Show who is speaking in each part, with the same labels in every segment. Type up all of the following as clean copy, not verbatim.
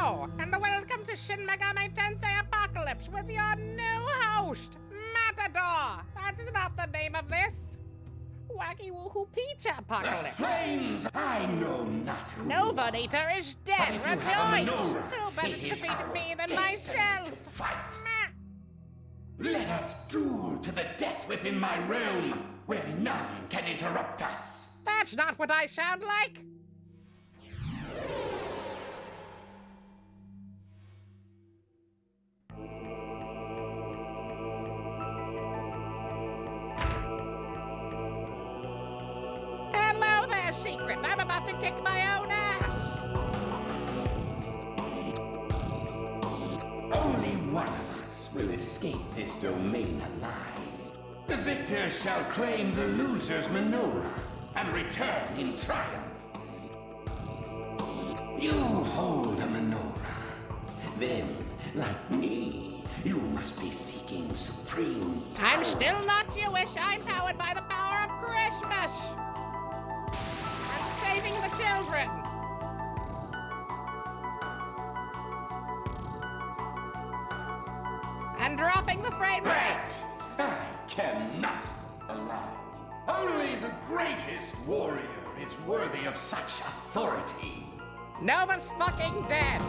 Speaker 1: Hello, and welcome to Shin Megami Tensei Apocalypse with your new host, Matador. That's not the name of this. Wacky Woohoo Pizza Apocalypse.
Speaker 2: The flames! I know not who.
Speaker 1: Nova Eater is dead.
Speaker 2: But if you have a
Speaker 1: Rejoice!
Speaker 2: menorah,
Speaker 1: Who better
Speaker 2: it
Speaker 1: to
Speaker 2: is
Speaker 1: beat
Speaker 2: our
Speaker 1: me than
Speaker 2: destiny
Speaker 1: myself?
Speaker 2: to fight. Let us duel to the death within my realm, where none can interrupt us.
Speaker 1: That's not what I sound like. Hello there, Secret. I'm about to kick my own ass.
Speaker 2: Only one of us will escape this domain alive. The victor shall claim the loser's menorah and return in triumph. You hold a menorah. Then, like me, you must be seeking supreme power.
Speaker 1: I'm still not Jewish. I'm powered by the power of Christmas. I'm saving the children. And dropping the frame rate.
Speaker 2: That I cannot allow. Only the greatest warrior is worthy of such authority.
Speaker 1: Nova's fucking dead.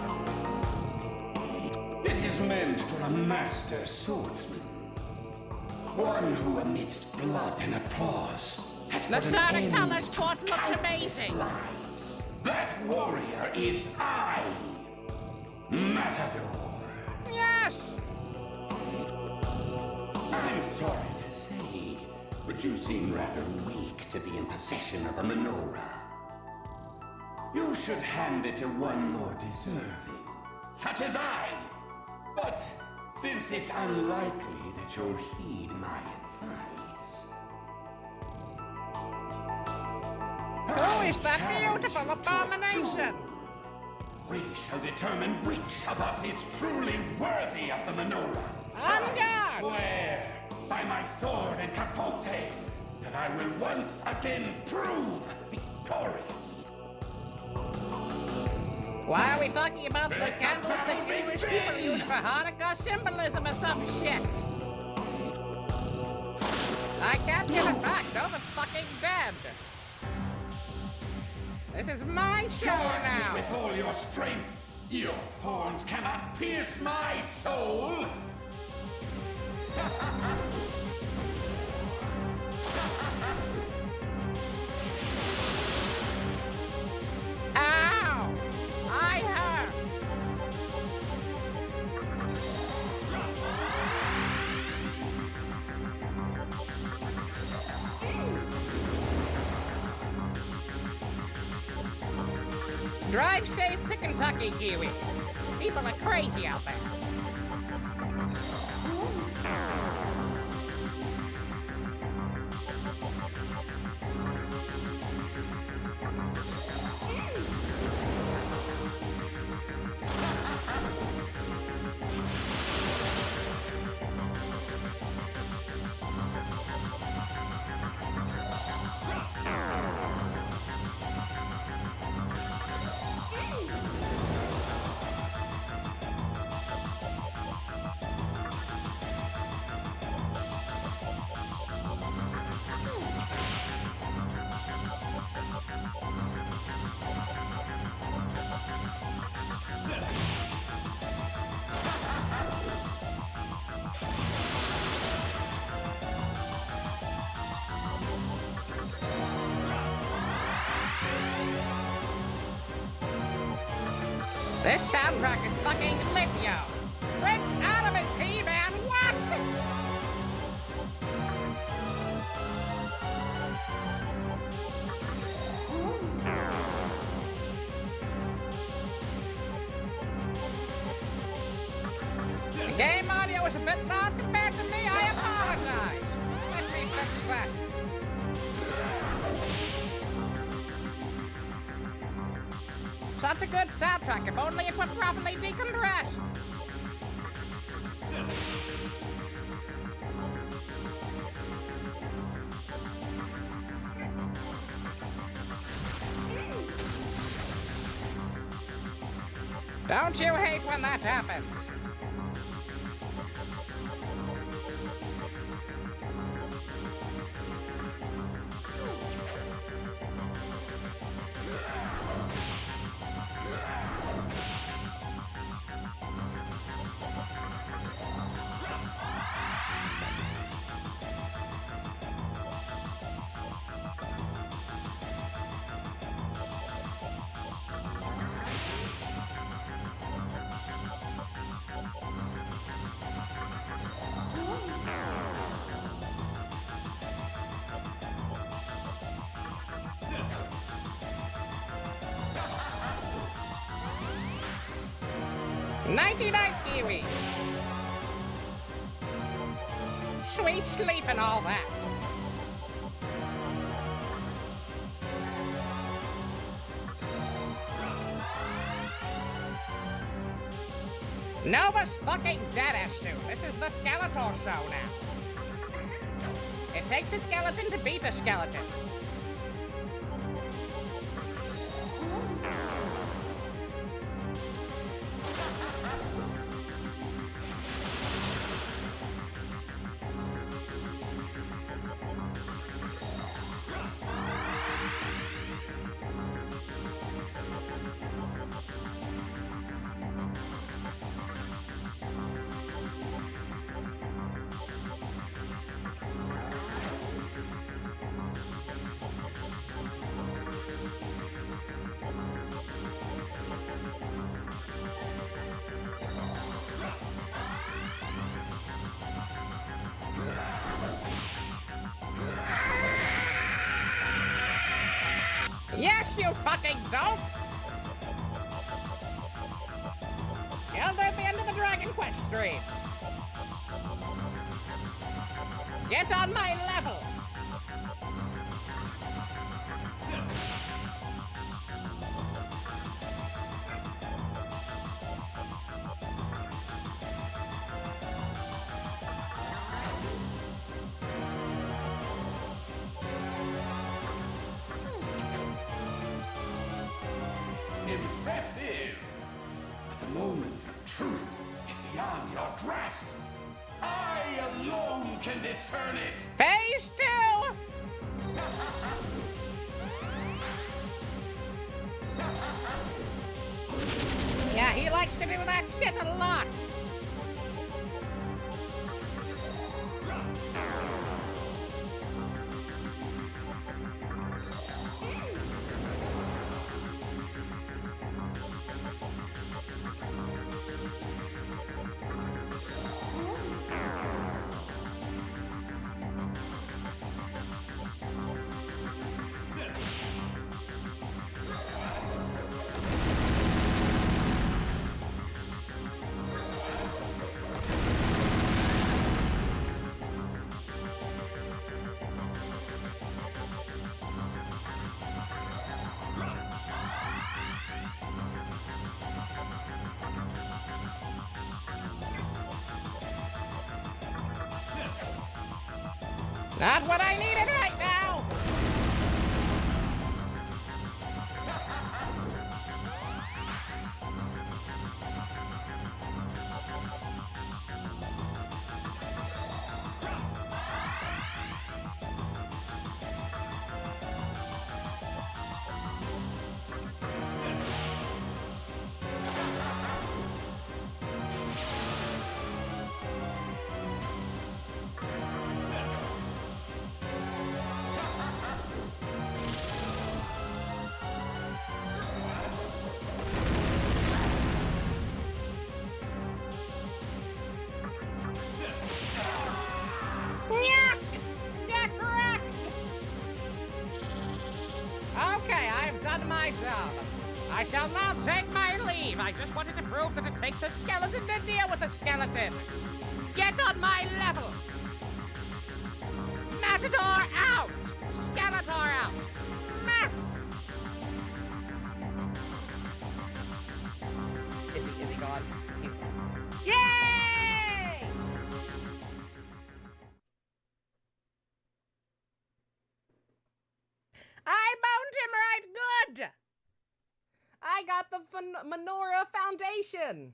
Speaker 2: It is meant for a master swordsman. One who amidst blood and applause has
Speaker 1: The
Speaker 2: put an
Speaker 1: Sonic
Speaker 2: end
Speaker 1: Colors
Speaker 2: to
Speaker 1: fort looks
Speaker 2: countless
Speaker 1: amazing.
Speaker 2: lives. That warrior is I, Matador.
Speaker 1: Yes.
Speaker 2: I'm sorry to say, but you seem rather weak to be in possession of a menorah. You should hand it to one more deserving, such as I. But since it's unlikely that you'll heed my advice,
Speaker 1: Who is that
Speaker 2: challenge
Speaker 1: beautiful
Speaker 2: you to a
Speaker 1: abomination?
Speaker 2: duel. We shall determine which of us is truly worthy of the menorah.
Speaker 1: On
Speaker 2: I
Speaker 1: guard!
Speaker 2: swear by my sword and capote that I will once again prove victorious.
Speaker 1: Why are we talking about the candles that Jewish people use for Hanukkah symbolism or some shit? I can't give it back. Nova's fucking dead. This is my show
Speaker 2: Charge me
Speaker 1: now.
Speaker 2: with all your strength. Your horns cannot pierce my soul.
Speaker 1: Ow! I hurt. Drive safe to Kentucky, Kiwi. People are crazy out there. This soundtrack is fucking lit, yo. Prince out of his He-Man, what? The game audio is a bit loud compared to me, I apologize. Let me fix that. Such a good soundtrack, if only it were properly decompressed. Don't you hate when that happens? Nighty-night, Kiwi. Sweet sleep and all that. Nova's fucking dead, Stu. This is the Skeletor show now. It takes a skeleton to beat a skeleton. Yes, you fucking don't! Killed at the end of the Dragon Quest stream. Get on my level!
Speaker 2: Impressive! But the moment of truth is beyond your grasp. I alone can discern it!
Speaker 1: Phase 2! Yeah, he likes to do that shit a lot. Not what I needed right now! Yuck! Get wrecked! Okay, I've done my job. I shall now take my leave. I just wanted to prove that it takes a skeleton to deal with a skeleton. Get on my level! Matador out! Skeletor out! Meh! Is he gone? He's gone. Yay! I boned him right good! I
Speaker 3: I got the Menorah Foundation!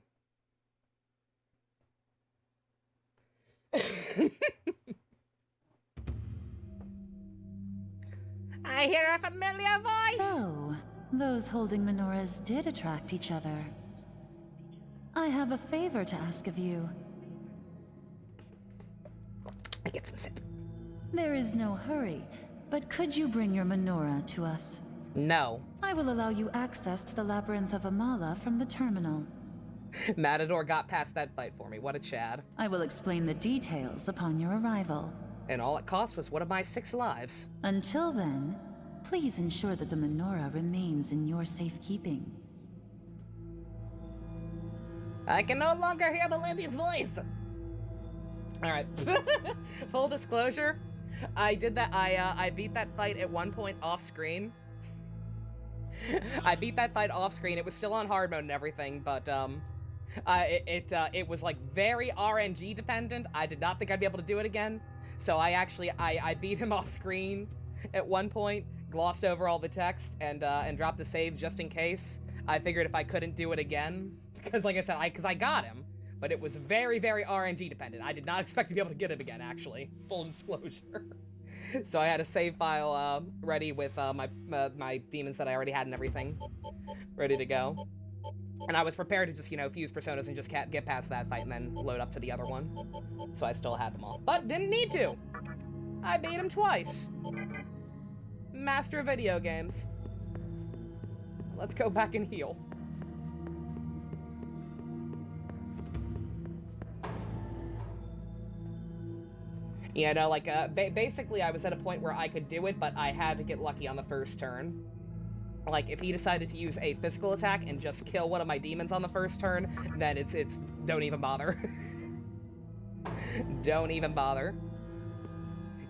Speaker 1: I hear a familiar voice!
Speaker 4: So, those holding menorahs did attract each other. I have a favor to ask of you.
Speaker 3: I get some sip.
Speaker 4: There is no hurry, but could you bring your menorah to us?
Speaker 3: No.
Speaker 4: I will allow you access to the Labyrinth of Amala from the terminal.
Speaker 3: Matador got past that fight for me. What a Chad.
Speaker 4: I will explain the details upon your arrival.
Speaker 3: And all it cost was one of my 6 lives.
Speaker 4: Until then, please ensure that the menorah remains in your safekeeping.
Speaker 3: I can no longer hear the lady's voice! Alright. Full disclosure, I did that, I beat that fight at one point off screen. I beat that fight off screen. It was still on hard mode and everything, but, it was like very RNG dependent. I did not think I'd be able to do it again. So I beat him off screen at one point, glossed over all the text, and dropped a save just in case. I figured if I couldn't do it again, because like I said, because I got him, but it was very, very RNG dependent. I did not expect to be able to get it again, actually. Full disclosure. So I had a save file ready with my demons that I already had and everything ready to go. And I was prepared to just, you know, fuse personas and just get past that fight and then load up to the other one. So I still had them all. But didn't need to! I beat him twice. Master of video games. Let's go back and heal. Yeah, no, like, basically I was at a point where I could do it, but I had to get lucky on the first turn. Like, if he decided to use a physical attack and just kill one of my demons on the first turn, then it's don't even bother. Don't even bother.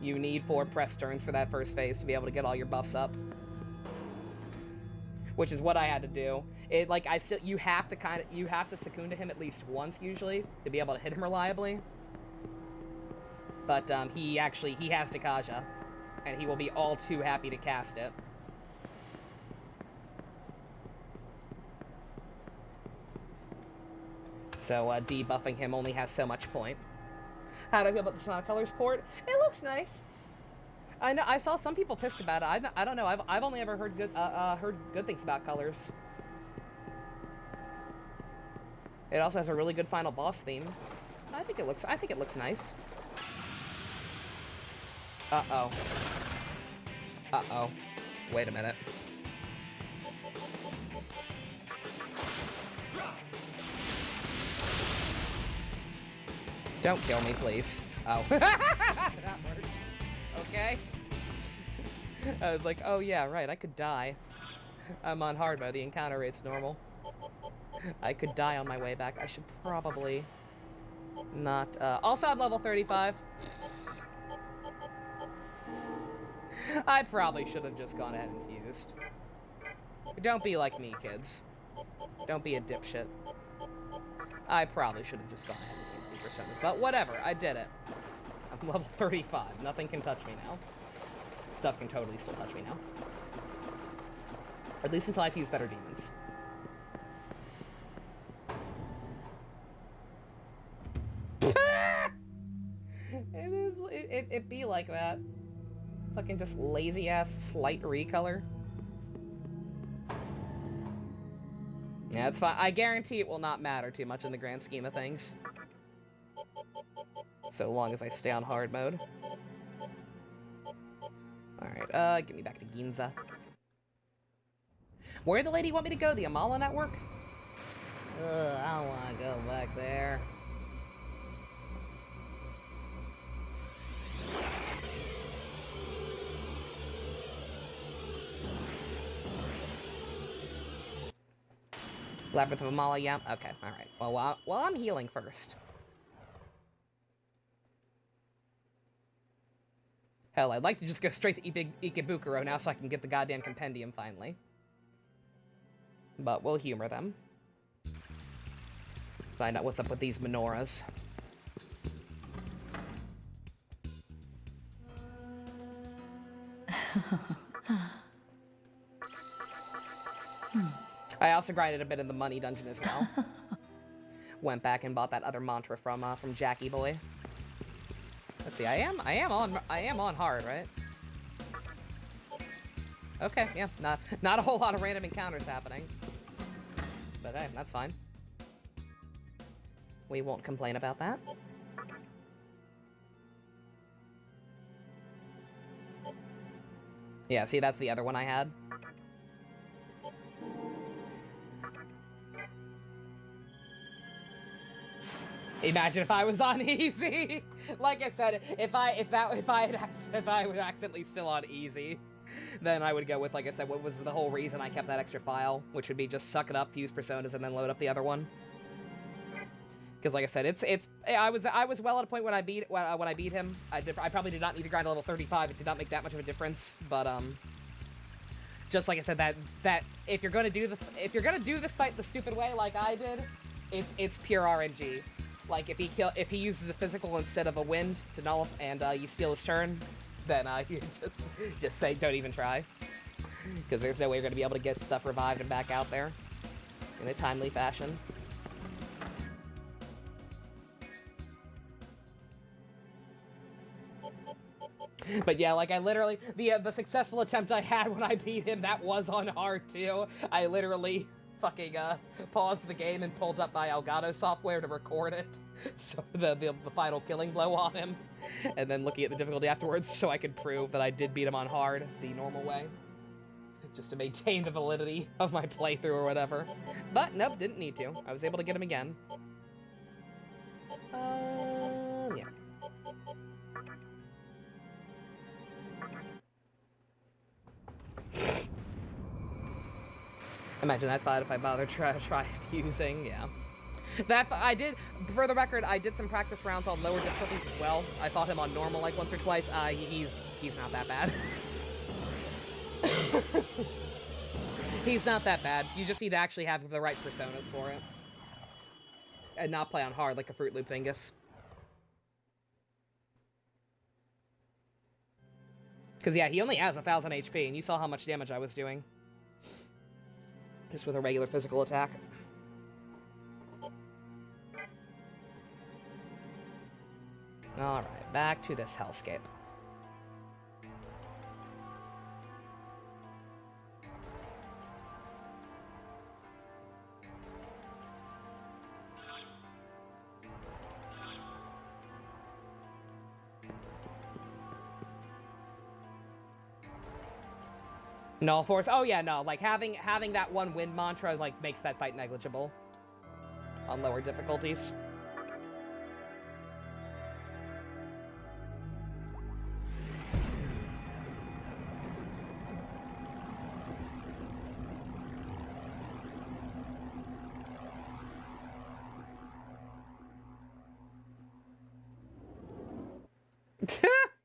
Speaker 3: You need 4 press turns for that first phase to be able to get all your buffs up. Which is what I had to do. It, like, you have to succumb to him at least once, usually, to be able to hit him reliably. But, he has Takaja, and he will be all too happy to cast it. So, debuffing him only has so much point. How do I feel about the Sonic Colors port? It looks nice. I know I saw some people pissed about it. I don't know. I've only ever heard good things about Colors. It also has a really good final boss theme. I think it looks nice. Uh-oh. Uh-oh. Wait a minute. Don't kill me, please. Oh. That works. Okay. I was like, oh yeah, right, I could die. I'm on hard mode, the encounter rate's normal. I could die on my way back. I should probably not, also I'm level 35. I probably should have just gone ahead and fused. Don't be like me, kids. Don't be a dipshit. I probably should have just gone ahead and fused the personas, but whatever, I did it. I'm level 35. Nothing can touch me now. Stuff can totally still touch me now. At least until I fuse better demons. It be like that. Fucking just lazy-ass slight recolor. Yeah, it's fine. I guarantee it will not matter too much in the grand scheme of things. So long as I stay on hard mode. Alright, get me back to Ginza. Where the lady want me to go? The Amala network? Ugh, I don't want to go back there. Labyrinth of Amala, yeah? Okay, alright. Well, I'm healing first. Hell, I'd like to just go straight to Ikebukuro now so I can get the goddamn compendium finally. But we'll humor them. Find out what's up with these menorahs. I also grinded a bit in the money dungeon as well. Went back and bought that other mantra from Jackie Boy. Let's see, I am on hard, right? Okay, yeah, not a whole lot of random encounters happening. But hey, that's fine. We won't complain about that. Yeah, see, that's the other one I had. Imagine if I was on easy. Like I said, if I was accidentally still on easy, then I would go with, like I said, what was the whole reason I kept that extra file, which would be just suck it up, fuse personas, and then load up the other one. Because, like I said, I was well at a point when I beat him. I probably did not need to grind to level 35. It did not make that much of a difference. But just like I said, that if you're gonna do this fight the stupid way like I did, it's pure RNG. Like if he uses a physical instead of a wind to nullify and you steal his turn, then you just say don't even try, because there's no way you're gonna be able to get stuff revived and back out there in a timely fashion. But yeah, like I literally, the successful attempt I had when I beat him, that was on hard too. I literally fucking paused the game and pulled up my Elgato software to record it, so the final killing blow on him, and then looking at the difficulty afterwards so I could prove that I did beat him on hard the normal way, just to maintain the validity of my playthrough or whatever. But nope, didn't need to. I was able to get him again. Yeah. Imagine that thought if I bothered try fusing, yeah. That I did, for the record, I did some practice rounds on lower difficulties as well. I fought him on normal like once or twice. He's not that bad. He's not that bad. You just need to actually have the right personas for it. And not play on hard like a Fruit Loop dingus. Because yeah, he only has 1,000 HP, and you saw how much damage I was doing. Just with a regular physical attack. Alright, back to this hellscape. No force. Oh yeah, no. Like having that one wind mantra like makes that fight negligible on lower difficulties.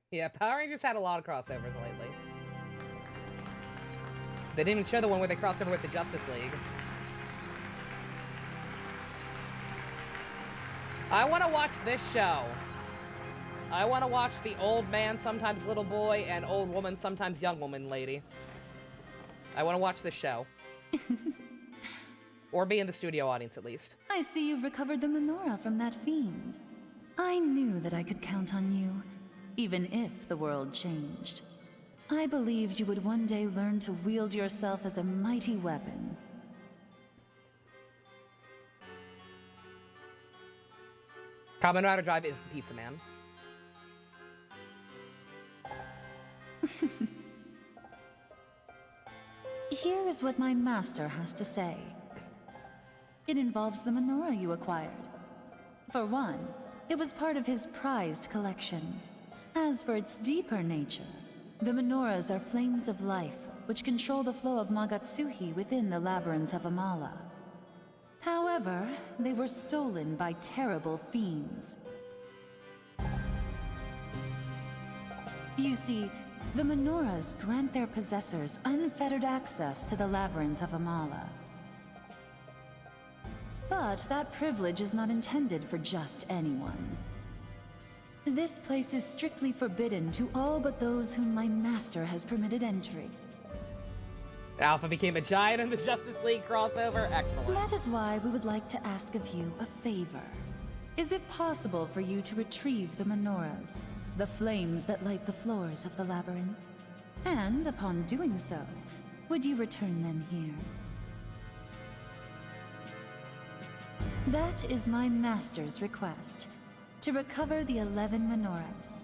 Speaker 3: Yeah, Power Rangers had a lot of crossovers lately. They didn't even show the one where they crossed over with the Justice League. I want to watch this show. I want to watch the old man, sometimes little boy, and old woman, sometimes young woman lady. I want to watch this show. Or be in the studio audience, at least.
Speaker 4: I see you've recovered the menorah from that fiend. I knew that I could count on you, even if the world changed. I believed you would one day learn to wield yourself as a mighty weapon.
Speaker 3: Kamen Rider Drive is the pizza man.
Speaker 4: Here is what my master has to say. It involves the menorah you acquired. For one, it was part of his prized collection. As for its deeper nature, the menorahs are flames of life, which control the flow of Magatsuhi within the labyrinth of Amala. However, they were stolen by terrible fiends. You see, the menorahs grant their possessors unfettered access to the labyrinth of Amala. But that privilege is not intended for just anyone. This place is strictly forbidden to all but those whom my master has permitted entry.
Speaker 3: Alpha became a giant in the Justice League crossover. Excellent.
Speaker 4: That is why we would like to ask of you a favor. Is it possible for you to retrieve the menorahs, the flames that light the floors of the labyrinth? And upon doing so, would you return them here? That is my master's request, to recover the 11 menorahs.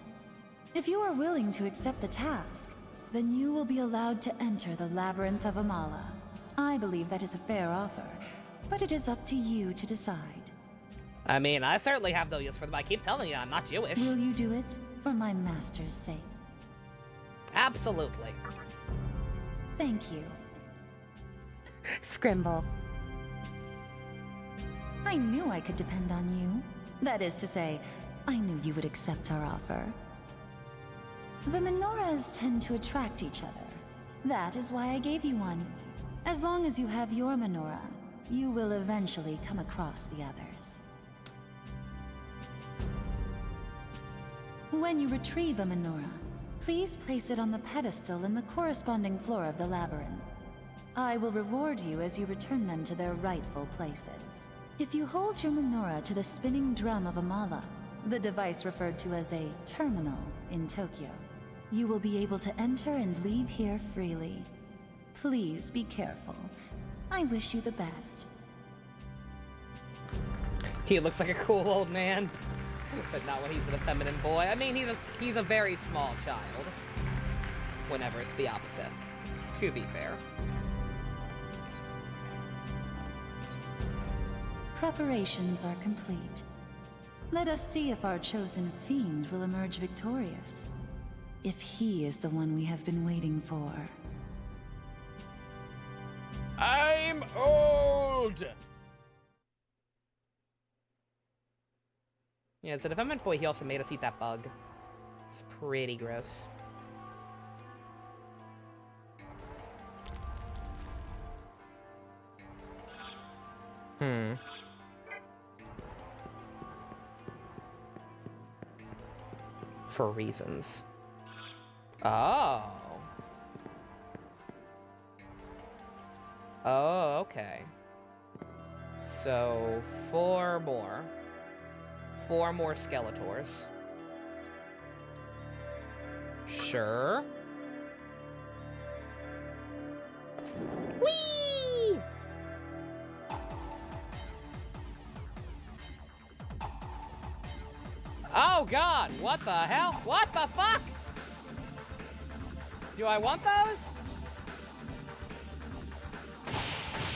Speaker 4: If you are willing to accept the task, then you will be allowed to enter the Labyrinth of Amala. I believe that is a fair offer, but it is up to you to decide.
Speaker 3: I mean, I certainly have no use for them. I keep telling you, I'm not Jewish.
Speaker 4: Will you do it for my master's sake?
Speaker 3: Absolutely.
Speaker 4: Thank you.
Speaker 3: Scrimble.
Speaker 4: I knew I could depend on you. That is to say, I knew you would accept our offer. The menorahs tend to attract each other. That is why I gave you one. As long as you have your menorah, you will eventually come across the others. When you retrieve a menorah, please place it on the pedestal in the corresponding floor of the labyrinth. I will reward you as you return them to their rightful places. If you hold your menorah to the spinning drum of Amala, the device referred to as a terminal in Tokyo, you will be able to enter and leave here freely. Please be careful. I wish you the best.
Speaker 3: He looks like a cool old man, but not when he's an effeminate boy. I mean, he's a very small child. Whenever it's the opposite, to be fair.
Speaker 4: Preparations are complete. Let us see if our chosen fiend will emerge victorious. If he is the one we have been waiting for.
Speaker 3: I'm old! Yeah, as an effeminate boy, he also made us eat that bug. It's pretty gross. For reasons. Oh. Oh, okay. So, 4 more. 4 more Skeletors. Sure. Whee! Oh god, what the hell? What the fuck? Do I want those?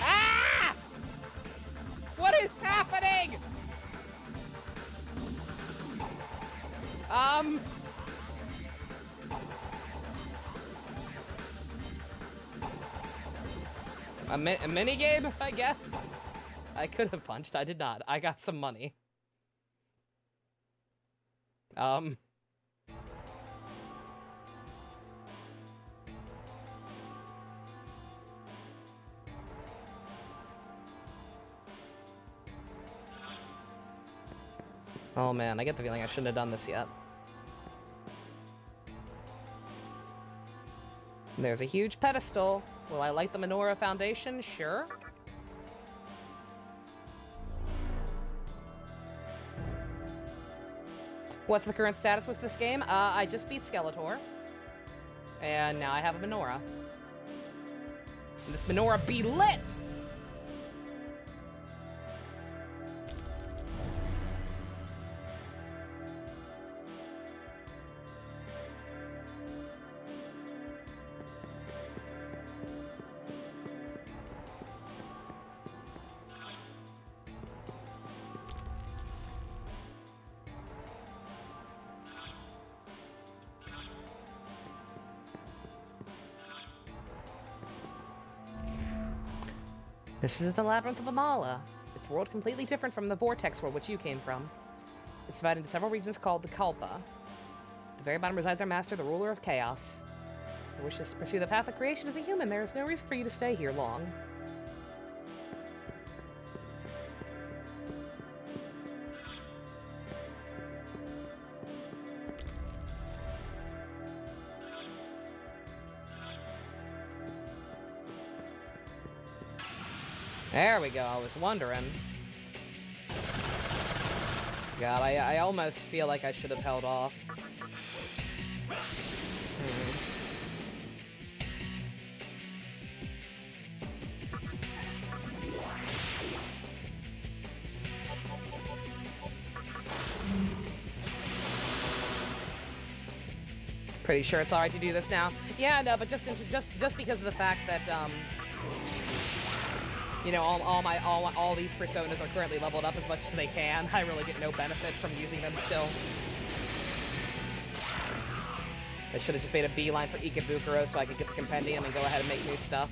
Speaker 3: Ah! What is happening? A mini game, I guess? I could have punched, I did not. I got some money. Oh man, I get the feeling I shouldn't have done this yet. There's a huge pedestal. Will I light the menorah foundation? Sure. What's the current status with this game? I just beat Skeletor. And now I have a menorah. And this menorah be lit! This is the Labyrinth of Amala. It's a world completely different from the Vortex world which you came from. It's divided into several regions called the Kalpa. At the very bottom resides our master, the ruler of chaos. Who wishes to pursue the path of creation as a human. There is no reason for you to stay here long. There we go, I was wondering. God, I almost feel like I should have held off. Pretty sure it's alright to do this now. Yeah, no, but just because of the fact that you know, all these personas are currently leveled up as much as they can, I really get no benefit from using them still. I should have just made a beeline for Ikebukuro so I could get the compendium and go ahead and make new stuff.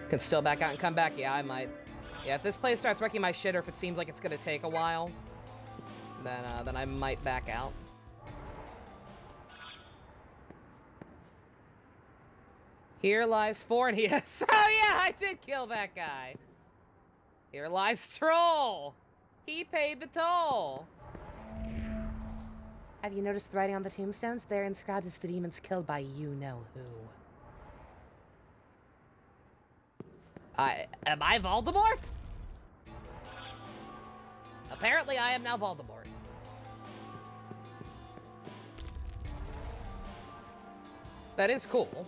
Speaker 3: Can still back out and come back? Yeah, I might. Yeah, if this place starts wrecking my shit or if it seems like it's gonna take a while, then I might back out. Here lies Fornius. Oh yeah, I did kill that guy. Here lies Troll. He paid the toll. Have you noticed the writing on the tombstones? They're inscribed as the demons killed by you-know-who. Am I Voldemort? Apparently I am now Voldemort. That is cool.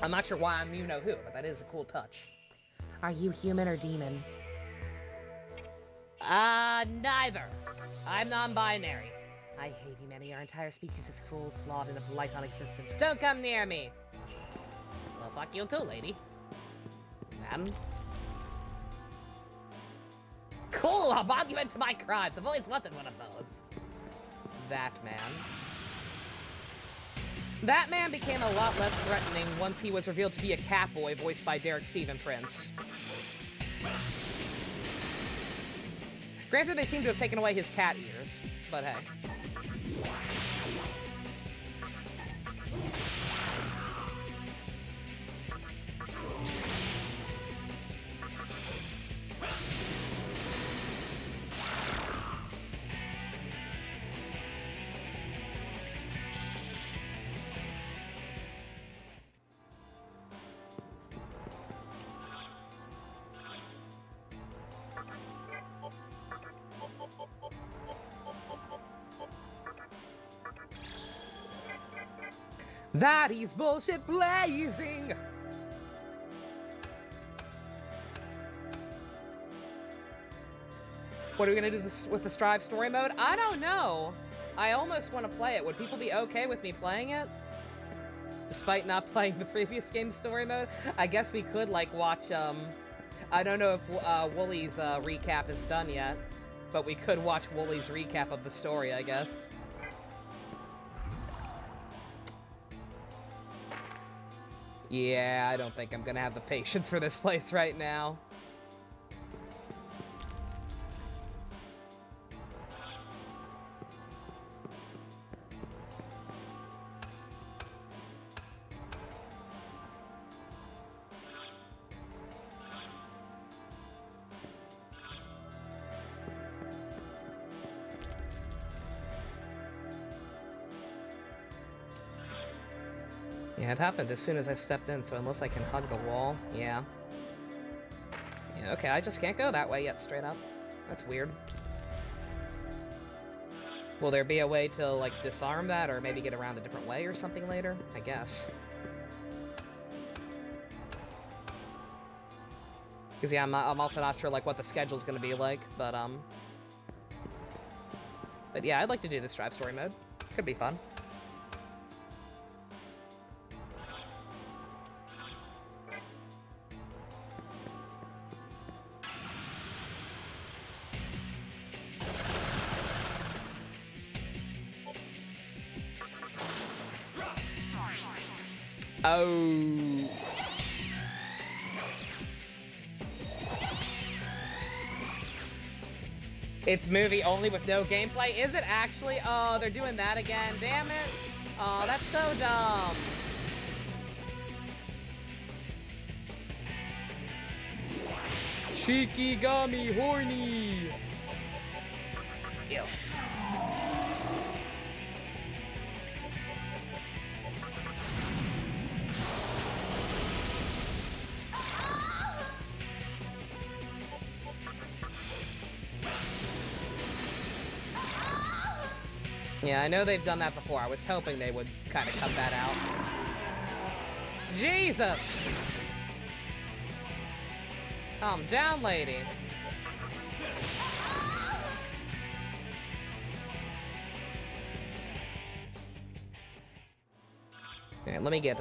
Speaker 3: I'm not sure why I'm you-know-who, but that is a cool touch. Are you human or demon? Neither. I'm non-binary. I hate humanity. Our entire species is cruel, flawed, and a blight on existence. Don't come near me! Well, fuck you too, lady. Man. Cool, a monument to my crimes. I've always wanted one of those. That man. That man became a lot less threatening once he was revealed to be a Catboy voiced by Derek Stephen Prince. Granted, they seem to have taken away his cat ears, but hey. That is bullshit blazing! What are we gonna do with the Strive story mode? I don't know. I almost want to play it. Would people be okay with me playing it? Despite not playing the previous game's story mode? I guess we could, like, watch, I don't know if Wooly's recap is done yet, but we could watch Wooly's recap of the story, I guess. Yeah, I don't think I'm gonna have the patience for this place right now. Yeah, it happened as soon as I stepped in, so unless I can hug the wall, yeah. Yeah, okay, I just can't go that way yet, straight up. That's weird. Will there be a way to, like, disarm that, or maybe get around a different way or something later? I guess. Because, yeah, I'm also not sure, like, what the schedule's gonna be like, but yeah, I'd like to do this Strive story mode. Could be fun. Oh. It's movie only with no gameplay? Is it actually? Oh, they're doing that again. Damn it. Oh, that's so dumb. Shikigami horny. Ew. Yeah, I know they've done that before. I was hoping they would kind of cut that out. Jesus! Calm down, lady. Alright, let me get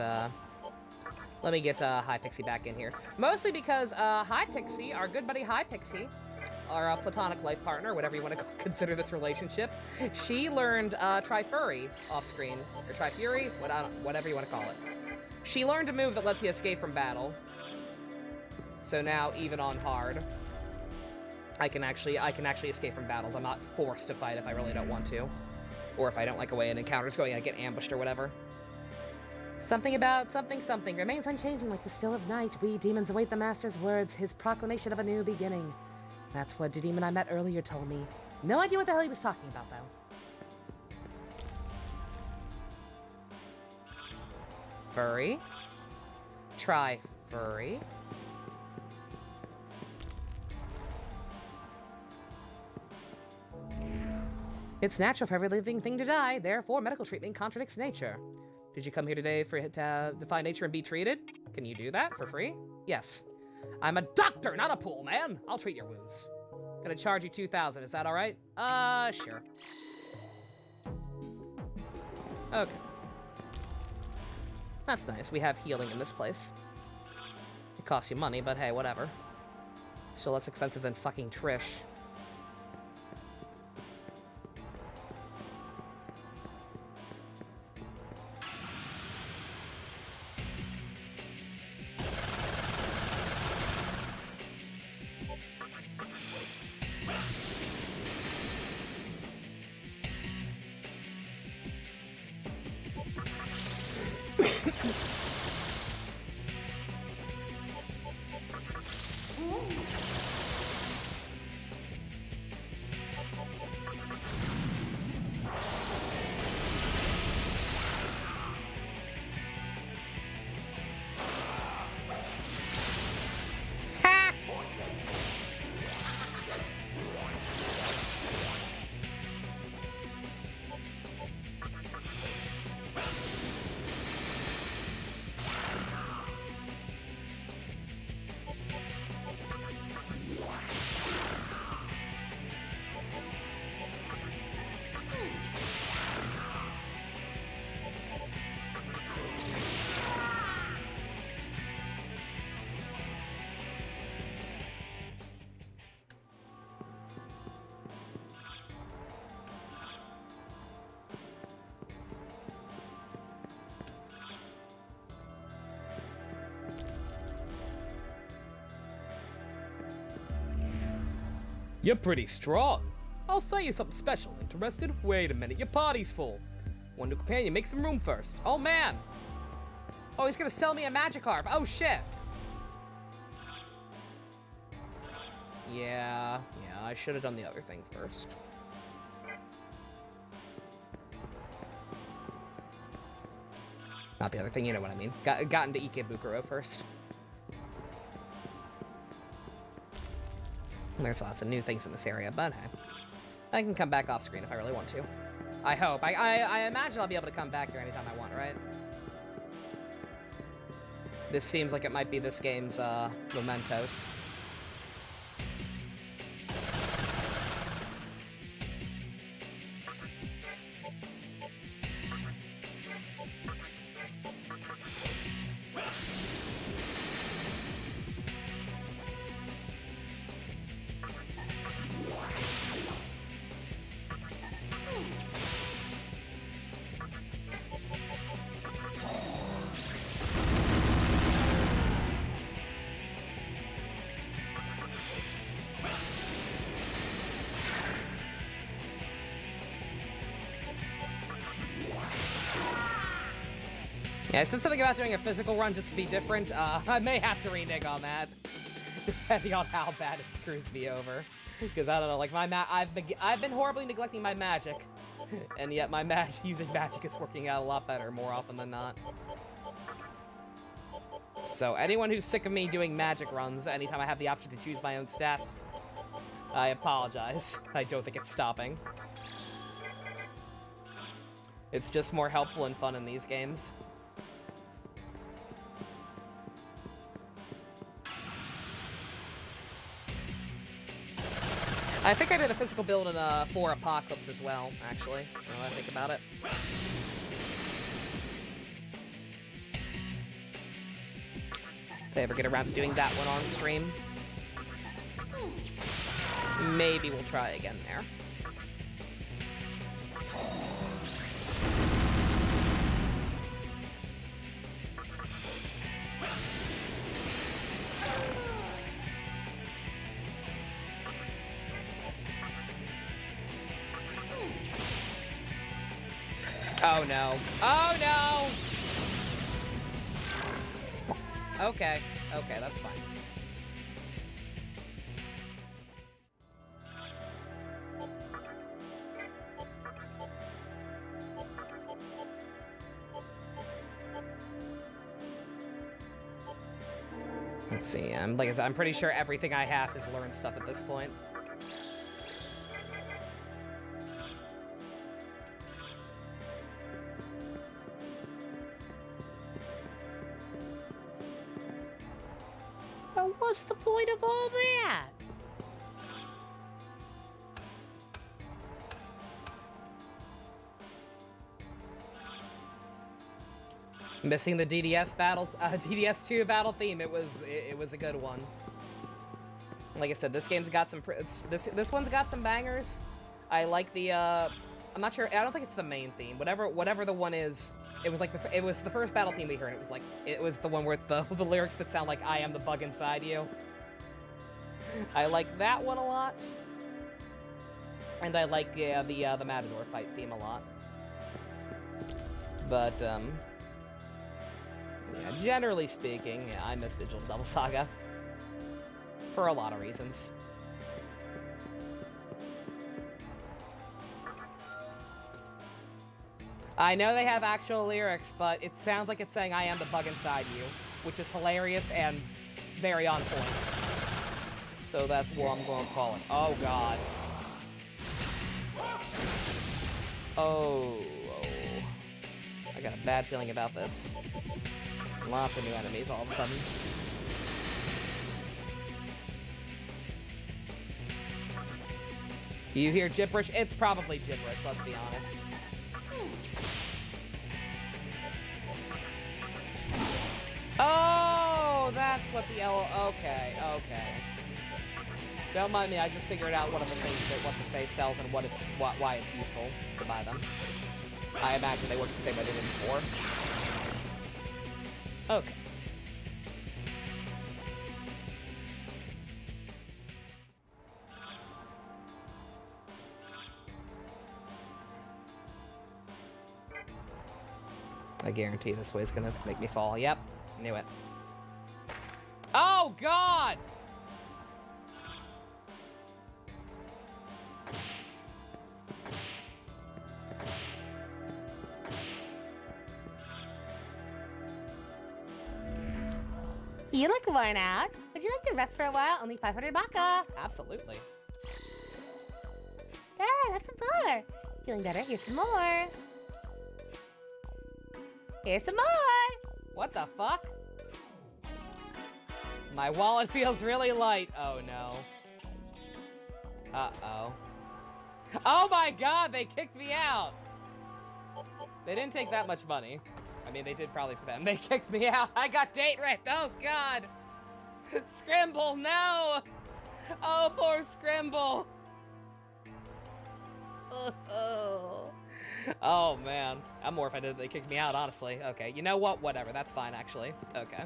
Speaker 3: High Pixie back in here. Mostly because High Pixie, our good buddy High Pixie, our platonic life partner, whatever you want to consider this relationship, she learned Tri-Furry off-screen, or Tri-Fury, whatever you want to call it. She learned a move that lets you escape from battle. So now, even on hard, I can actually escape from battles. I'm not forced to fight if I really don't want to, or if I don't like the way an encounter's going, I get ambushed or whatever. Something about something remains unchanging like the still of night. We demons await the master's words, his proclamation of a new beginning. That's what the demon I met earlier told me. No idea what the hell he was talking about, though. Furry. Try furry. It's natural for every living thing to die, therefore medical treatment contradicts nature. Did you come here today to defy nature and be treated? Can you do that for free? Yes. I'm a doctor, not a pool man. I'll treat your wounds. Gonna charge you 2,000. Is that all right? Sure. Okay. That's nice. We have healing in this place. It costs you money, but hey, whatever. Still less expensive than fucking Trish. You're pretty strong. I'll say you something special. Interested? Wait a minute, your party's full. One new companion, make some room first. Oh man! Oh, he's gonna sell me a Magikarp. Oh shit! Yeah, I should have done the other thing first. Not the other thing, you know what I mean. Got into Ikebukuro first. There's lots of new things in this area, but hey. I can come back off screen if I really want to. I hope. I imagine I'll be able to come back here anytime I want, right? This seems like it might be this game's, mementos. Yeah, I said something about doing a physical run just to be different. I may have to renege on that. depending on how bad it screws me over. Because I don't know, like I've been horribly neglecting my magic, and yet my using magic is working out a lot better more often than not. So anyone who's sick of me doing magic runs anytime I have the option to choose my own stats, I apologize. I don't think it's stopping. It's just more helpful and fun in these games. I think I did a physical build in for Apocalypse as well, actually, now that I think about it. If I ever get around to doing that one on stream, maybe we'll try again there. Oh no. Oh no! Okay. Okay, that's fine. Let's see, like I said, I'm pretty sure everything I have is learned stuff at this point.
Speaker 1: What's the point of all that?
Speaker 3: Missing the DDS2 battle theme. It was a good one. Like I said, this game's got some. This one's got some bangers. I like the. I'm not sure. I don't think it's the main theme. Whatever the one is. It was like it was the first battle theme we heard. It was the one with the lyrics that sound like "I am the bug inside you." I like that one a lot, and I like the Matador fight theme a lot. But yeah, generally speaking, yeah, I miss Digital Devil Saga for a lot of reasons. I know they have actual lyrics, but it sounds like it's saying "I am the bug inside you," which is hilarious and very on point. So that's what I'm going to call it. Oh, God. Oh. I got a bad feeling about this. Lots of new enemies all of a sudden. You hear gibberish? It's probably gibberish, let's be honest. Oh, that's what the okay. Don't mind me, I just figured out one of the things that What's-His-Face sells and why it's useful to buy them. I imagine they work the same way they did before. Okay. I guarantee this way's gonna make me fall. Yep, knew it. Oh, God!
Speaker 1: You look worn out. Would you like to rest for a while? Only 500 baka.
Speaker 3: Absolutely.
Speaker 1: Good, have some more. Feeling better? Here's some more. Here's some more.
Speaker 3: What the fuck? My wallet feels really light. Oh, no. Uh-oh. Oh, my God, they kicked me out. They didn't take that much money. I mean, they did probably for them. They kicked me out. I got date raped. Oh, God. Scrimble, no. Oh, poor Scrimble. Oh, man. I'm more if I did. They kicked me out, honestly. Okay, you know what? Whatever. That's fine, actually. Okay.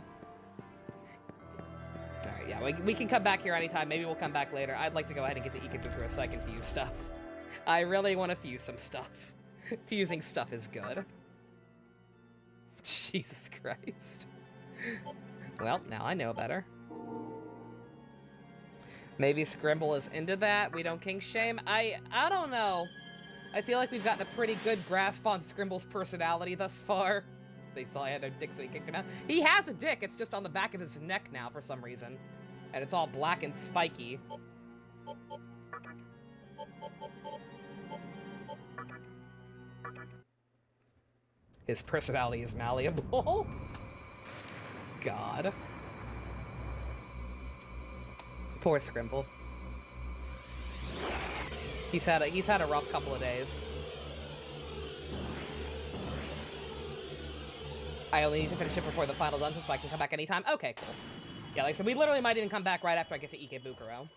Speaker 3: Alright, yeah, we can come back here anytime. Maybe we'll come back later. I'd like to go ahead and get to Ikebukuro so I can fuse stuff. I really want to fuse some stuff. Fusing stuff is good. Jesus Christ. Well, now I know better. Maybe Scrimble is into that. We don't kink shame. I don't know. I feel like we've gotten a pretty good grasp on Scrimble's personality thus far. They saw he had no dick, so he kicked him out. He has a dick. It's just on the back of his neck now for some reason. And it's all black and spiky. His personality is malleable. God. Poor Scrimble. He's had a rough couple of days. I only need to finish it before the final dungeon so I can come back anytime. Okay, cool. Yeah, like I said, we literally might even come back right after I get to Ikebukuro.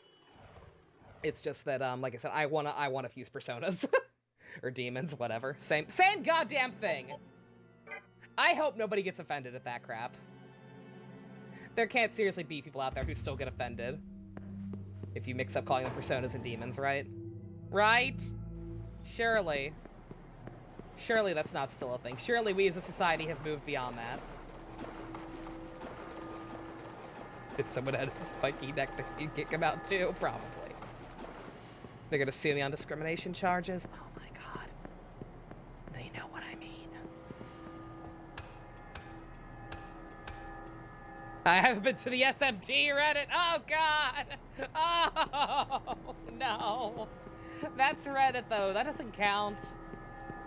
Speaker 3: It's just that, like I said, I wanna fuse personas. Or demons, whatever. Same goddamn thing! I hope nobody gets offended at that crap. There can't seriously be people out there who still get offended. If you mix up calling them personas and demons, right? Right? Surely. Surely that's not still a thing. Surely we as a society have moved beyond that. If someone had a spiky neck, you'd kick him out too, probably. They're gonna sue me on discrimination charges. Oh my god. They know what I mean. I haven't been to the SMT Reddit. Oh god. Oh no. That's Reddit though. That doesn't count.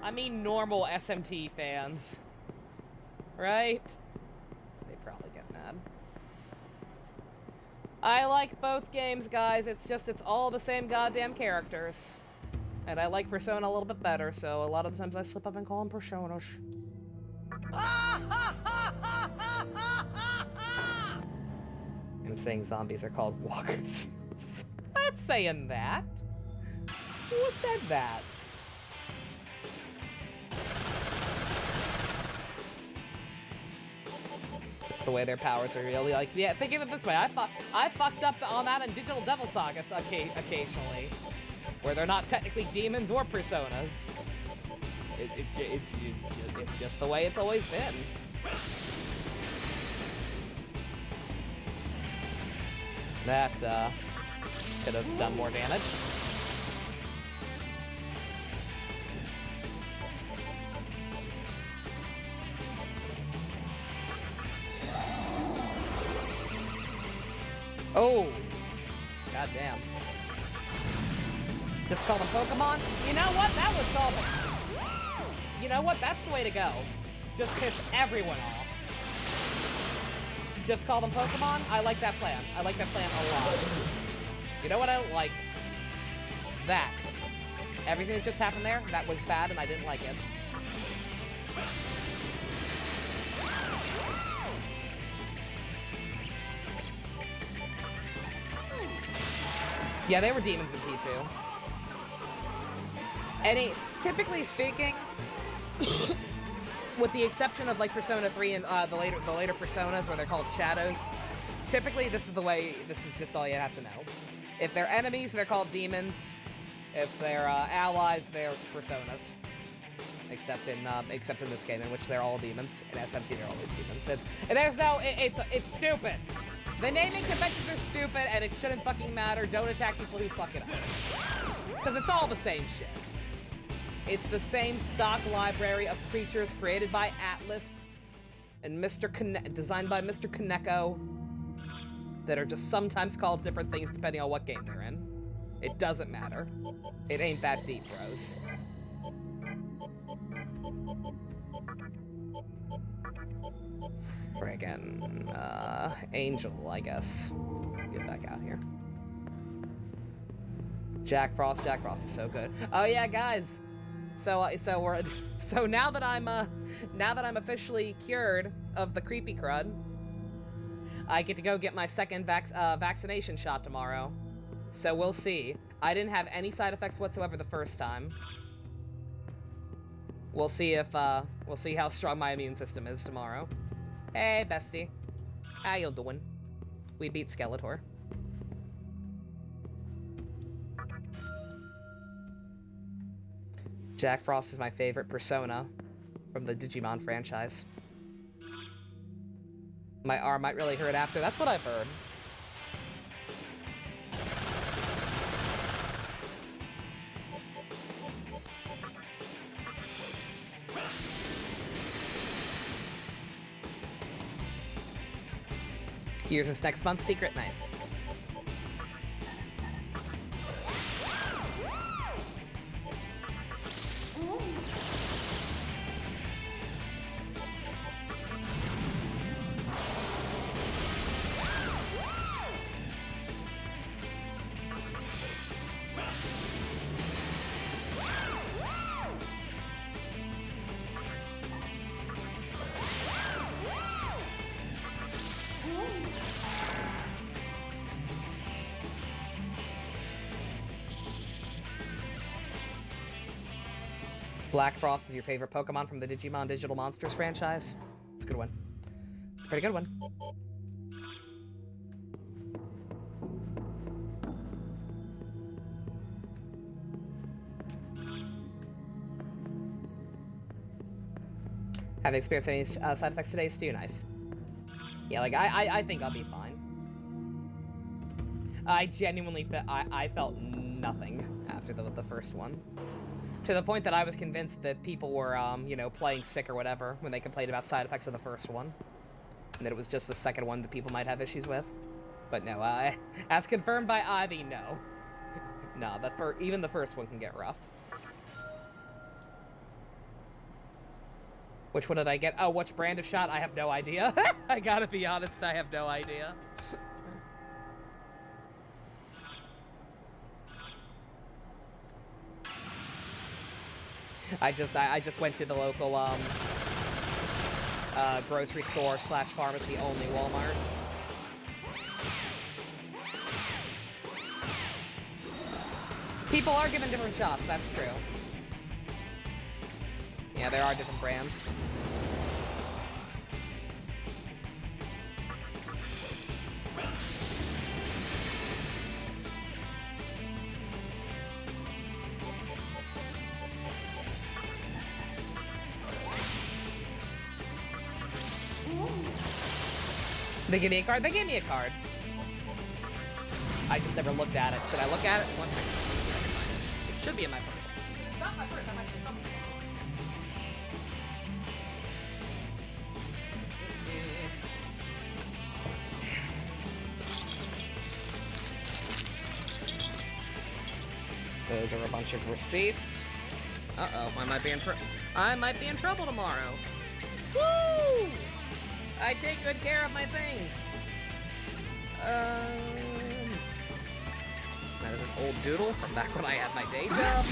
Speaker 3: I mean normal SMT fans. Right? They probably get mad. I like both games, guys. It's just, it's all the same goddamn characters. And I like Persona a little bit better, so a lot of the times I slip up and call them Personas. I'm saying zombies are called walkers. I'm not saying that. Who said that? It's the way their powers are really like. Yeah, think of it this way. I fucked up on that in Digital Devil Saga occasionally, where they're not technically demons or personas. It's just the way it's always been. That could have done more damage. Oh, goddamn! Just call them Pokemon. You know what? That was solving. You know what? That's the way to go. Just piss everyone off. Just call them Pokemon? I like that plan. I like that plan a lot. You know what I don't like? That. Everything that just happened there, that was bad and I didn't like it. Yeah, they were demons in P2. Typically speaking, with the exception of like Persona 3 and the later Personas where they're called Shadows, typically this is just all you have to know. If they're enemies, they're called demons. If they're allies, they're Personas. Except in this game, in which they're all demons. In SMT, they're always demons. It's stupid. The naming conventions are stupid, and it shouldn't fucking matter. Don't attack people who fuck it up. Because it's all the same shit. It's the same stock library of creatures created by Atlas and designed by Mr. Kaneko that are just sometimes called different things depending on what game they're in. It doesn't matter. It ain't that deep, bros. Friggin' Angel, I guess. Get back out here. Jack Frost is so good. Oh yeah, guys. So now that I'm officially cured of the creepy crud, I get to go get my second vaccination shot tomorrow. So we'll see. I didn't have any side effects whatsoever the first time. We'll see how strong my immune system is tomorrow. Hey, bestie. How you doing? We beat Skeletor. Jack Frost is my favorite Persona from the Digimon franchise. My arm might really hurt after. That's what I've heard. Yours is next month. Secret, nice. Black Frost is your favorite Pokemon from the Digimon Digital Monsters franchise? It's a good one. It's a pretty good one. Have you experienced any side effects today, Stu? Nice. Yeah, like, I think I'll be fine. I genuinely I felt nothing after the first one. To the point that I was convinced that people were, you know, playing sick or whatever when they complained about side effects of the first one. And that it was just the second one that people might have issues with. But no, as confirmed by Ivy, no. No, even the first one can get rough. Which one did I get? Oh, which brand of shot? I have no idea. I gotta be honest, I have no idea. I just went to the local grocery store / pharmacy only Walmart. People are given different shots, that's true. Yeah, there are different brands. They give me a card? They gave me a card. I just never looked at it. Should I look at it? 1 second. It should be in my purse. It's not my purse, I might be in trouble. Those are a bunch of receipts. Uh-oh, I might be in trouble tomorrow. Woo! I take good care of my things. That is an old doodle from back when I had my day job.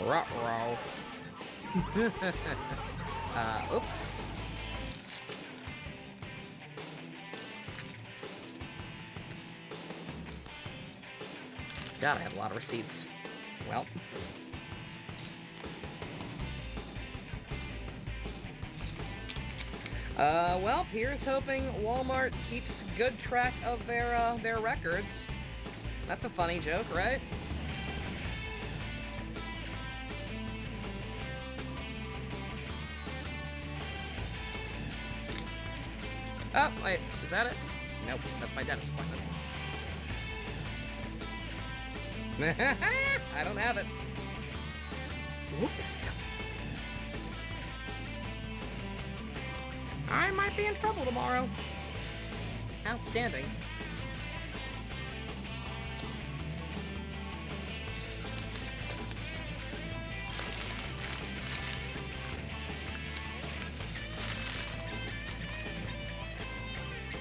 Speaker 3: Ruh-roh. Oops. God, I have a lot of receipts. Well. Well, here's hoping Walmart keeps good track of their records. That's a funny joke, right? Oh, wait, is that it? Nope, that's my dentist appointment. I don't have it. Whoops. I might be in trouble tomorrow. Outstanding.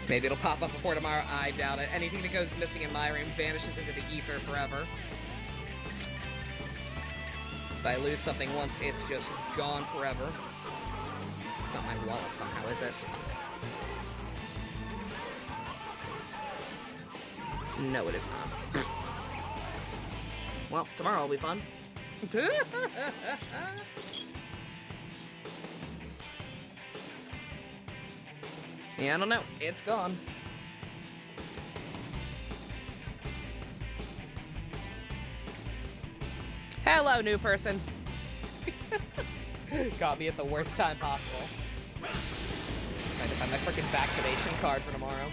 Speaker 3: Maybe it'll pop up before tomorrow. I doubt it. Anything that goes missing in my room vanishes into the ether forever. If I lose something once, it's just gone forever. It's not my wallet somehow, is it? No, it is not. Well, tomorrow will be fun. Yeah, I don't know. It's gone. Hello, new person. Got me at the worst time possible. Trying to find my frickin' vaccination card for tomorrow.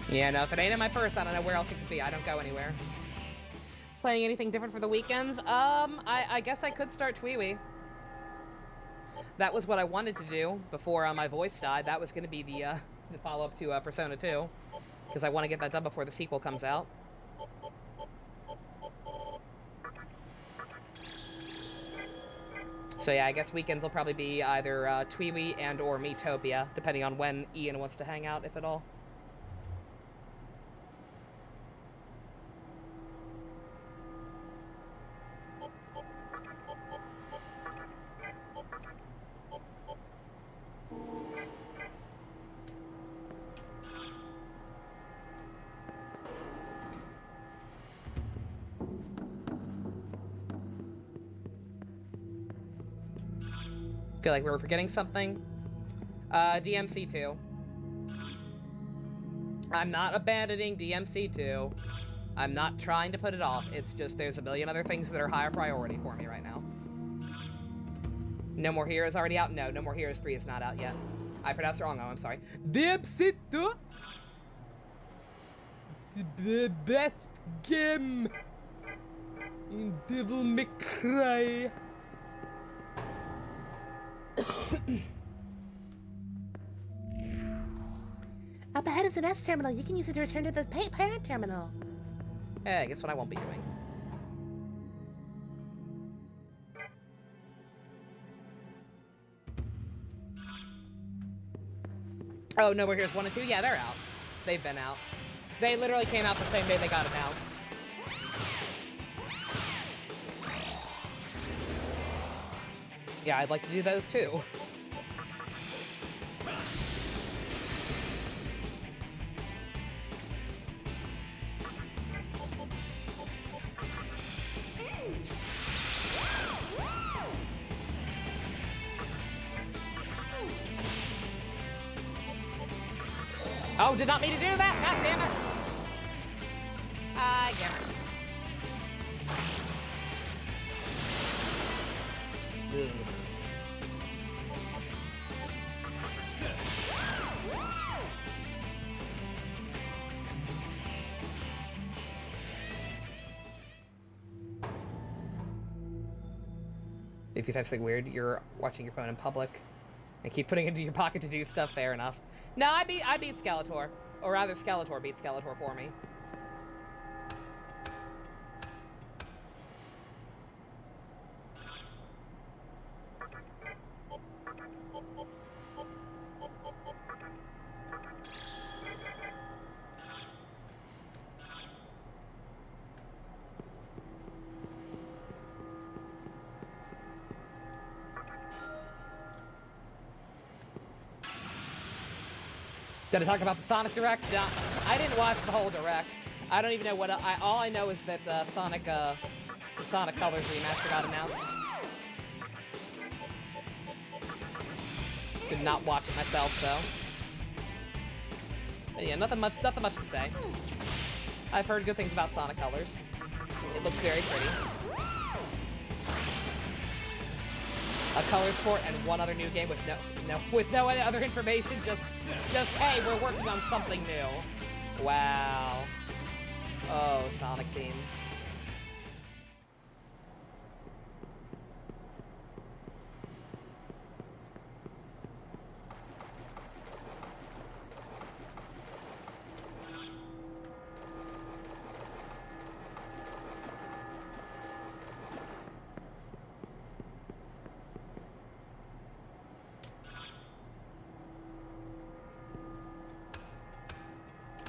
Speaker 3: Yeah, no, if it ain't in my purse, I don't know where else it could be. I don't go anywhere. Playing anything different for the weekends? I guess I could start Twiwi. That was what I wanted to do before my voice died. That was going to be the follow-up to Persona 2. Because I want to get that done before the sequel comes out. So yeah, I guess weekends will probably be either Twiwi and or Miitopia, depending on when Ian wants to hang out, if at all. Feel like we were forgetting something. DMC2. I'm not abandoning DMC2. I'm not trying to put it off. It's just there's a million other things that are higher priority for me right now. No More Heroes already out? No, No More Heroes 3 is not out yet. I pronounced it wrong. Oh, I'm sorry. DMC2. The best game in Devil May Cry.
Speaker 1: Up ahead is an S terminal. You can use it to return to the parent terminal.
Speaker 3: Hey, guess what I won't be doing? Oh, No More Heroes 1 and 2? Yeah, they're out. They've been out. They literally came out the same day they got announced. Yeah, I'd like to do those too. Oh, did not mean to do that! God damn it! Damn it. Ugh. If you type something weird, you're watching your phone in public and keep putting it into your pocket to do stuff, fair enough. No, I beat Skeletor. Or rather, Skeletor beat Skeletor for me. Did I talk about the Sonic Direct? No, I didn't watch the whole Direct. I don't even know what all I know is that the Sonic Colors remaster got announced. Did not watch it myself, though. But yeah, nothing much to say. I've heard good things about Sonic Colors. It looks very pretty. A color sport and one other new game with no other information. Just hey, we're working on something new. Wow. Oh, Sonic Team.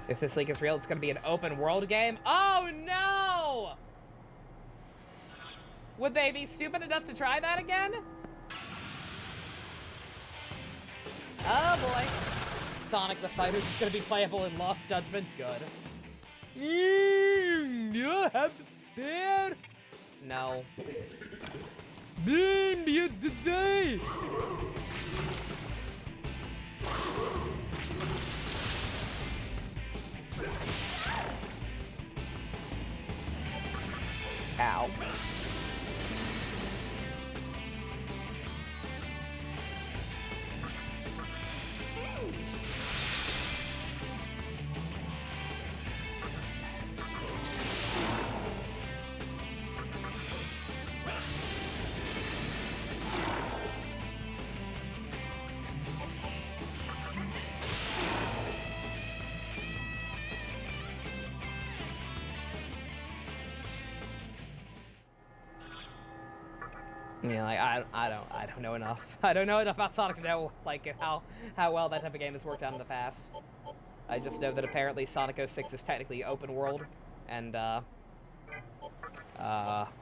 Speaker 3: If this leak is real, it's going to be an open world game. Oh, no! Would they be stupid enough to try that again? Oh, boy. Sonic the Fighter is going to be playable in Lost Judgment. Good. You have to spare? No. You today. Ow. Yeah, like I don't know enough. I don't know enough about Sonic to know like how well that type of game has worked out in the past. I just know that apparently Sonic 06 is technically open world, and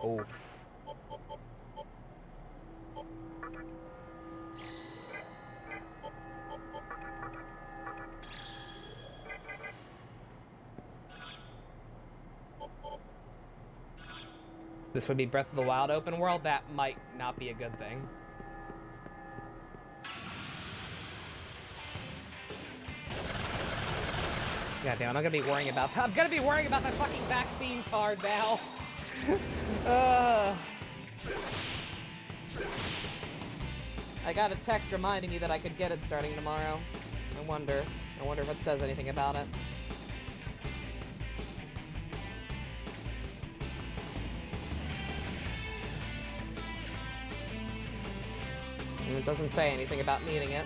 Speaker 3: oof. This would be Breath of the Wild open world. That might not be a good thing. God damn, I'm gonna be worrying about that. I'm gonna be worrying about that fucking vaccine card now. I got a text reminding me that I could get it starting tomorrow. I wonder if it says anything about it. And it doesn't say anything about needing it.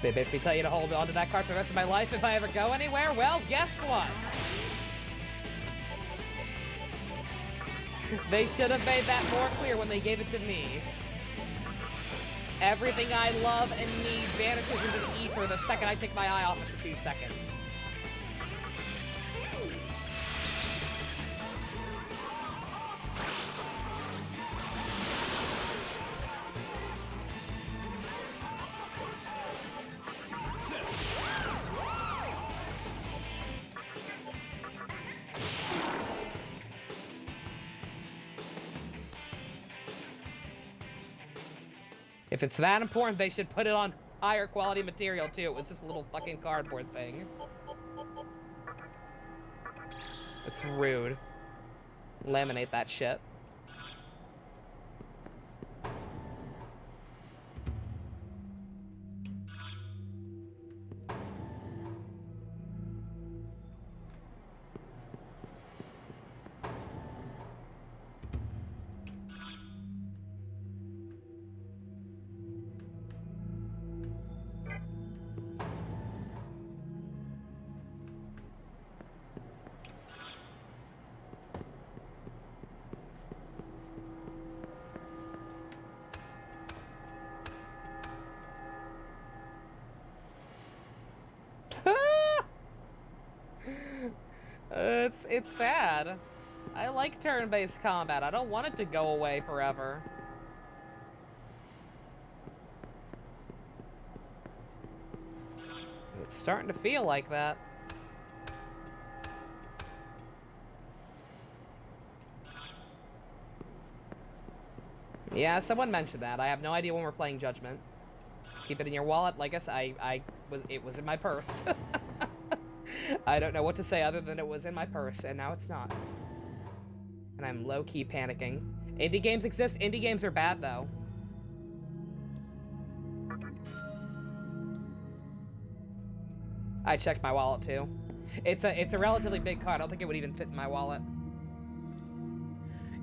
Speaker 3: They basically tell you to hold on to that card for the rest of my life if I ever go anywhere. Well, guess what? They should have made that more clear when they gave it to me. Everything I love and need vanishes into the ether the second I take my eye off it for 2 seconds. If it's that important, they should put it on higher quality material, too. It was just a little fucking cardboard thing. It's rude. Laminate that shit. It's sad. I like turn-based combat. I don't want it to go away forever. It's starting to feel like that. Yeah, someone mentioned that. I have no idea when we're playing Judgment. Keep it in your wallet. Like it was in my purse. I don't know what to say other than it was in my purse, and now it's not. And I'm low-key panicking. Indie games exist. Indie games are bad, though. I checked my wallet, too. It's a relatively big card. I don't think it would even fit in my wallet.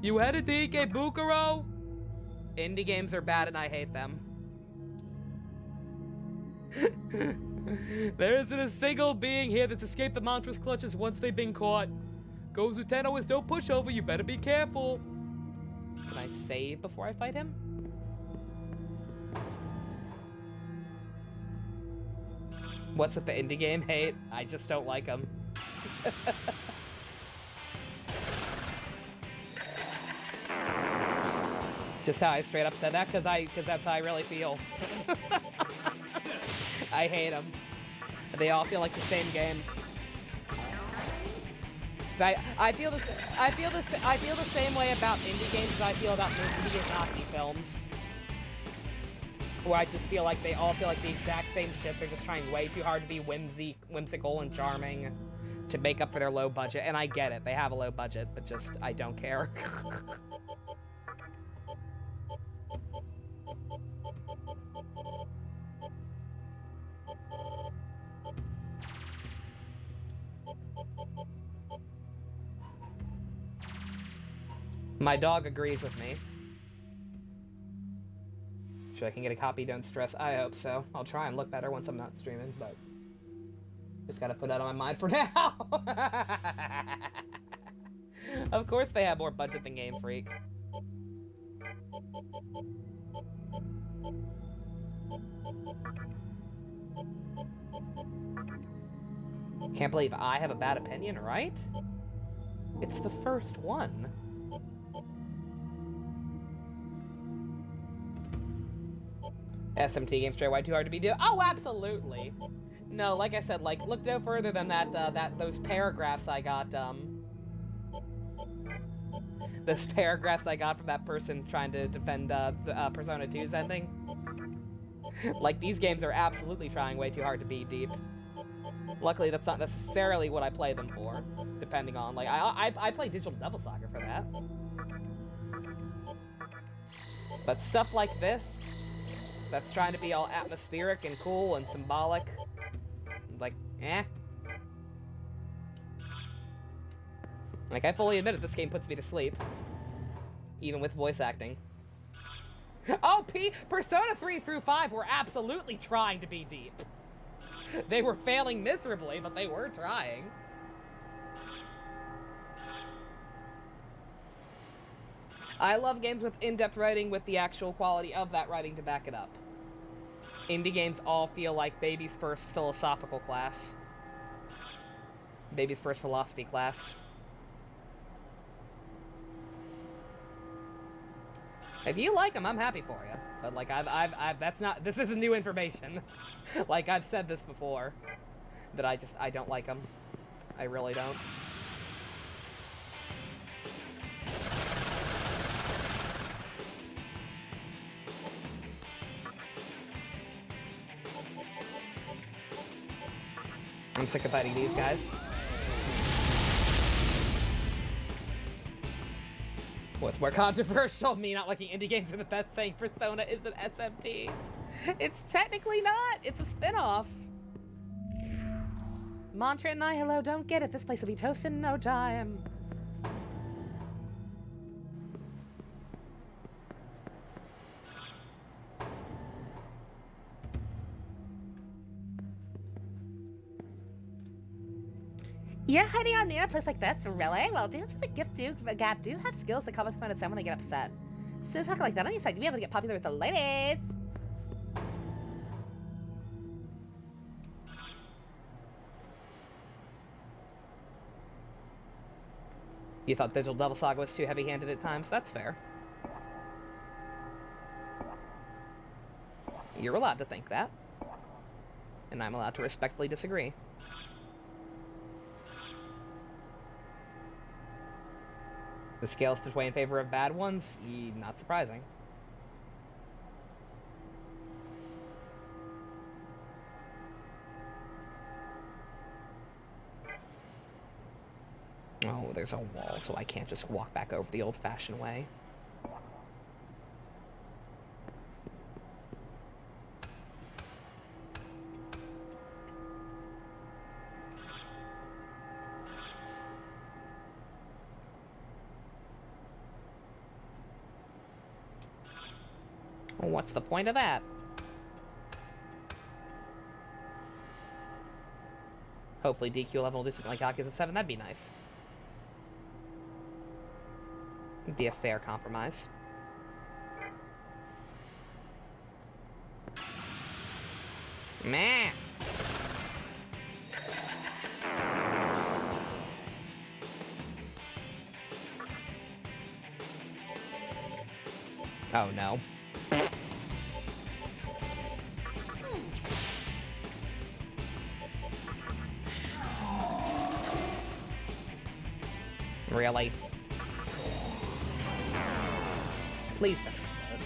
Speaker 3: You headed to Ikebukuro? Indie games are bad, and I hate them. There isn't a single being here that's escaped the monstrous clutches once they've been caught. Gozuteno is no pushover, you better be careful. Can I save before I fight him? What's with the indie game hate? I just don't like them. Just how I straight up said that, because that's how I really feel. I hate them. They all feel like the same game. I feel the same way about indie games as I feel about Miyazaki films. Where I just feel like they all feel like the exact same shit. They're just trying way too hard to be whimsical and charming to make up for their low budget. And I get it. They have a low budget, but just, I don't care. My dog agrees with me. Sure I can get a copy, don't stress. I hope so. I'll try and look better once I'm not streaming, but... just gotta put that on my mind for now. Of course they have more budget than Game Freak. Can't believe I have a bad opinion, right? It's the first one. SMT games straight wide too hard to be do. Oh, absolutely. No, like I said, like, look no further than those paragraphs I got, those paragraphs I got from that person trying to defend, Persona 2's ending. Like, these games are absolutely trying way too hard to be deep. Luckily, that's not necessarily what I play them for, depending on, like, I play Digital Devil Saga for that. But stuff like this, that's trying to be all atmospheric and cool and symbolic, like, eh. Like, I fully admit it, this game puts me to sleep. Even with voice acting. Oh, Persona 3 through 5 were absolutely trying to be deep. They were failing miserably, but they were trying. I love games with in-depth writing with the actual quality of that writing to back it up. Indie games all feel like baby's first philosophical class. Baby's first philosophy class. If you like them, I'm happy for you. But, like, this isn't new information. Like, I've said this before. That I don't like them. I really don't. I'm sick of fighting these guys. What's more controversial? Me not liking indie games are the best, saying Persona is an SMT. It's technically not. It's a spin-off. Mantra and Nihilo don't get it. This place will be toasted in no time. You're hiding on near a place like this, really? Well, dudes with a gift gab do have skills that come with fun at time when they get upset. So talking like that on your side, you'll be able to get popular with the ladies. You thought Digital Devil Saga was too heavy-handed at times? That's fair. You're allowed to think that. And I'm allowed to respectfully disagree. The scales to sway in favor of bad ones? Not surprising. Oh, there's a wall, so I can't just walk back over the old-fashioned way. Well, what's the point of that? Hopefully DQ level will do something like Yakuza 7, that'd be nice. It'd be a fair compromise. Meh! Oh no. Really? Please don't explode.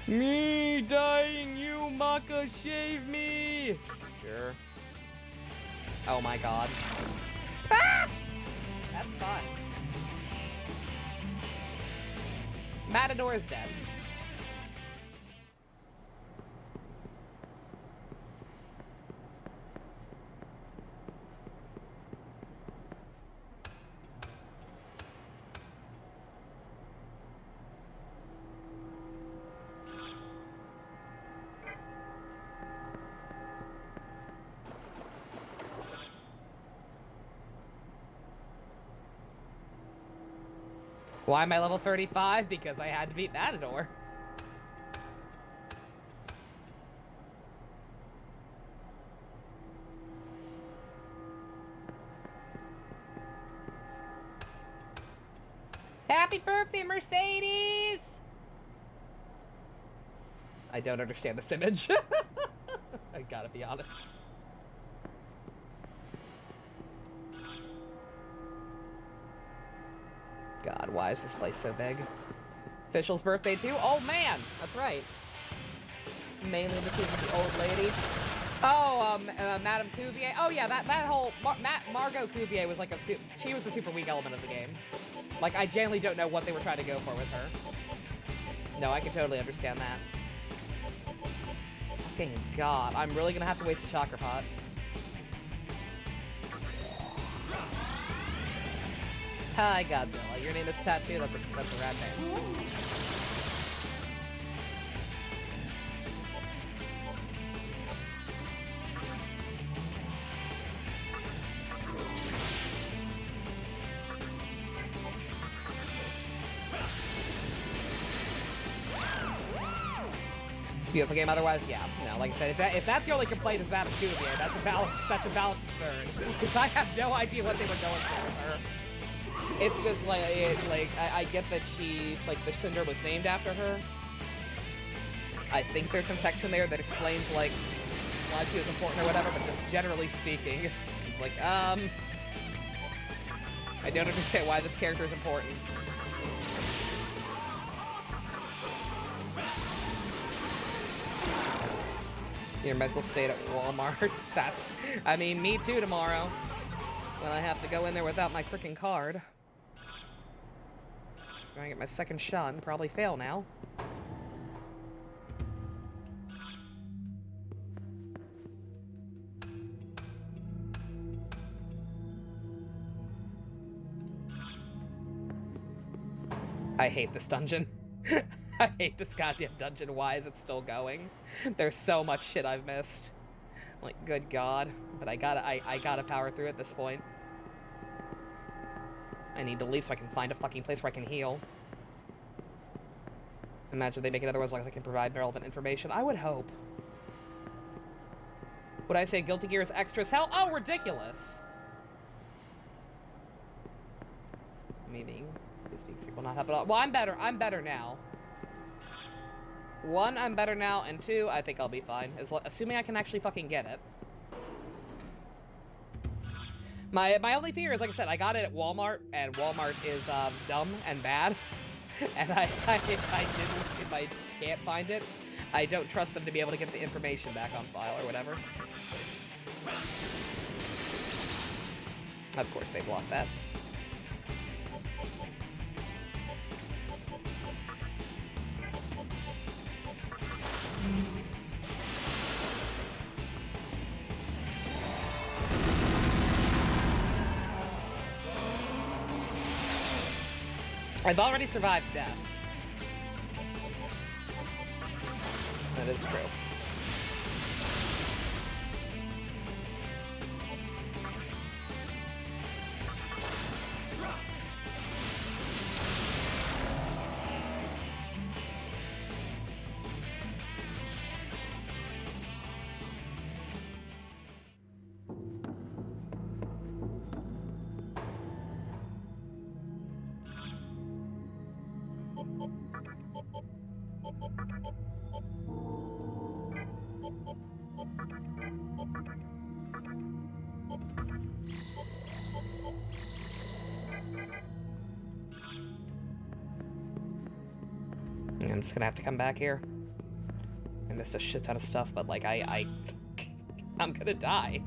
Speaker 3: Me dying, you Maka, shave me! Sure. Oh my god. Ah! That's fine. Matador is dead. Why am I level 35? Because I had to beat Matador. Happy birthday, Mercedes! I don't understand this image. I gotta be honest. God, why is this place so big? Official's birthday too? Oh man, that's right. Mainly the scene with the old lady. Oh, Madame Cuvier. Oh yeah, that whole Margot Cuvier was like she was a super weak element of the game. Like, I genuinely don't know what they were trying to go for with her. No, I can totally understand that. Fucking God, I'm really gonna have to waste a chakra pot. Hi, Godzilla. Your name is Tattoo? That's a rad name. Beautiful game otherwise, yeah. No, like I said, if that's the only complaint is Madame Cuvier, that's a valid concern. Because I have no idea what they were going for with her. It's just like, I get that she, like, the Cinder was named after her. I think there's some text in there that explains, like, why she was important or whatever, but just generally speaking, it's like, I don't understand why this character is important. Your mental state at Walmart. That's, I mean, me too tomorrow. When I have to go in there without my freaking card. I'm gonna get my second shot and probably fail now. I hate this dungeon. I hate this goddamn dungeon. Why is it still going? There's so much shit I've missed. Like, good God. But I gotta power through at this point. I need to leave so I can find a fucking place where I can heal. Imagine they make it otherwise, as long as I can provide relevant information. I would hope. Would I say Guilty Gear is extra as hell? Oh, ridiculous! Meaning, this week will not happen. Well, I'm better. I'm better now. 1, I'm better now, and 2, I think I'll be fine. Assuming I can actually fucking get it. My only fear is, like I said, I got it at Walmart, and Walmart is dumb and bad. And if I can't find it, I don't trust them to be able to get the information back on file or whatever. Of course they block that. I've already survived death. That is true. I'm just gonna have to come back here. I missed a shit ton of stuff, but like I'm gonna die.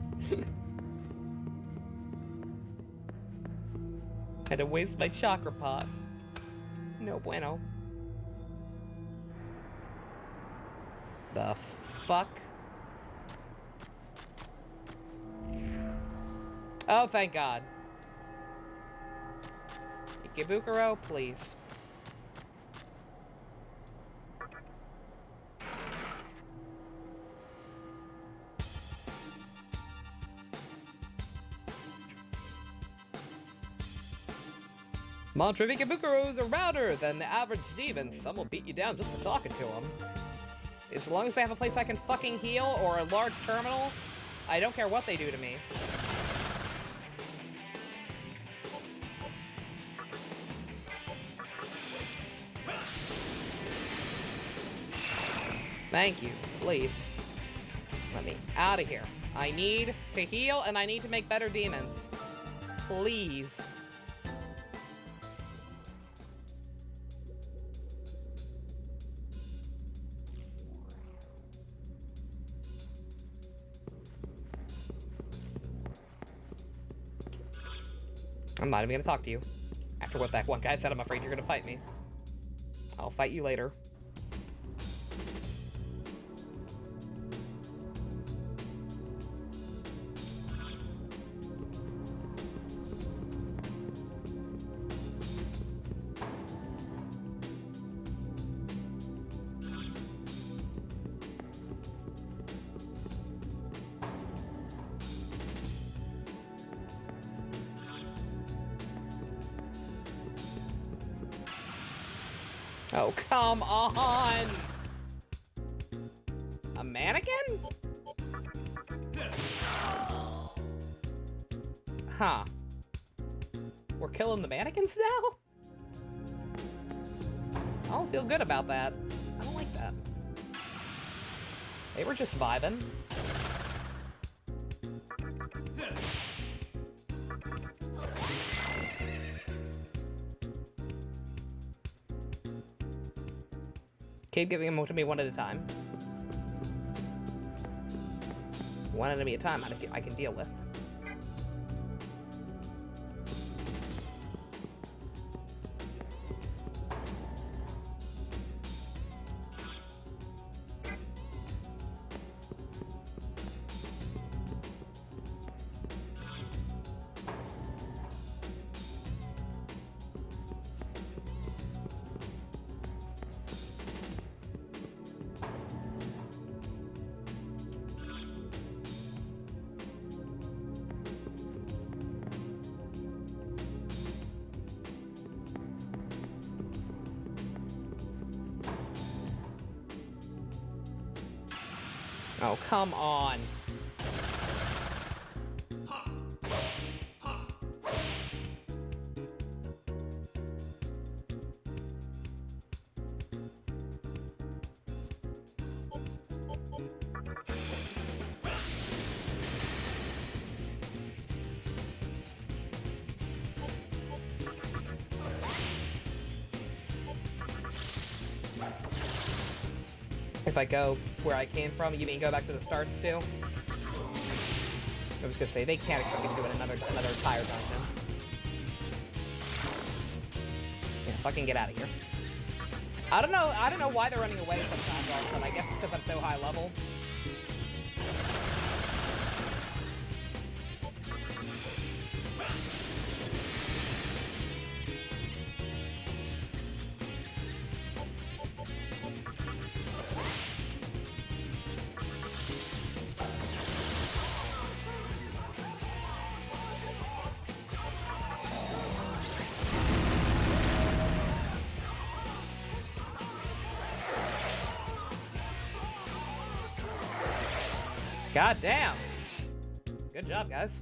Speaker 3: Had to waste my chakra pot. No bueno. The fuck? Oh, thank God. Ikebukuro, please. Montrevik and Bukaros are router than the average demon. Some will beat you down just for talking to them. As long as they have a place I can fucking heal or a large terminal, I don't care what they do to me. Thank you, please. Let me out of here. I need to heal and I need to make better demons. Please. I'm not even gonna talk to you. After what that one guy said, I'm afraid you're gonna fight me. I'll fight you later. Oh, come on! A mannequin? Huh. We're killing the mannequins now? I don't feel good about that. I don't like that. They were just vibing. Keep giving them to me one at a time. One enemy at a time I can deal with. Oh, come on. If I go where I came from, you mean go back to the start, Stu? I was gonna say, they can't expect me to do another tire dungeon. Yeah, fucking get out of here. I don't know why they're running away sometimes all of a sudden. I guess it's because I'm so high level. God damn. Good job, guys.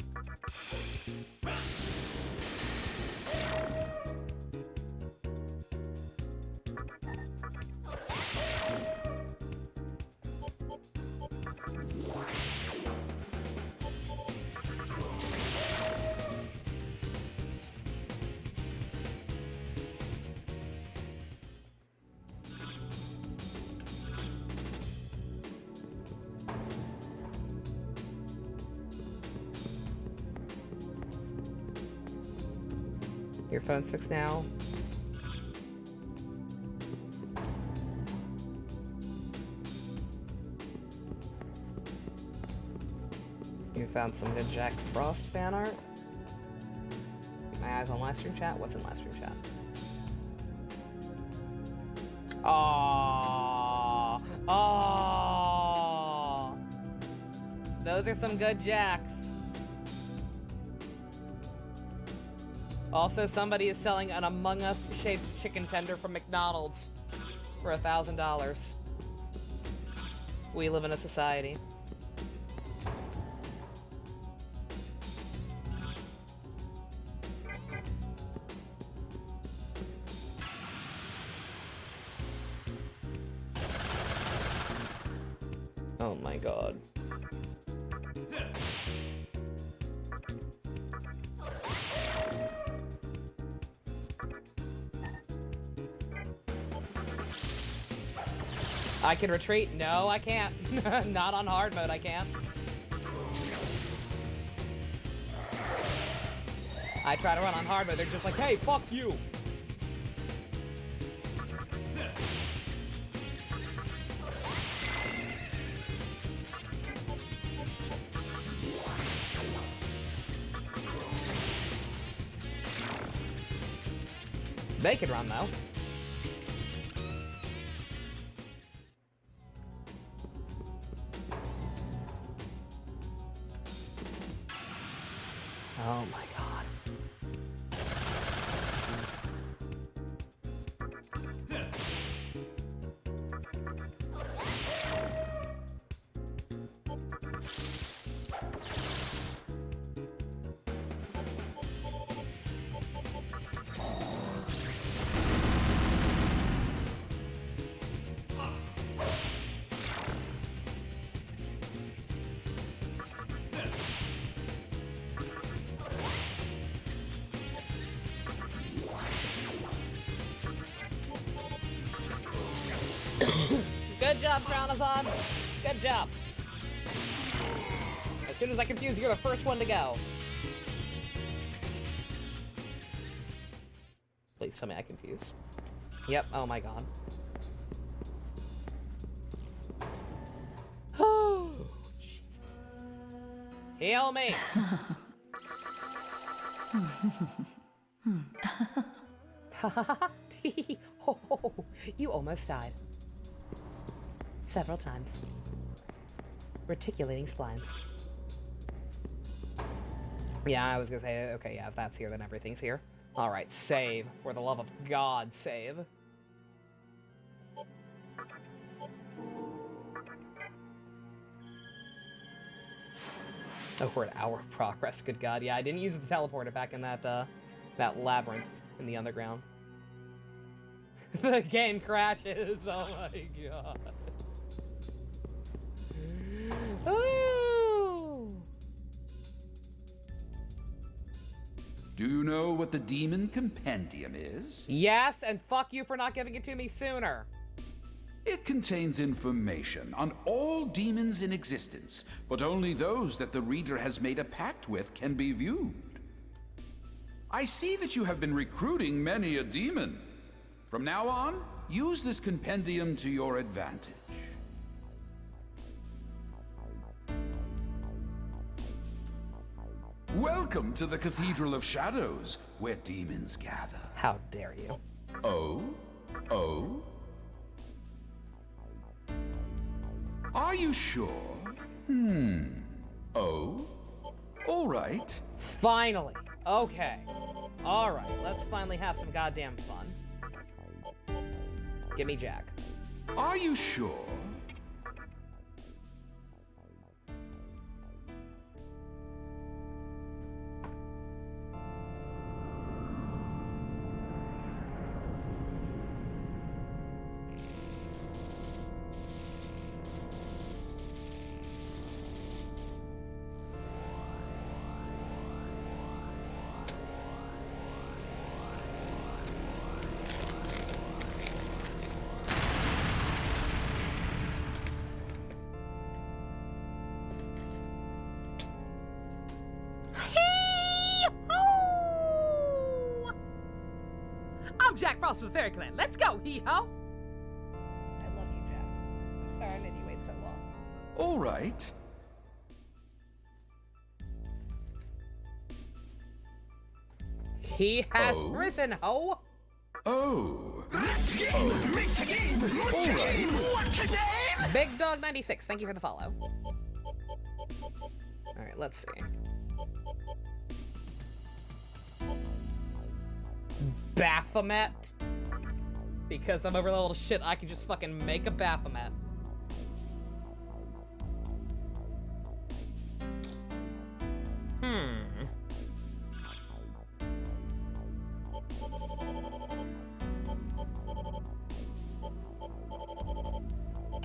Speaker 3: Your phone's fixed now. You found some good Jack Frost fan art. Keep my eyes on live stream chat. What's in live stream chat? Aww. Aww. Those are some good Jacks. Also, somebody is selling an Among Us-shaped chicken tender from McDonald's for $1,000. We live in a society. Oh my god. I can retreat? No, I can't. Not on hard mode, I can't. I try to run on hard mode, they're just like, hey, fuck you! They can run, though. Oh my god. Good job, Tranazon. Good job. As soon as I confuse, you're the first one to go. Please tell me I confuse. Yep, oh my god. Oh, Jesus. Heal me! Oh, you almost died. Several times. Reticulating splines. Yeah, I was gonna say, okay, yeah, if that's here, then everything's here. Alright, save. For the love of God, save. Oh, we're at hour of progress, good god. Yeah, I didn't use the teleporter back in that, that labyrinth in the underground. The game crashes, oh my god. Ooh.
Speaker 5: Do you know what the Demon Compendium is?
Speaker 3: Yes, and fuck you for not giving it to me sooner.
Speaker 5: It contains information on all demons in existence, but only those that the reader has made a pact with can be viewed. I see that you have been recruiting many a demon. From now on, use this compendium to your advantage. Welcome to the Cathedral of Shadows, where demons gather.
Speaker 3: How dare you?
Speaker 5: Oh? Oh? Are you sure? Oh? All right.
Speaker 3: Finally. Okay. Alright, let's finally have some goddamn fun. Give me Jack.
Speaker 5: Are you sure?
Speaker 3: I'm Jack Frost with Fairy Clan. Let's go, hee-ho! I love you, Jack. I'm sorry I made you wait so long.
Speaker 5: All right.
Speaker 3: He has risen, ho!
Speaker 5: Oh.
Speaker 3: Big Dog 96, thank you for the follow. Alright, let's see. Baphomet? Because I'm over leveled as shit, I can just fucking make a Baphomet.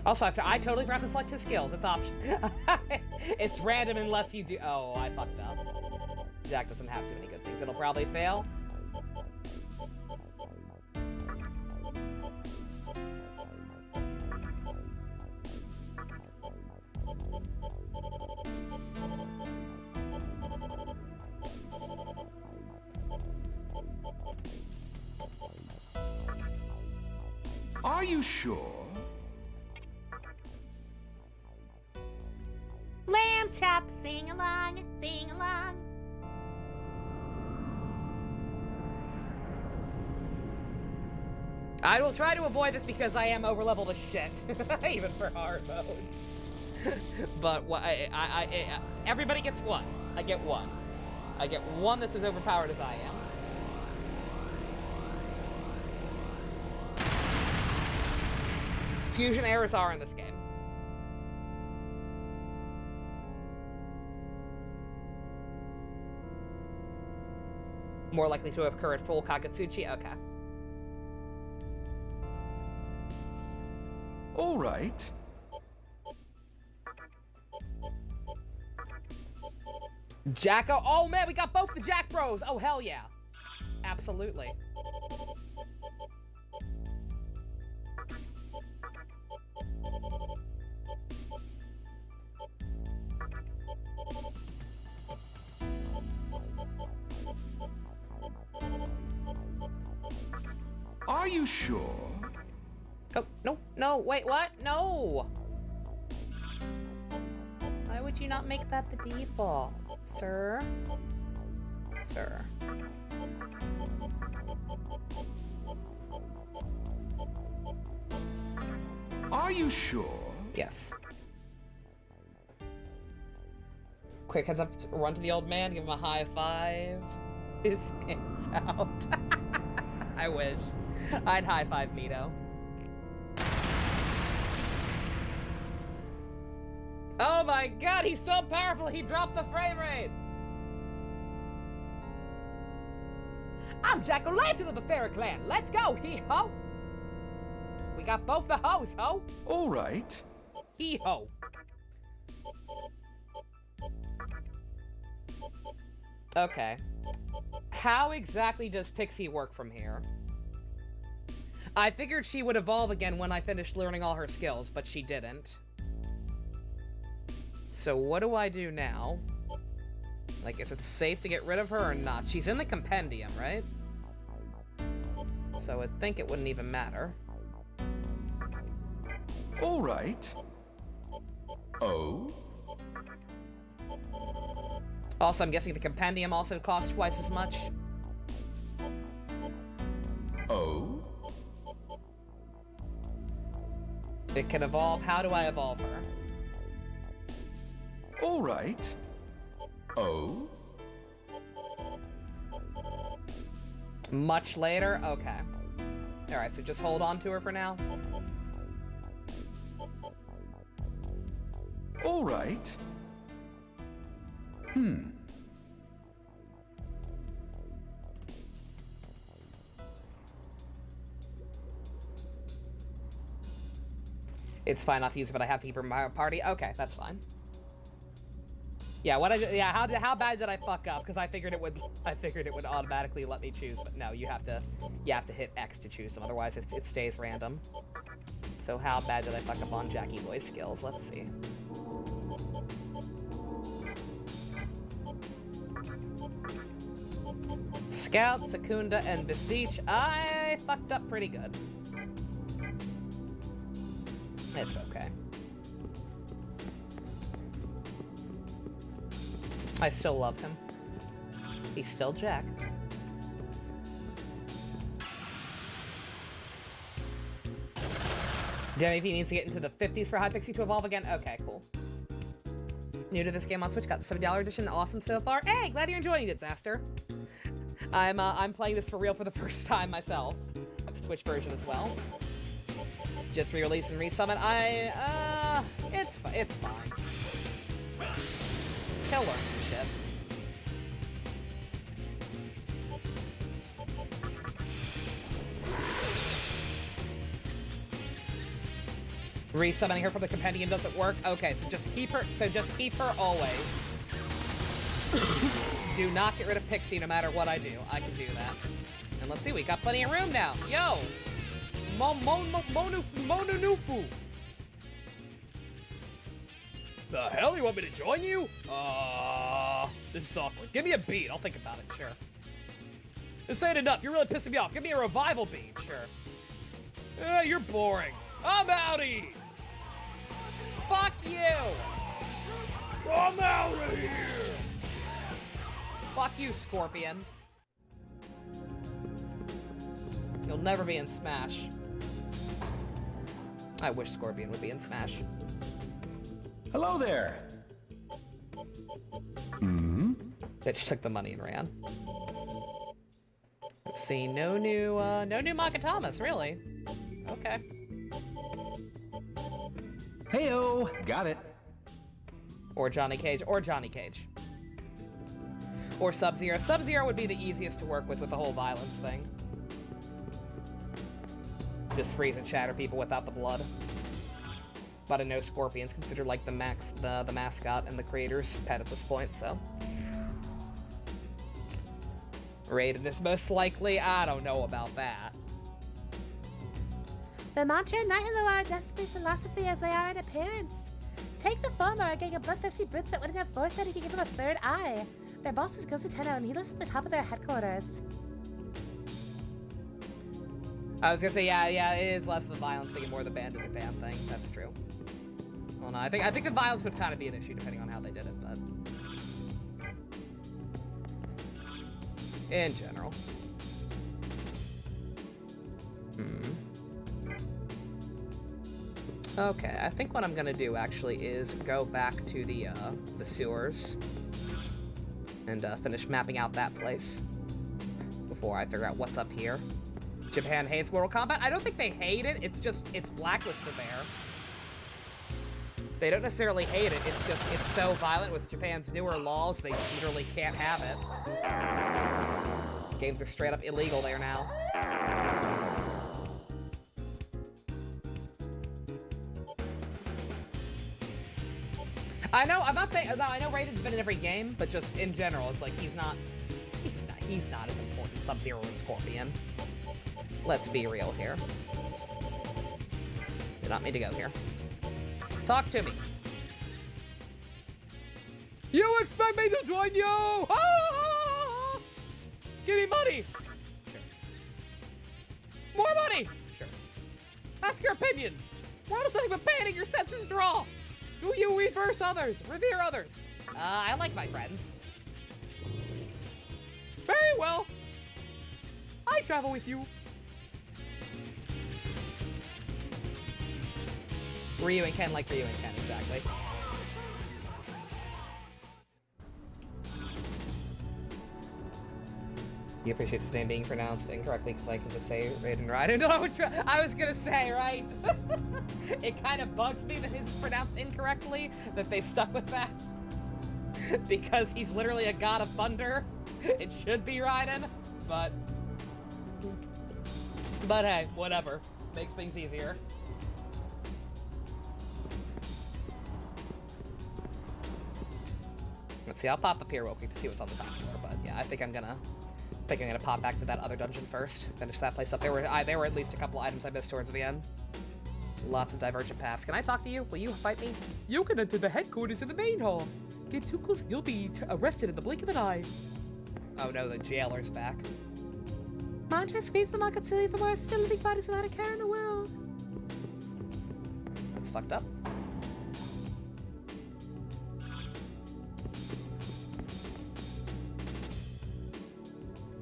Speaker 3: Also, I totally forgot to select his skills. It's option. It's random unless you do. Oh, I fucked up. Jack doesn't have too many good things. It'll probably fail.
Speaker 5: Are you sure?
Speaker 1: Lamb chop, sing along, sing along.
Speaker 3: I will try to avoid this because I am overleveled as shit, even for hard mode. But everybody gets one. I get one. I get one that's as overpowered as I am. Fusion errors are in this game. More likely to occur at full Kakatsuchi? Okay.
Speaker 5: All right.
Speaker 3: Jacko. Oh man, we got both the Jack Bros. Oh hell yeah. Absolutely.
Speaker 5: Are you sure?
Speaker 3: Oh, no, no, wait, what? No! Why would you not make that the default, sir? Sir.
Speaker 5: Are you sure?
Speaker 3: Yes. Quick heads up, run to the old man, give him a high five. His game's out. I wish. I'd high five Mito. Oh my god, he's so powerful, he dropped the frame rate! I'm Jack-O-Lantern of the Fairy Clan. Let's go, hee-ho! We got both the hoes, ho!
Speaker 5: All right.
Speaker 3: Hee-ho! Okay. How exactly does Pixie work from here? I figured she would evolve again when I finished learning all her skills, but she didn't. So what do I do now? Like, is it safe to get rid of her or not? She's in the compendium, right? So I'd think it wouldn't even matter.
Speaker 5: All right. Oh?
Speaker 3: Also, I'm guessing the compendium also costs twice as much.
Speaker 5: Oh?
Speaker 3: It can evolve. How do I evolve her?
Speaker 5: All right. Oh?
Speaker 3: Much later? Okay. Alright, so just hold on to her for now.
Speaker 5: All right. It's fine not to use it, but I have to keep her in my party. Okay, that's fine. Yeah, how bad did I fuck up? Because I figured it would automatically let me choose, but no, you have to hit X to choose them, otherwise it stays random. So how bad did I fuck up on Jackie Boy's skills? Let's see. Scout, Secunda, and Beseech. I fucked up pretty good. It's okay. I still love him. He's still Jack. Demi-fiend needs to get into the 50s for High Pixie to evolve again. Okay, cool. New to this game on Switch, got the $7 edition. Awesome so far. Hey, glad you're enjoying it, Disaster.
Speaker 3: I'm playing this for real for the first time myself. I have the Switch version as well. Just re-released and resummon. It's fine. He'll learn some shit. Resummoning her from the compendium doesn't work. Okay, so just keep her. So just keep her always. Do not get rid of Pixie no matter what I do. I can do that. And let's see, we got plenty of room now. Yo, Mononufu. The hell, you want me to join you? This is awkward. Give me a beat. I'll think about it. Sure. This ain't enough. You're really pissing me off. Give me a revival beat. Sure. You're boring. I'm outie. Fuck you! I'm out of here! Fuck you, Scorpion. You'll never be in Smash. I wish Scorpion would be in Smash.
Speaker 6: Hello there!
Speaker 3: Bitch took the money and ran. Let's see, no new Makatamas, really. Okay.
Speaker 6: Heyo! Got it.
Speaker 3: Or Johnny Cage, or Johnny Cage. Or Sub-Zero. Sub-Zero would be the easiest to work with the whole violence thing. Just freeze and shatter people without the blood. But I know Scorpion's considered like the mascot and the creator's pet at this point, so. Raiden is most likely, I don't know about that.
Speaker 7: The mantra and Night in the Wild display philosophy as they are in appearance. Take the former, getting a bloodthirsty brutes that wouldn't have foresight if you give them a third eye. Their boss is Ghost Tenno, and he lives at the top of their headquarters.
Speaker 3: I was gonna say, yeah, it is less the violence thing and more the banned in Japan thing. That's true. Well, no, I think the violence would kind of be an issue depending on how they did it, but in general. Okay, I think what I'm gonna do actually is go back to the sewers and finish mapping out that place before I figure out what's up here. Japan hates Mortal Kombat. I don't think they hate it. It's just it's blacklisted there. They don't necessarily hate it. It's just it's so violent with Japan's newer laws. They just literally can't have it. Games are straight up illegal there now. I know, I'm not saying, I know Raiden's been in every game, but just in general, it's like he's not as important as Sub-Zero or Scorpion. Let's be real here. You don't need to go here. Talk to me. You expect me to join you? Ah! Give me money. Sure. More money. Sure. Ask your opinion. We're on something but banning your senses draw. Do you reverse others? Revere others? I like my friends. Very well. I travel with you. Ryu and Ken like Ryu and Ken, exactly. You appreciate his name being pronounced incorrectly because I can just say Raiden Raiden. I was gonna say, right? It kind of bugs me that his is pronounced incorrectly, that they stuck with that. Because he's literally a god of thunder. It should be Raiden, but hey, whatever. Makes things easier. Let's see, I'll pop up here real quick to see what's on the top floor, but yeah, I think I'm gonna pop back to that other dungeon first, finish that place up. There were at least a couple items I missed towards the end. Lots of divergent paths. Can I talk to you? Will you fight me? You can enter the headquarters in the main hall. Get too close, you'll be arrested in the blink of an eye. Oh no, the jailer's back.
Speaker 7: Mantra squeeze the Makatsui for more still living bodies without a care in the world.
Speaker 3: That's fucked up.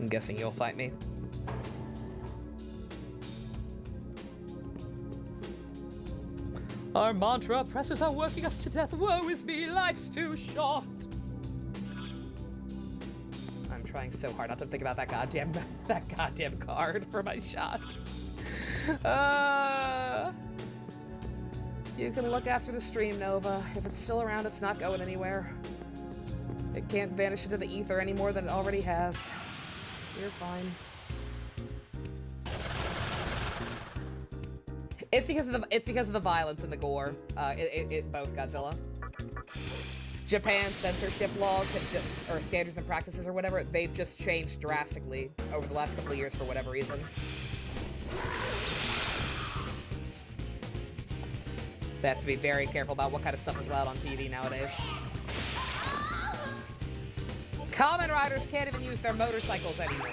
Speaker 3: I'm guessing you'll fight me. Our mantra oppressors are working us to death. Woe is me, life's too short. I'm trying so hard not to think about that goddamn card for my shot. You can look after the stream, Nova. If it's still around, it's not going anywhere. It can't vanish into the ether any more than it already has. You're fine. It's because of the violence and the gore. Both Godzilla. Japan's censorship laws or standards and practices or whatever, they've just changed drastically over the last couple of years for whatever reason. They have to be very careful about what kind of stuff is allowed on TV nowadays. Kamen Riders can't even use their motorcycles anymore.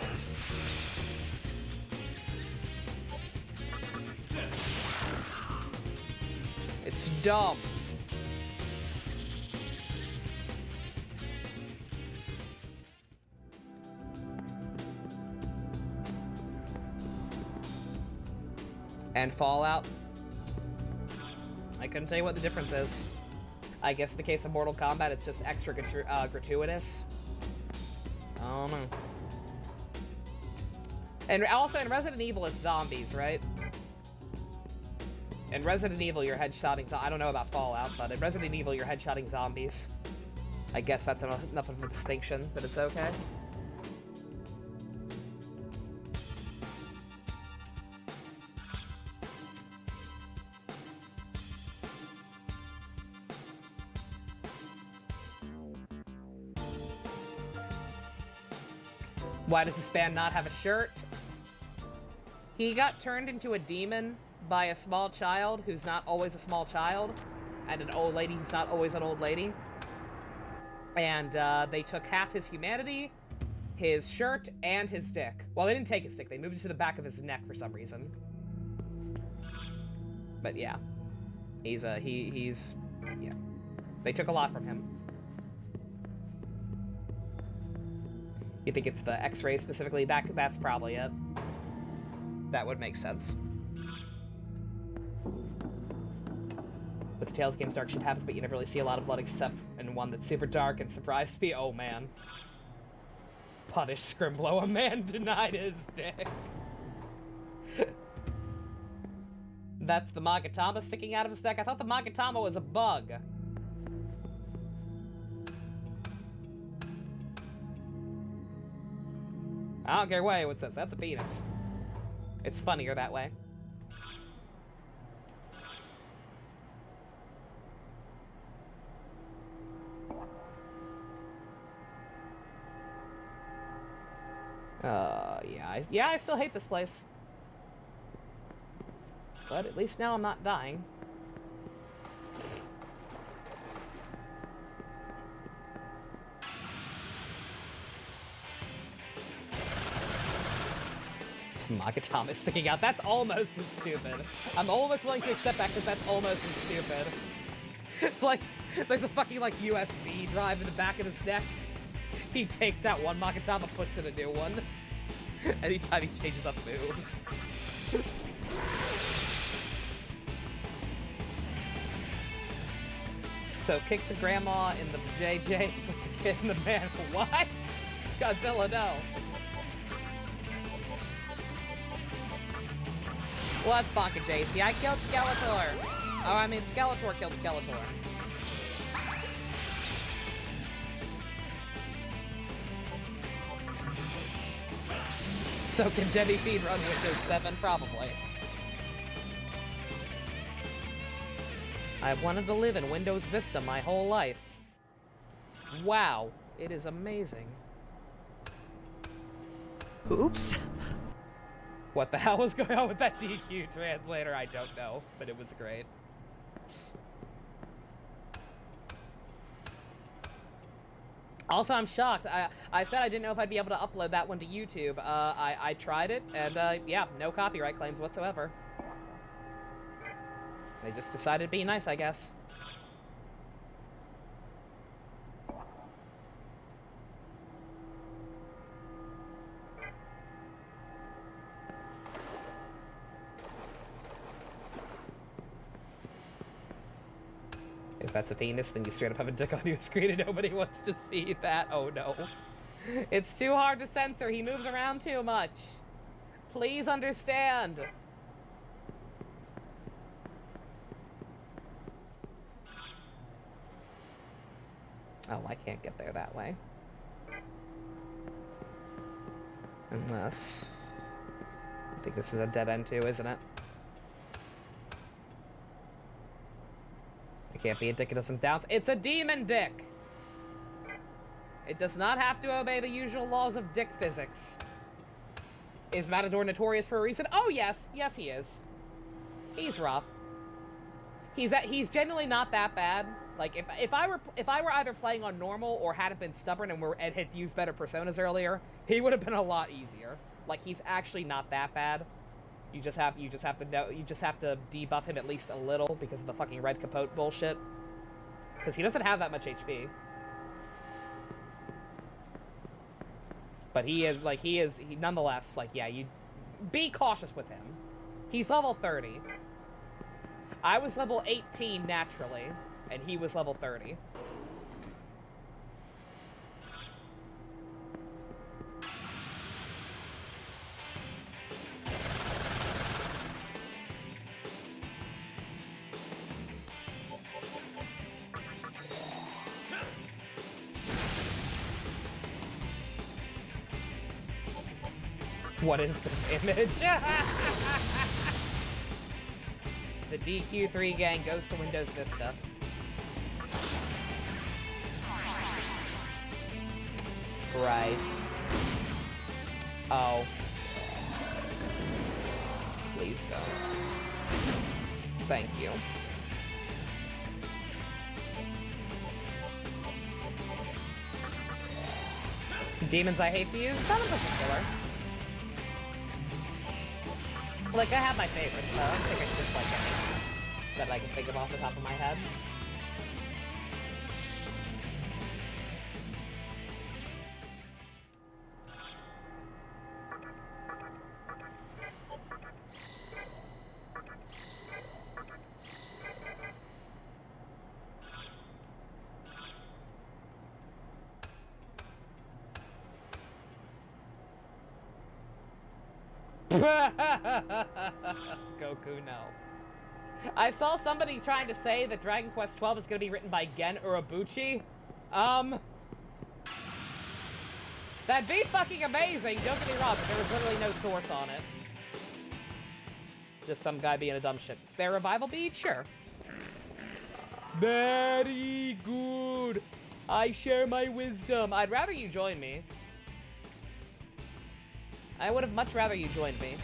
Speaker 3: It's dumb. And Fallout. I couldn't tell you what the difference is. I guess in the case of Mortal Kombat, it's just extra gratuitous. I don't know. And also in Resident Evil, it's zombies, right? In Resident Evil, you're headshotting I don't know about Fallout, but in Resident Evil, you're headshotting zombies. I guess that's enough of a distinction, but it's okay. Why does this band not have a shirt? He got turned into a demon by a small child who's not always a small child, and an old lady who's not always an old lady. And they took half his humanity, his shirt, and his dick. Well, they didn't take his dick, they moved it to the back of his neck for some reason. But yeah. He's yeah. They took a lot from him. You think it's the X-ray specifically? That's probably it. That would make sense. With the Tales games, dark shit happens, but you never really see a lot of blood except in one that's super dark and surprised me. Oh man. Punish Scrimblow, a man denied his dick. That's the Magatama sticking out of his neck? I thought the Magatama was a bug. I don't care what anyone says, that's a penis. It's funnier that way. Yeah, I still hate this place. But at least now I'm not dying. Magatama is sticking out. That's almost as stupid. I'm almost willing to accept that because that's almost as stupid. It's like, there's a fucking, like, USB drive in the back of his neck. He takes out one Magatama, puts in a new one. Anytime he changes up moves. So, kick the grandma in the JJ, put the kid in the man. What? Godzilla, no. Well, that's Bonka JC. I killed Skeletor. Oh, I mean, Skeletor killed Skeletor. So can Demi-fiend run Windows 7? Probably. I've wanted to live in Windows Vista my whole life. Wow, it is amazing.
Speaker 4: Oops.
Speaker 3: What the hell was going on with that DQ translator? I don't know, but it was great. Also, I'm shocked. I said I didn't know if I'd be able to upload that one to YouTube. I tried it, and yeah, no copyright claims whatsoever. They just decided to be nice, I guess. If that's a penis, then you straight up have a dick on your screen and nobody wants to see that. Oh no. It's too hard to censor. He moves around too much. Please understand. Oh, I can't get there that way. Unless... I think this is a dead end too, isn't it? It can't be a dick, it doesn't bounce. It's a demon dick! It does not have to obey the usual laws of dick physics. Is Matador notorious for a reason? Oh, yes. Yes, he is. He's rough. He's genuinely not that bad. Like, if I were either playing on normal or hadn't been stubborn and had used better personas earlier, he would have been a lot easier. Like, he's actually not that bad. You just have to debuff him at least a little because of the fucking red capote bullshit. Because he doesn't have that much HP. But he nonetheless, like, yeah, you be cautious with him. He's level 30. I was level 18 naturally, and he was level 30. What is this image? The DQ3 gang goes to Windows Vista. Right. Oh. Please don't. Thank you. Demons I hate to use? None in particular. Like, I have my favorites, though. I don't think I dislike any that I can think of off the top of my head. Goku, no. I saw somebody trying to say that Dragon Quest XII is going to be written by Gen Urobuchi. That'd be fucking amazing, don't get me wrong, but there was literally no source on it. Just some guy being a dumb shit. Spare revival bead? Sure. Very good. I share my wisdom. I'd rather you join me. I would have much rather you joined me.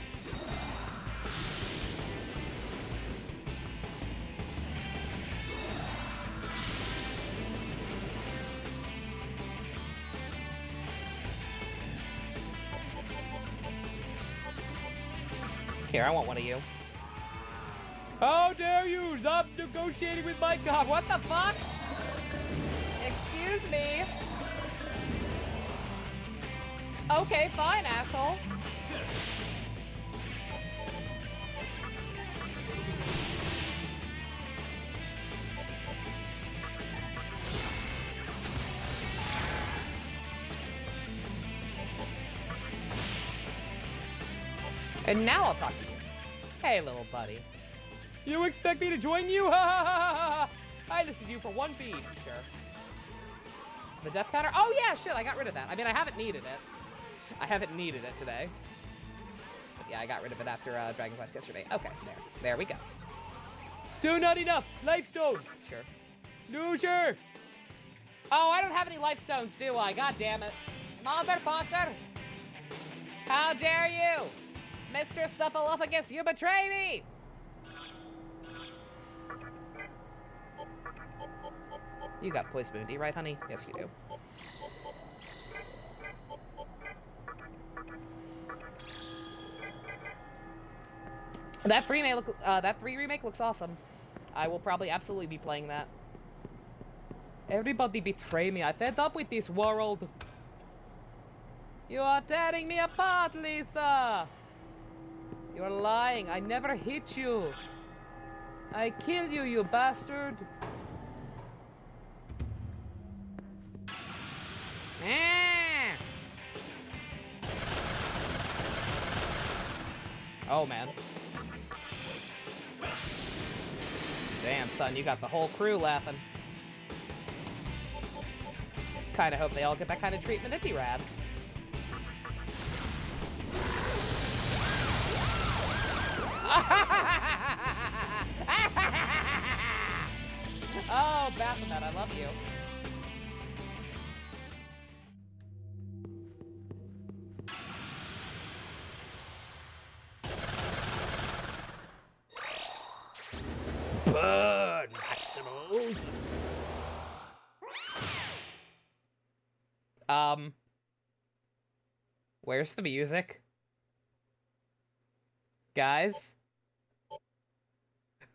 Speaker 3: Here, I want one of you. How dare you stop negotiating with my god? What the fuck? Excuse me. Okay, fine, asshole. And now I'll talk to you. Hey, little buddy. You expect me to join you? Ha ha ha ha! I listened to you for one bead. Sure. The death counter? Oh yeah, shit, I got rid of that. I mean, I haven't needed it. I haven't needed it today. But yeah, I got rid of it after Dragon Quest yesterday. Okay, there we go. Still not enough. Life stone. Sure. Loser. Oh, I don't have any life stones, do I? God damn it. Motherfucker. How dare you? Mr. Stuffaluffagus, you betray me! You got Poise Mundi, right, honey? Yes, you do. That 3 remake looks awesome. I will probably absolutely be playing that. Everybody betray me. I fed up with this world. You are tearing me apart, Lisa! You're lying. I never hit you. I killed you, you bastard. Ah! Oh, man. Damn, son, you got the whole crew laughing. Kinda hope they all get that kind of treatment. It'd be rad. Oh, Baphomet, I love you. Burn, Maximals. Where's the music? Guys?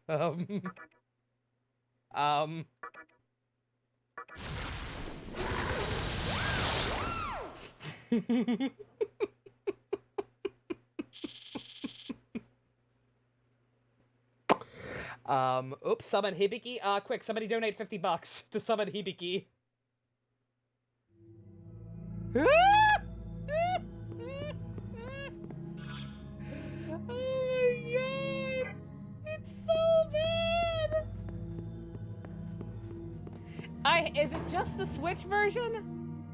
Speaker 3: Oops, summon Hibiki. Quick, somebody donate $50 to summon Hibiki. Oh my god! It's so bad! Is it just the Switch version?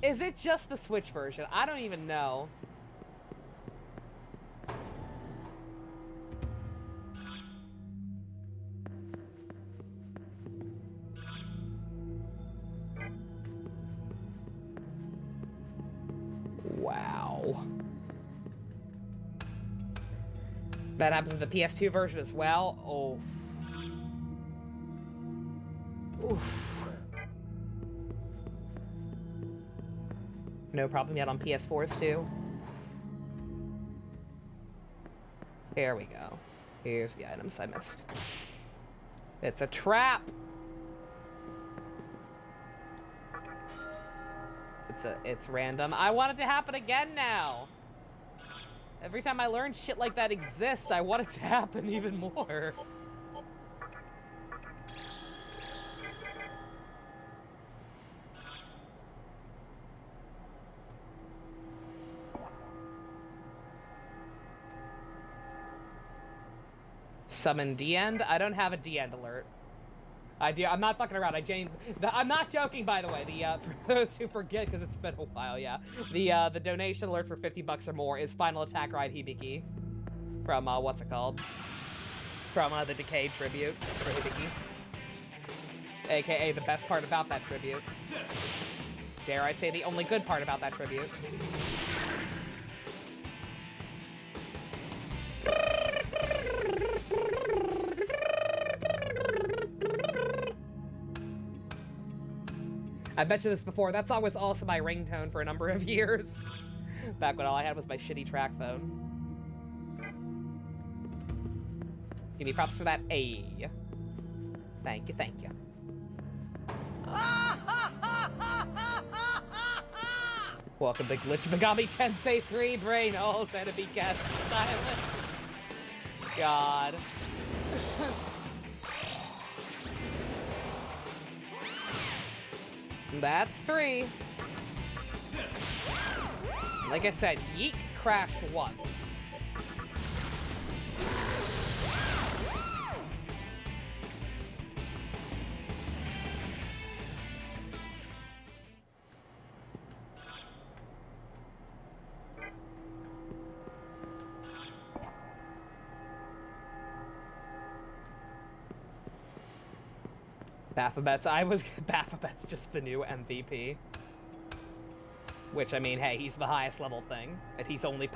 Speaker 3: Is it just the Switch version? I don't even know. Wow. That happens in the PS2 version as well. Oh. Oof. No problem yet on PS4s too. Here we go. Here's the items I missed. It's a trap! It's random. I want it to happen again now! Every time I learn shit like that exists, I want it to happen even more. Summon D-End? I don't have a D-End alert. I'm not fucking around. I'm not joking, by the way. For those who forget, because it's been a while, yeah. The donation alert for $50 or more is Final Attack Ride Hibiki. From, what's it called? From, the Decayed tribute for Hibiki. AKA the best part about that tribute. Dare I say the only good part about that tribute. I bet you this before, that song was also my ringtone for a number of years. Back when all I had was my shitty track phone. Give me props for that. A. Thank you, thank you. Welcome to Glitch Megami Tensei 3, Brain Holes, Enemy Cast Silent. God. That's 3. Like I said, Yeek crashed once. Baphomet's just the new MVP. Which, I mean, hey, he's the highest level thing. And he's only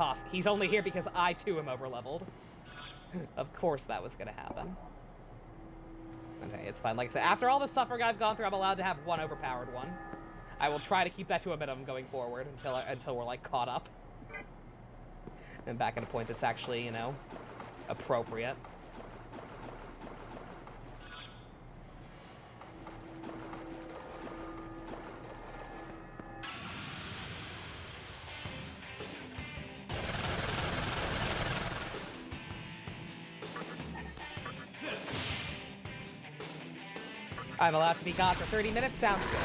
Speaker 3: here because I, too, am over-leveled. Of course that was gonna happen. Okay, it's fine. Like I said, after all the suffering I've gone through, I'm allowed to have one overpowered one. I will try to keep that to a minimum going forward until we're, like, caught up. And back at a point that's actually, you know, appropriate. I'm allowed to be gone for 30 minutes? Sounds good.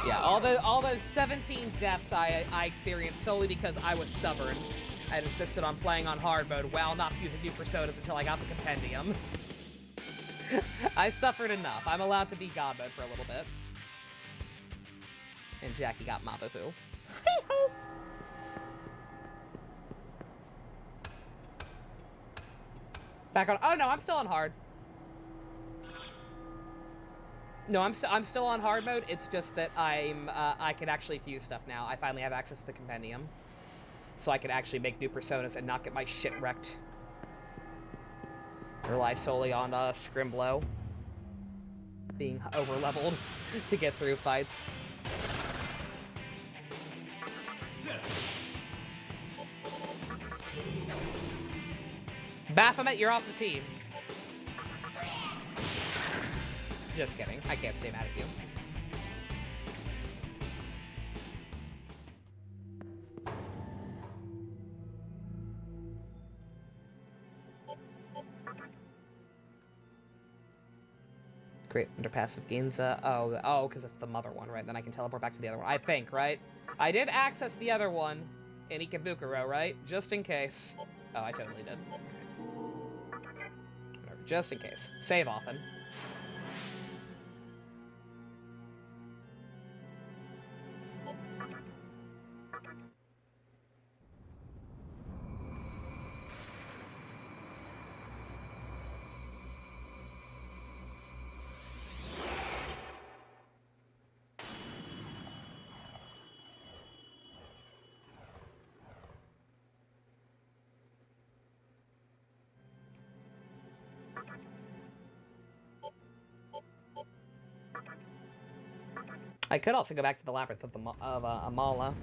Speaker 3: Yeah, all those 17 deaths I experienced solely because I was stubborn and insisted on playing on hard mode while not using new personas until I got the compendium. I suffered enough. I'm allowed to be God mode for a little bit. And Jackie got Mabufu.
Speaker 7: Hee-hoo!
Speaker 3: Back on. Oh no, I'm still on hard. No, I'm still on hard mode. It's just that I can actually fuse stuff now. I finally have access to the compendium, so I can actually make new personas and not get my shit wrecked. Rely solely on Scrimblow being overleveled to get through fights. Baphomet, you're off the team. Just kidding. I can't stay mad at you. Great under passive gains. Oh, because it's the mother one, right? Then I can teleport back to the other one. I think, right? I did access the other one in Ikebukuro, right? Just in case. Oh, I totally did. Whatever, just in case. Save often. I could also go back to the Labyrinth of Amala.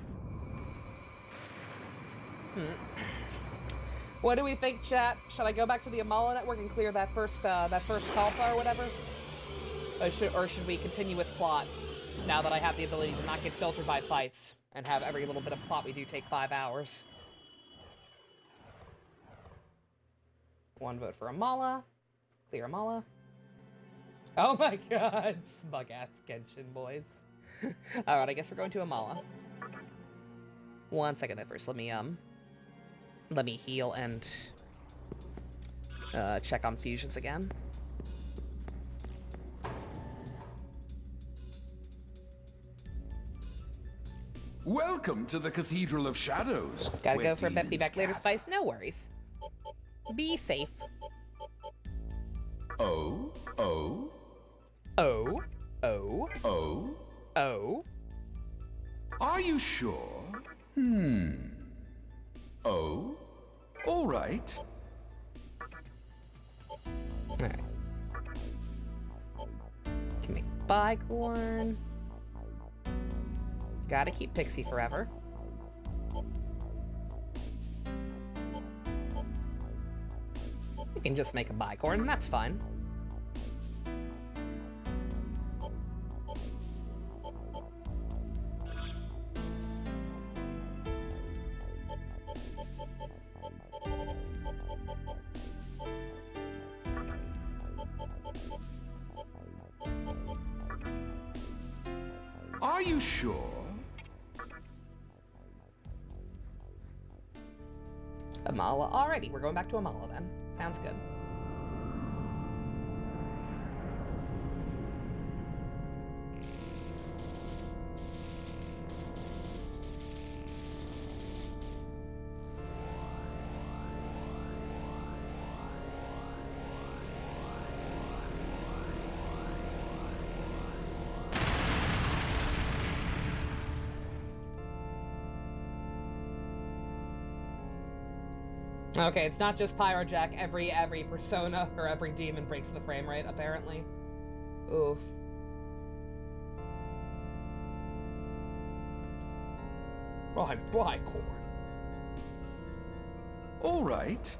Speaker 3: What do we think, chat? Should I go back to the Amala network and clear that first Kalpa or whatever? Or should we continue with plot, now that I have the ability to not get filtered by fights, and have every little bit of plot we do take 5 hours? One vote for Amala. Clear Amala. Oh my god, smug-ass Genshin boys. Alright, I guess we're going to Amala. 1 second there first. Let me heal and check on fusions again.
Speaker 5: Welcome to the Cathedral of Shadows.
Speaker 3: Gotta
Speaker 5: where
Speaker 3: go for a bit, be back later,
Speaker 5: demons
Speaker 3: Spice. No worries. Be safe.
Speaker 5: Oh, oh,
Speaker 3: Oh, oh,
Speaker 5: oh.
Speaker 3: oh.
Speaker 5: Are you sure? Oh, all right.
Speaker 3: Alright. Can make Bicorn. Gotta keep Pixie forever. We can just make a Bicorn, that's fine.
Speaker 5: Are you sure?
Speaker 3: Amala. Alrighty, we're going back to Amala then. Sounds good. Okay, it's not just Pyrojack. Every persona or every demon breaks the frame rate, apparently. Oof. I'm Bicorn.
Speaker 5: All right.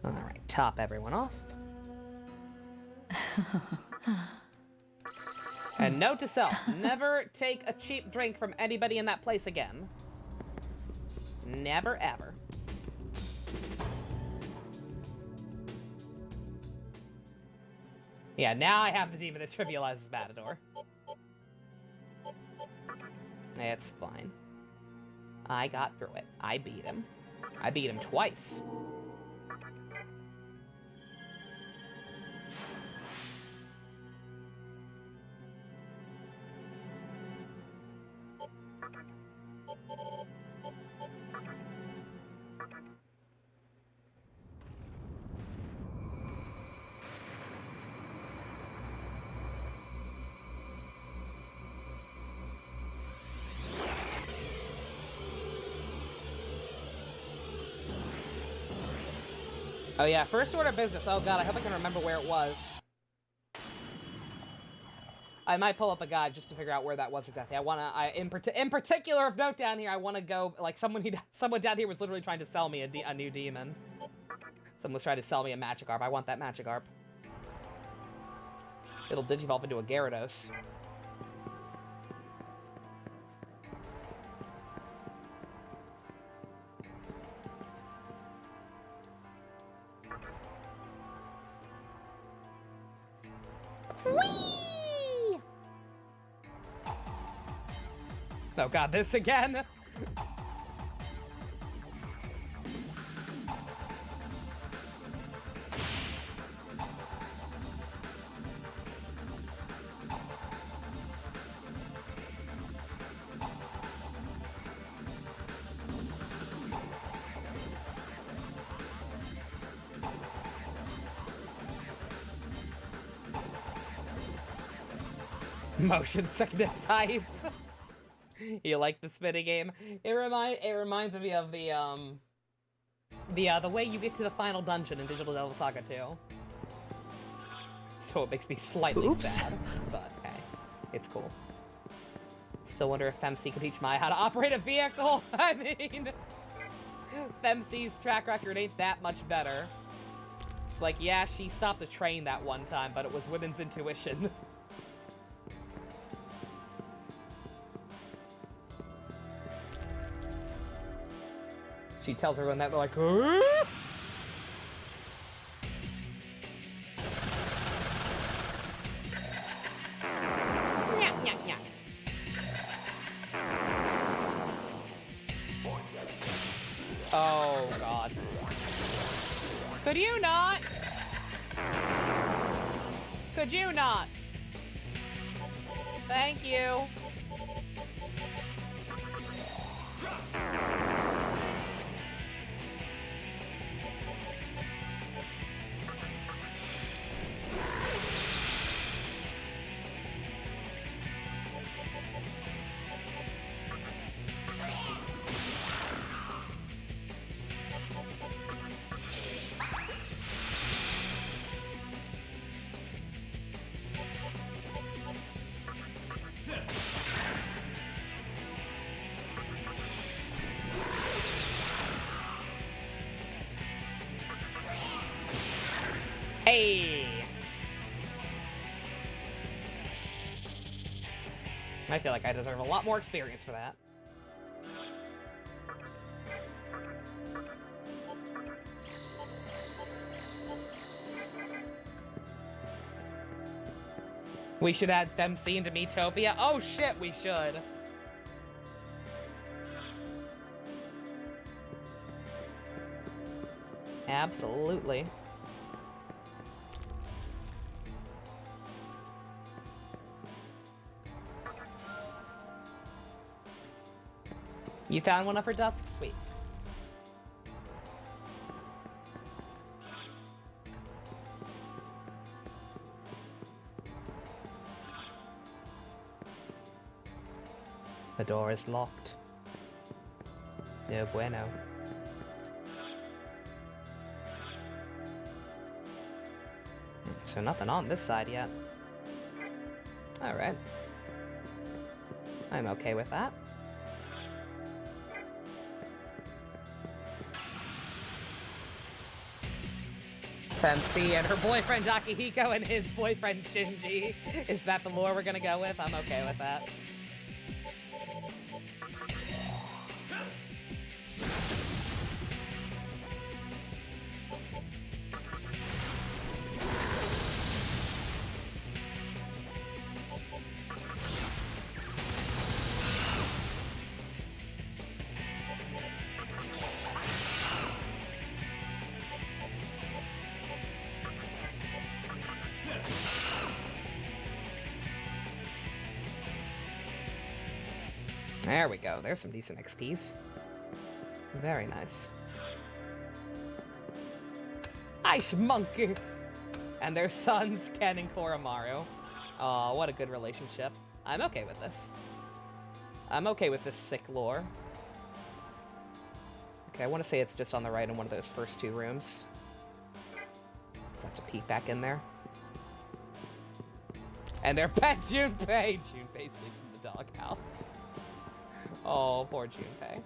Speaker 3: Alright, top everyone off. And note to self, never take a cheap drink from anybody in that place again. Never, ever. Yeah, now I have the demon that trivializes Matador. It's fine. I got through it. I beat him. I beat him twice. Oh yeah, first order of business. Oh god, I hope I can remember where it was. I might pull up a guide just to figure out where that was exactly. In particular of note down here, I want to go, like, someone down here was literally trying to sell me a new demon. Someone was trying to sell me a Magikarp. I want that Magikarp. It'll digivolve into a Gyarados.
Speaker 7: Whee!
Speaker 3: Oh god, this again? Motion sickness hype. You like the spinning game? It reminds me of the way you get to the final dungeon in Digital Devil Saga 2. So it makes me slightly sad, but hey, it's cool. Still wonder if Femc could teach Maya how to operate a vehicle. I mean, Femc's track record ain't that much better. It's like, yeah, she stopped a train that one time, but it was women's intuition. She tells everyone that, they're like, "Huh?"
Speaker 1: Nyah, nyah, nyah.
Speaker 3: Oh, God. Could you not? Could you not? Thank you. Hey! I feel like I deserve a lot more experience for that. We should add Femc into Miitopia. Oh shit, we should. Absolutely. You found one of her dusks? Sweet. The door is locked. No bueno. So nothing on this side yet. Alright. I'm okay with that. Tensei and her boyfriend Akihiko and his boyfriend Shinji. Is that the lore we're gonna go with? I'm okay with that. There we go. There's some decent XPs. Very nice. Ice Monkey! And their sons, Ken and Koromaru. Aw, what a good relationship. I'm okay with this. I'm okay with this sick lore. Okay, I want to say it's just on the right in one of those first two rooms. Just have to peek back in there. And their pet Junpei! Junpei sleeps in the doghouse. Oh, poor Junpei.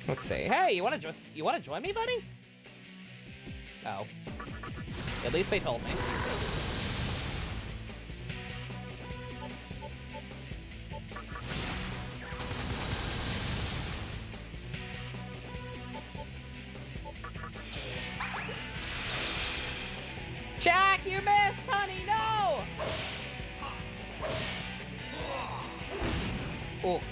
Speaker 3: Let's see. Hey, you wanna join me, buddy? Oh. At least they told me. Jack, you missed, honey, no! Oof.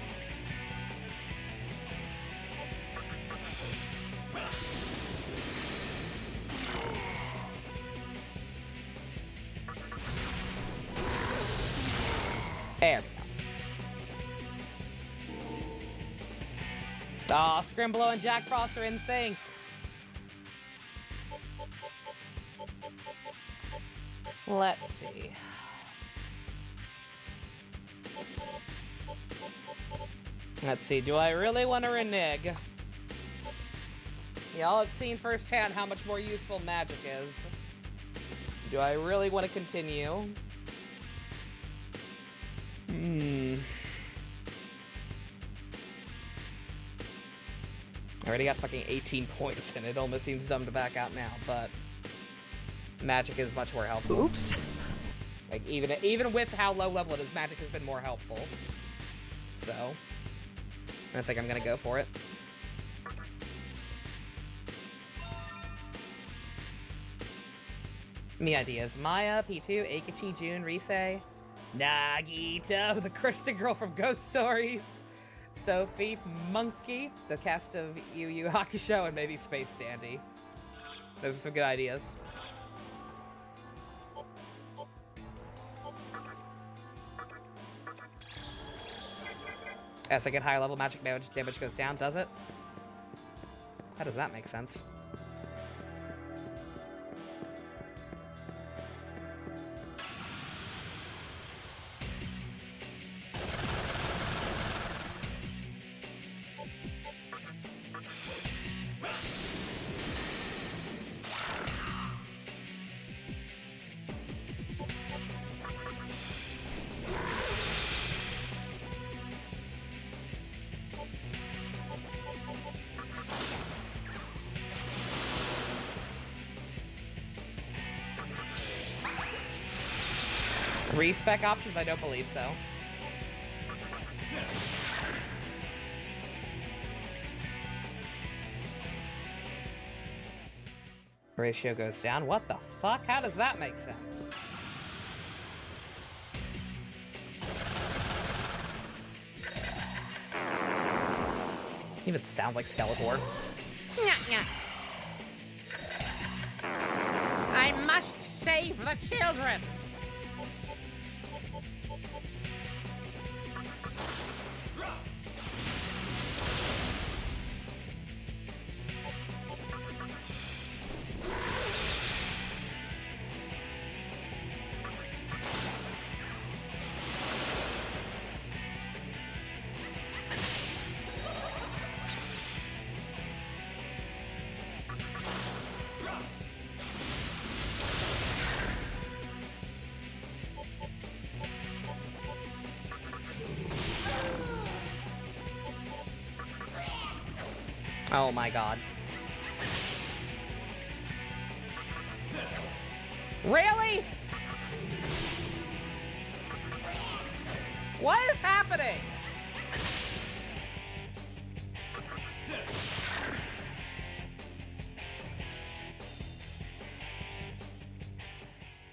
Speaker 3: There we go. Aw, Scrimblow and Jack Frost are in sync. Let's see. Let's see, do I really want to renege? Y'all have seen firsthand how much more useful magic is. Do I really want to continue? I already got fucking 18 points and it almost seems dumb to back out now, but magic is much more helpful.
Speaker 8: Oops.
Speaker 3: Like, even with how low level it is, magic has been more helpful. So, I think I'm gonna go for it. Me ideas. Maya, P2, Eikichi, Jun, Rise, Nagito, the Christian girl from Ghost Stories, Sophie, Monkey, the cast of Yu Yu Hakusho, and maybe Space Dandy. Those are some good ideas. As I get higher level, magic damage goes down, does it? How does that make sense? Respec options? I don't believe so. Ratio goes down. What the fuck? How does that make sense? Even sounds like Skeletor.
Speaker 1: I must save the children.
Speaker 3: Oh my god. Really? What is happening?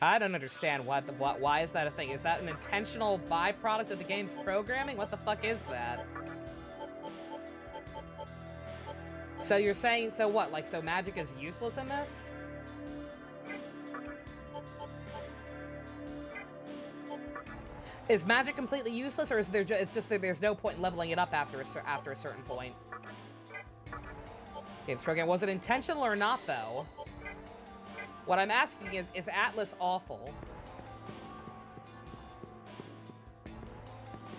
Speaker 3: I don't understand why is that a thing? Is that an intentional byproduct of the game's programming? What the fuck is that? So you're saying, so what? Like, so magic is useless in this? Is magic completely useless, or is there it's just that there's no point in leveling it up after a certain point? Game's program, was it intentional or not, though? What I'm asking is Atlas awful?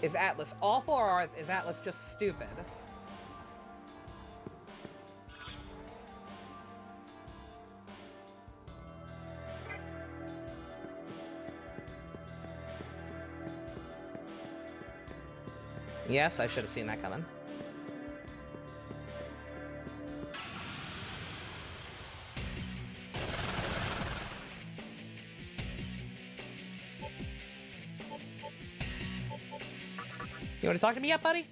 Speaker 3: Is Atlas awful, or is Atlas just stupid? Yes, I should have seen that coming. You want to talk to me yet, buddy?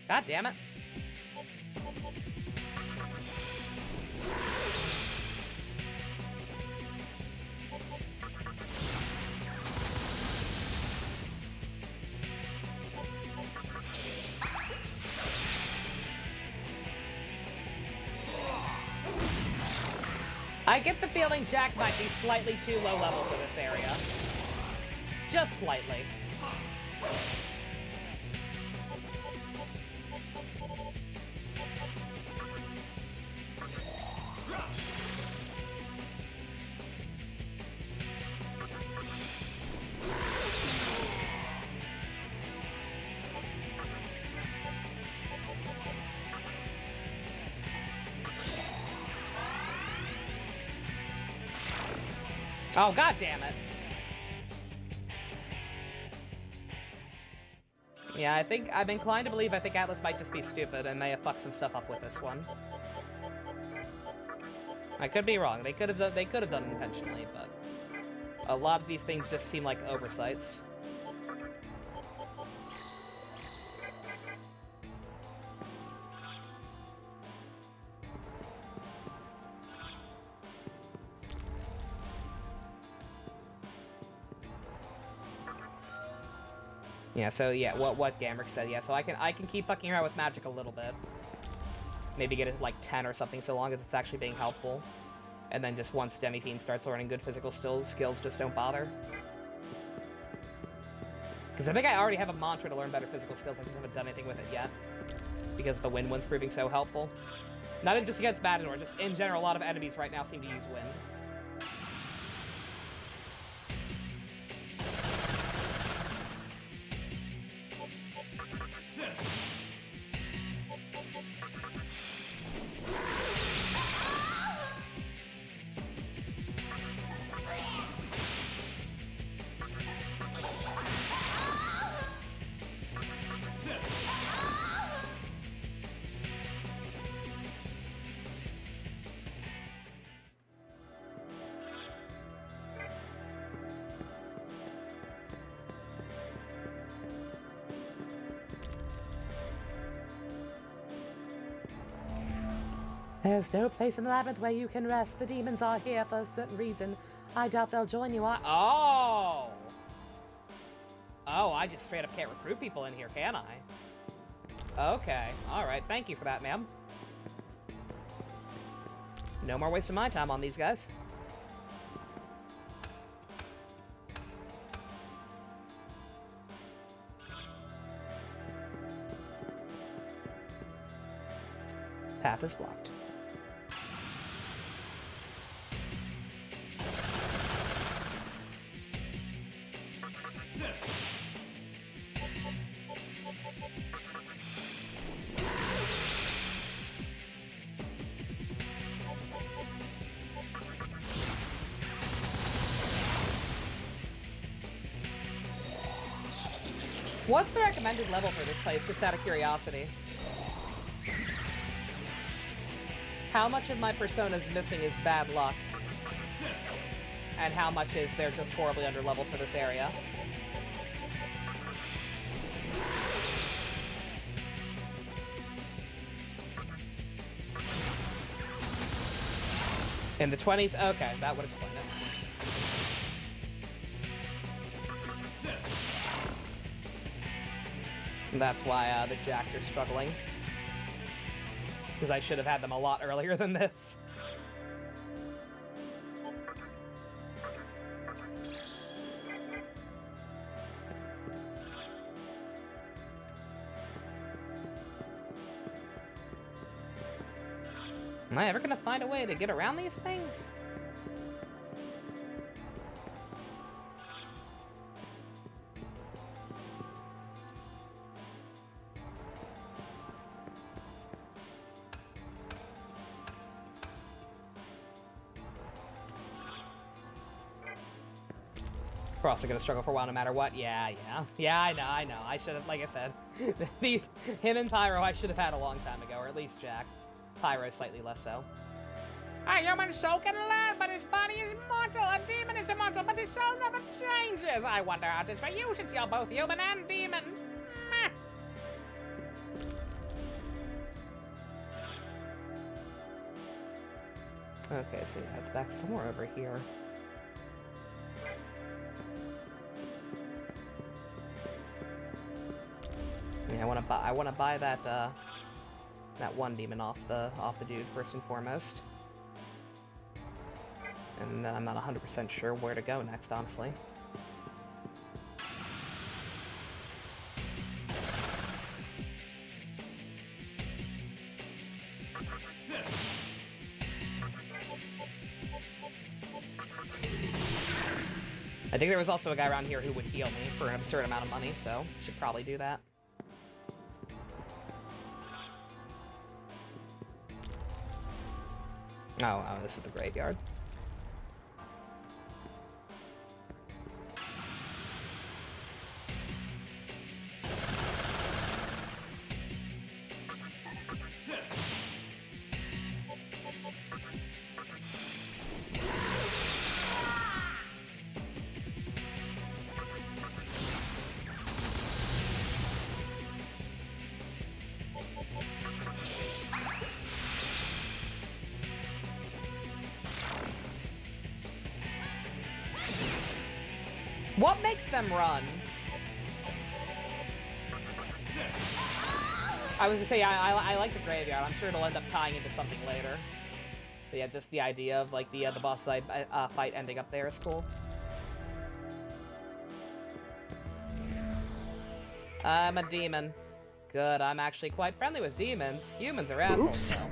Speaker 3: God damn it. I get the feeling Jack might be slightly too low level for this area. Just slightly. Oh, god damn it. Yeah, I'm inclined to believe Atlas might just be stupid and may have fucked some stuff up with this one. I could be wrong. They could have done it intentionally, but a lot of these things just seem like oversights. Yeah, so yeah, what Gamrick said, yeah, so I can keep fucking around with magic a little bit. Maybe get it like 10 or something, so long as it's actually being helpful. And then just once Demi-fiend starts learning good physical skills just don't bother. Because I think I already have a mantra to learn better physical skills, I just haven't done anything with it yet. Because the wind one's proving so helpful. Not even just against Matador, just in general, a lot of enemies right now seem to use wind. There's no place in the labyrinth where you can rest. The demons are here for a certain reason. I doubt they'll join you. Oh! Oh, I just straight up can't recruit people in here, can I? Okay. Alright, thank you for that, ma'am. No more wasting my time on these guys. Path is blocked. What's the recommended level for this place, just out of curiosity? How much of my personas missing is bad luck? And how much is they're just horribly underleveled for this area? In the 20s? Okay, that would explain it. And that's why the Jacks are struggling. Because I should have had them a lot earlier than this. Am I ever gonna find a way to get around these things? We're also gonna struggle for a while no matter what. Yeah, I know. I should have, like I said, him and Pyro I should have had a long time ago, or at least Jack. Pyro slightly less so.
Speaker 1: A human soul can learn, but his body is mortal. A demon is immortal, but his soul never changes. I wonder how it is for you, since you're both human and demon. Meh.
Speaker 3: Okay, so yeah, it's back somewhere over here. Yeah, I wanna buy that that one demon off the dude first and foremost. And then I'm not 100% sure where to go next, honestly. I think there was also a guy around here who would heal me for an absurd amount of money, so should probably do that. Oh, this is the graveyard. What makes them run? I was gonna say, I like the graveyard. I'm sure it'll end up tying into something later. But yeah, just the idea of like the boss side fight ending up there is cool. I'm a demon. Good, I'm actually quite friendly with demons. Humans are assholes. Oops.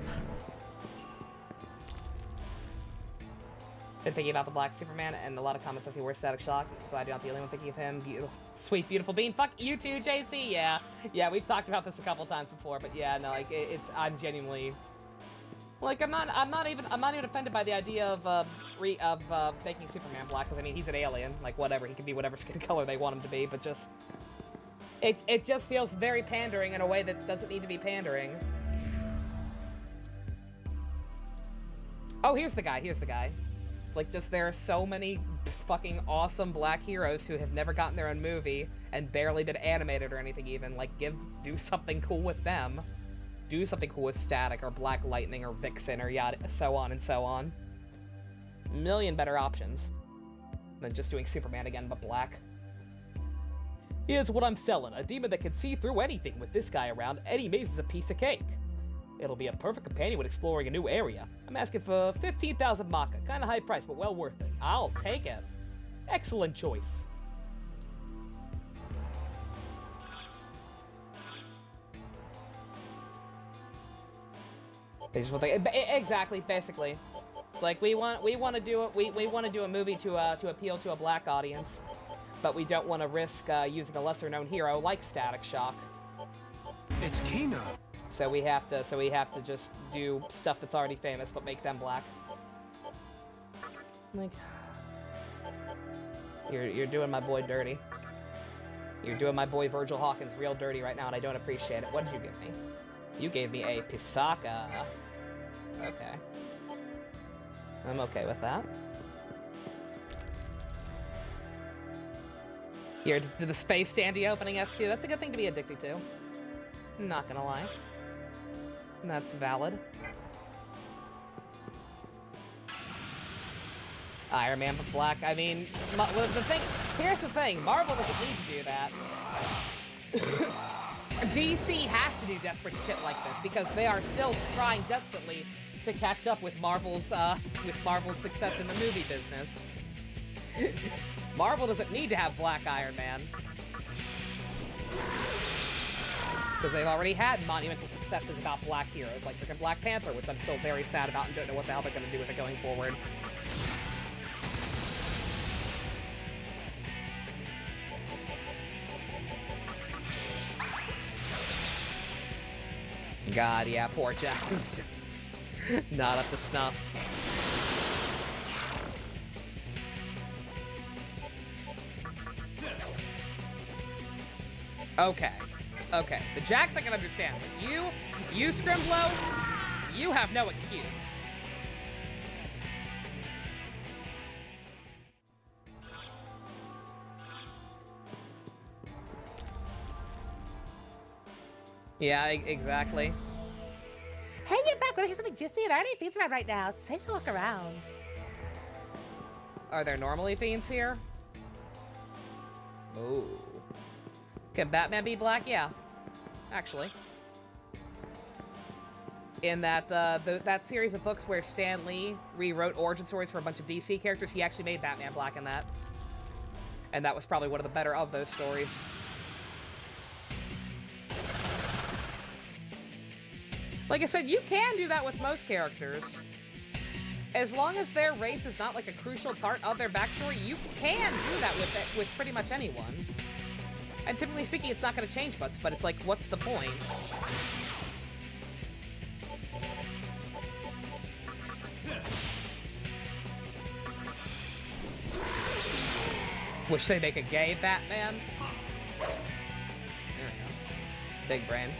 Speaker 3: Been thinking about the Black Superman, and a lot of comments as he wears Static Shock. Glad you're not the only one thinking of him. Beautiful, sweet, beautiful bean. Fuck you too, JC. Yeah, we've talked about this a couple times before, but yeah, no, like I'm genuinely, like, I'm not even offended by the idea of making Superman black, because I mean he's an alien. Like whatever, he can be whatever skin color they want him to be, but just it just feels very pandering in a way that doesn't need to be pandering. Oh, here's the guy. Like, just there are so many fucking awesome black heroes who have never gotten their own movie and barely been animated or anything even. Like, do something cool with them. Do something cool with Static or Black Lightning or Vixen or yada, so on and so on. A million better options than just doing Superman again, but black. Here's what I'm selling. A demon that can see through anything. With this guy around, any maze is a piece of cake. It'll be a perfect companion when exploring a new area. I'm asking for 15,000 Maka. Kinda high price, but well worth it. I'll take it. Excellent choice. Exactly, basically. It's like we want to do a movie to appeal to a black audience, but we don't want to risk using a lesser known hero like Static Shock.
Speaker 8: It's Kino.
Speaker 3: So we have to just do stuff that's already famous, but make them black. Like, you're doing my boy dirty. You're doing my boy Virgil Hawkins real dirty right now, and I don't appreciate it. What did you give me? You gave me a Pisaka. Okay. I'm okay with that. Here, to the space standee opening S2. That's a good thing to be addicted to. Not gonna lie. That's valid. Iron Man Black. I mean, here's the thing. Marvel doesn't need to do that. DC has to do desperate shit like this because they are still trying desperately to catch up with Marvel's success in the movie business. Marvel doesn't need to have Black Iron Man because they've already had monumental successes about black heroes like freaking Black Panther, which I'm still very sad about and don't know what the hell they're going to do with it going forward. God, yeah, poor Jack is just not up to snuff. Okay. The Jacks I can understand, but you Scrimblow, you have no excuse. Yeah, exactly.
Speaker 7: Hey, you're back. Want to hear something juicy? There aren't any fiends around right now. It's safe to look around.
Speaker 3: Are there normally fiends here? Ooh. Can Batman be black? Yeah. Actually. In that that series of books where Stan Lee rewrote origin stories for a bunch of DC characters, he actually made Batman black in that. And that was probably one of the better of those stories. Like I said, you can do that with most characters. As long as their race is not like a crucial part of their backstory, you can do that with pretty much anyone. And typically speaking, it's not going to change much, but it's like, what's the point? Wish they make a gay Batman. There we go. Big brain.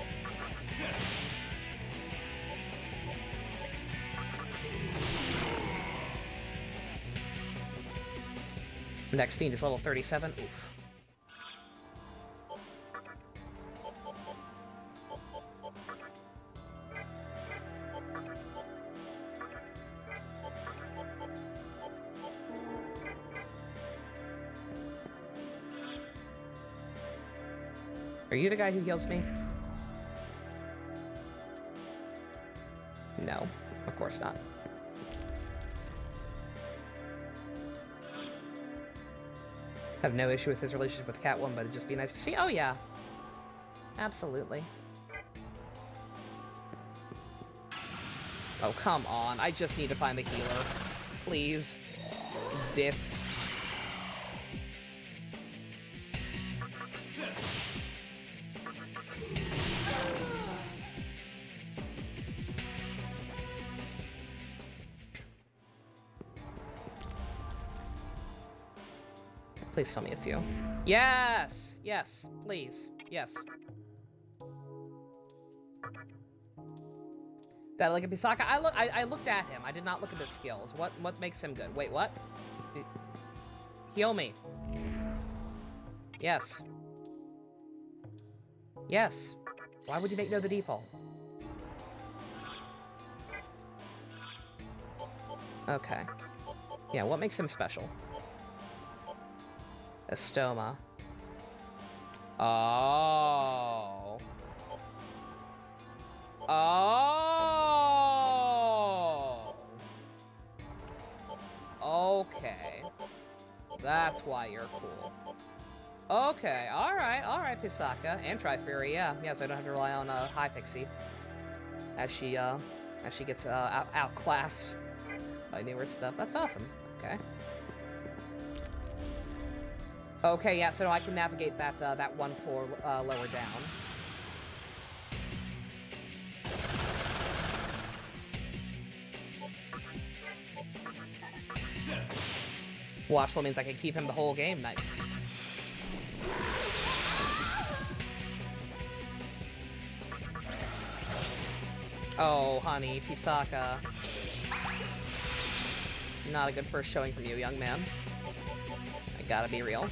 Speaker 3: Next fiend is level 37. Oof. Are you the guy who heals me? No, of course not. Have no issue with his relationship with Catwoman, but it'd just be nice to see. Oh yeah, absolutely. Oh come on! I just need to find the healer, please. Dis. Please tell me it's you. Yes! Yes, please. Yes. That like a Pisaka. I looked at him. I did not look at his skills. What makes him good? Wait, what? Heal me. Yes. Yes. Why would you make no the default? Okay. Yeah, what makes him special? Estoma. Oh. Oh. Okay. That's why you're cool. Okay, alright, Pisaka. And Tri-Fury, yeah, so I don't have to rely on High Pixie. As she gets outclassed by newer stuff. That's awesome. Okay. Okay, yeah, so I can navigate that one floor lower down. Watchful means I can keep him the whole game. Nice. Oh, honey, Pisaka. Not a good first showing from you, young man. I gotta be real.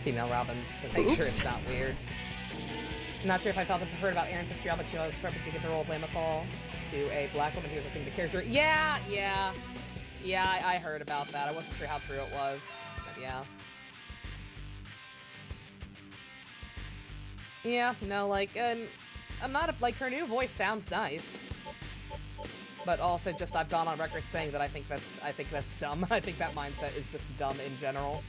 Speaker 3: Female Robins, to make sure it's not weird. Not sure if I felt it heard about Erin Fitzgerald, but she was perfect to give the role of Lama Call to a black woman who was a thing the character. Yeah, I heard about that. I wasn't sure how true it was, but yeah. Yeah, no, like, I'm not, like, her new voice sounds nice. But also just, I've gone on record saying that I think that's dumb. I think that mindset is just dumb in general.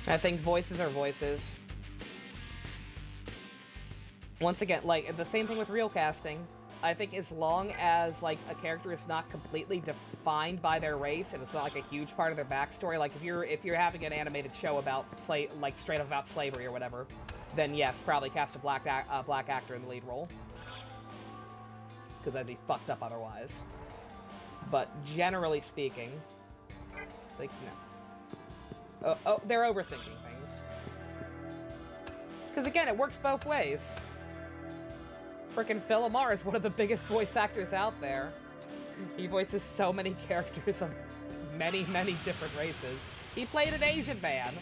Speaker 3: I think voices are voices. Once again, like, the same thing with real casting. I think as long as, like, a character is not completely defined by their race, and it's not, like, a huge part of their backstory, like, if you're having an animated show about, like, straight up about slavery or whatever, then yes, probably cast a black actor in the lead role. Because that'd be fucked up otherwise. But generally speaking, like, no. Oh, they're overthinking things. Because again, it works both ways. Frickin' Phil Lamar is one of the biggest voice actors out there. He voices so many characters of many, many different races. He played an Asian man.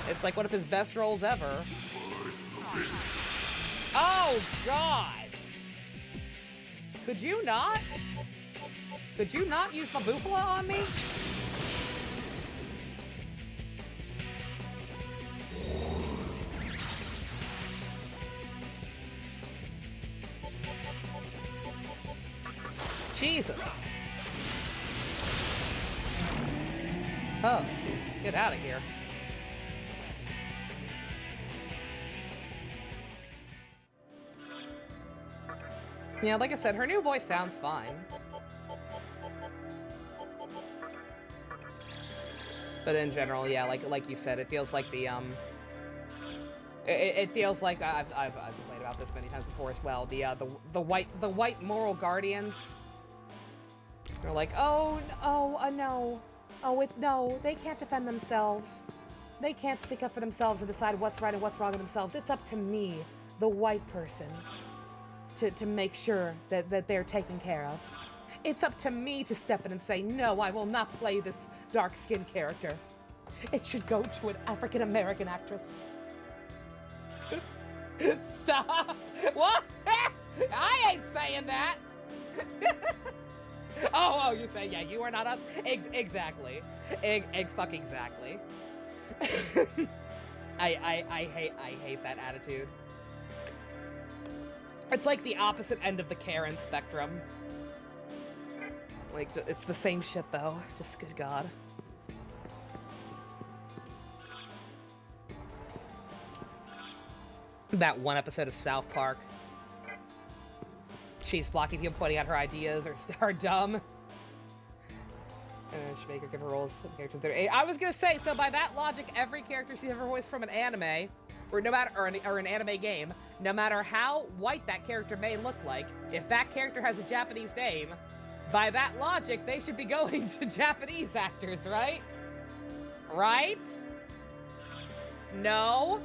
Speaker 3: It's like one of his best roles ever. Oh, God! Could you not? Could you not use Mabufala on me? Jesus. Oh, get out of here. Yeah, like I said, her new voice sounds fine. But in general, yeah, like you said, it feels like the it feels like I've complained about this many times before as well. The white moral guardians. They're like, no, no, they can't defend themselves. They can't stick up for themselves and decide what's right and what's wrong in themselves. It's up to me, the white person, to make sure that they're taken care of. It's up to me to step in and say, no, I will not play this dark-skinned character. It should go to an African-American actress. Stop! What? I ain't saying that! Oh, you say, yeah, you are not us? Exactly. Fuck exactly. I hate that attitude. It's like the opposite end of the Karen spectrum. Like, it's the same shit, though. Just, good God. That one episode of South Park. She's blocking people pointing out her ideas are dumb. And she make her give her roles of characters that are I was gonna say, so by that logic, every character she's ever voiced from an anime, or an anime game, no matter how white that character may look like, if that character has a Japanese name, by that logic, they should be going to Japanese actors, right? Right? No?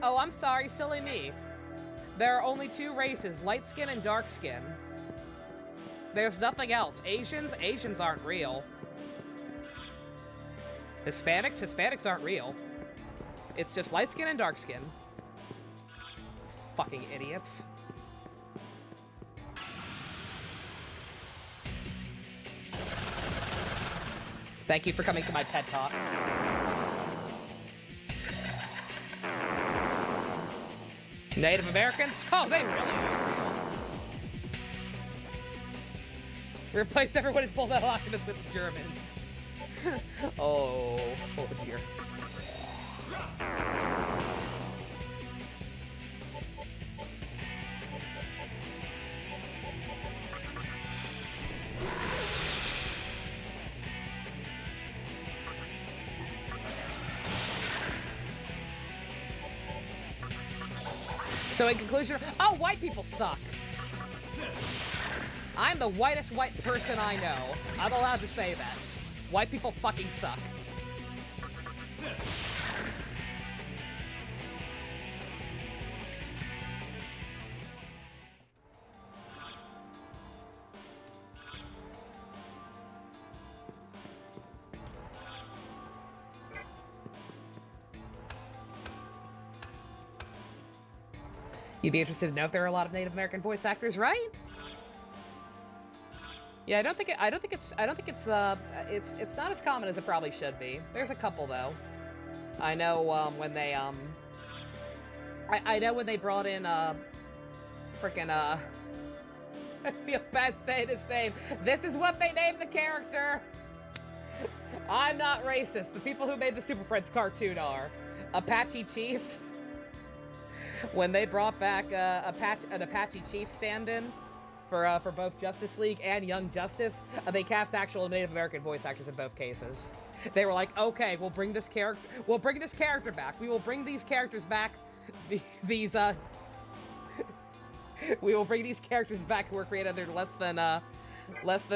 Speaker 3: Oh, I'm sorry, silly me. There are only two races, light skin and dark skin. There's nothing else. Asians aren't real. Hispanics aren't real. It's just light skin and dark skin. Fucking idiots. Thank you for coming to my TED Talk. Native Americans? Oh, they really are. Replace everyone in Full Metal Alchemist with the Germans. Oh dear. So in conclusion, oh, white people suck. I'm the whitest white person I know. I'm allowed to say that. White people fucking suck. You'd be interested to know if there are a lot of Native American voice actors, right? Yeah, I don't think it's it's not as common as it probably should be. There's a couple though. I know when they I know when they brought in frickin' I feel bad saying his name. This is what they named the character. I'm not racist. The people who made the Super Friends cartoon are Apache Chief. When they brought back an Apache Chief stand-in for both Justice League and Young Justice, they cast actual Native American voice actors in both cases. They were like, okay, we'll bring this character back. We will bring these characters back. We will bring these characters back who were created under less than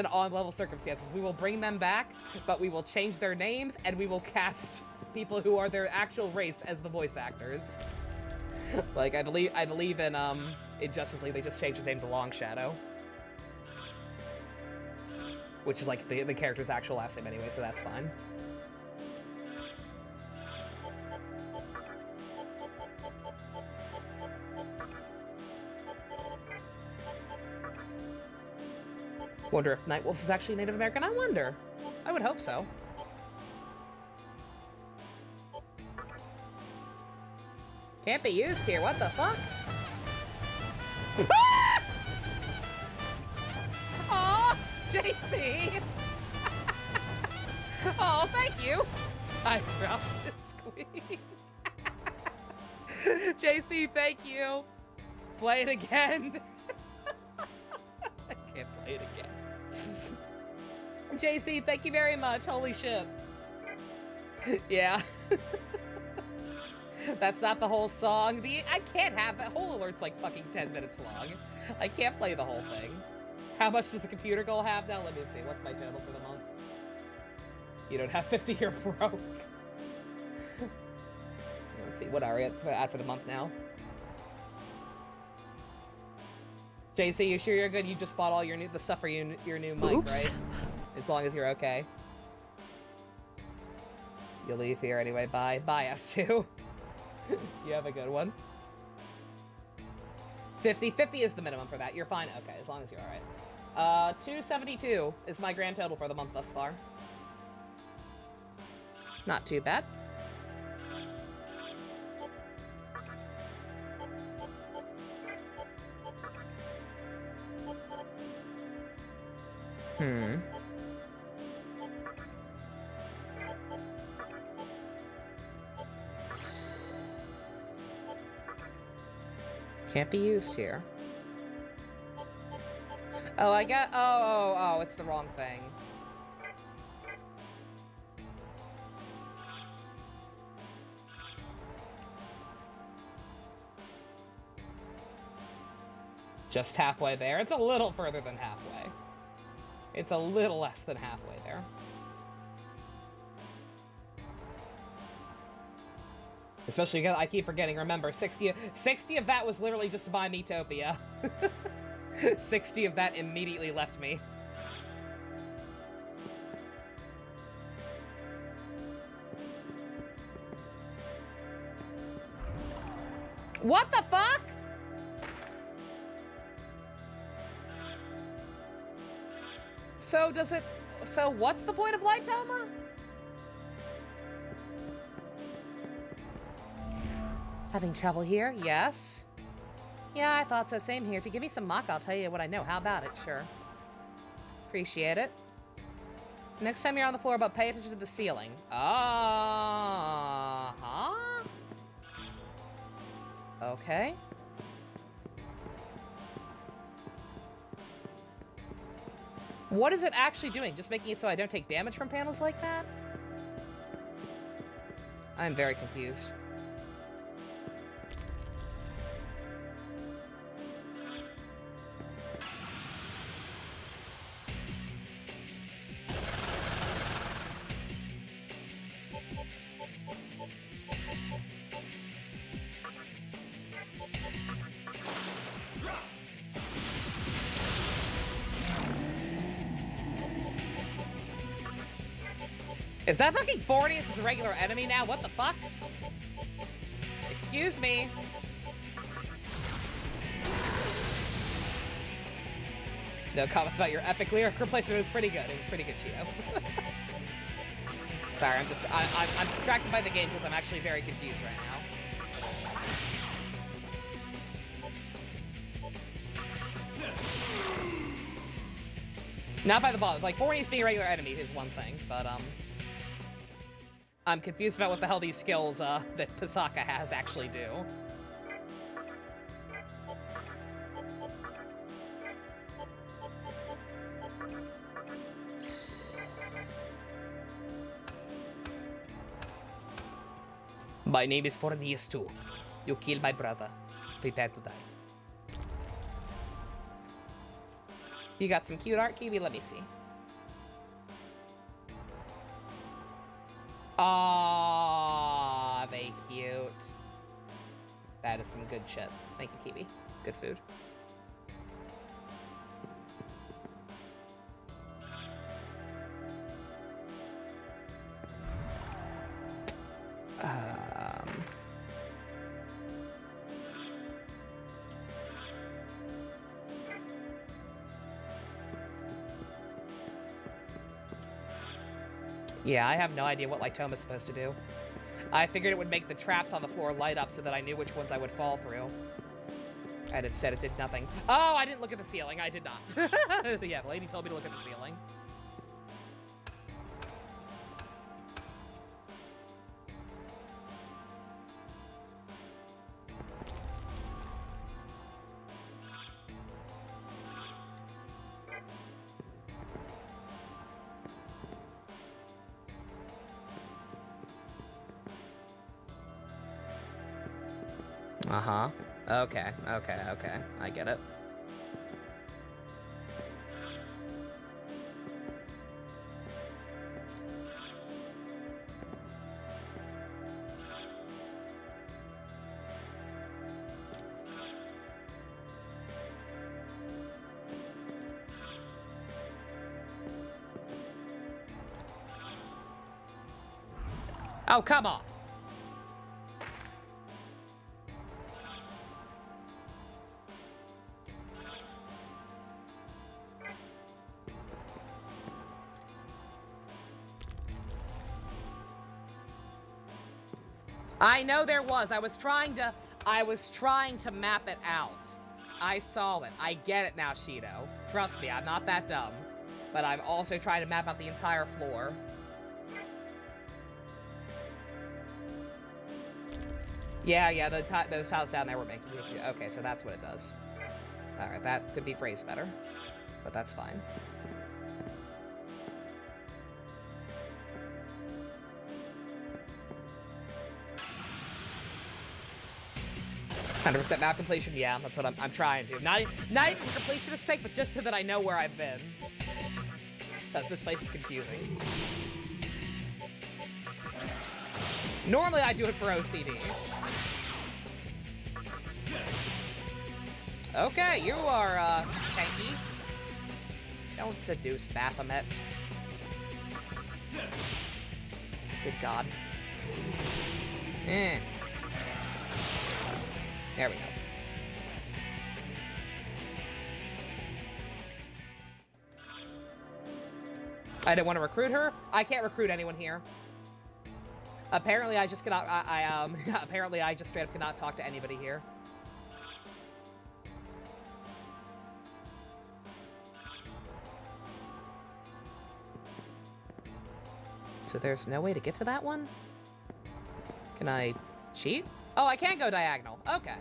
Speaker 3: on-level circumstances. We will bring them back, but we will change their names and we will cast people who are their actual race as the voice actors. Like, I believe in Justice League, they just changed his name to Long Shadow. Which is, like, the character's actual last name anyway, so that's fine. Wonder if Nightwolf is actually Native American? I wonder. I would hope so. Can't be used here, what the fuck? Aw, JC! Oh, thank you! I dropped this queen. JC, thank you! Play it again! I can't play it again. JC, thank you very much, holy shit. Yeah. That's not the whole song. I can't have that. Whole alert's like fucking 10 minutes long. I can't play the whole thing. How much does the computer goal have now? Let me see. What's my total for the month? You don't have 50, you're broke. Let's see. What are we at for the month now? JC, you sure you're good? You just bought all the stuff for your new mic,
Speaker 4: Oops.
Speaker 3: right? As long as you're okay. You'll leave here anyway. Bye. Bye, S2. You have a good one. 50 is the minimum for that. You're fine. Okay, as long as you're all right. 272 is my grand total for the month thus far. Not too bad. Can't be used here. Oh, I got... Oh, it's the wrong thing. Just halfway there. It's a little further than halfway. It's a little less than halfway there. Especially because I keep forgetting, remember, 60 of that was literally just to buy Metopia. 60 of that immediately left me. What the fuck? So what's the point of Lightoma? Having trouble here? Yes. Yeah, I thought so. Same here. If you give me some muck, I'll tell you what I know. How about it? Sure. Appreciate it. Next time you're on the floor, but pay attention to the ceiling. Uh-huh. Okay. What is it actually doing? Just making it so I don't take damage from panels like that? I'm very confused. Is that fucking Fornius as a regular enemy now? What the fuck? Excuse me. No comments about your epic lyric replacement. It was pretty good. It was pretty good, Cheeto. Sorry, I'm distracted by the game because I'm actually very confused right now. Not by the boss. Like, Fornius being a regular enemy is one thing, but, I'm confused about what the hell these skills, that Pasaka has actually do. My name is Fornius too. You killed my brother. Prepare to die. You got some cute art, Kiwi? Let me see. Aww, they cute. That is some good shit. Thank you, Kiwi. Good food. Yeah, I have no idea what Lytoma's supposed to do. I figured it would make the traps on the floor light up so that I knew which ones I would fall through. And instead it did nothing. Oh, I didn't look at the ceiling. I did not. Yeah, the lady told me to look at the ceiling. Uh-huh. Okay. I get it. Oh, come on. I know there was. I was trying to map it out. I saw it. I get it now, Shido. Trust me, I'm not that dumb. But I'm also trying to map out the entire floor. Yeah, those tiles down there were making me confused. Okay, so that's what it does. Alright, that could be phrased better. But that's fine. 100% map completion, yeah, that's what I'm trying to. Not even for completion's sake, but just so that I know where I've been. Because this place is confusing. Normally I do it for OCD. Okay, you are, tanky. Don't seduce Baphomet. Good God. Eh. There we go. I didn't want to recruit her. I can't recruit anyone here. Apparently, I just cannot. Apparently, I just straight up cannot talk to anybody here. So there's no way to get to that one? Can I cheat? Oh, I can go diagonal. Okay.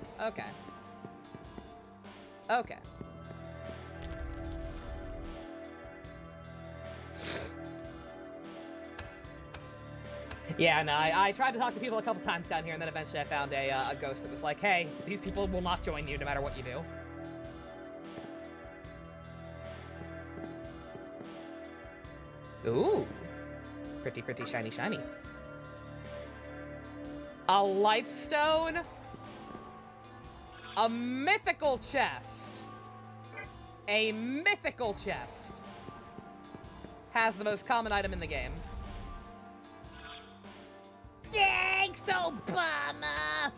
Speaker 3: Yeah, no, I tried to talk to people a couple times down here, and then eventually I found a ghost that was like, hey, these people will not join you no matter what you do. Ooh. Pretty, shiny. A lifestone? A mythical chest. A mythical chest has the most common item in the game.
Speaker 7: so bummer.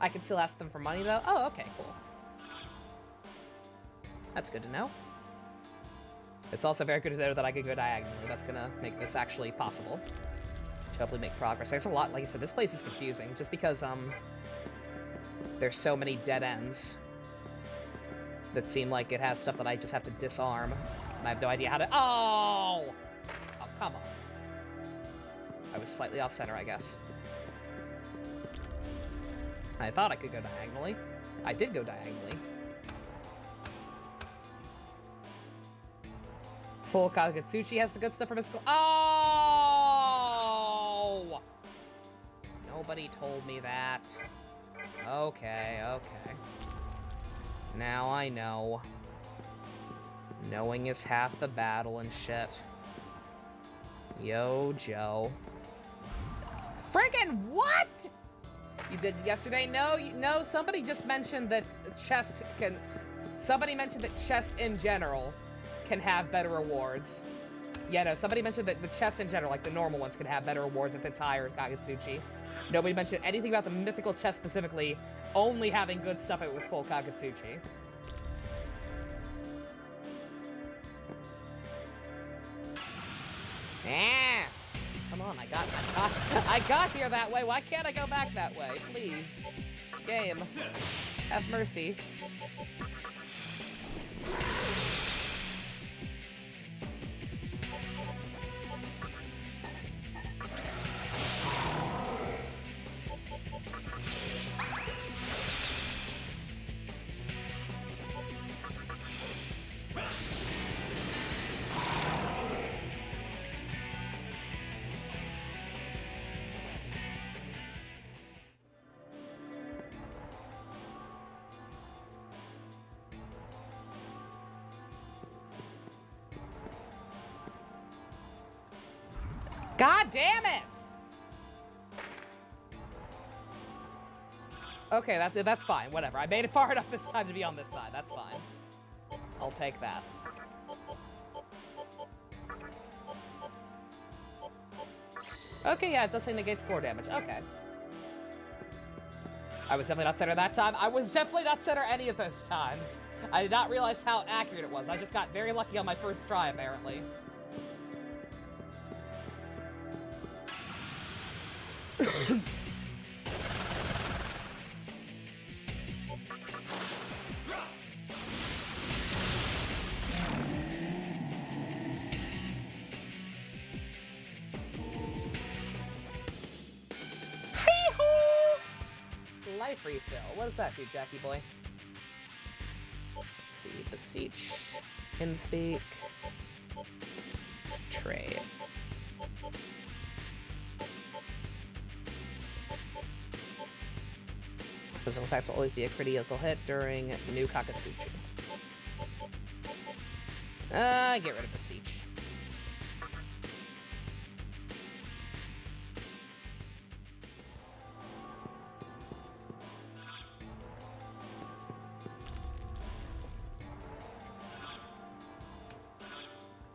Speaker 3: I can still ask them for money, though? Oh, okay, cool. That's good to know. It's also very good to know that I could go diagonally. That's gonna make this actually possible to hopefully make progress. There's a lot, like I said, this place is confusing, just because, there's so many dead ends that seem like it has stuff that I just have to disarm, and I have no idea how to— Oh! Oh, come on. I was slightly off-center, I guess. I thought I could go diagonally. I did go diagonally. Full Kagetsuchi has the good stuff for mystical— Oh! Nobody told me that. Okay, okay. Now I know. Knowing is half the battle and shit. Yo, Joe. Friggin' what?! You did yesterday? No, no, somebody just mentioned that chest can... Somebody mentioned that chest in general can have better rewards. Yeah, no, somebody mentioned that the chest in general, like the normal ones, can have better rewards if it's higher Kagetsuchi. Nobody mentioned anything about the mythical chest specifically only having good stuff if it was full Kagetsuchi. Yeah. Come on, I got here that way. Why can't I go back that way? Please. Game. Have mercy. God damn it! Okay, that's fine. Whatever. I made it far enough this time to be on this side. That's fine. I'll take that. Okay, yeah, it does say negates 4 damage. Okay. I was definitely not center that time. I was definitely not center any of those times. I did not realize how accurate it was. I just got very lucky on my first try, apparently. Life refill. What does that do, Jackie boy? Let's see. Beseech. Kinspeak. Trade. Physical attacks will always be a critical hit during new Kagetsuchi. Get rid of Beseech.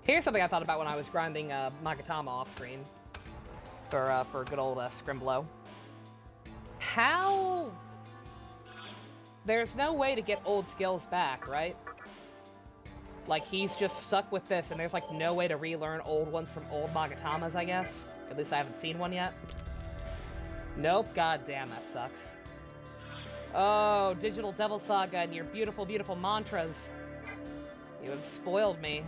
Speaker 3: Here's something I thought about when I was grinding Magatama off screen for good old Scrimblow. How? There's no way to get old skills back, right? Like, he's just stuck with this, and there's, like, no way to relearn old ones from old Magatamas, I guess? At least I haven't seen one yet. Nope, god damn, that sucks. Oh, Digital Devil Saga and your beautiful, beautiful mantras. You have spoiled me.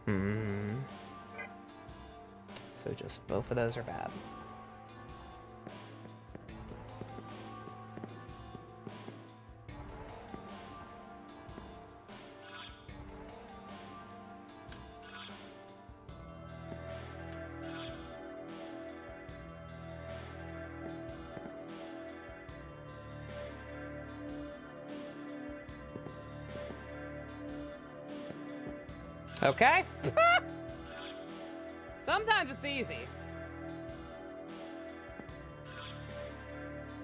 Speaker 3: So just both of those are bad. Okay. Sometimes it's easy.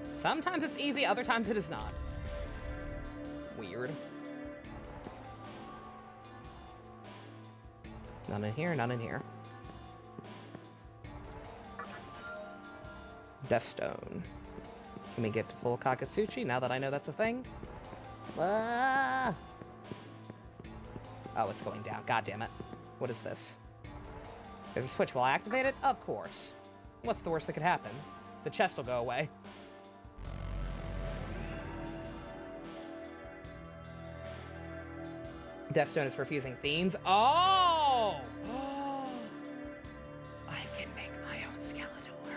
Speaker 3: Sometimes it's easy, other times it is not. Weird. None in here, none in here. Deathstone. Can we get to full Kakatsuchi now that I know that's a thing? Ah! Oh, it's going down. God damn it. What is this? There's a switch. Will I activate it? Of course. What's the worst that could happen? The chest will go away. Deathstone is for fusing fiends. Oh! I can make my own Skeletor.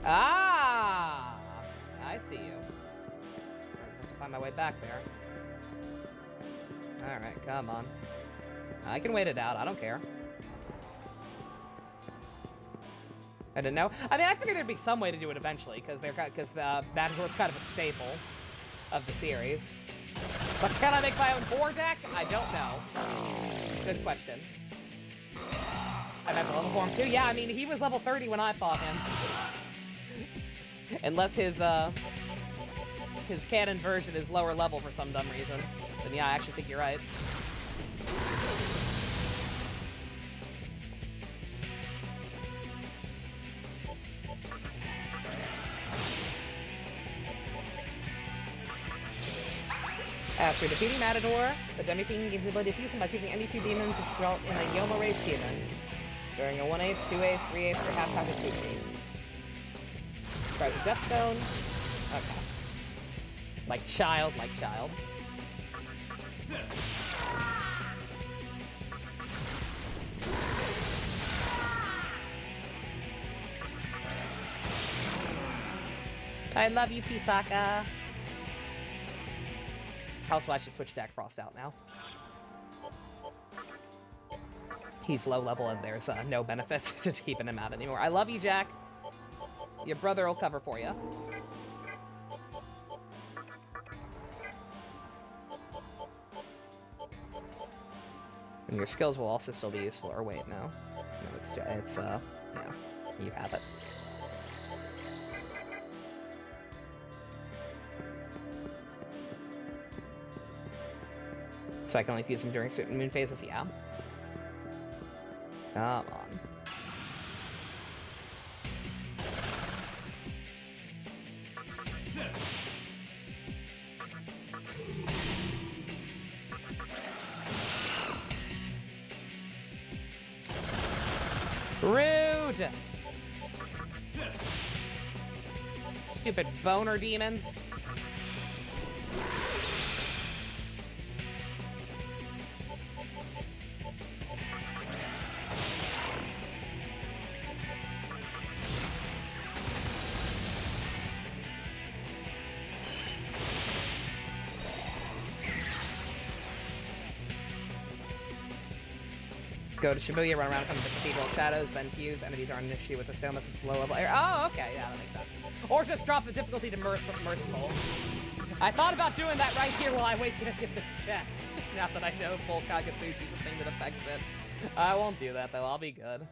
Speaker 3: Ah! I see you. I just have to find my way back there. Alright, come on. I can wait it out. I don't care. I didn't know. I mean, I figured there'd be some way to do it eventually, because that was kind of a staple of the series. But can I make my own board deck? I don't know. Good question. I'd have to level for him too. Yeah, I mean, he was level 30 when I fought him. Unless his canon version is lower level for some dumb reason. Then yeah, I actually think you're right. After defeating Matador, the Demi-fiend gains the ability to fuse him by fusing any two demons which result in a Yoma-raised demon. During a 1/8, 2/8, 3/8, or half Kakatsuchi. Tries a Deathstone. Okay. Like child. I love you, Pisaka. Also, I should switch Jack Frost out now. He's low level and there's no benefit to keeping him out anymore. I love you, Jack. Your brother will cover for you. And your skills will also still be useful. Or wait, no. No, yeah, you have it. So I can only fuse them during certain moon phases? Yeah. Come on. Rude! Stupid boner demons. Go to Shibuya, run around in front of the Cathedral of Shadows, then fuse. Enemies aren't an issue with the Stomas, it's low level air. Oh, okay, yeah, that makes sense. Or just drop the difficulty to merciful. I thought about doing that right here while I wait to get this chest. Now that I know full Kakatsuchi's a thing that affects it. I won't do that, though. I'll be good.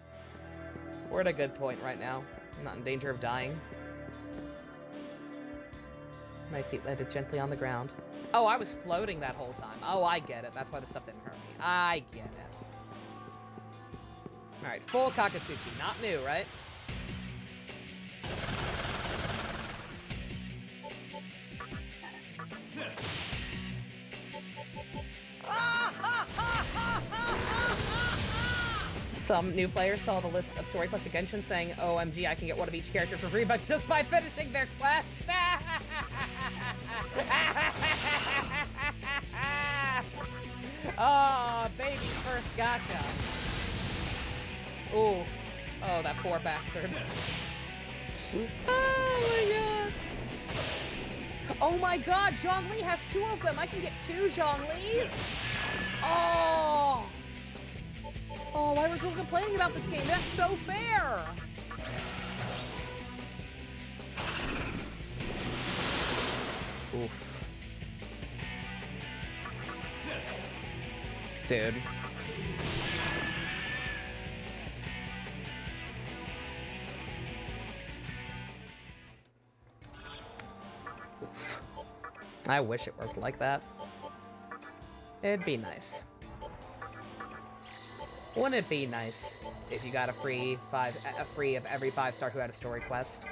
Speaker 3: We're at a good point right now. I'm not in danger of dying. My feet landed gently on the ground. Oh, I was floating that whole time. Oh, I get it. That's why the stuff didn't hurt me. I get it. Alright, full Kakatsuchi. Not new, right? Some new players saw the list of story quests to Genshin saying, OMG, I can get one of each character for free, but just by finishing their quest! Oh, baby's first gotcha. Ooh. Oh, that poor bastard. Oh my god. Oh my god, Zhongli has 2 of them. I can get 2 Zhonglis. Oh. Oh, why were people complaining about this game? That's so fair. Oof. Dude. Oof. I wish it worked like that. It'd be nice. Wouldn't it be nice if you got a free of every 5-star who had a story quest?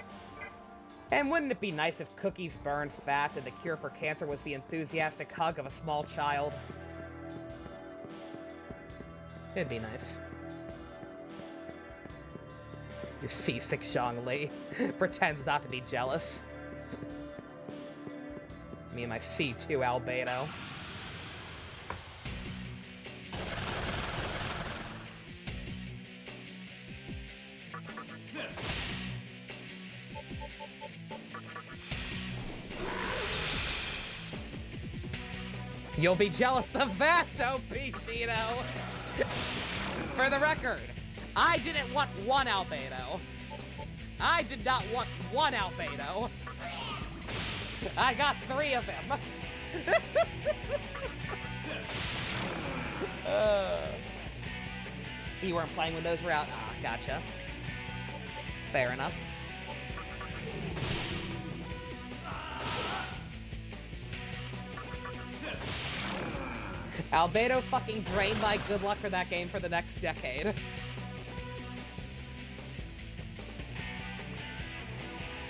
Speaker 3: And wouldn't it be nice if cookies burned fat and the cure for cancer was the enthusiastic hug of a small child? It'd be nice. Your seasick Zhongli pretends not to be jealous. Me and my C2 albedo. You'll be jealous of that, OP Cheeto! For the record, I didn't want 1 albedo. I did not want 1 albedo. I got 3 of him. You weren't playing when those were out? Ah, gotcha. Fair enough. Albedo fucking drained my good luck for that game for the next decade.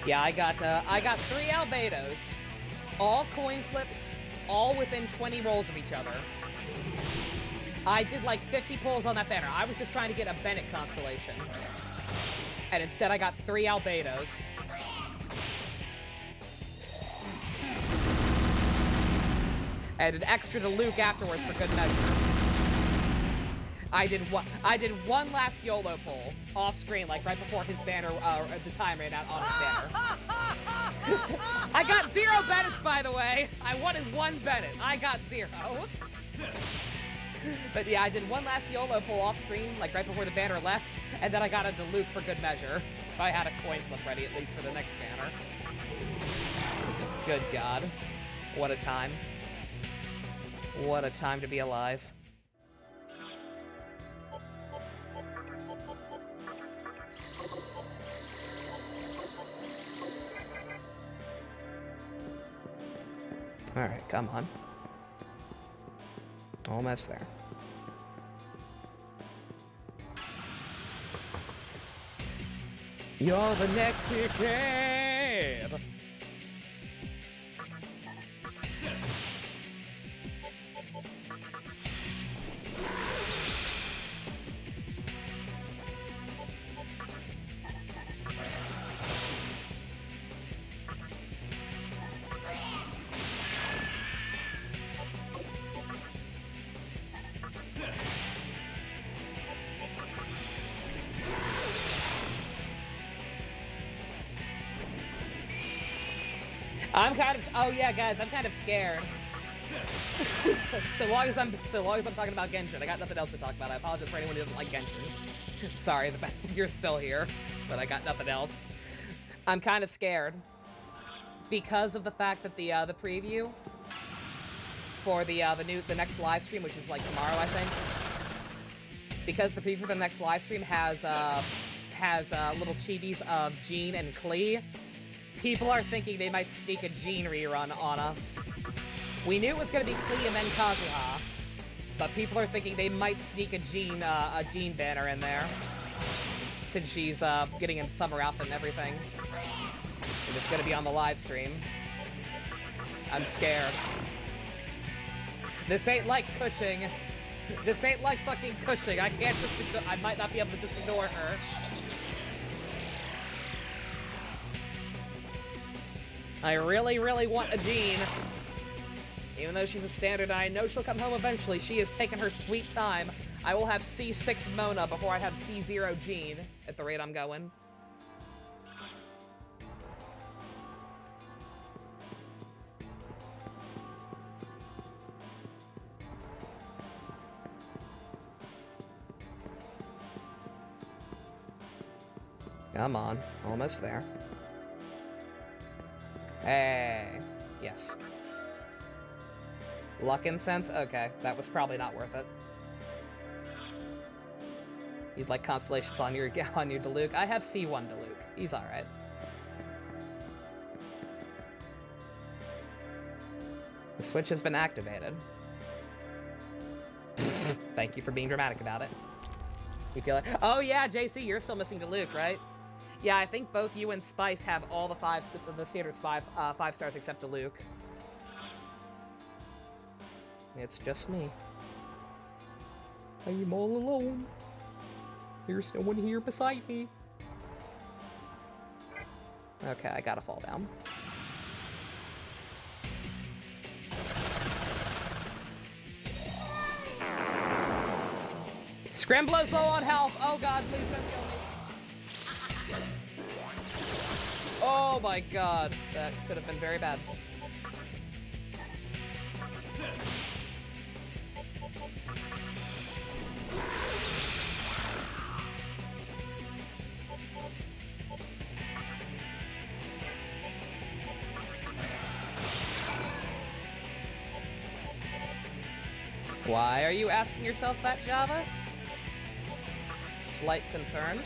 Speaker 3: Yeah, I got 3 albedos. All coin flips, all within 20 rolls of each other. I did like 50 pulls on that banner. I was just trying to get a Bennett constellation. And instead I got 3 albedos. And an extra to Luke afterwards for good measure. I did one last YOLO pull off screen, like right before his banner, the time ran out on his banner. I got 0 Bennetts, by the way. I wanted 1 Bennett. I got 0. But yeah, I did one last YOLO pull off screen, like right before the banner left, and then I got a Luke for good measure. So I had a coin flip ready at least for the next banner. Just good God. What a time. What a time to be alive. Alright, come on. Almost there. You're the next decade! Oh yeah, guys, I'm kind of scared. so long as I'm talking about Genshin, I got nothing else to talk about. I apologize for anyone who doesn't like Genshin. Sorry, the best of you are still here, but I got nothing else. I'm kind of scared because of the fact that the preview for the next live stream, which is like tomorrow, I think. Because the preview for the next live stream has little chibis of Jean and Klee. People are thinking they might sneak a Jean rerun on us. We knew it was going to be Klee and then Kazuha, but people are thinking they might sneak a Jean banner in there, since she's getting in summer outfit and everything. And it's going to be on the live stream. I'm scared. This ain't like Cushing. This ain't like fucking Cushing. I can't just. I might not be able to just ignore her. I really, really want a Jean. Even though she's a standard and I know she'll come home eventually, she has taken her sweet time. I will have C6 Mona before I have C0 Jean, at the rate I'm going. Come on, almost there. Hey, yes. Luck incense? Okay, that was probably not worth it. You'd like constellations on your Diluc? I have C1 Diluc. He's alright. The switch has been activated. Thank you for being dramatic about it. You feel like, oh yeah, JC, you're still missing Diluc, right? Yeah, I think both you and Spice have all the standards five stars except Diluc. It's just me. I am all alone. There's no one here beside me. Okay, I gotta fall down. Scramblow's low on health. Oh god, please don't kill me. Oh my god, that could have been very bad. Why are you asking yourself that, Java? Slight concern.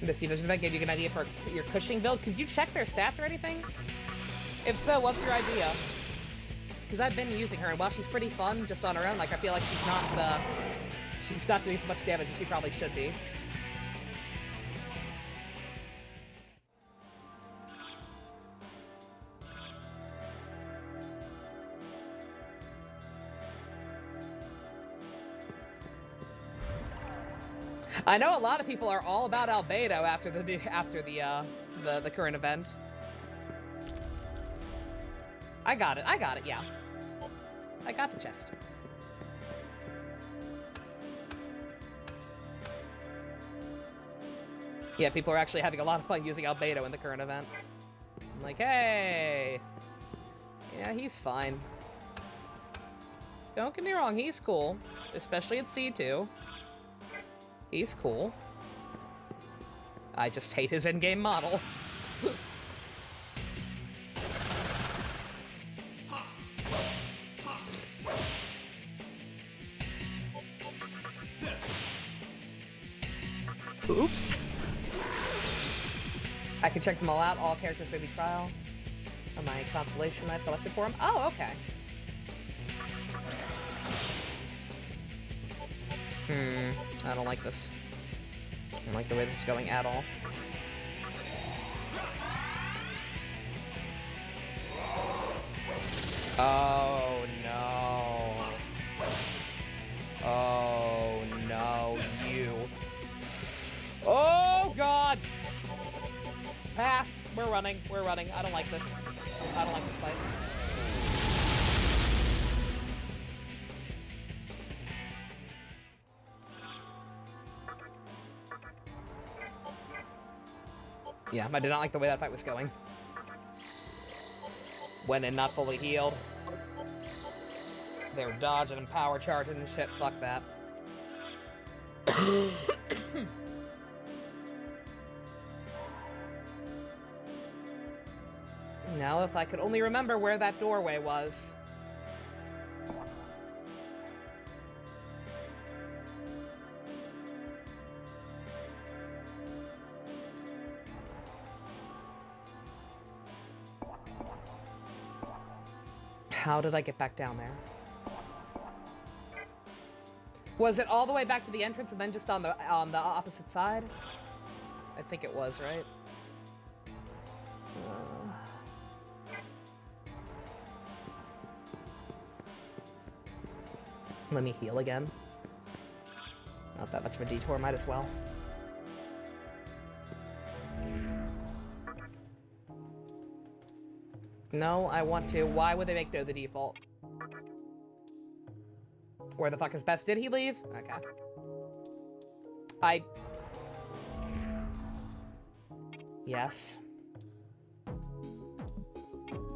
Speaker 3: Misty, does that give you an idea for your Cushing build? Could you check their stats or anything? If so, what's your idea? Because I've been using her, and while she's pretty fun just on her own, like I feel like she's not doing as much damage as she probably should be. I know a lot of people are all about Albedo after the current event. I got it, yeah. I got the chest. Yeah, people are actually having a lot of fun using Albedo in the current event. I'm like, hey! Yeah, he's fine. Don't get me wrong, he's cool. Especially at C2. He's cool. I just hate his in-game model. Oops. I can check them all out. All characters may be trial. On my constellation I've collected for him. Oh, okay. I don't like this. I don't like the way this is going at all. Oh no. Oh no, you. Oh god! Pass! We're running. I don't like this. I don't like this fight. Yeah, I did not like the way that fight was going. Went in not fully healed. They were dodging and power charging and shit. Fuck that. Now, if I could only remember where that doorway was. How did I get back down there? Was it all the way back to the entrance and then just on the opposite side? I think it was, right? Let me heal again. Not that much of a detour, might as well. No, I want to. Why would they make no the default? Where the fuck is Best? Did he leave? Okay. Yes.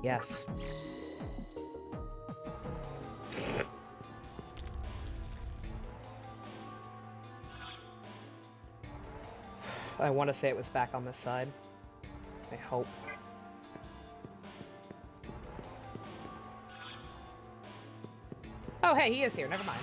Speaker 3: Yes. I want to say it was back on this side. I hope. Oh, hey, he is here. Never mind.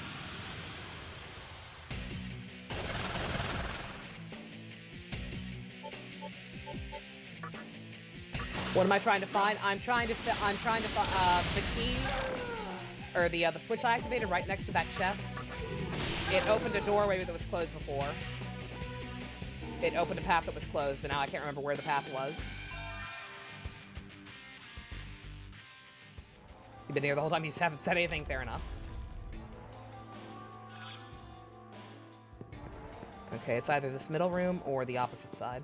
Speaker 3: What am I trying to find? I'm trying to find the key, or the switch I activated right next to that chest. It opened a doorway that was closed before. It opened a path that was closed, and now I can't remember where the path was. You've been here the whole time, you just haven't said anything, fair enough. Okay, it's either this middle room or the opposite side.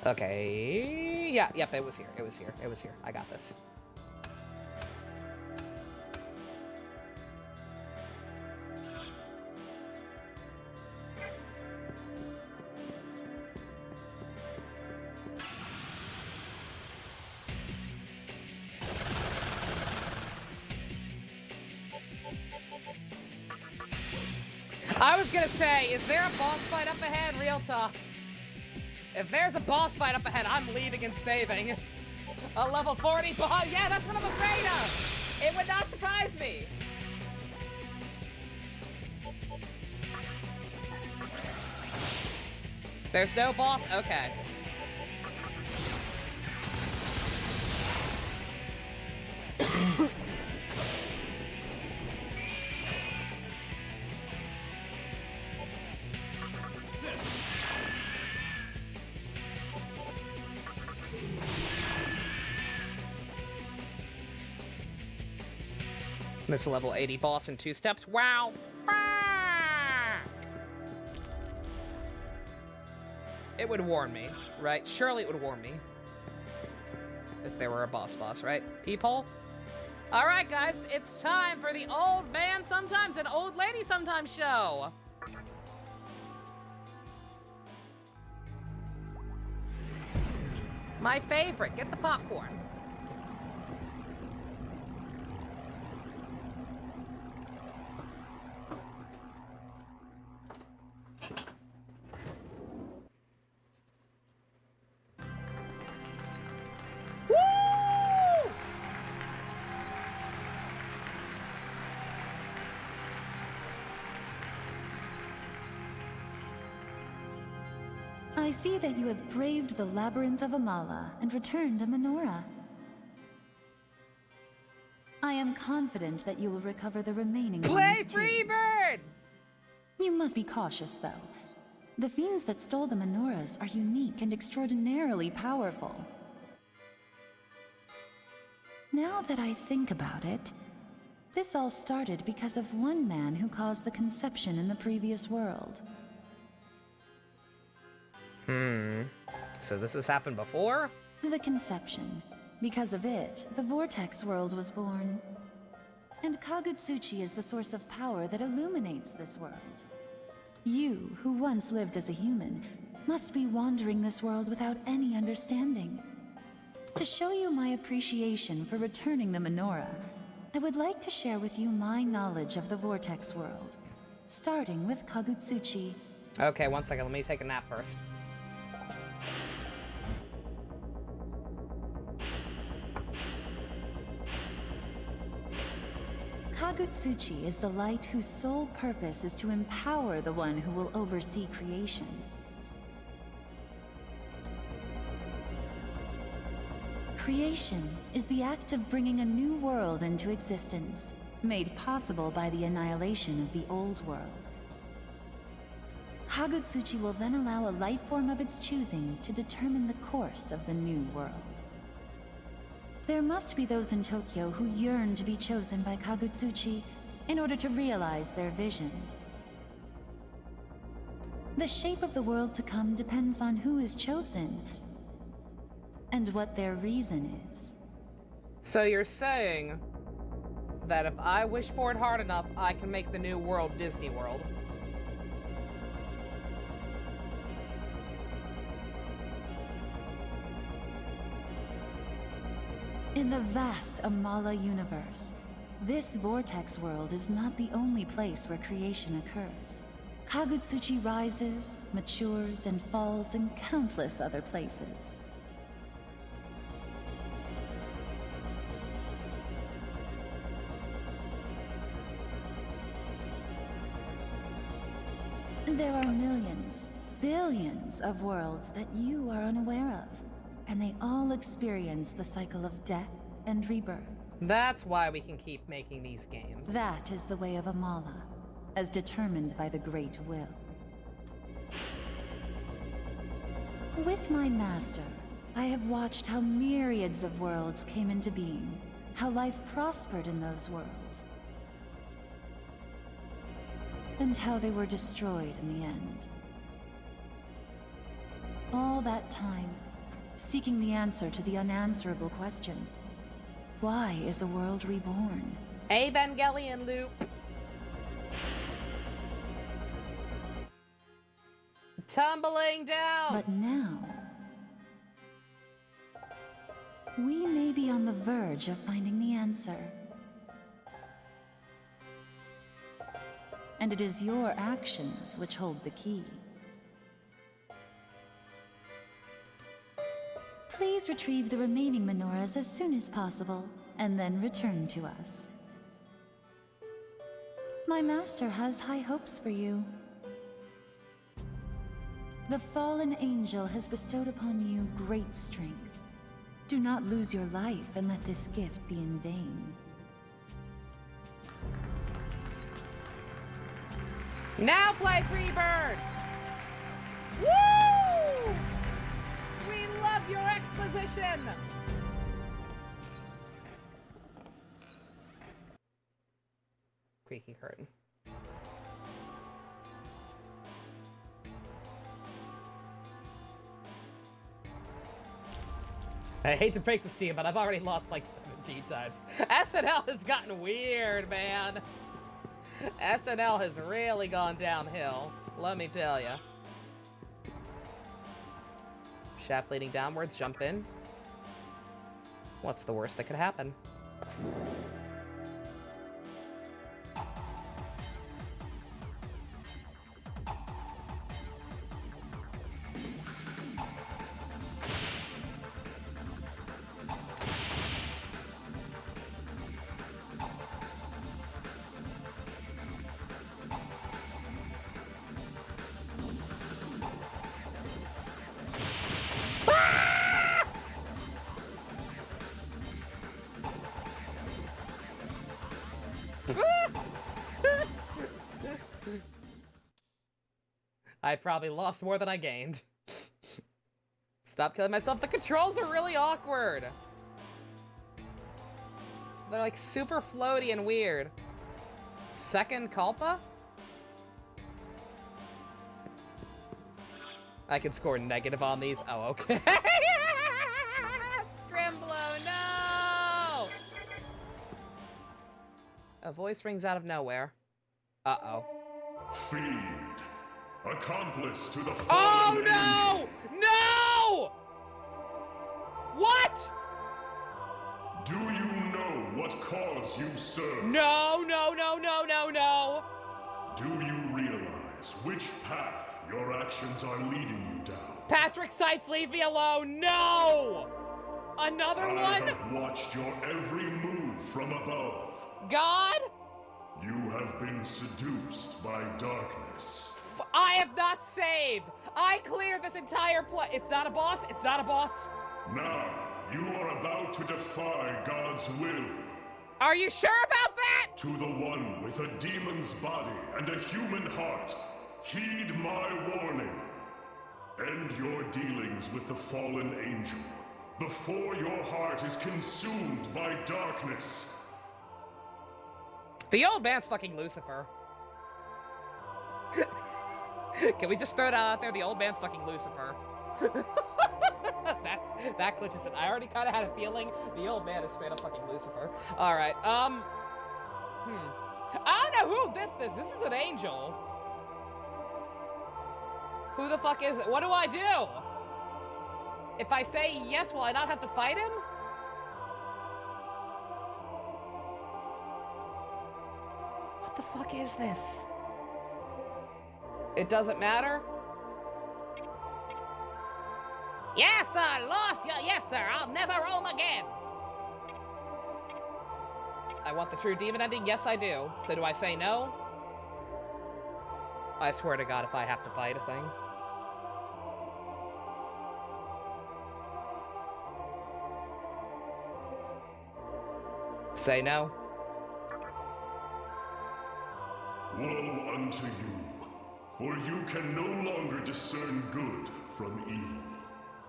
Speaker 3: Okay, yeah, yep, it was here, it was here, it was here. I got this. I was gonna say, is there a boss fight up ahead? Real talk. If there's a boss fight up ahead, I'm leading and saving. A level 40 boss. Yeah, that's what I'm afraid of. It would not surprise me. There's no boss? Okay. This is a level 80 boss in 2 steps. Wow. It would warn me, right? Surely it would warn me. If there were a boss, right? Peephole? Alright, guys, it's time for the old man sometimes and old lady sometimes show. My favorite. Get the popcorn.
Speaker 4: I see that you have braved the labyrinth of Amala and returned a menorah. I am confident that you will recover the remaining ones too.
Speaker 3: Freebird!
Speaker 4: You must be cautious, though. The fiends that stole the menorahs are unique and extraordinarily powerful. Now that I think about it, this all started because of one man who caused the conception in the previous world.
Speaker 3: So this has happened before?
Speaker 4: The conception. Because of it, the Vortex world was born. And Kagutsuchi is the source of power that illuminates this world. You, who once lived as a human, must be wandering this world without any understanding. To show you my appreciation for returning the menorah, I would like to share with you my knowledge of the Vortex world, starting with Kagutsuchi.
Speaker 3: Okay, one second, let me take a nap first.
Speaker 4: Kagutsuchi is the light whose sole purpose is to empower the one who will oversee creation. Creation is the act of bringing a new world into existence, made possible by the annihilation of the old world. Kagutsuchi will then allow a life form of its choosing to determine the course of the new world. There must be those in Tokyo who yearn to be chosen by Kagutsuchi, in order to realize their vision. The shape of the world to come depends on who is chosen and what their reason is.
Speaker 3: So you're saying that if I wish for it hard enough, I can make the new world Disney World?
Speaker 4: In the vast Amala universe, this vortex world is not the only place where creation occurs. Kagutsuchi rises, matures, and falls in countless other places. There are millions, billions of worlds that you are unaware of, and they all experience the cycle of death and rebirth.
Speaker 3: That's why we can keep making these games.
Speaker 4: That is the way of Amala, as determined by the Great Will. With my master, I have watched how myriads of worlds came into being, how life prospered in those worlds, and how they were destroyed in the end. All that time, seeking the answer to the unanswerable question, why is a world reborn?
Speaker 3: Evangelion loop. Tumbling down!
Speaker 4: But now, we may be on the verge of finding the answer. And it is your actions which hold the key. Please retrieve the remaining menorahs as soon as possible, and then return to us. My master has high hopes for you. The fallen angel has bestowed upon you great strength. Do not lose your life and let this gift be in vain.
Speaker 3: Now play Freebird! Woo! We love your exposition! Creaky curtain. I hate to break this to you, but I've already lost like 17 times. SNL has gotten weird, man. SNL has really gone downhill, let me tell ya. Shaft leading downwards, jump in. What's the worst that could happen? I probably lost more than I gained. Stop killing myself. The controls are really awkward. They're like super floaty and weird. Second Culpa? I can score negative on these. Oh, okay. Scrimblow, no! A voice rings out of nowhere. Uh-oh.
Speaker 9: Fiend. Accomplice to the
Speaker 3: Oh,
Speaker 9: fallen
Speaker 3: no! No! What?
Speaker 9: Do you know what cause you serve?
Speaker 3: No, no, no, no, no, no!
Speaker 9: Do you realize which path your actions are leading you down?
Speaker 3: Patrick Seitz, leave me alone! No! Another one?
Speaker 9: I have watched your every move from above.
Speaker 3: God?
Speaker 9: You have been seduced by darkness.
Speaker 3: I have not saved! I cleared this entire It's not a boss? It's not a boss?
Speaker 9: Now, you are about to defy God's will.
Speaker 3: Are you sure about that?
Speaker 9: To the one with a demon's body and a human heart, heed my warning. End your dealings with the fallen angel before your heart is consumed by darkness.
Speaker 3: The old man's fucking Lucifer. Can we just throw it out there? The old man's fucking Lucifer. That glitches it. I already kind of had a feeling the old man is straight up fucking Lucifer. All right. I don't know who this is. This is an angel. Who the fuck is it? What do I do? If I say yes, will I not have to fight him? What the fuck is this? It doesn't matter?
Speaker 1: Yes, sir, lost you. Yes, sir, I'll never roam again.
Speaker 3: I want the true demon ending? Yes, I do. So do I say no? I swear to God, if I have to fight a thing. Say no.
Speaker 9: Woe unto you, for you can no longer discern good from evil.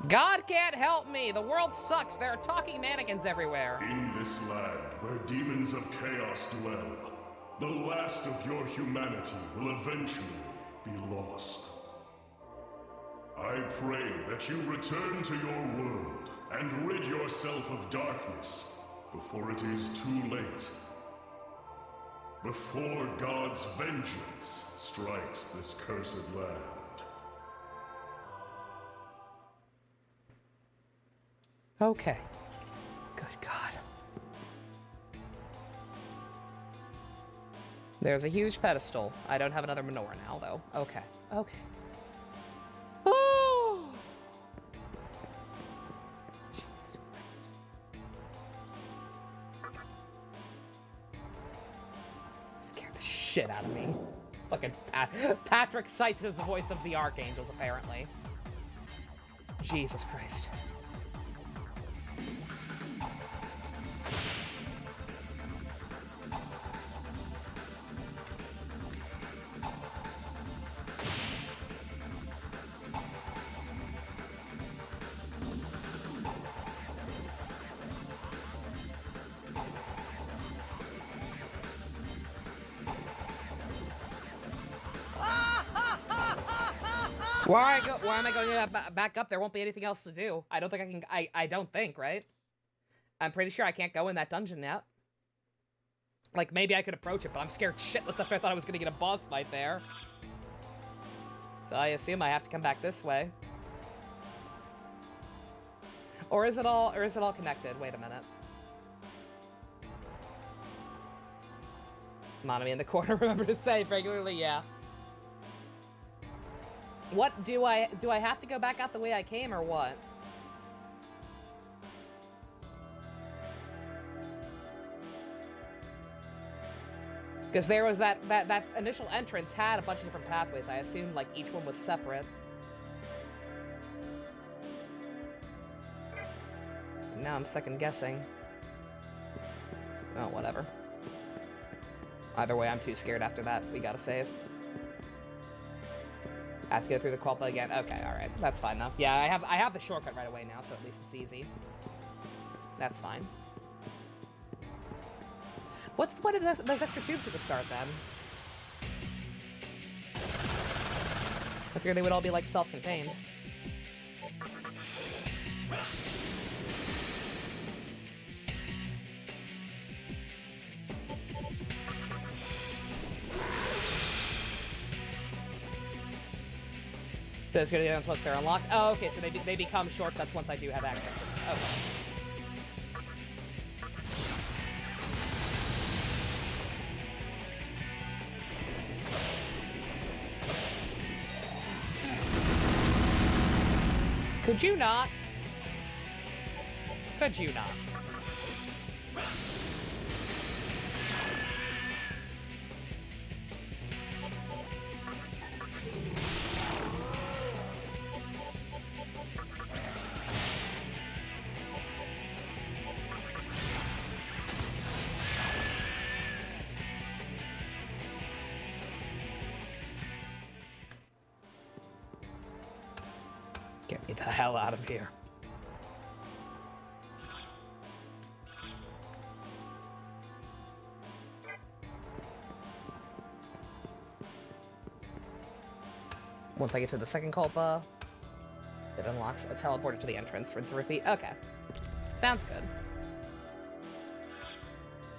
Speaker 3: God can't help me. The world sucks. There are talking mannequins everywhere.
Speaker 9: In this land where demons of chaos dwell, the last of your humanity will eventually be lost. I pray that you return to your world and rid yourself of darkness before it is too late. Before God's vengeance strikes this cursed land.
Speaker 3: Okay. Good God. There's a huge pedestal. I don't have another menorah now, though. Okay. Okay. Oh! Jesus Christ. Scared the shit out of me. Fucking Patrick Seitz is the voice of the Archangels, apparently. Jesus Christ. Why am I going back up? There won't be anything else to do. I don't think I can. I don't think, right? I'm pretty sure I can't go in that dungeon yet. Like, maybe I could approach it, but I'm scared shitless after I thought I was going to get a boss fight there. So I assume I have to come back this way. Or is it all connected? Wait a minute. Monami in the corner, remember to save regularly, yeah. What do I have to go back out the way I came or what? Because there was that initial entrance had a bunch of different pathways. I assumed like each one was separate. Now I'm second guessing. Oh, whatever. Either way, I'm too scared after that. We gotta save. I have to go through the Qualpa again. Okay, alright. That's fine now. Yeah, I have the shortcut right away now, so at least it's easy. That's fine. What's the point of those extra tubes at the start, then? I figured they would all be, like, self-contained. Those go to the ones once they're unlocked. Oh, okay, so they become shortcuts once I do have access to them. Okay. Could you not? Could you not? Get me the hell out of here. Once I get to the second Culpa, it unlocks a teleporter to the entrance. Rinse and repeat. Okay. Sounds good.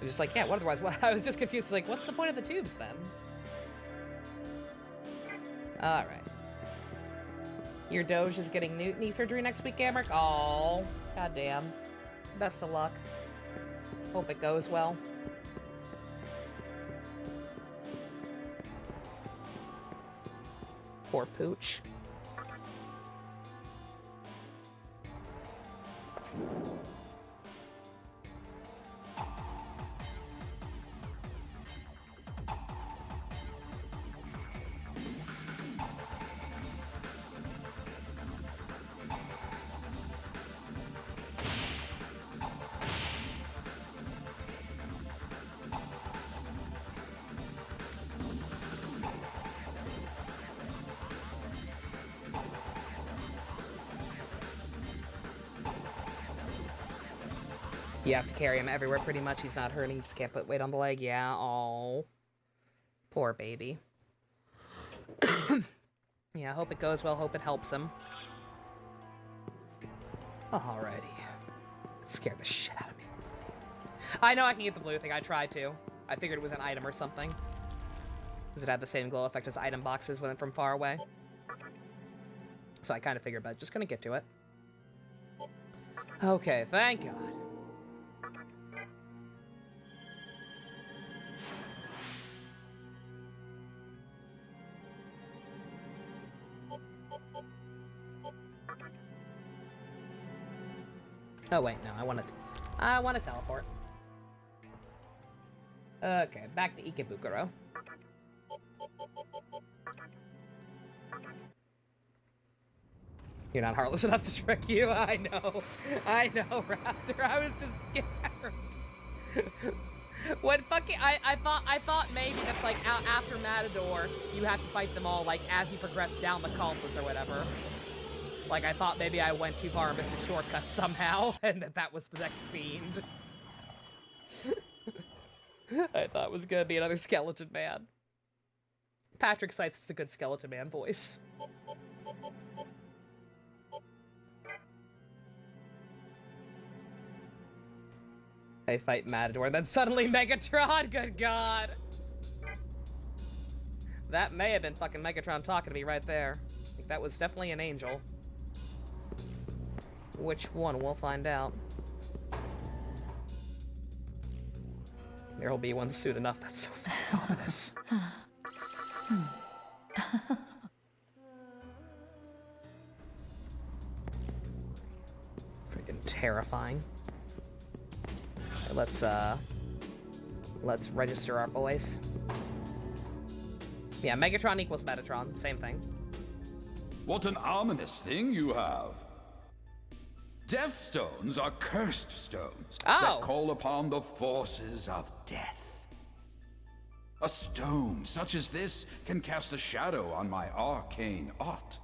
Speaker 3: I was just like, yeah, what otherwise? I was just confused. Like, what's the point of the tubes then? Alright. Your Doge is getting knee surgery next week, Gamrick? Aw, goddamn. Best of luck. Hope it goes well. Poor Pooch. You have to carry him everywhere pretty much. He's not hurting. Just can't put weight on the leg. Yeah, oh. Poor baby. Yeah, hope it goes well. Hope it helps him. Alrighty. It scared the shit out of me. I know I can get the blue thing. I tried to. I figured it was an item or something. Because it had the same glow effect as item boxes when from far away. So I kind of figured, but just gonna get to it. Okay, thank God. Oh wait, no, I want to teleport. Okay, back to Ikebukuro. You're not heartless enough to trick you. I know, Raptor. I was just scared. What fucking? I thought maybe that's like after Matador, you have to fight them all like as you progress down the Culpas or whatever. Like, I thought maybe I went too far and missed a shortcut somehow, and that was the next fiend. I thought it was gonna be another skeleton man. Patrick cites it's a good skeleton man voice. They fight Matador, and then suddenly Megatron, good God! That may have been fucking Megatron talking to me right there. I think that was definitely an angel. Which one? We'll find out. There'll be one soon enough. That's so fucking ominous. Freaking terrifying. Okay, let's register our boys. Yeah, Megatron equals Metatron. Same thing.
Speaker 5: What an ominous thing you have. Death stones are cursed stones that call upon the forces of death. A stone such as this can cast a shadow on my arcane art.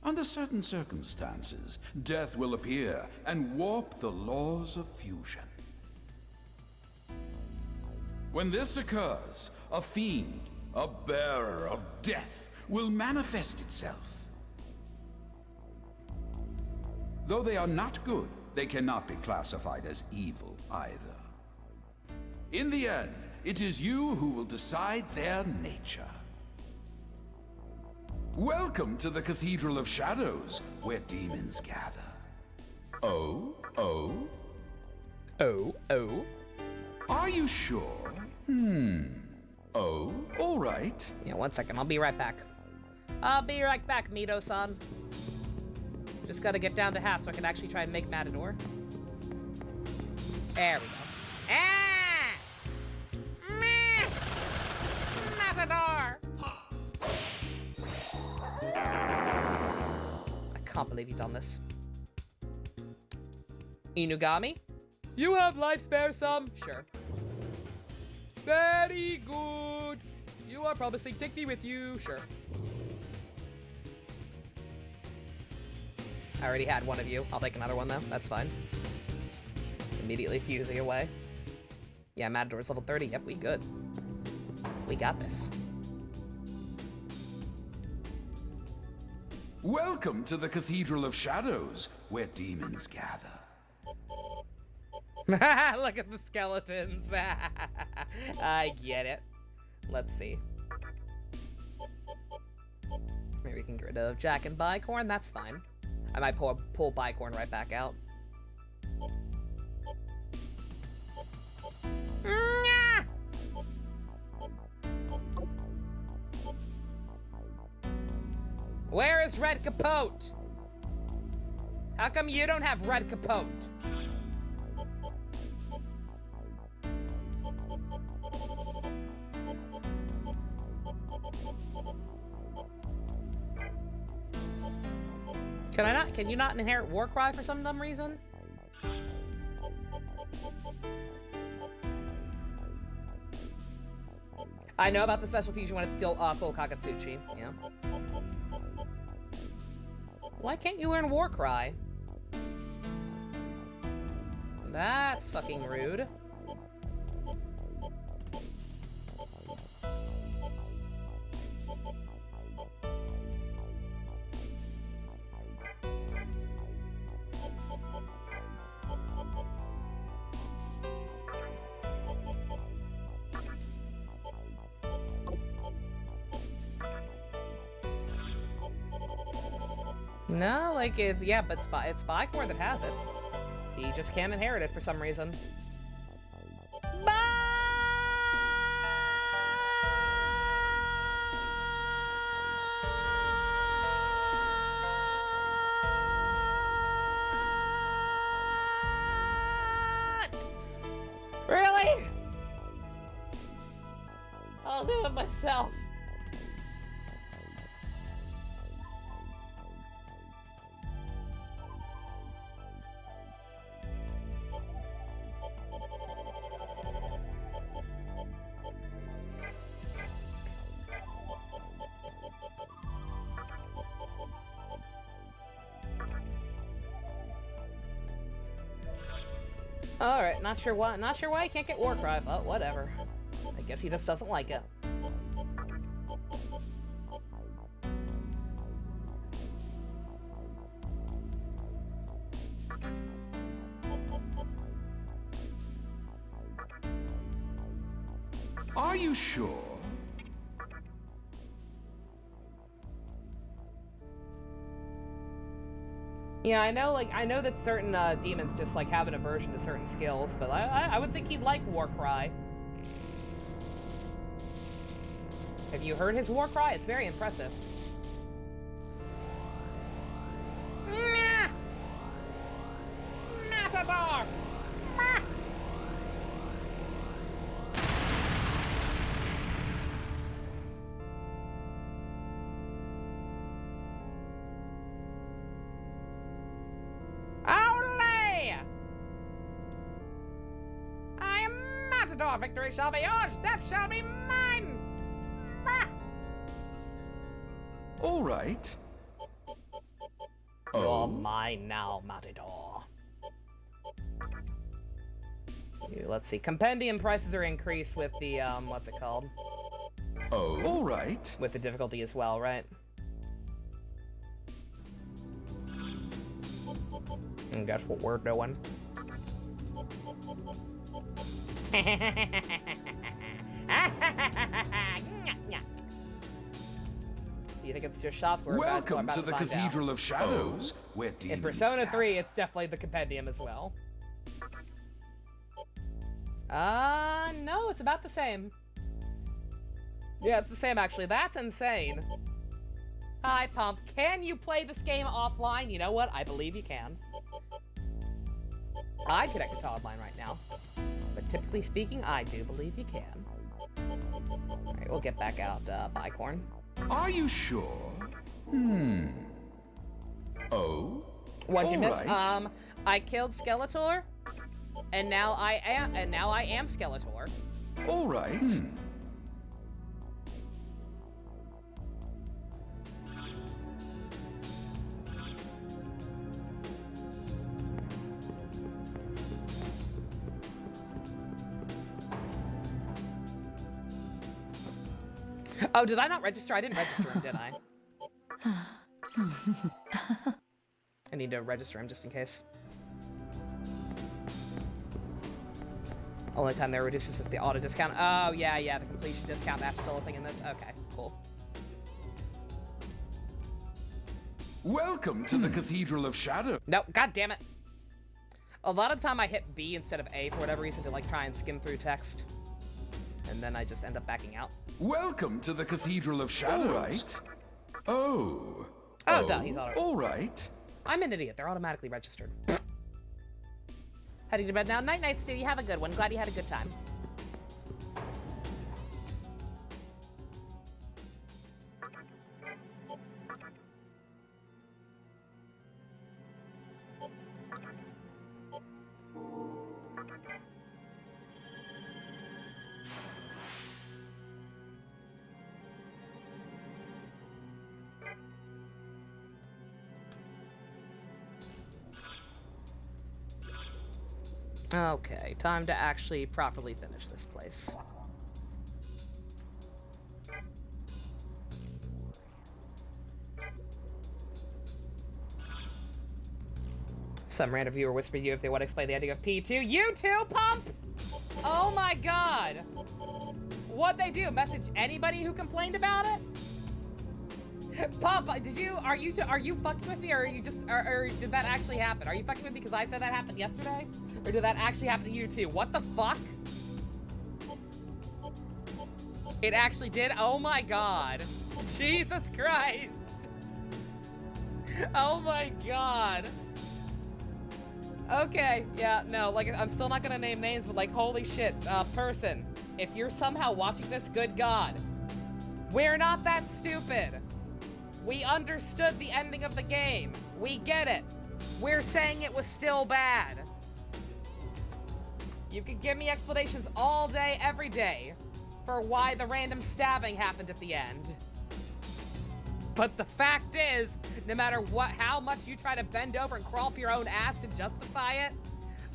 Speaker 5: Under certain circumstances, death will appear and warp the laws of fusion. When this occurs, a fiend, a bearer of death, will manifest itself. Though they are not good, they cannot be classified as evil either. In the end, it is you who will decide their nature. Welcome to the Cathedral of Shadows, where demons gather. Oh? Are you sure? Oh, all right.
Speaker 3: Yeah, 1 second. I'll be right back. I'll be right back, Mito-san. Just gotta get down to half so I can actually try and make Matador. There we go.
Speaker 1: Ah! Meh! Matador!
Speaker 3: I can't believe you've done this. Inugami? You have life spare some? Sure. Very good. You are promising take me with you? Sure. I already had one of you. I'll take another one, though. That's fine. Immediately fusing away. Yeah, Matador's level 30. Yep, we good. We got this.
Speaker 5: Welcome to the Cathedral of Shadows, where demons gather.
Speaker 3: Look at the skeletons. I get it. Let's see. Maybe we can get rid of Jack and Bicorn. That's fine. I might pull Bicorn right back out. Where is Red Capote? How come you don't have Red Capote? Can you not inherit Warcry for some dumb reason? I know about the special fusion when it's full Kakatsuchi, yeah. Why can't you learn Warcry? That's fucking rude. No, like, it's, yeah, but it's Bicorn that has it. He just can't inherit it for some reason. Really? I'll do it myself. Alright, not sure why he can't get Warcry, but whatever. I guess he just doesn't like it.
Speaker 5: Are you sure?
Speaker 3: Yeah, I know that certain demons just like have an aversion to certain skills, but I would think he'd like Warcry. Have you heard his Warcry? It's very impressive.
Speaker 1: Matador! Victory shall be yours, death shall be mine!
Speaker 5: All right.
Speaker 3: You're mine now, Matador. Let's see. Compendium prices are increased with the, what's it called?
Speaker 5: Oh. All right.
Speaker 3: With the difficulty as well, right? And guess what we're doing? Do you think it's just shots?
Speaker 5: Welcome to the Cathedral of Shadows, where demons
Speaker 3: in Persona
Speaker 5: gather.
Speaker 3: 3, it's definitely the Compendium as well. No, it's about the same. Yeah, it's the same actually. That's insane. Hi, Pump. Can you play this game offline? You know what? I believe you can. I'm connected to online right now. But typically speaking, I do believe you can. Alright, we'll get back out Bicorn.
Speaker 5: Are you sure? Oh?
Speaker 3: What'd you miss?
Speaker 5: Right.
Speaker 3: I killed Skeletor, and now I am Skeletor.
Speaker 5: All right.
Speaker 3: Oh, did I not register? I didn't register him, did I? I need to register him just in case. Only time there reduces if the auto discount. Oh, yeah, the completion discount, that's still a thing in this. Okay, cool.
Speaker 5: Welcome to the Cathedral of Shadows.
Speaker 3: No, god damn it. A lot of the time I hit B instead of A for whatever reason to like try and skim through text. And then I just end up backing out.
Speaker 5: Welcome to the Cathedral of Shadows. All right. Oh.
Speaker 3: Oh, duh, he's auto.
Speaker 5: All right.
Speaker 3: I'm an idiot. They're automatically registered. Heading to bed now. Night, Stu. You have a good one. Glad you had a good time. Okay, time to actually properly finish this place. Some random viewer whispered you if they want to explain the ending of P2. You too, Pump? Oh my god. What'd they do? Message anybody who complained about it? Pump, are you fucking with me, or are you just, or did that actually happen? Are you fucking with me because I said that happened yesterday? Or did that actually happen to you too? What the fuck? It actually did? Oh my god. Jesus Christ. Oh my god. Okay, yeah, no, like, I'm still not gonna name names, but like, holy shit, person, if you're somehow watching this, good god, we're not that stupid. We understood the ending of the game. We get it. We're saying it was still bad. You can give me explanations all day, every day, for why the random stabbing happened at the end. But the fact is, no matter how much you try to bend over and crawl up your own ass to justify it,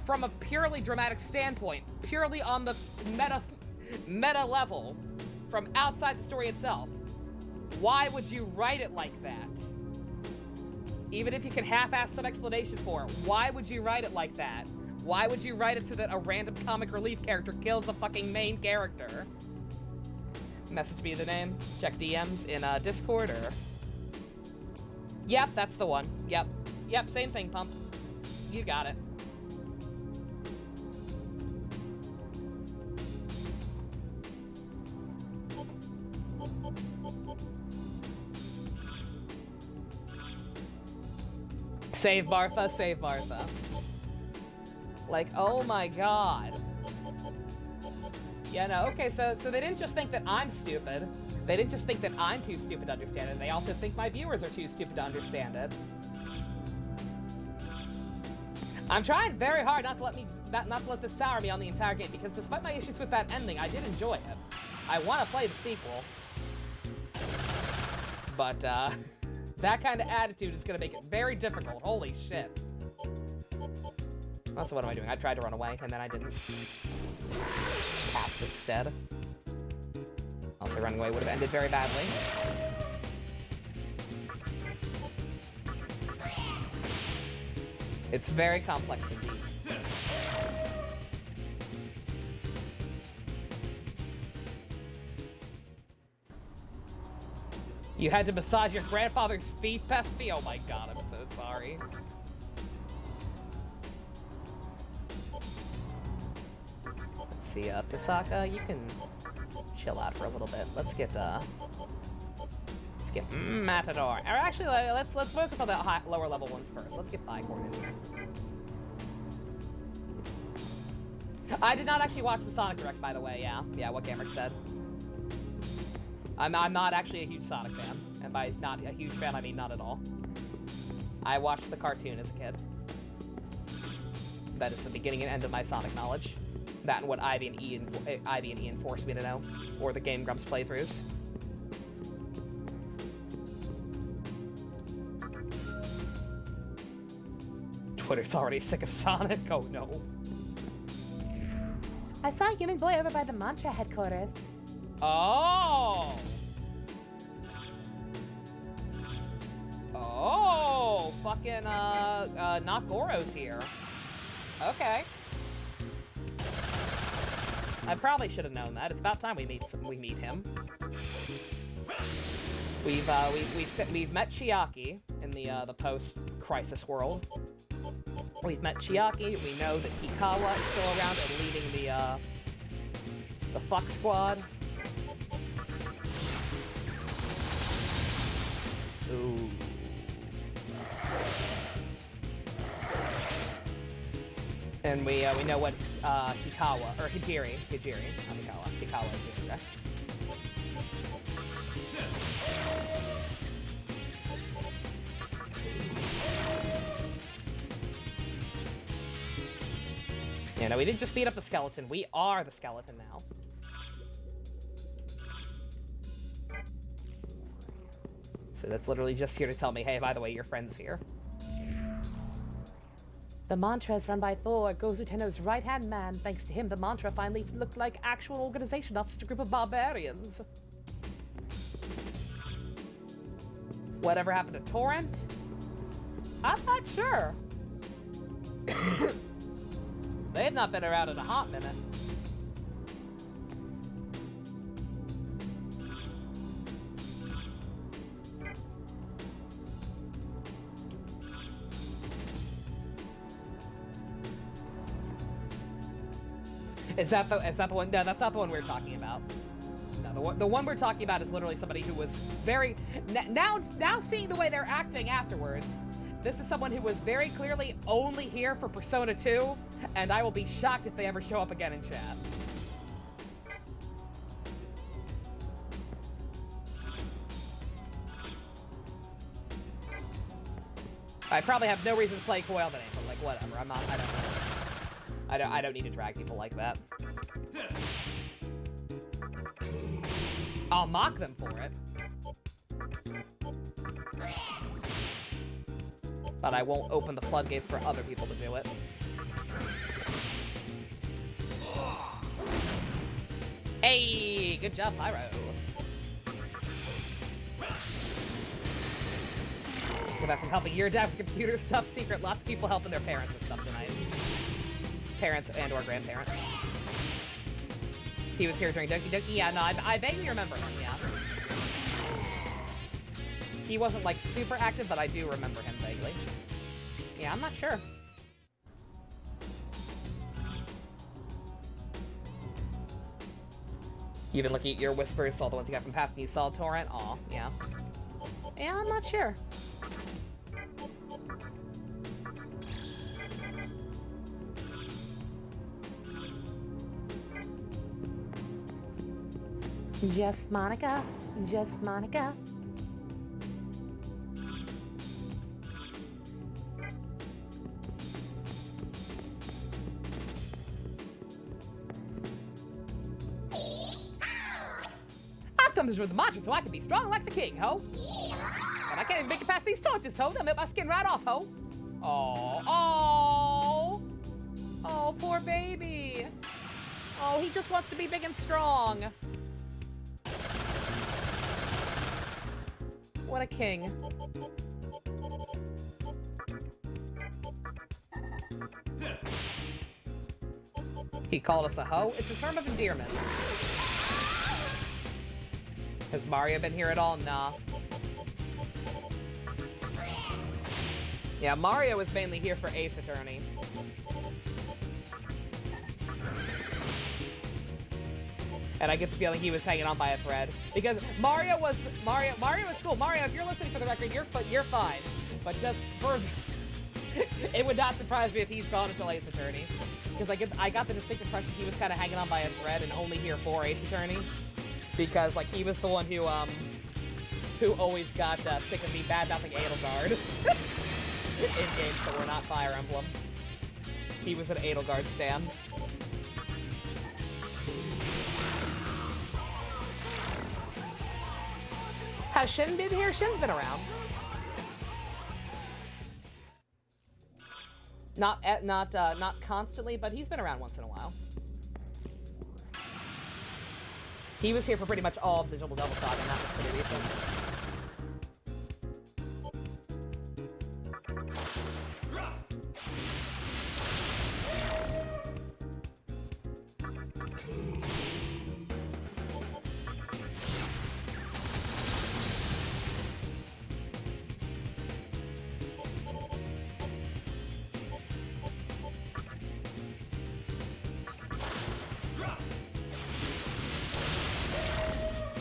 Speaker 3: from a purely dramatic standpoint, purely on the meta level, from outside the story itself, why would you write it like that? Even if you can half-ass some explanation for it, why would you write it like that? Why would you write it so that a random comic relief character kills a fucking main character? Message me the name, check DMs in Discord, or... Yep, that's the one. Yep, same thing, Pump. You got it. Save Martha, save Martha. Like, oh my god. Yeah, no, okay, so they didn't just think that I'm stupid. They didn't just think that I'm too stupid to understand it. They also think my viewers are too stupid to understand it. I'm trying very hard not to let this sour me on the entire game, because despite my issues with that ending, I did enjoy it. I want to play the sequel. But, that kind of attitude is going to make it very difficult. Holy shit. So what am I doing? I tried to run away, and then I didn't. Passed instead. Also, running away would have ended very badly. It's very complex indeed. You had to massage your grandfather's feet, Pesty? Oh my god, I'm so sorry. Let's see, Pisaka, you can chill out for a little bit. Let's get Matador. Or actually, let's focus on the lower level ones first. Let's get Bicorn in here. I did not actually watch the Sonic Direct, by the way, yeah, what Gamerick said. I'm not actually a huge Sonic fan, and by not a huge fan, I mean not at all. I watched the cartoon as a kid. That is the beginning and end of my Sonic knowledge. That and what Ivy and Ian forced me to know, or the Game Grumps playthroughs. Twitter's already sick of Sonic. Oh no.
Speaker 7: I saw a human boy over by the Mantra headquarters.
Speaker 3: Oh! fucking, not Goro's here. Okay. I probably should have known that. It's about time we meet him. We've met Chiaki in the post-crisis world. We've met Chiaki. We know that Hikawa is still around and leading the fuck squad. Ooh. And we know what Hikawa, or Hijiri, not Hikawa. Hikawa is the other guy. Yeah, no, we didn't just beat up the skeleton. We are the skeleton now. So that's literally just here to tell me, hey, by the way, your friend's here.
Speaker 7: The mantra is run by Thor, Gozu Tenno's right-hand man. Thanks to him, the mantra finally looked like actual organization, not just a group of barbarians.
Speaker 3: Whatever happened to Torrent? I'm not sure. They've not been around in a hot minute. Is that the one? No, that's not the one we're talking about. No, the one we're talking about is literally somebody who was very... Now seeing the way they're acting afterwards, this is someone who was very clearly only here for Persona 2, and I will be shocked if they ever show up again in chat. I probably have no reason to play Coil the name, but like whatever. I don't know. I don't need to drag people like that. I'll mock them for it. But I won't open the floodgates for other people to do it. Hey, good job, Pyro. Just got back from helping your dad with computer stuff. Secret, lots of people helping their parents with stuff tonight. Parents and or grandparents. He was here during Doki Doki. Yeah, no, I vaguely remember him, yeah. He wasn't, like, super active, but I do remember him vaguely. Yeah, I'm not sure. You've been looking at your whispers, all the ones you got from past, and you saw Torrent? Aw, yeah. Yeah, I'm not sure.
Speaker 7: Just Monica, just Monica.
Speaker 3: I've come to destroy the mantra so I can be strong like the king, ho. But I can't even make it past these torches, ho. They'll melt my skin right off, ho. Oh, poor baby. Oh, he just wants to be big and strong. What a king. He called us a hoe? It's a term of endearment. Has Mario been here at all? Nah. Yeah, Mario was mainly here for Ace Attorney. And I get the feeling he was hanging on by a thread. Because Mario was cool. Mario, if you're listening for the record, you're fine. But just for... it would not surprise me if he's gone until Ace Attorney. Because I got the distinct impression he was kind of hanging on by a thread and only here for Ace Attorney. Because, like, he was the one who always got sick of me bad-mouthing Edelgard. In games that were not Fire Emblem. He was an Edelgard stan. Has Shin been here? Shin's been around. Not constantly, but he's been around once in a while. He was here for pretty much all of the Digital Devil Saga, and that was pretty recent.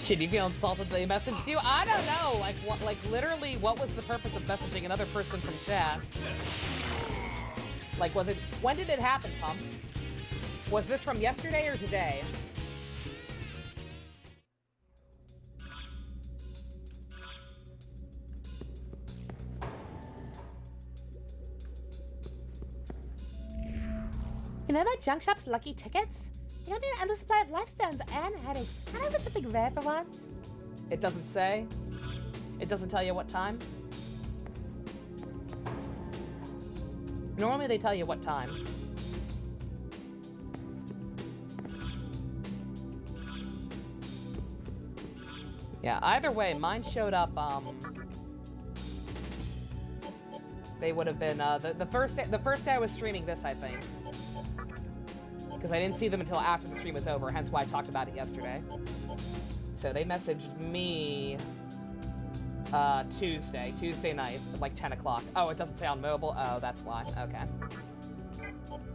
Speaker 3: Should you feel insulted that they messaged you? I don't know. Like, what? Like, literally, what was the purpose of messaging another person from chat? Like, was it? When did it happen, Pump? Was this from yesterday or today?
Speaker 7: You know that junk shop's lucky tickets? You got me an endless supply of life stones and headaches. Can I have something rare for once?
Speaker 3: It doesn't say. It doesn't tell you what time. Normally they tell you what time. Yeah, either way, mine showed up, they would have been, the first day I was streaming this, I think. Because I didn't see them until after the stream was over, hence why I talked about it yesterday. So they messaged me, Tuesday night, at like 10 o'clock. Oh, it doesn't say on mobile? Oh, that's why. Okay.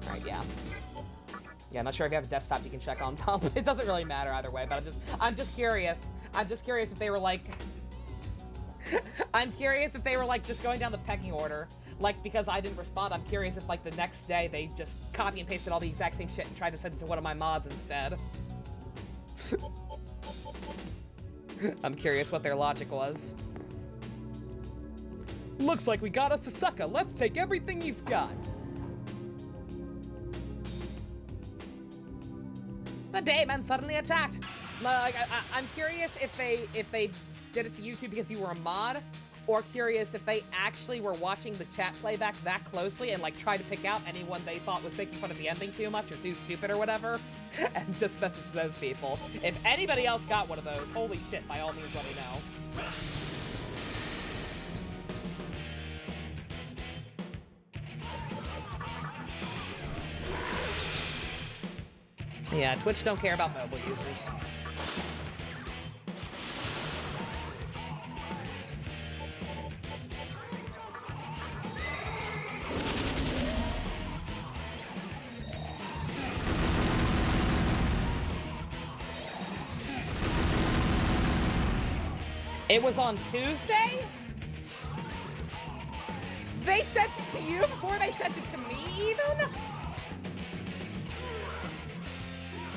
Speaker 3: Alright, yeah. Yeah, I'm not sure if you have a desktop you can check on Pump. It doesn't really matter either way, but I'm just curious. I'm just curious if they were like... I'm curious if they were like just going down the pecking order. Like, because I didn't respond, I'm curious if like the next day they just copy and pasted all the exact same shit and tried to send it to one of my mods instead. I'm curious what their logic was. Looks like we got us a Succ. Let's take everything he's got.
Speaker 1: The demon suddenly attacked.
Speaker 3: Like, I'm curious if they did it to YouTube because you were a mod, or curious if they actually were watching the chat playback that closely and like tried to pick out anyone they thought was making fun of the ending too much or too stupid or whatever, and just messaged those people. If anybody else got one of those, holy shit, by all means let me know. Yeah, Twitch don't care about mobile users. It was on Tuesday? They sent it to you before they sent it to me, even?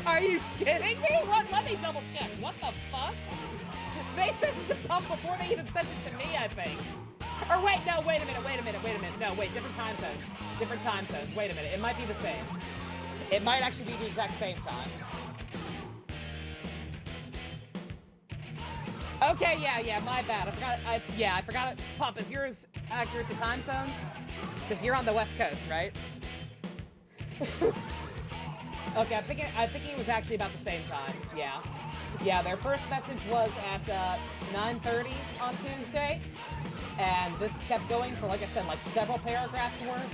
Speaker 3: Are you shitting me? What? Let me double check. What the fuck? They sent it to Pump before they even sent it to me, I think. Or wait, no, wait a minute. No, wait, different time zones. Different time zones. Wait a minute. It might be the same. It might actually be the exact same time. Okay, yeah, my bad. I forgot it. Pump, is yours accurate to time zones? Because you're on the West Coast, right? Okay, I'm thinking it was actually about the same time. Yeah. Yeah, their first message was at 9:30 on Tuesday, and this kept going for, like I said, like several paragraphs worth,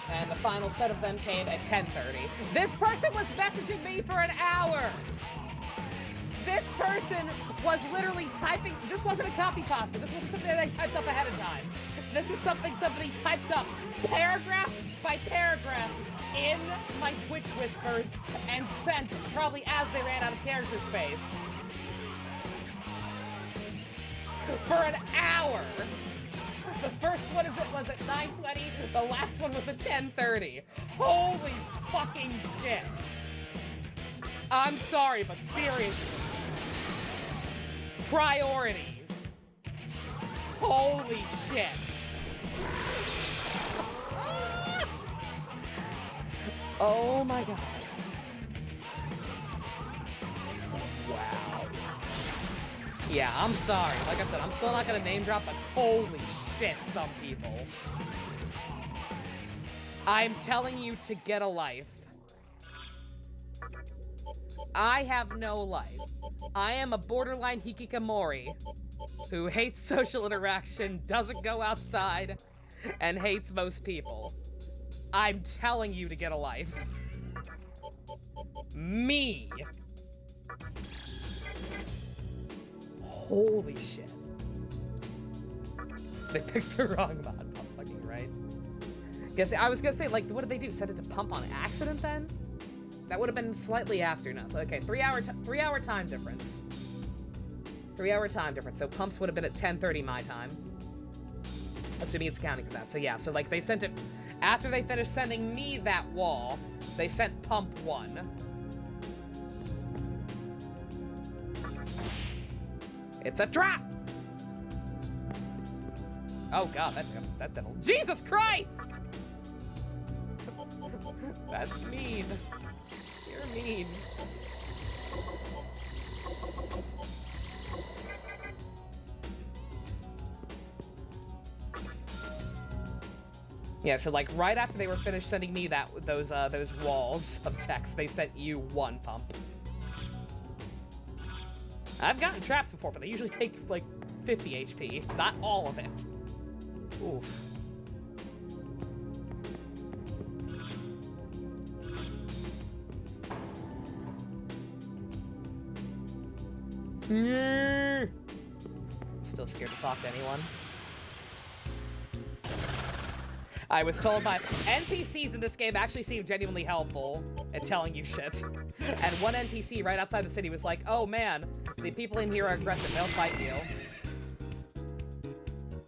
Speaker 3: and the final set of them came at 10:30. This person was messaging me for an hour! This person was literally typing. This wasn't a copy pasta. This wasn't something that I typed up ahead of time. This is something somebody typed up paragraph by paragraph in my Twitch whispers and sent probably as they ran out of character space. For an hour. The first one was at 9:20. The last one was at 10:30. Holy fucking shit. I'm sorry, but seriously. Priorities. Holy shit. Oh my god. Wow. Yeah, I'm sorry. Like I said, I'm still not gonna name drop, but holy shit, some people. I'm telling you to get a life. I have no life. I am a borderline hikikomori who hates social interaction, doesn't go outside, and hates most people. I'm telling you to get a life. Me. Holy shit. They picked the wrong mod, I'm fucking right. I was gonna say, like, what did they do? Send it to Pump on accident then? That would have been slightly after. No, okay, 3 hour time difference. 3-hour time difference, so pumps would have been at 10:30 my time. Assuming it's counting for that. So yeah, so like they sent it... After they finished sending me that wall, they sent pump 1. It's a trap! Oh god, that devil. Jesus Christ! That's mean. You're mean. Yeah, so like right after they were finished sending me those walls of text, they sent you 1 pump. I've gotten traps before, but they usually take like 50 HP, not all of it. Oof. I'm still scared to talk to anyone. I was told by NPCs in this game actually seem genuinely helpful at telling you shit. And one NPC right outside the city was like, oh man, the people in here are aggressive, they'll fight you.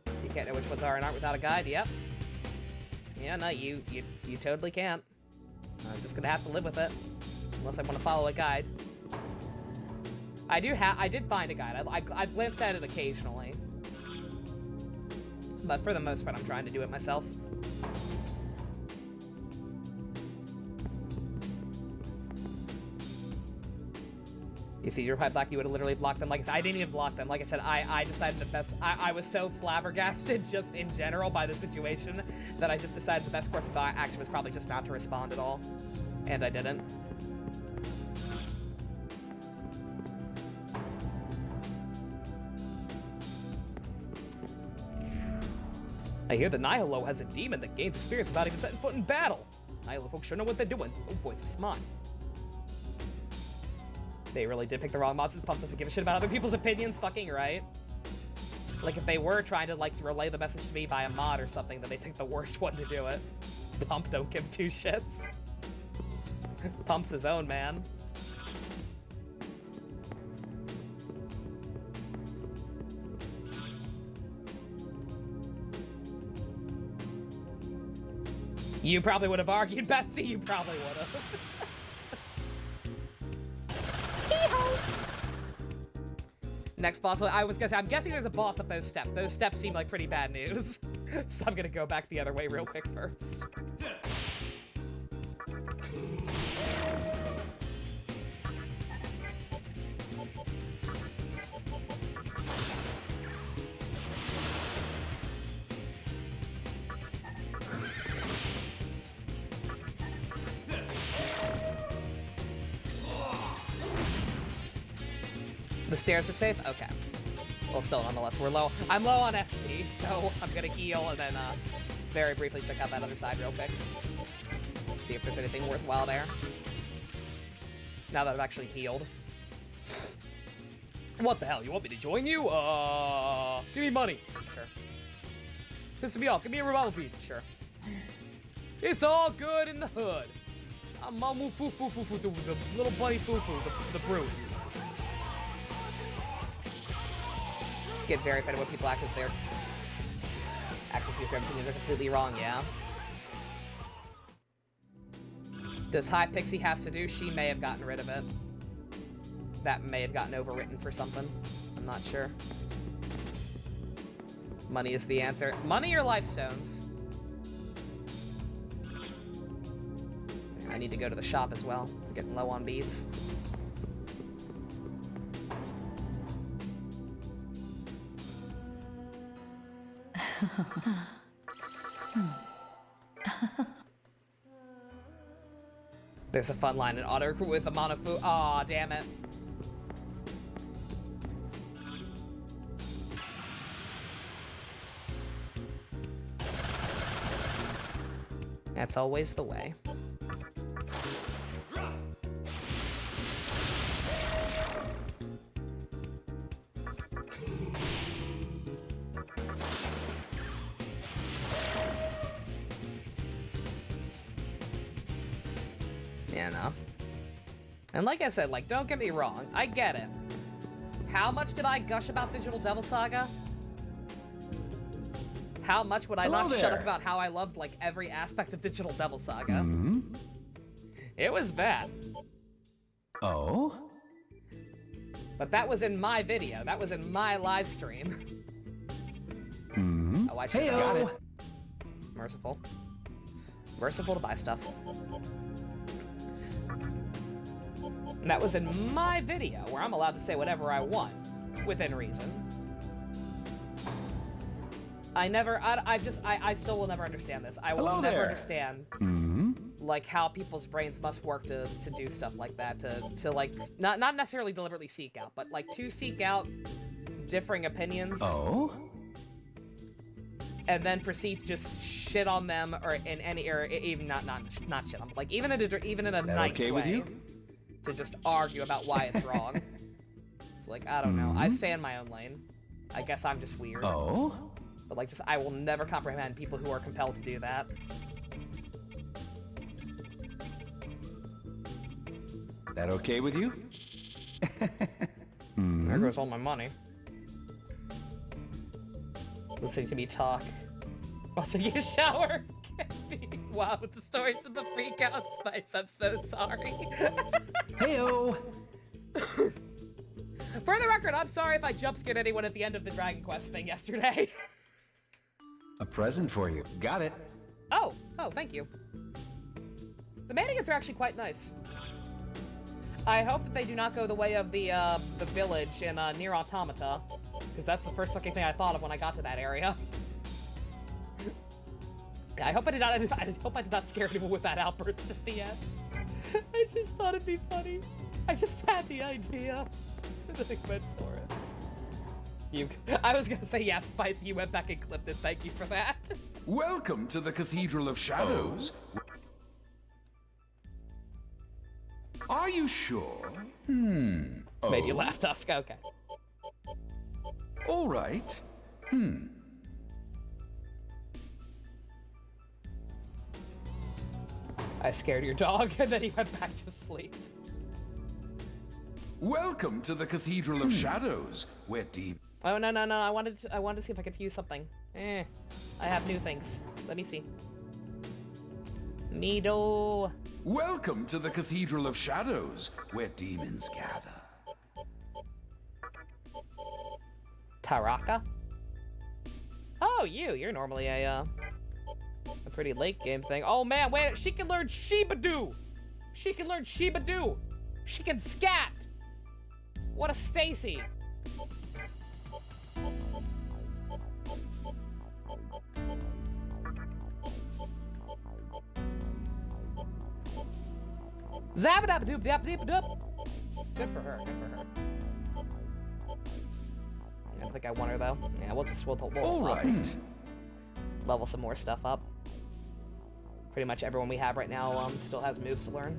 Speaker 3: You can't know which ones are and aren't without a guide, yep. Yeah, no, you totally can't. I'm just gonna have to live with it. Unless I want to follow a guide. I did find a guide. I've glanced at it occasionally. But for the most part, I'm trying to do it myself. If you were High Black, you would have literally blocked them. Like I said, I didn't even block them. Like I said, I decided the best... I was so flabbergasted just in general by the situation that I just decided the best course of action was probably just not to respond at all. And I didn't. I hear the Nihilo has a demon that gains experience without even setting foot in battle. Nihilo folks sure know what they're doing. Oh, boys are smart. They really did pick the wrong mods. Pump doesn't give a shit about other people's opinions, fucking right. Like, if they were trying to, like, relay the message to me by a mod or something, then they picked the worst one to do it. Pump don't give 2 shits. Pump's his own, man. You probably would have argued, Bestie. You probably would have. Next boss, I was gonna say, I'm guessing there's a boss up those steps. Those steps seem like pretty bad news. So I'm gonna go back the other way real quick first. The stairs are safe? Okay. Well, still, nonetheless, we're low. I'm low on SP, so I'm gonna heal and then very briefly check out that other side real quick. See if there's anything worthwhile there. Now that I've actually healed. What the hell? You want me to join you? Give me money. Sure. Pissing me off. Give me a revolver bead. Sure. It's all good in the hood. I'm Mamu Foo Foo Foo Foo, the little buddy Foo Foo, the brute. Get very offended when people act as their access to your opinions are completely wrong, yeah. Does High Pixie have to do? She may have gotten rid of it. That may have gotten overwritten for something. I'm not sure. Money is the answer. Money or life stones? I need to go to the shop as well. I'm getting low on beads. There's a fun line in auto recruit with a monofu. Aw, damn it. That's always the way. Yeah, no. And like I said, like, don't get me wrong, I get it. How much did I gush about Digital Devil Saga? How much would I
Speaker 6: Hello
Speaker 3: not shut
Speaker 6: there.
Speaker 3: up about how I loved, like, every aspect of Digital Devil Saga?
Speaker 6: Hmm?
Speaker 3: It was bad.
Speaker 6: Oh?
Speaker 3: But that was in my video. That was in my live stream.
Speaker 6: Hmm?
Speaker 3: Oh, I should have
Speaker 6: Got
Speaker 3: got
Speaker 6: it.
Speaker 3: it. Merciful. Merciful to buy stuff. And that was in my video, where I'm allowed to say whatever I want, within reason. I still will never understand this. I will
Speaker 6: Hello
Speaker 3: never
Speaker 6: there.
Speaker 3: understand,
Speaker 6: Hmm?
Speaker 3: like, how people's brains must work to do stuff like that, to like, not necessarily deliberately seek out, but, like, to seek out differing opinions.
Speaker 6: Oh?
Speaker 3: And then proceed to just shit on them, or in any, or even not shit on them, like, even in a
Speaker 6: That
Speaker 3: nice
Speaker 6: okay
Speaker 3: way,
Speaker 6: with you?
Speaker 3: to just argue about why it's wrong. It's like, I don't know. I stay in my own lane. I guess I'm just weird.
Speaker 6: Oh?
Speaker 3: But, like, I will never comprehend people who are compelled to do that.
Speaker 6: That okay with you?
Speaker 3: There goes all my money. Listening to me talk while taking a shower can be wow with the stories of the freak out Spice. I'm so sorry.
Speaker 6: Heyo!
Speaker 3: For the record, I'm sorry if I jump scared anyone at the end of the Dragon Quest thing yesterday.
Speaker 6: A present for you. Got it.
Speaker 3: Oh, thank you. The mannequins are actually quite nice. I hope that they do not go the way of the village in Nier Automata, because that's the first fucking thing I thought of when I got to that area. I hope I did not scare anyone with that outburst at the end. I just thought it'd be funny. I just had the idea, and then I went for it. I was gonna say, yeah, Spicy, you went back and clipped it. Thank you for that.
Speaker 5: Welcome to the Cathedral of Shadows. Are you sure?
Speaker 3: Made you laugh, Tusk. Okay.
Speaker 5: All right.
Speaker 3: I scared your dog, and then he went back to sleep.
Speaker 5: Welcome to the Cathedral of Shadows, where demons...
Speaker 3: Oh, no. I wanted to see if I could use something. I have new things. Let me see. Mido.
Speaker 5: Welcome to the Cathedral of Shadows, where demons gather.
Speaker 3: Taraka? Oh, you're normally a pretty late game thing. Oh man, wait, she can learn Shibadu! She can learn Shibadu! She can scat! What a Stacy! Zabadab-doop-dap-doop-doop! Good for her, good for her. I don't think I want her though. Yeah, we'll
Speaker 5: All right.
Speaker 3: level some more stuff up. Pretty much everyone we have right now still has moves to learn.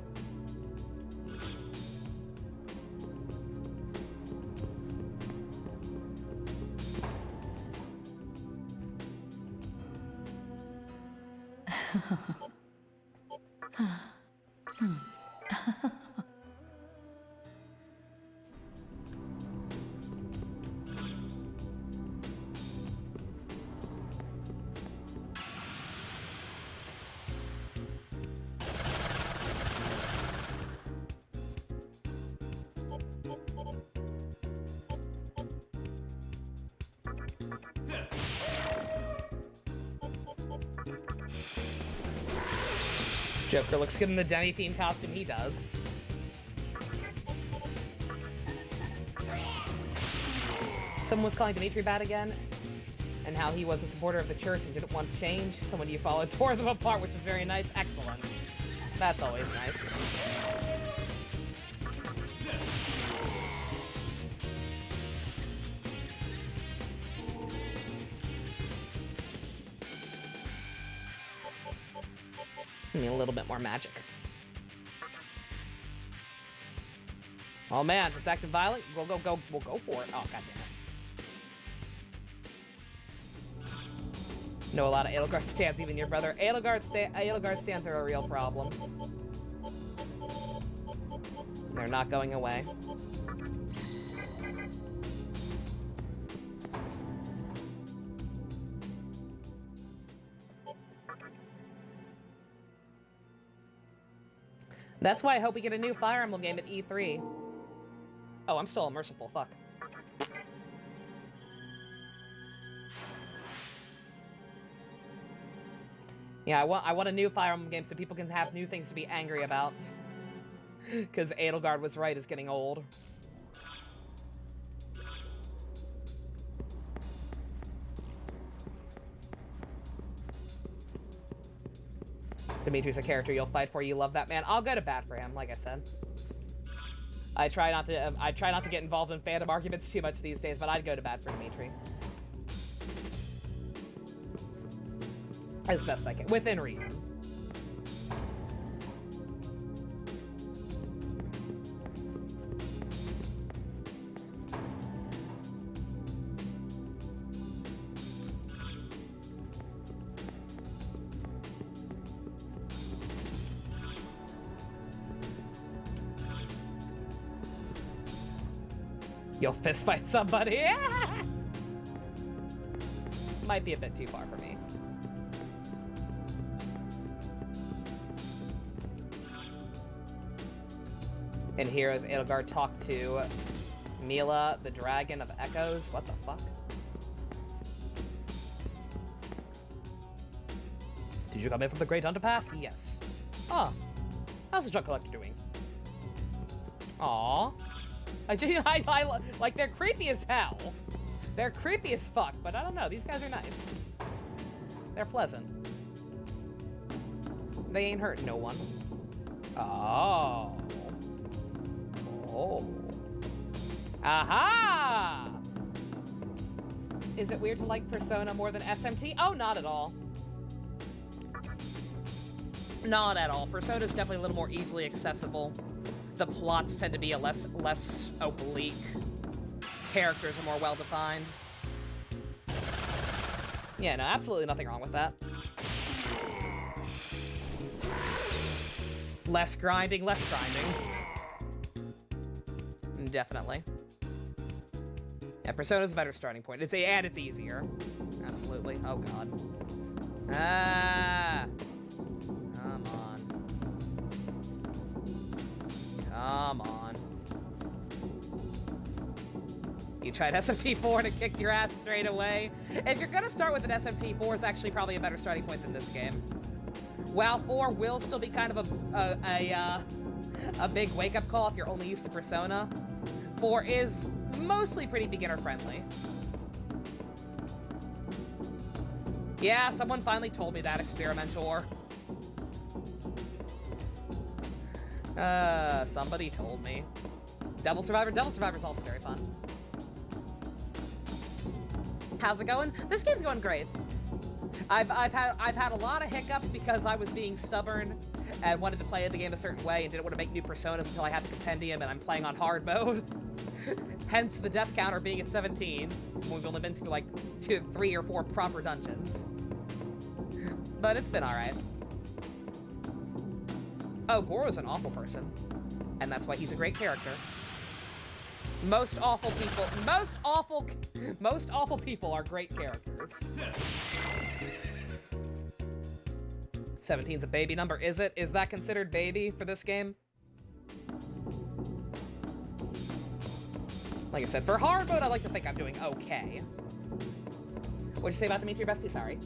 Speaker 3: Joker looks good in the Demi-fiend costume he does. Someone was calling Dimitri bad again, and how he was a supporter of the church and didn't want change. Someone you followed tore them apart, which is very nice. Excellent. That's always nice. I mean, a little bit more magic. Oh man, it's acting violent. We'll go for it. Oh, god damn it. Know a lot of Edelgard stands, even your brother. Edelgard stands are a real problem. They're not going away. That's why I hope we get a new Fire Emblem game at E3. Oh, I'm still unmerciful, fuck. Yeah, I want a new Fire Emblem game so people can have new things to be angry about. Because Edelgard was right, is getting old. Dimitri's a character you'll fight for. You love that man. I'll go to bat for him, like I said. I try not to get involved in fandom arguments too much these days, but I'd go to bat for Dimitri. As best I can, within reason. You'll fist fight somebody. Might be a bit too far for me. And here as Edelgard talked to Mila, the Dragon of Echoes. What the fuck? Did you come in from the Great Underpass? Yes. Oh. How's the junk collector doing? Aww. I like, they're creepy as hell. They're creepy as fuck, but I don't know. These guys are nice. They're pleasant. They ain't hurting no one. Oh. Oh. Aha! Is it weird to like Persona more than SMT? Oh, not at all. Not at all. Persona is definitely a little more easily accessible. The plots tend to be less oblique. Characters are more well-defined. Yeah, no, absolutely nothing wrong with that. Less grinding, less grinding. Definitely. Yeah, Persona's a better starting point. And it's easier. Absolutely. Oh, God. Ah! Come on. Come on. You tried SMT4 and it kicked your ass straight away. If you're gonna start with an SMT4, it's actually probably a better starting point than this game. WoW 4 will still be kind of a big wake-up call if you're only used to Persona. 4 is mostly pretty beginner-friendly. Yeah, someone finally told me that, Experimentor. Somebody told me. Devil Survivor's also very fun. How's it going? This game's going great. I've had a lot of hiccups because I was being stubborn and wanted to play the game a certain way and didn't want to make new personas until I had the compendium and I'm playing on hard mode. Hence the death counter being at 17. We've only been through like 3 or 4 proper dungeons. But it's been alright. Oh, Goro's an awful person. And that's why he's a great character. Most awful people are great characters. 17's a baby number, is it? Is that considered baby for this game? Like I said, for hard mode, I like to think I'm doing okay. What'd you say about Dimitri, bestie? Sorry.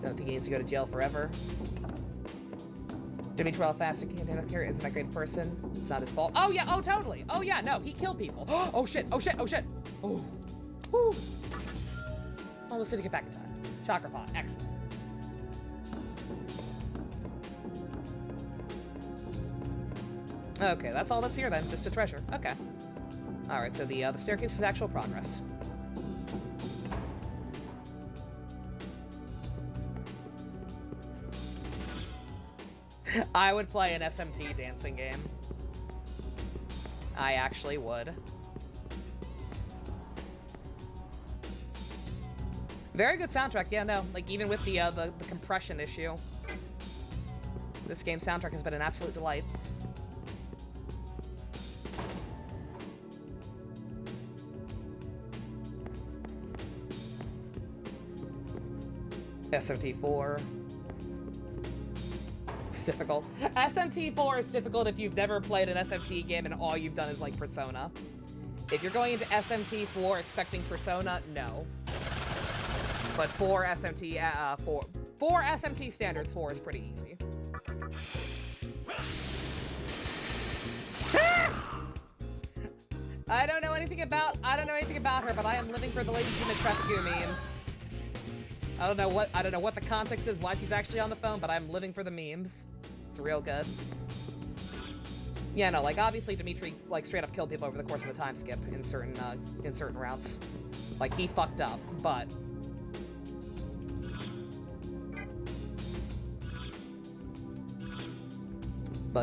Speaker 3: Don't think he needs to go to jail forever. Dimitri Faster can't isn't that great person. It's not his fault. Oh yeah, oh totally. Oh yeah, no, he killed people. Oh shit, oh shit, oh shit. Oh. Whew. Almost didn't get back in time. Chakra pot, excellent. Okay, that's all that's here then, just a treasure. Okay. Alright, so the staircase is actual progress. I would play an SMT dancing game. I actually would. Very good soundtrack, yeah, no. Like, even with the compression issue. This game's soundtrack has been an absolute delight. SMT4. difficult. SMT4 is difficult if you've never played an SMT game and all you've done is like Persona. If you're going into SMT4 expecting Persona, no. But for SMT standards, 4 is pretty easy. I don't know anything about her, but I am living for the Lady Dimitrescu memes. I don't know what the context is, why she's actually on the phone, but I'm living for the memes. It's real good. Yeah, no, like obviously Dimitri like straight up killed people over the course of the time skip in certain routes. Like he fucked up, but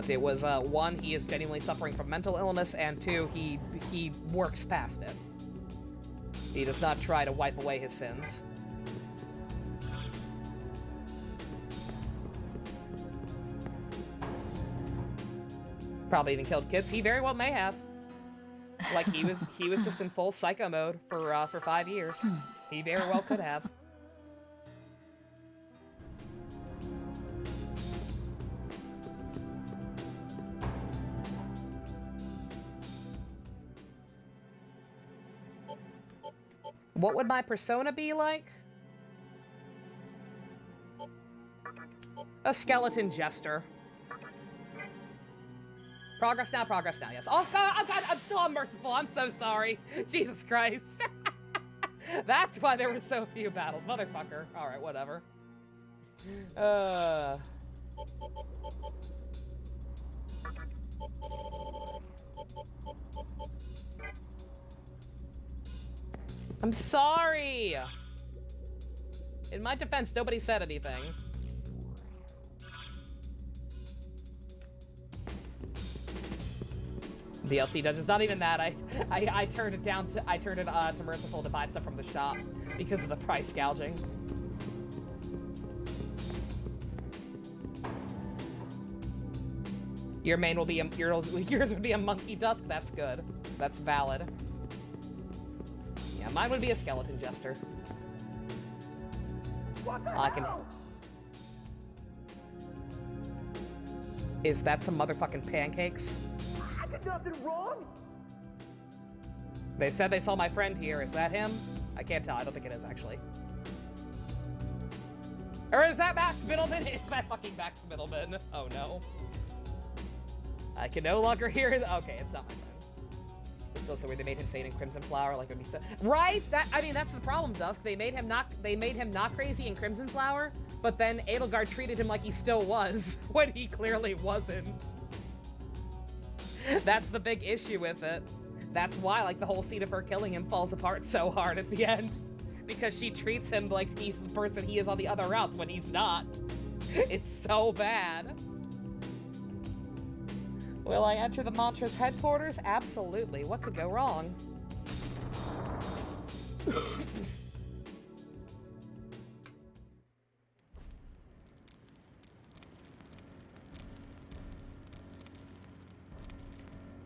Speaker 3: it was one, he is genuinely suffering from mental illness, and two, he works past it. He does not try to wipe away his sins. Probably even killed kids. He very well may have. Like he was just in full psycho mode for 5 years. He very well could have. What would my persona be like? A skeleton jester. Progress now, yes. Oh, God, I'm still unmerciful. I'm so sorry. Jesus Christ. That's why there were so few battles. Motherfucker. Alright, whatever. I'm sorry! In my defense, nobody said anything. DLC does. It's not even that. I turned it down to to merciful to buy stuff from the shop because of the price gouging. Your main will be yours would be a monkey dusk. That's good. That's valid. Yeah, mine would be a skeleton jester. I can. Is that some motherfucking pancakes?
Speaker 10: I did nothing wrong.
Speaker 3: They said they saw my friend here. Is that him? I can't tell. I don't think it is actually. Or is that Max Middleman? Is that fucking Max Middleman? Oh no. I can no longer hear his. Okay, it's not my friend. It's also where they made him say it in Crimson Flower, like when he said, right? I mean, that's the problem, Dusk. They made him not crazy in Crimson Flower, but then Edelgard treated him like he still was when he clearly wasn't. That's the big issue with it. That's why, like, the whole scene of her killing him falls apart so hard at the end, because she treats him like he's the person he is on the other routes when he's not. It's so bad. Will I enter the Mantra's headquarters? Absolutely. What could go wrong?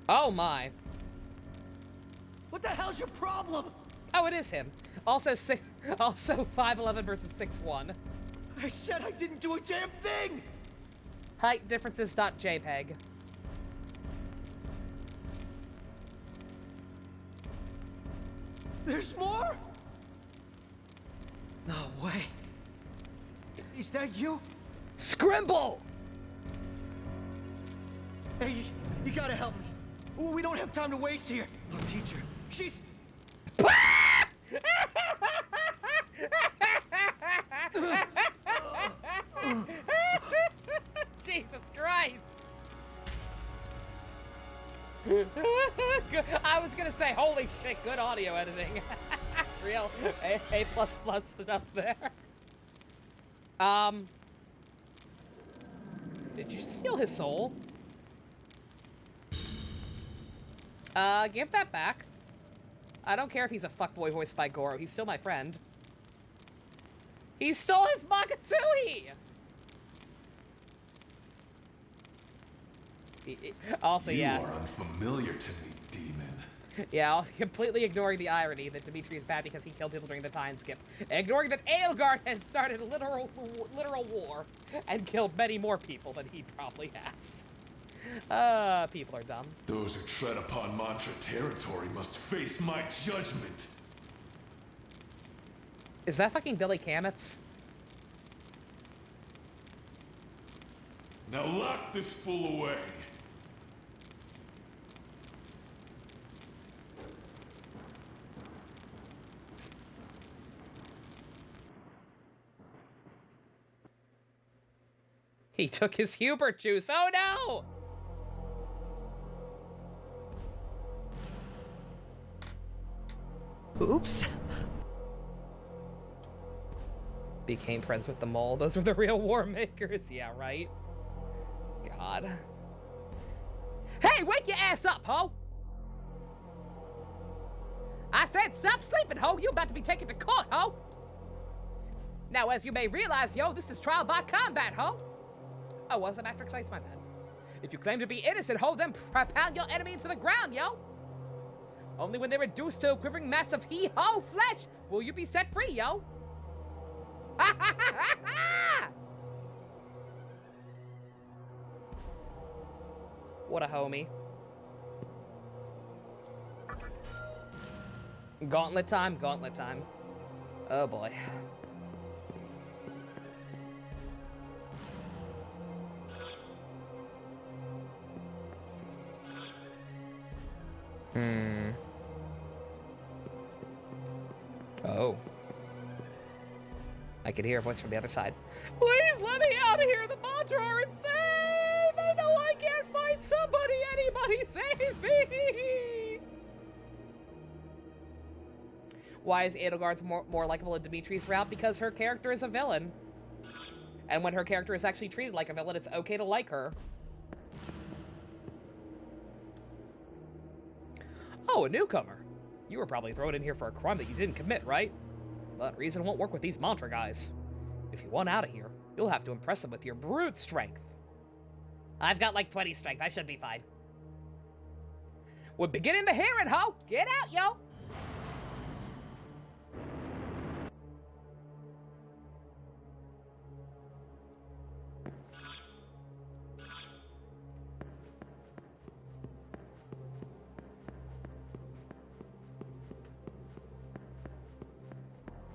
Speaker 3: Oh my.
Speaker 10: What the hell's your problem?
Speaker 3: Oh, it is him. Also 5'11" versus 6'1".
Speaker 10: I said I didn't do a damn thing!
Speaker 3: Height differences .jpg.
Speaker 10: There's more? No way. Is that you?
Speaker 3: Scrimble!
Speaker 10: Hey, you gotta help me. We don't have time to waste here. Our teacher, she's...
Speaker 3: Jesus Christ! I was gonna say, holy shit, good audio editing. Real A++ stuff there. Did you steal his soul? Give that back. I don't care if he's a fuckboy voiced by Goro. He's still my friend. He stole his Magatsuhi! Also, yeah.
Speaker 9: You are unfamiliar to me, demon.
Speaker 3: Yeah, completely ignoring the irony that Dimitri is bad because he killed people during the time skip. Ignoring that Edelgard has started a literal war and killed many more people than he probably has. People are dumb.
Speaker 9: Those who tread upon Mantra territory must face my judgment.
Speaker 3: Is that fucking Billy Kametz?
Speaker 9: Now lock this fool away.
Speaker 3: He took his Hubert juice. Oh no!
Speaker 10: Oops.
Speaker 3: Became friends with the mole. Those were the real war makers. Yeah, right? God. Hey, wake your ass up, ho! I said stop sleeping, ho! You about to be taken to court, ho! Now, as you may realize, yo, this is trial by combat, ho! Oh, was it Matrix Sights? My bad. If you claim to be innocent, ho, then pound your enemy into the ground, yo! Only when they're reduced to a quivering mass of he-ho flesh will you be set free, yo! Ha ha ha ha ha! What a homie. Gauntlet time, gauntlet time. Oh boy. Oh. I could hear a voice from the other side. Please let me out of here! The Mantra are insane! They know I can't fight somebody! Anybody save me! Why is Edelgard's more likable than Dimitri's route? Because her character is a villain. And when her character is actually treated like a villain, it's okay to like her. Oh, a newcomer. You were probably thrown in here for a crime that you didn't commit, right? But reason won't work with these Mantra guys. If you want out of here, you'll have to impress them with your brute strength. I've got like 20 strength. I should be fine. We're beginning to hear it, ho! Get out, yo!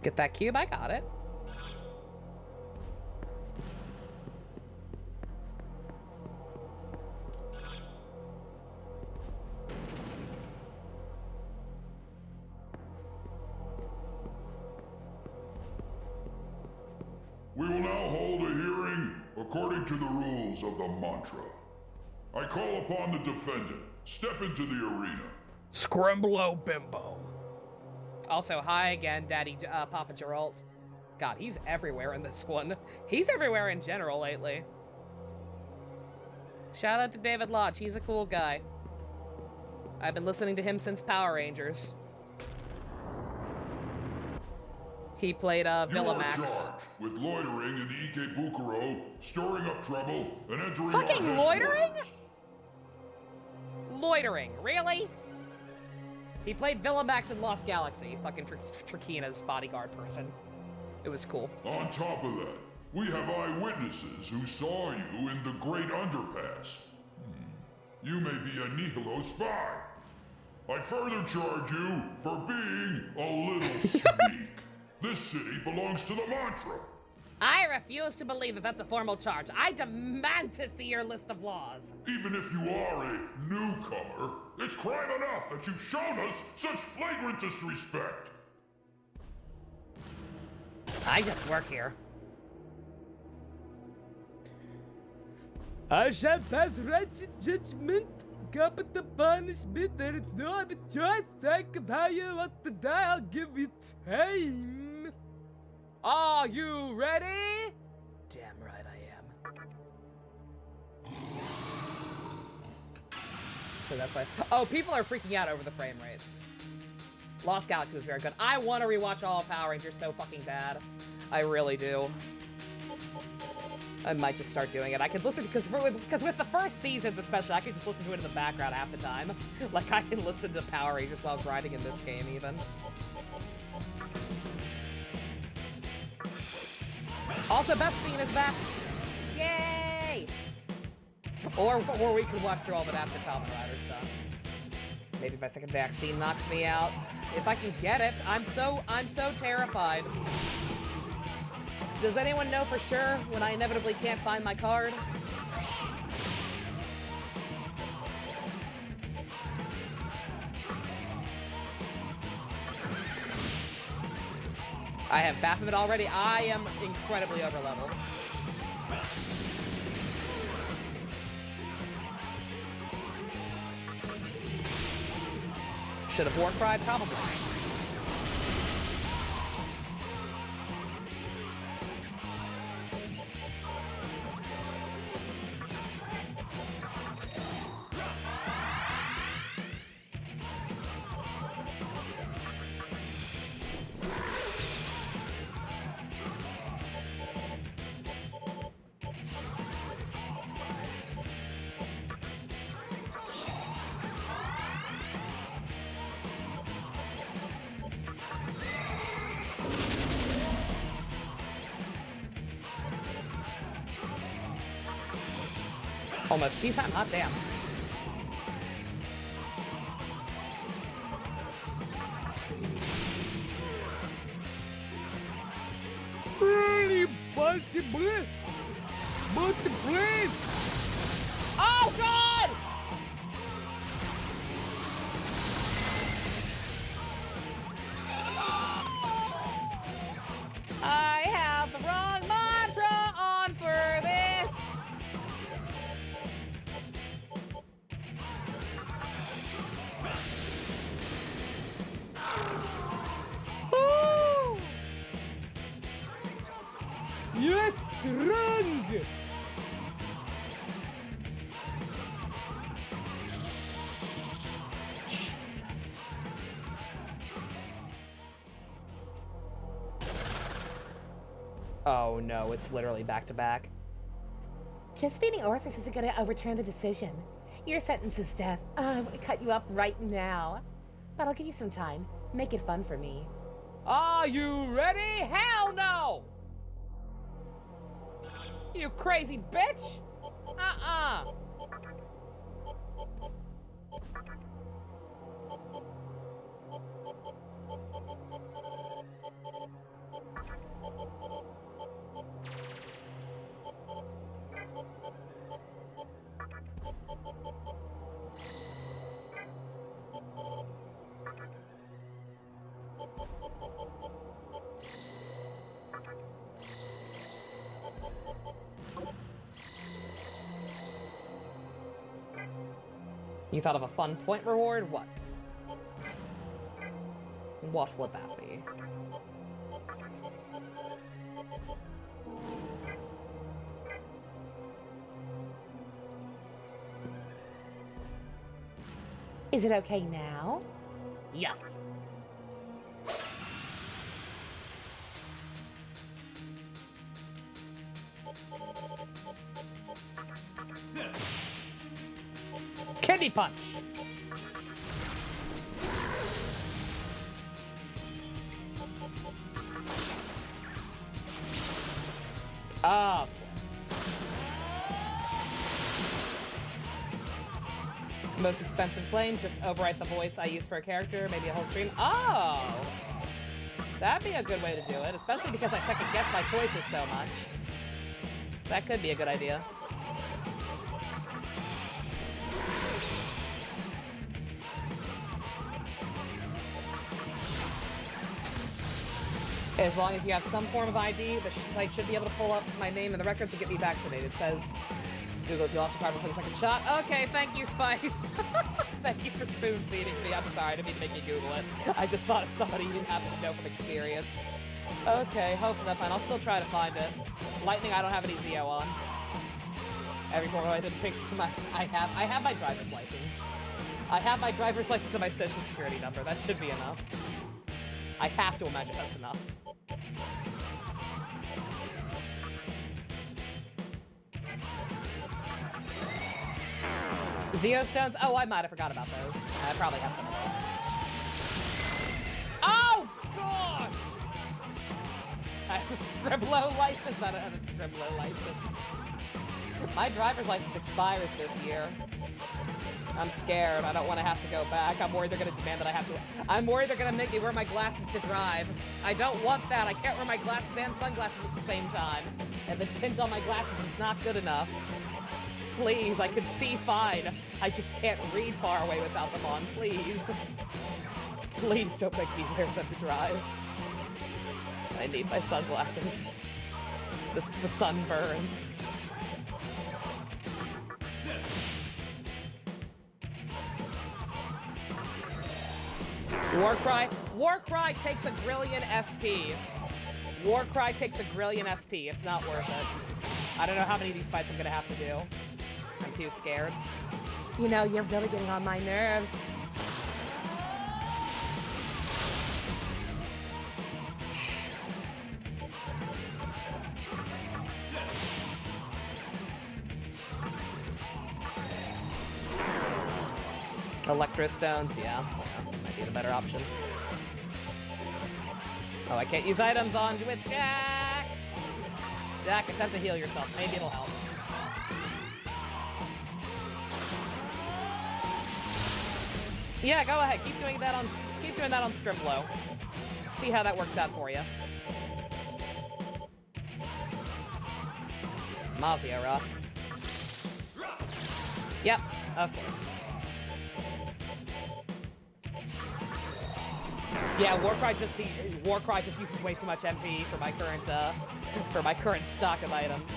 Speaker 3: Get that cube, I got it.
Speaker 9: We will now hold a hearing according to the rules of the Mantra. I call upon the defendant. Step into the arena.
Speaker 8: Scrimble bimbo.
Speaker 3: Also, hi again, Daddy Papa Geralt. God, he's everywhere in this one. He's everywhere in general lately. Shout out to David Lodge. He's a cool guy. I've been listening to him since Power Rangers. He played Villamax.
Speaker 9: You are charged with loitering in the Ikebukuro, stirring up trouble, and entering
Speaker 3: Fucking
Speaker 9: our
Speaker 3: loitering?
Speaker 9: headquarters.
Speaker 3: Loitering, really? He played Villamax in Lost Galaxy, fucking Trakina's bodyguard person. It was cool.
Speaker 9: On top of that, we have eyewitnesses who saw you in the Great Underpass. You may be a Nihilo spy. I further charge you for being a little sneak. This city belongs to the Mantra.
Speaker 3: I refuse to believe that that's a formal charge. I demand to see your list of laws.
Speaker 9: Even if you are a newcomer, it's crime enough that you've shown us such flagrant disrespect.
Speaker 3: I just work here.
Speaker 11: I shall pass righteous judgment. Capital punishment. There is no other choice. Think of how you want to die. I'll give you time.
Speaker 3: Are you ready? Damn right I am. So that's why. Oh, people are freaking out over the frame rates. Lost Galaxy was very good. I want to rewatch all of Power Rangers so fucking bad. I really do. I might just start doing it. I could listen, because with the first seasons especially, I could just listen to it in the background half the time. Like, I can listen to Power Rangers while grinding in this game, even. Also, Best Theme is back! Yay! Or we could watch through all of it after Kamen Rider's done. Maybe my second vaccine knocks me out. If I can get it, I'm so terrified. Does anyone know for sure when I inevitably can't find my card? I have Baphomet already. I am incredibly overleveled. Should have Warcried? Probably. Almost. Geez, I'm hot damn.
Speaker 11: Really possible. But please.
Speaker 3: Oh God! I have the wrong mantra on for this. Woo!
Speaker 11: You're strong.
Speaker 3: Jesus. Oh no, it's literally back to back.
Speaker 7: Just beating Orthros isn't gonna overturn the decision. Your sentence is death. I'm gonna cut you up right now. But I'll give you some time. Make it fun for me.
Speaker 3: Are you ready? Hell no! You crazy bitch! Uh-uh! You thought of a fun point reward? What? What would that be?
Speaker 7: Is it okay now?
Speaker 3: Yes! Kidney punch! Of course. Most expensive claim, just overwrite the voice I use for a character, maybe a whole stream. Oh! That'd be a good way to do it, especially because I second guess my choices so much. That could be a good idea. As long as you have some form of ID, the site should be able to pull up my name in the records and get me vaccinated. It says, Google if you lost your card before the second shot. Okay, thank you, Spice. Thank you for spoon-feeding me. I'm sorry, I didn't mean to make you Google it. I just thought of somebody you didn't happen to know from experience. Okay, hopefully that's fine. I'll still try to find it. Lightning, I don't have any ZO on. Every form of identification for my... I have my driver's license. I have my driver's license and my social security number. That should be enough. I have to imagine that's enough. Zeostones? Oh, I might have forgot about those. I probably have some of those. Oh, God! I have a Scribblo license? I don't have a Scribblo license. My driver's license expires this year. I'm scared. I don't want to have to go back. I'm worried they're going to demand that I have to... I'm worried they're going to make me wear my glasses to drive. I don't want that. I can't wear my glasses and sunglasses at the same time. And the tint on my glasses is not good enough. Please, I can see fine. I just can't read far away without them on. Please. Please don't make me wear them to drive. I need my sunglasses. The sun burns. Warcry takes a Grillion SP. Warcry takes a Grillion SP. It's not worth it. I don't know how many of these fights I'm gonna have to do. I'm too scared.
Speaker 7: You know, you're really getting on my nerves.
Speaker 3: Electrostones, yeah. Might be the better option. Oh, I can't use items on with Jack! Jack, attempt to heal yourself. Maybe it'll help. Yeah, go ahead. Keep doing that on Scribblo. See how that works out for you. Mazio Rock. Yep, of course. Yeah, Warcry just uses way too much MP for my current stock of items.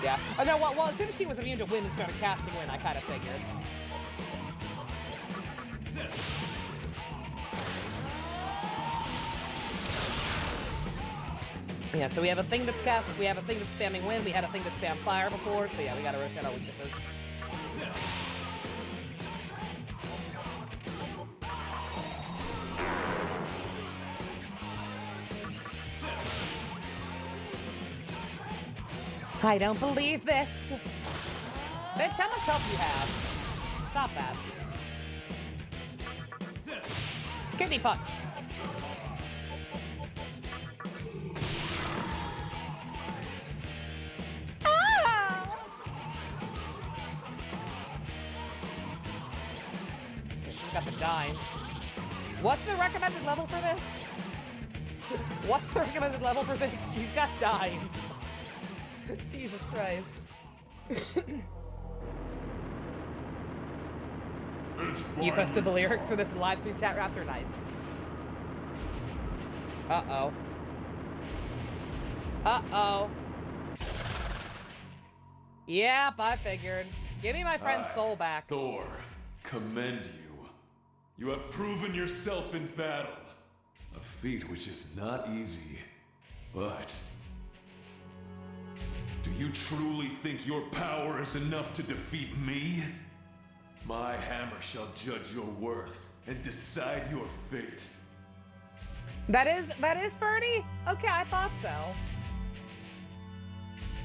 Speaker 3: Yeah. Oh no, well, as soon as she was immune to wind and started casting wind, I kind of figured. Yeah, so we have a thing that's spamming wind, we had a thing that spammed fire before, so yeah, we gotta rotate our weaknesses. I don't believe this! Bitch, how much health do you have? Stop that. Kidney punch! Ah! She's got the dines. What's the recommended level for this? What's the recommended level for this? She's got dines. Jesus Christ. You posted the lyrics for this live stream chat, Raptor? Nice. Uh-oh. Uh-oh. Yep, I figured. Give me my friend's soul back.
Speaker 12: Thor, commend you. You have proven yourself in battle. A feat which is not easy, but... do you truly think your power is enough to defeat me? My hammer shall judge your worth and decide your fate.
Speaker 3: That is Ferdy? Okay, I thought so.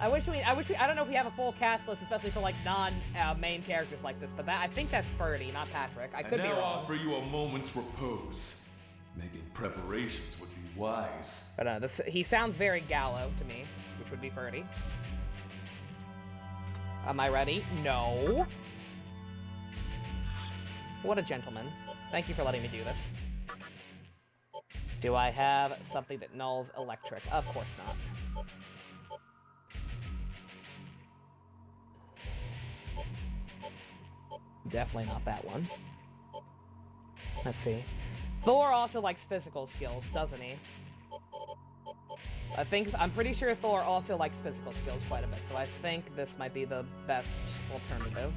Speaker 3: I don't know if we have a full cast list, especially for like non-main characters like this, but I think that's Ferdy, not Patrick. I could be wrong.
Speaker 12: I now offer you a moment's repose. Making preparations would be wise.
Speaker 3: But he sounds very Gallo to me, which would be Ferdy. Am I ready? No. What a gentleman. Thank you for letting me do this. Do I have something that nulls electric? Of course not. Definitely not that one. Let's see. Thor also likes physical skills, doesn't he? I'm pretty sure Thor also likes physical skills quite a bit, so I think this might be the best alternative.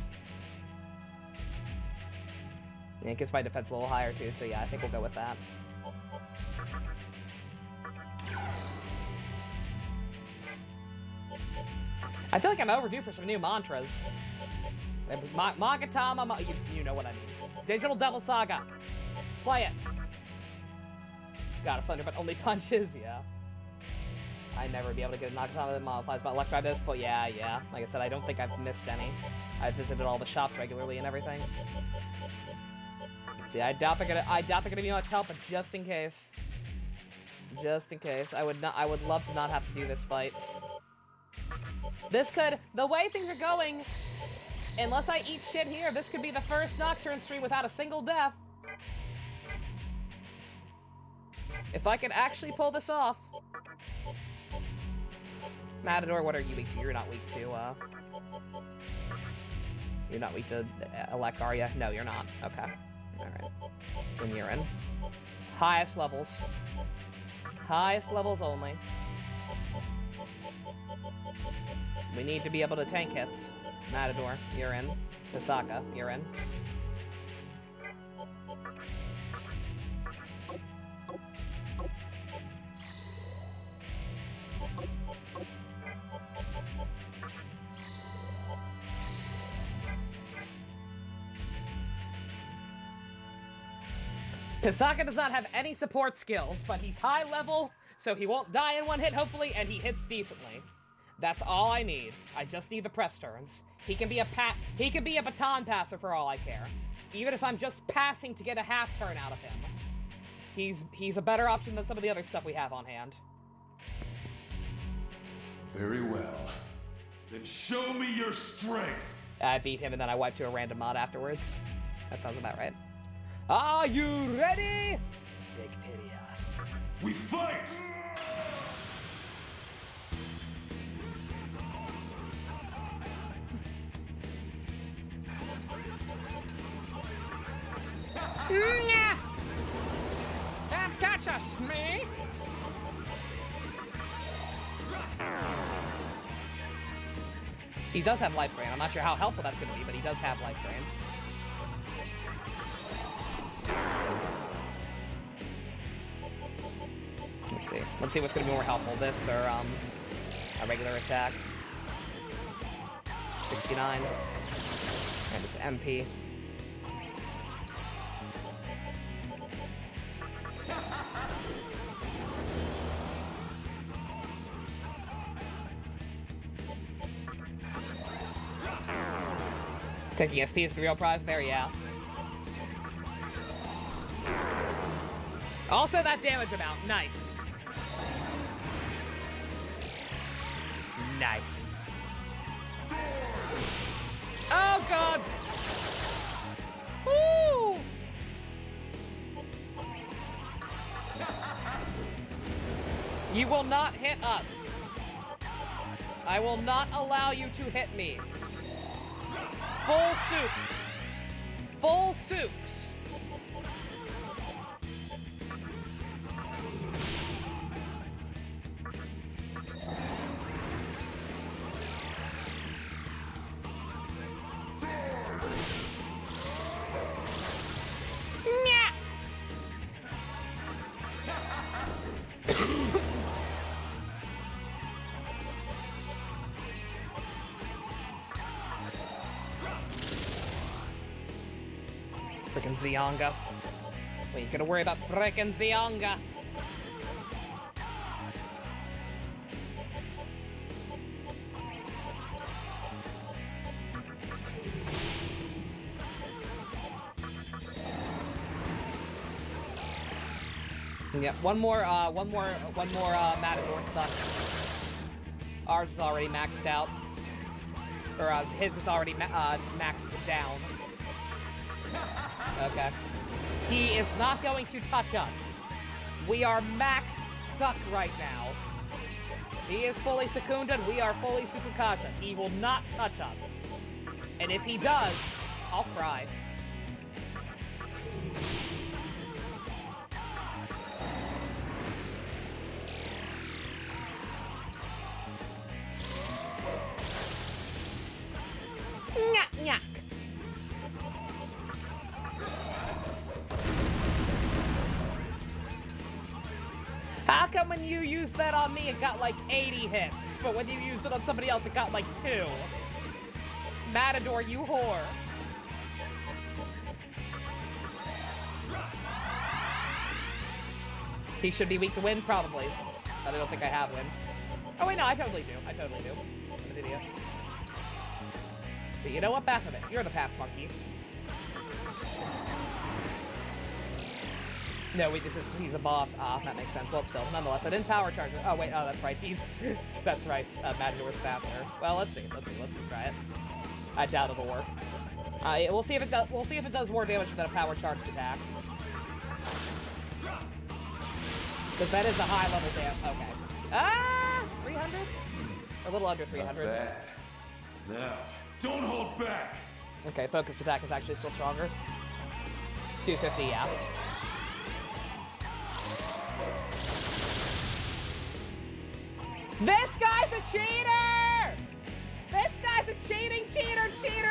Speaker 3: Yeah, it gets my defense a little higher too, so yeah, I think we'll go with that. I feel like I'm overdue for some new mantras. Magatama, you know what I mean. Digital Devil Saga. Play it. Got a thunder, but only punches, yeah. I'd never be able to get a Nocturne that modifies my Electribe this, but yeah. Like I said, I don't think I've missed any. I've visited all the shops regularly and everything. Let's see, I doubt they're gonna be much help, but just in case. Just in case. I would love to not have to do this fight. This could, the way things are going, unless I eat shit here, this could be the first Nocturne stream without a single death. If I can actually pull this off. Matador, what are you weak to? You're not weak to, you're not weak to Elec, are you? No, you're not. Okay. Alright. Then you're in. Highest levels. Highest levels only. We need to be able to tank hits. Matador, you're in. Misaka, you're in. Pisaka does not have any support skills, but he's high level, so he won't die in one hit, hopefully, and he hits decently. That's all I need. I just need the press turns. He can be a baton passer for all I care. Even if I'm just passing to get a half turn out of him. He's a better option than some of the other stuff we have on hand.
Speaker 12: Very well. Then show me your strength!
Speaker 3: I beat him and then I wiped to a random mod afterwards. That sounds about right. Are you ready? Bacteria.
Speaker 12: We fight!
Speaker 1: Yeah. Can't catch us, me.
Speaker 3: He does have life drain. I'm not sure how helpful that's going to be, but he does have life drain. Let's see. Let's see what's going to be more helpful. This or a regular attack. 69. And this MP. Taking SP is the real prize there, yeah. Also that damage amount, nice. Nice. Oh god! Woo! You will not hit us. I will not allow you to hit me. Full Succs. Full Succs. Frickin' Zionga. Well, you gotta worry about frickin' Zionga. Yeah, one more Matador Succ. Ours is already maxed out. Or, his is already maxed down. Okay. He is not going to touch us. We are maxed Succ right now. He is fully secunded, we are fully Sukakaja. He will not touch us. And if he does, I'll cry. Nyah, nyah. How come when you used that on me, it got like 80 hits, but when you used it on somebody else, it got like 2? Matador, you whore. He should be weak to wind, probably. But I don't think I have wind. Oh wait, no, I totally do. I'm an idiot. So you know what, Baphomet? You're the pass monkey. No, wait, he's a boss. Ah, that makes sense. Well, still, nonetheless, I didn't power charge it. Oh, wait, oh, that's right. That's right. Matador's faster. Well, let's see. Let's just try it. I doubt it'll work. We'll see if it does. We'll see if it does more damage than a power charged attack. Because that is a high level damage. Okay. Ah, 300? A little under 300.
Speaker 12: Not bad. Now, don't hold back.
Speaker 3: Okay, focused attack is actually still stronger. 250, yeah. This guy's a cheater! This guy's a cheating cheater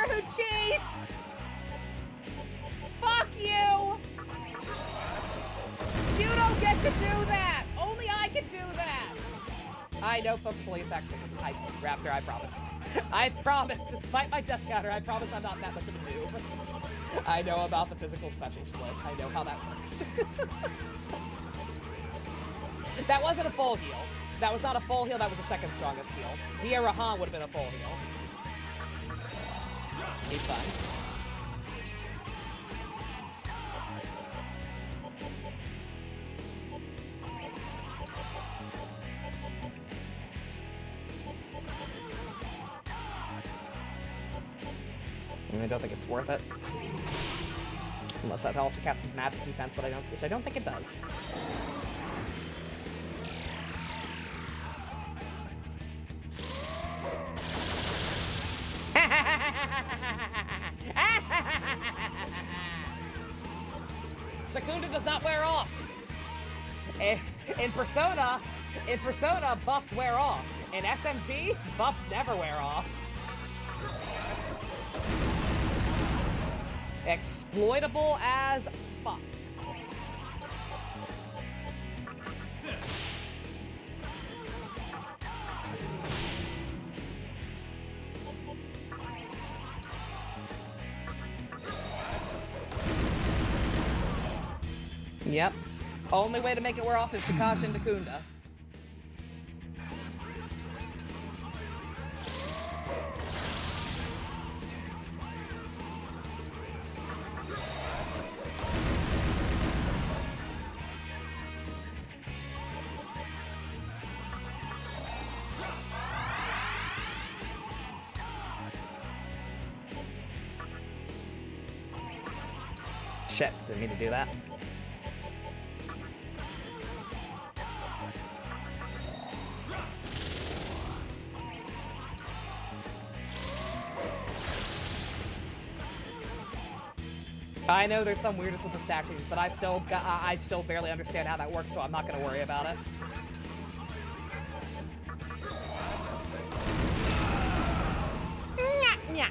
Speaker 3: who cheats! Fuck you! You don't get to do that! Only I can do that! I know focusfully effects. Raptor, I promise. I promise, despite my death counter, I promise I'm not that much of a noob. I know about the physical special split. I know how that works. That wasn't a full heal. That was not a full heal, that was the second strongest heal. Dia Rahan would have been a full heal. He's fine. I don't think it's worth it. Unless that also counts as magic defense, which I don't think it does. Secunda does not wear off. In Persona, buffs wear off. In SMT, buffs never wear off. Exploitable as fuck. Yep. Only way to make it wear off is Takashi and Takunda. Shit, didn't mean to do that. I know there's some weirdness with the statues, but I still barely understand how that works, so I'm not going to worry about it. Nyah, nyah.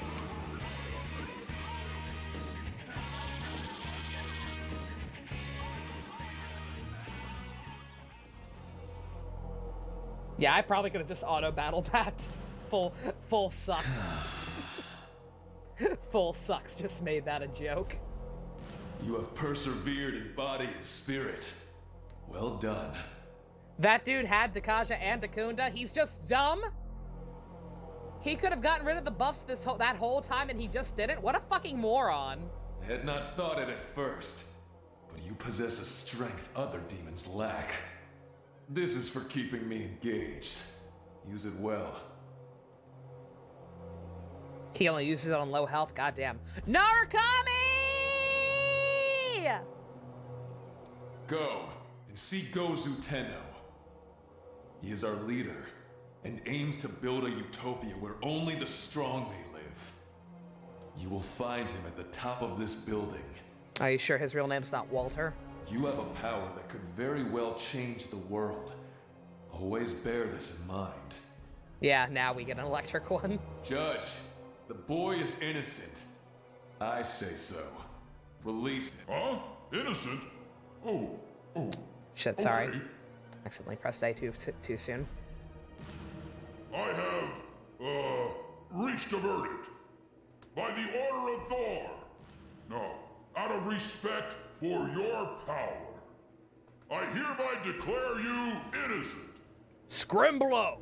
Speaker 3: Yeah, I probably could have just auto-battled that. Full sucks. Full sucks just made that a joke.
Speaker 12: You have persevered in body and spirit. Well done.
Speaker 3: That dude had Takasha and Takunda. He's just dumb. He could have gotten rid of the buffs that whole time and he just didn't. What a fucking moron.
Speaker 12: I had not thought it at first, but you possess a strength other demons lack. This is for keeping me engaged. Use it well.
Speaker 3: He only uses it on low health, goddamn. Narukami!
Speaker 12: Go and see Gozu Tenno. He is our leader and aims to build a utopia where only the strong may live. You will find him at the top of this building.
Speaker 3: Are you sure his real name's not Walter?
Speaker 12: You have a power that could very well change the world. Always bear this in mind.
Speaker 3: Yeah, now we get an electric one.
Speaker 12: Judge, the boy is innocent. I say so. Release him.
Speaker 9: Huh? Innocent? Oh.
Speaker 3: Shit, sorry. Accidentally pressed A too soon.
Speaker 9: I have, reached a verdict. By the order of Thor. No, out of respect for your power. I hereby declare you innocent.
Speaker 8: Scrimble!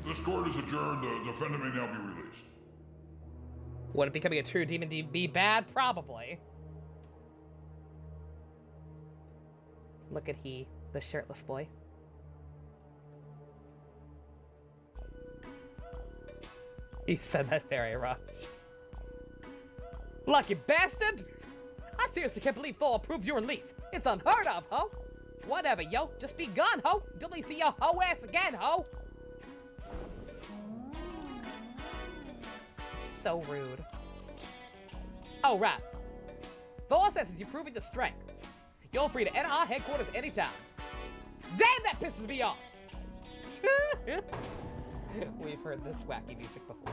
Speaker 9: This court is adjourned. The defendant may now be released.
Speaker 3: Would it becoming a true demon be bad? Probably. Look at he, the shirtless boy. He said that very rough. Lucky bastard! I seriously can't believe Thor approved your release. It's unheard of, ho! Whatever, yo. Just be gone, ho! Don't let me see your ho ass again, ho! So rude. Oh, right. Thor says you're proving the strength. You're free to enter our headquarters anytime. Damn, that pisses me off! We've heard this wacky music before.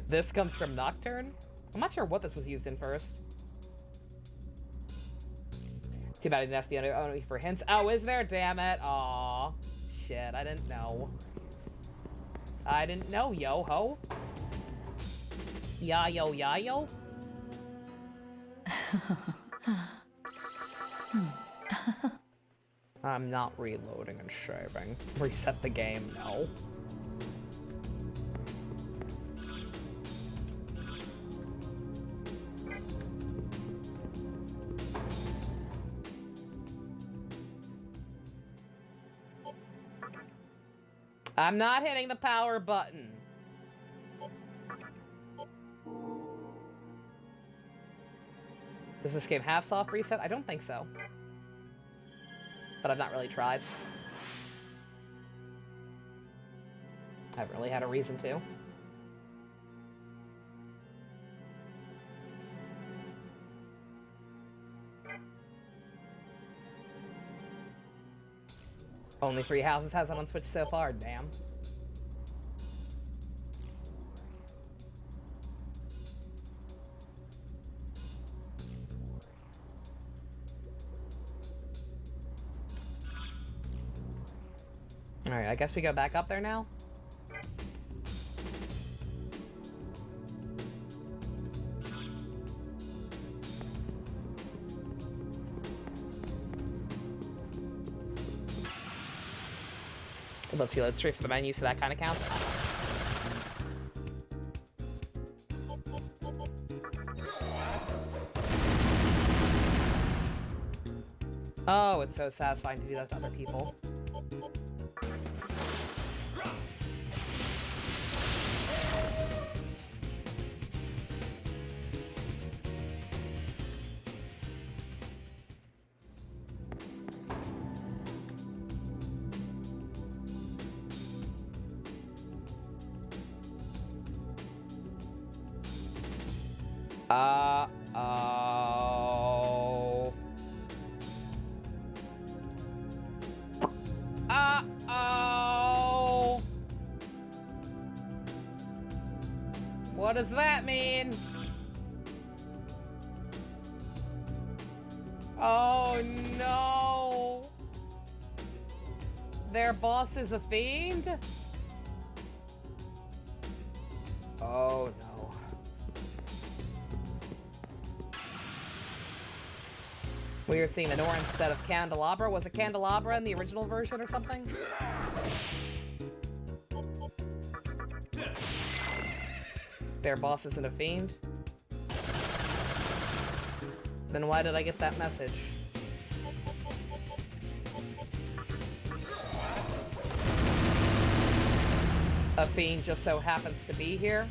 Speaker 3: This comes from Nocturne? I'm not sure what this was used in first. Too bad I didn't ask the owner for hints. Oh, is there? Damn it. Aw. Shit, I didn't know. I didn't know, yo-ho. Ya-yo, ya-yo. I'm not reloading and shaving. Reset the game, no. I'm not hitting the power button. Does this game have soft reset? I don't think so. But I've not really tried. I haven't really had a reason to. Only 3 houses has it on Switch so far, damn. Alright, I guess we go back up there now. Let's see, let's straight for the menu, so that kind of counts. Oh, it's so satisfying to do that to other people. Uh-oh. Uh-oh. What does that mean? Oh no. Their boss is a fiend? Oh no. We were seeing Menorah instead of Candelabra. Was it Candelabra in the original version or something? Their boss isn't a fiend? Then why did I get that message? A fiend just so happens to be here?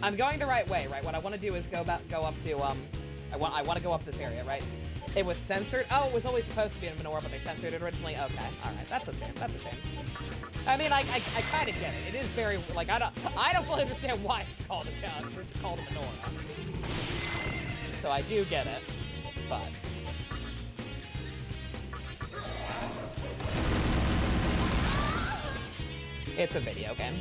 Speaker 3: I'm going the right way, right? What I want to do is go up to, I want to go up this area, right? It was censored. Oh, it was always supposed to be in Menorah, but they censored it originally. Okay, all right, that's a shame. That's a shame. I mean, I kind of get it. It is very like I don't fully understand why it's called a Menorah. So I do get it, but it's a video game.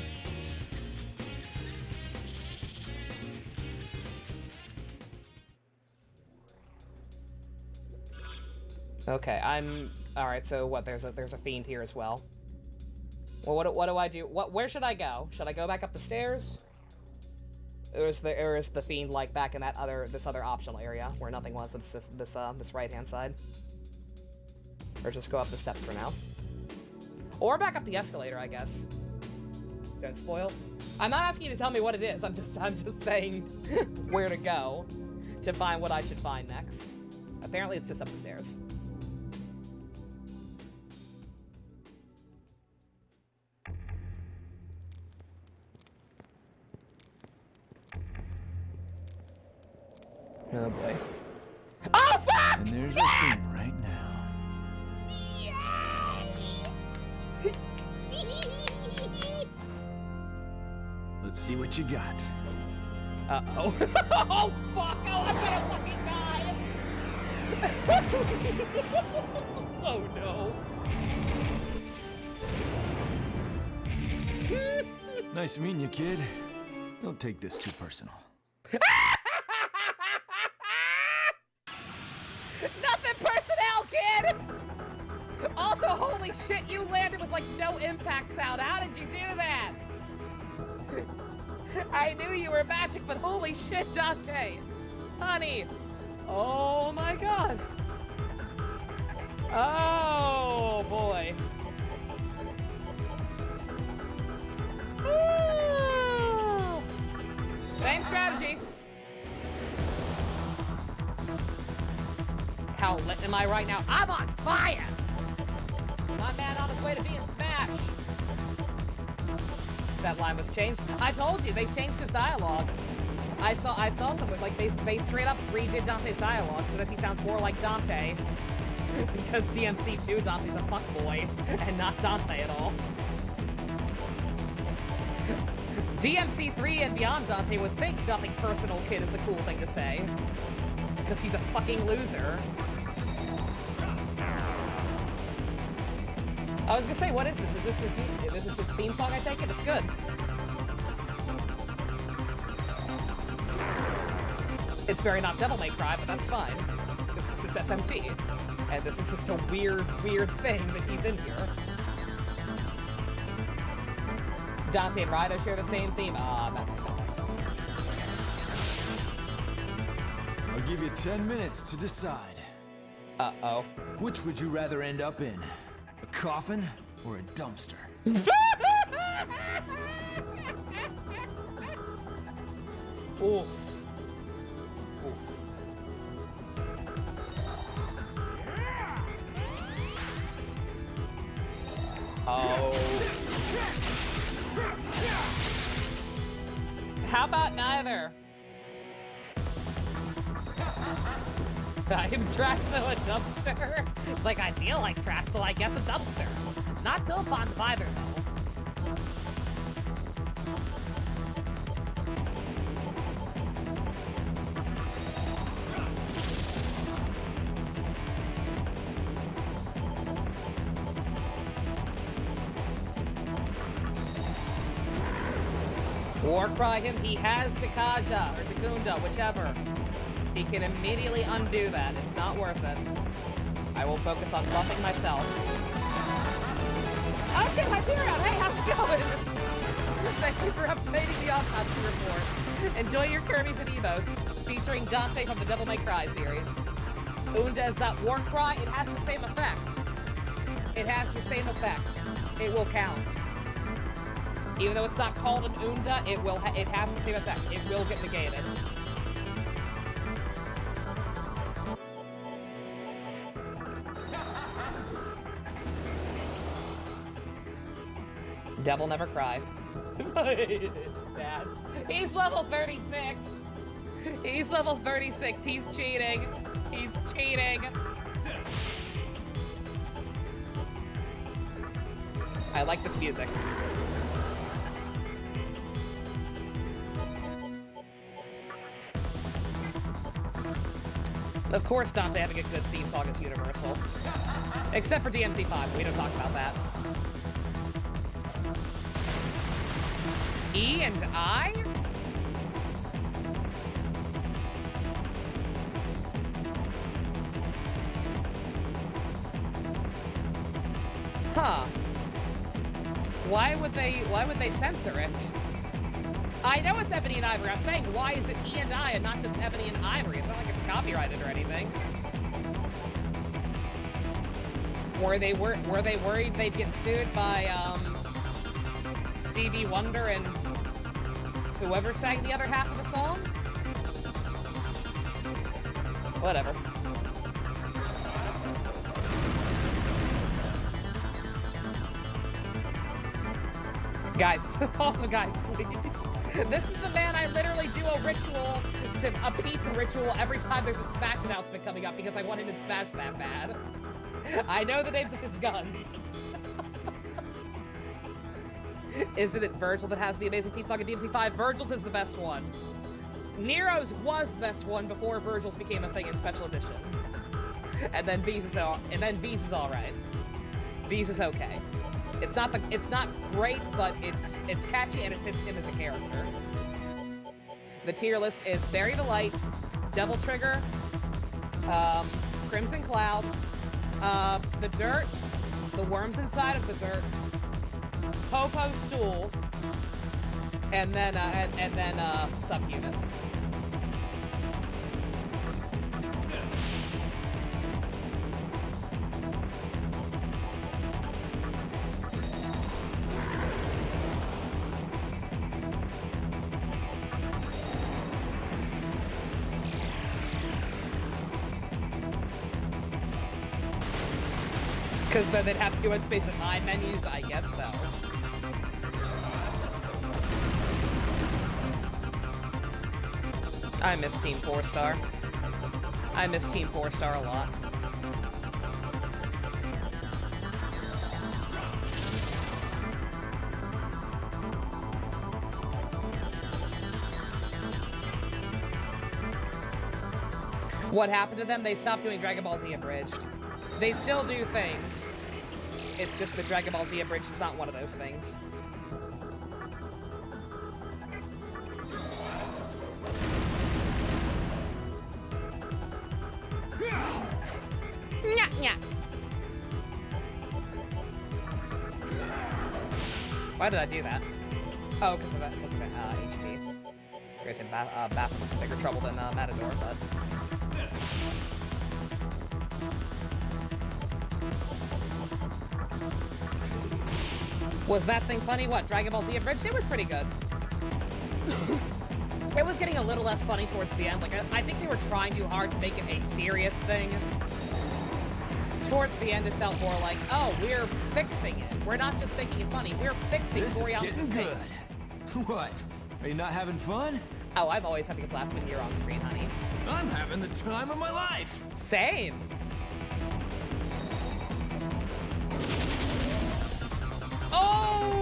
Speaker 3: Okay, all right. So what? There's a fiend here as well. Well, what do I do? Where should I go? Should I go back up the stairs? Or is the fiend like back in this other optional area where nothing was? It's just this right hand side. Or just go up the steps for now. Or back up the escalator, I guess. Don't spoil. I'm not asking you to tell me what it is. I'm just saying where to go to find what I should find next. Apparently it's just up the stairs. Oh boy. Oh fuck!
Speaker 6: And there's a Shin right now. Let's see what you got.
Speaker 3: Uh-oh. Oh fuck! Oh, I'm gonna fucking die! Oh no.
Speaker 6: Nice meeting you, kid. Don't take this too personal.
Speaker 3: Nothing personnel, kid! Also, holy shit, you landed with like no impact sound. How did you do that? I knew you were magic, but holy shit, Dante! Honey! Oh my god! Oh boy. Ooh. Same strategy. How lit am I right now? I'm on fire! My man on his way to being smashed. That line was changed. I told you, they changed his dialogue. I saw something, like, they straight up redid Dante's dialogue so that he sounds more like Dante. Because DMC2, Dante's a fuckboy, and not Dante at all. DMC3 and beyond Dante would think nothing personal, kid, is a cool thing to say. Because he's a fucking loser. I was gonna say, what is this? Is this his theme song, I take it? It's good. It's very not Devil May Cry, but that's fine. Because this is SMT. And this is just a weird thing that he's in here. Dante and Ryder share the same theme. Ah, that makes sense.
Speaker 6: I'll give you 10 minutes to decide.
Speaker 3: Uh-oh.
Speaker 6: Which would you rather end up in? A coffin or a dumpster?
Speaker 3: Ooh. Oh. How about neither? I am trash, though, a dumpster. Like, I feel like trash, so I guess a dumpster. Not too fond of either, though. Warcry him, he has Takaja, or Takunda, whichever. He can immediately undo that. It's not worth it. I will focus on buffing myself. Oh shit, Hyperion! Hey, how's it going? Thank you for updating the autopsy report. Enjoy your Kirby's and emotes, featuring Dante from the Devil May Cry series. Unda is not Warcry, it has the same effect. It has the same effect. It will count. Even though it's not called an Unda, it has the same effect. It will get negated. Devil never cry. Bad. He's level 36. He's level 36. He's cheating. He's cheating. I like this music. Of course, Dante having a good theme song is universal. Except for DMC5, we don't talk about that. E and I? Huh. Why would they censor it? I know it's Ebony and Ivory. I'm saying, why is it E and I and not just Ebony and Ivory? It's not like it's copyrighted or anything. Were they worried they'd get sued by Stevie Wonder and whoever sang the other half of the song? Whatever. Guys, also guys, please. This is the man I literally do a pizza ritual every time there's a Smash announcement coming up because I want him in Smash that bad. I know the names of his guns. Isn't it Virgil that has the amazing theme song in DMC 5? Virgil's is the best one. Nero's was the best one before Virgil's became a thing in Special Edition. And then V's is alright. V's is okay. It's not great, but it's catchy and it fits him as a character. The tier list is Buried Alight, Devil Trigger, Crimson Cloud, The Dirt, The Worms Inside of the Dirt, Popo's Stool, and then Subunit. Because then they'd have to go in space in my menus, I guess so. I miss Team 4-Star. I miss Team 4-Star a lot. What happened to them? They stopped doing Dragon Ball Z Abridged. They still do things. It's just the Dragon Ball Z Abridged is not one of those things. Nya, nya. Why did I do that? Oh, because of that HP. Granted, Baphomet's in bigger trouble than Matador, but... Was that thing funny? What, Dragon Ball Z Abridged? It was pretty good. It was getting a little less funny towards the end. Like, I think they were trying too hard to make it a serious thing. Towards the end, it felt more like, oh, we're fixing it. We're not just making it funny. We're fixing
Speaker 6: This is getting good. What? Are you not having fun?
Speaker 3: Oh, I'm always having a blast when you're on screen, honey.
Speaker 6: I'm having the time of my life.
Speaker 3: Same. Oh!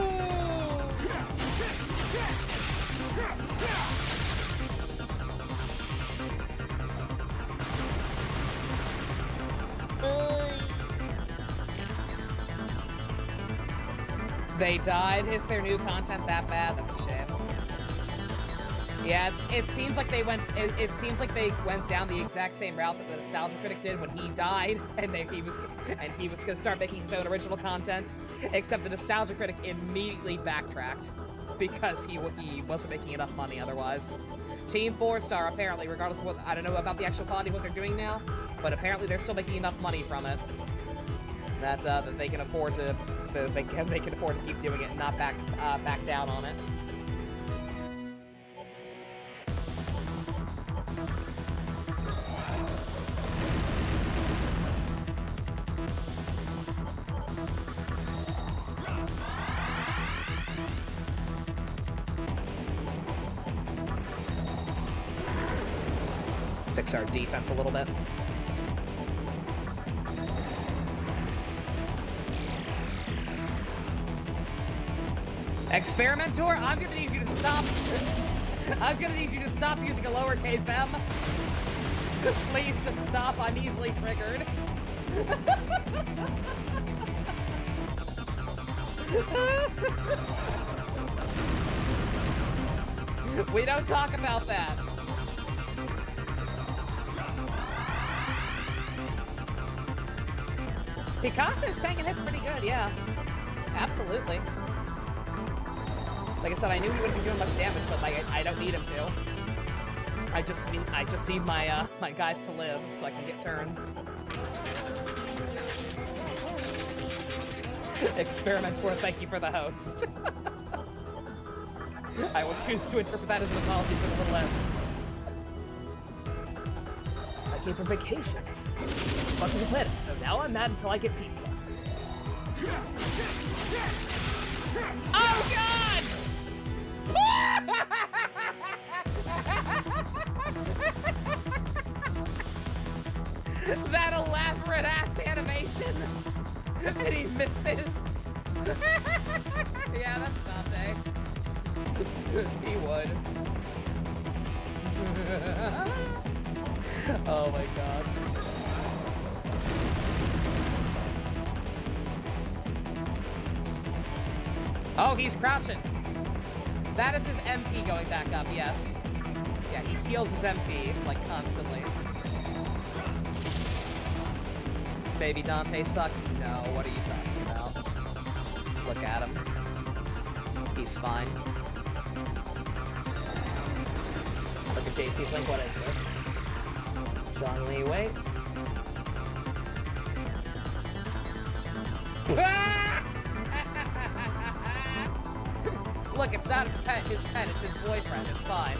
Speaker 3: They died. Is their new content that bad? That's a shame. Yeah, it seems like they went. It seems like they went down the exact same route that the Nostalgia Critic did when he died, and he was going to start making his own original content. Except the Nostalgia Critic immediately backtracked because he wasn't making enough money otherwise. Team 4-Star apparently, regardless of what, I don't know about the actual quality of what they're doing now, but apparently they're still making enough money from it that they can afford to they can afford to keep doing it and not back down on it. Fix our defense a little bit. Experimenter, I'm gonna need you to stop. I'm gonna need you to stop using a lowercase m. Please just stop. I'm easily triggered. We don't talk about that. Picasso's tanking hits pretty good, yeah. Absolutely. Like I said, I knew he wouldn't be doing much damage, but like I don't need him to. I just need my my guys to live so I can get turns. Experimentor, thank you for the host. I will choose to interpret that as an apology for the little M. I came from vacations. Fuck the planet, so now I'm mad until I get pizza. Oh god! That elaborate ass animation! And he misses! Yeah, that's Dante. He would. Oh my god. Oh, he's crouching. That is his MP going back up, yes. Yeah, he heals his MP, like, constantly. Baby Dante sucks? No, what are you talking about? Look at him. He's fine. Look at JC's like, what is this? Strongly wait. Look, it's not his pet, it's his boyfriend, it's fine.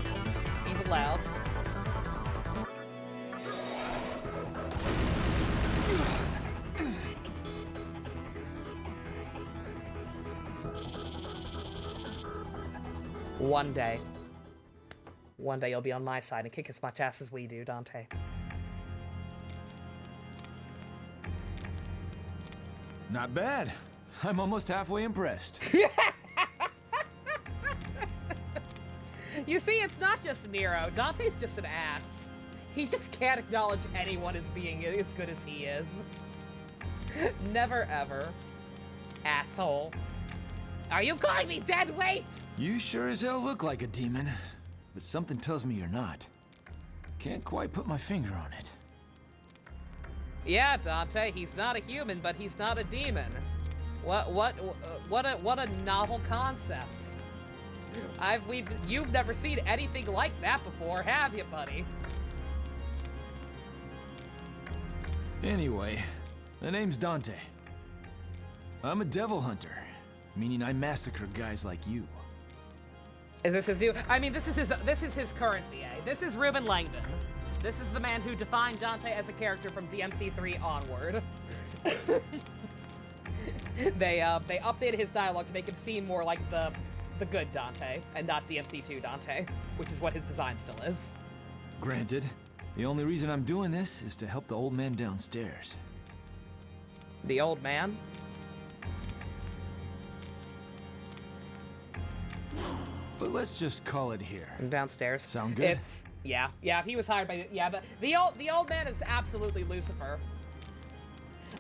Speaker 3: He's allowed. One day you'll be on my side and kick as much ass as we do, Dante.
Speaker 6: Not bad. I'm almost halfway impressed.
Speaker 3: You see, it's not just Nero. Dante's just an ass. He just can't acknowledge anyone as being as good as he is. Never ever. Asshole. Are you calling me dead weight?
Speaker 6: You sure as hell look like a demon, but something tells me you're not. Can't quite put my finger on it.
Speaker 3: Yeah, Dante, he's not a human, but he's not a demon. What a novel concept. You've never seen anything like that before, have you, buddy?
Speaker 6: Anyway, the name's Dante. I'm a devil hunter, meaning I massacre guys like you.
Speaker 3: Is this his new? I mean, this is his current VA. This is Ruben Langdon. This is the man who defined Dante as a character from DMC3 onward. They updated his dialogue to make him seem more like the good Dante, and not DMC2 Dante, which is what his design still is.
Speaker 6: Granted, the only reason I'm doing this is to help the old man downstairs.
Speaker 3: The old man?
Speaker 6: But let's just call it here.
Speaker 3: Downstairs.
Speaker 6: Sound good?
Speaker 3: It's yeah. If he was hired by the old man is absolutely Lucifer.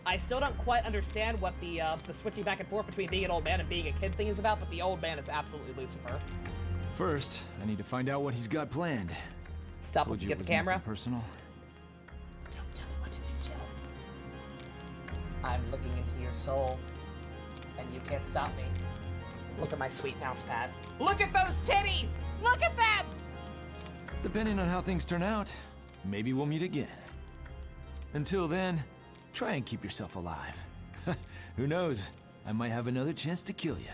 Speaker 3: I still don't quite understand what the switching back and forth between being an old man and being a kid thing is about, but the old man is absolutely Lucifer.
Speaker 6: First, I need to find out what he's got planned.
Speaker 3: Stop looking at the camera.
Speaker 6: Personal.
Speaker 3: Don't tell me what to do, Jill. I'm looking into your soul, and you can't stop me. Look at my sweet mouse pad. Look at those titties! Look at them!
Speaker 6: Depending on how things turn out, maybe we'll meet again. Until then, try and keep yourself alive. Who knows? I might have another chance to kill you.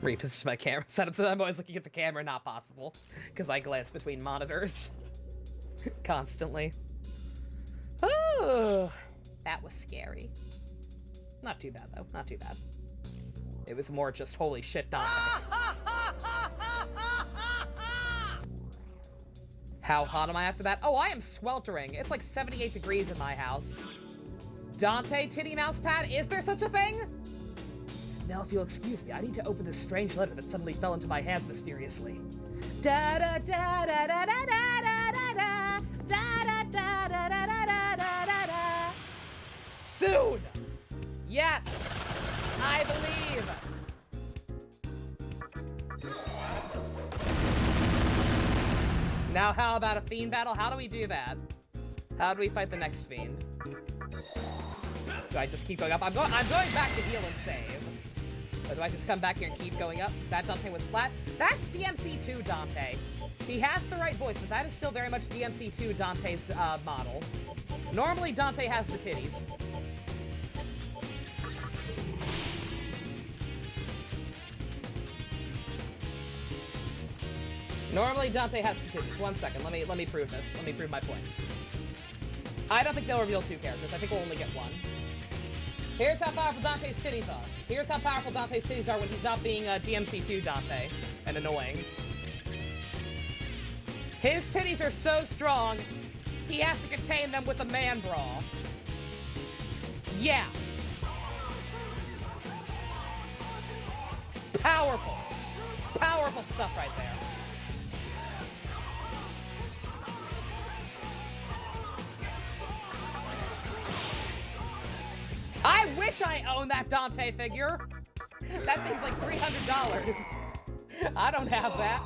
Speaker 3: Reposition my camera setup so that I'm always looking at the camera, not possible. Because I glance between monitors. Constantly. Oh, that was scary. Not too bad, though. Not too bad. It was more just, holy shit, Dante. How hot am I after that? Oh, I am sweltering. It's like 78 degrees in my house. Dante titty mouse pad? Is there such a thing? Now, if you'll excuse me, I need to open this strange letter that suddenly fell into my hands mysteriously. Da da da da da da da da da da da da da da da. Soon! Yes! I believe! Now how about a fiend battle? How do we do that? How do we fight the next fiend? Do I just keep going up? I'm going back to heal and save. Or do I just come back here and keep going up? That Dante was flat. That's DMC2 Dante. He has the right voice, but that is still very much DMC2 Dante's model. Normally, Dante has the titties. Normally, Dante has the titties. 1 second, let me prove this. Let me prove my point. I don't think they'll reveal 2 characters. I think we'll only get 1. Here's how powerful Dante's titties are. Here's how powerful Dante's titties are when he's not being DMC2 Dante and annoying. His titties are so strong, he has to contain them with a man bra. Yeah. Powerful. Powerful stuff right there. I wish I owned that Dante figure. That thing's like $300. I don't have that.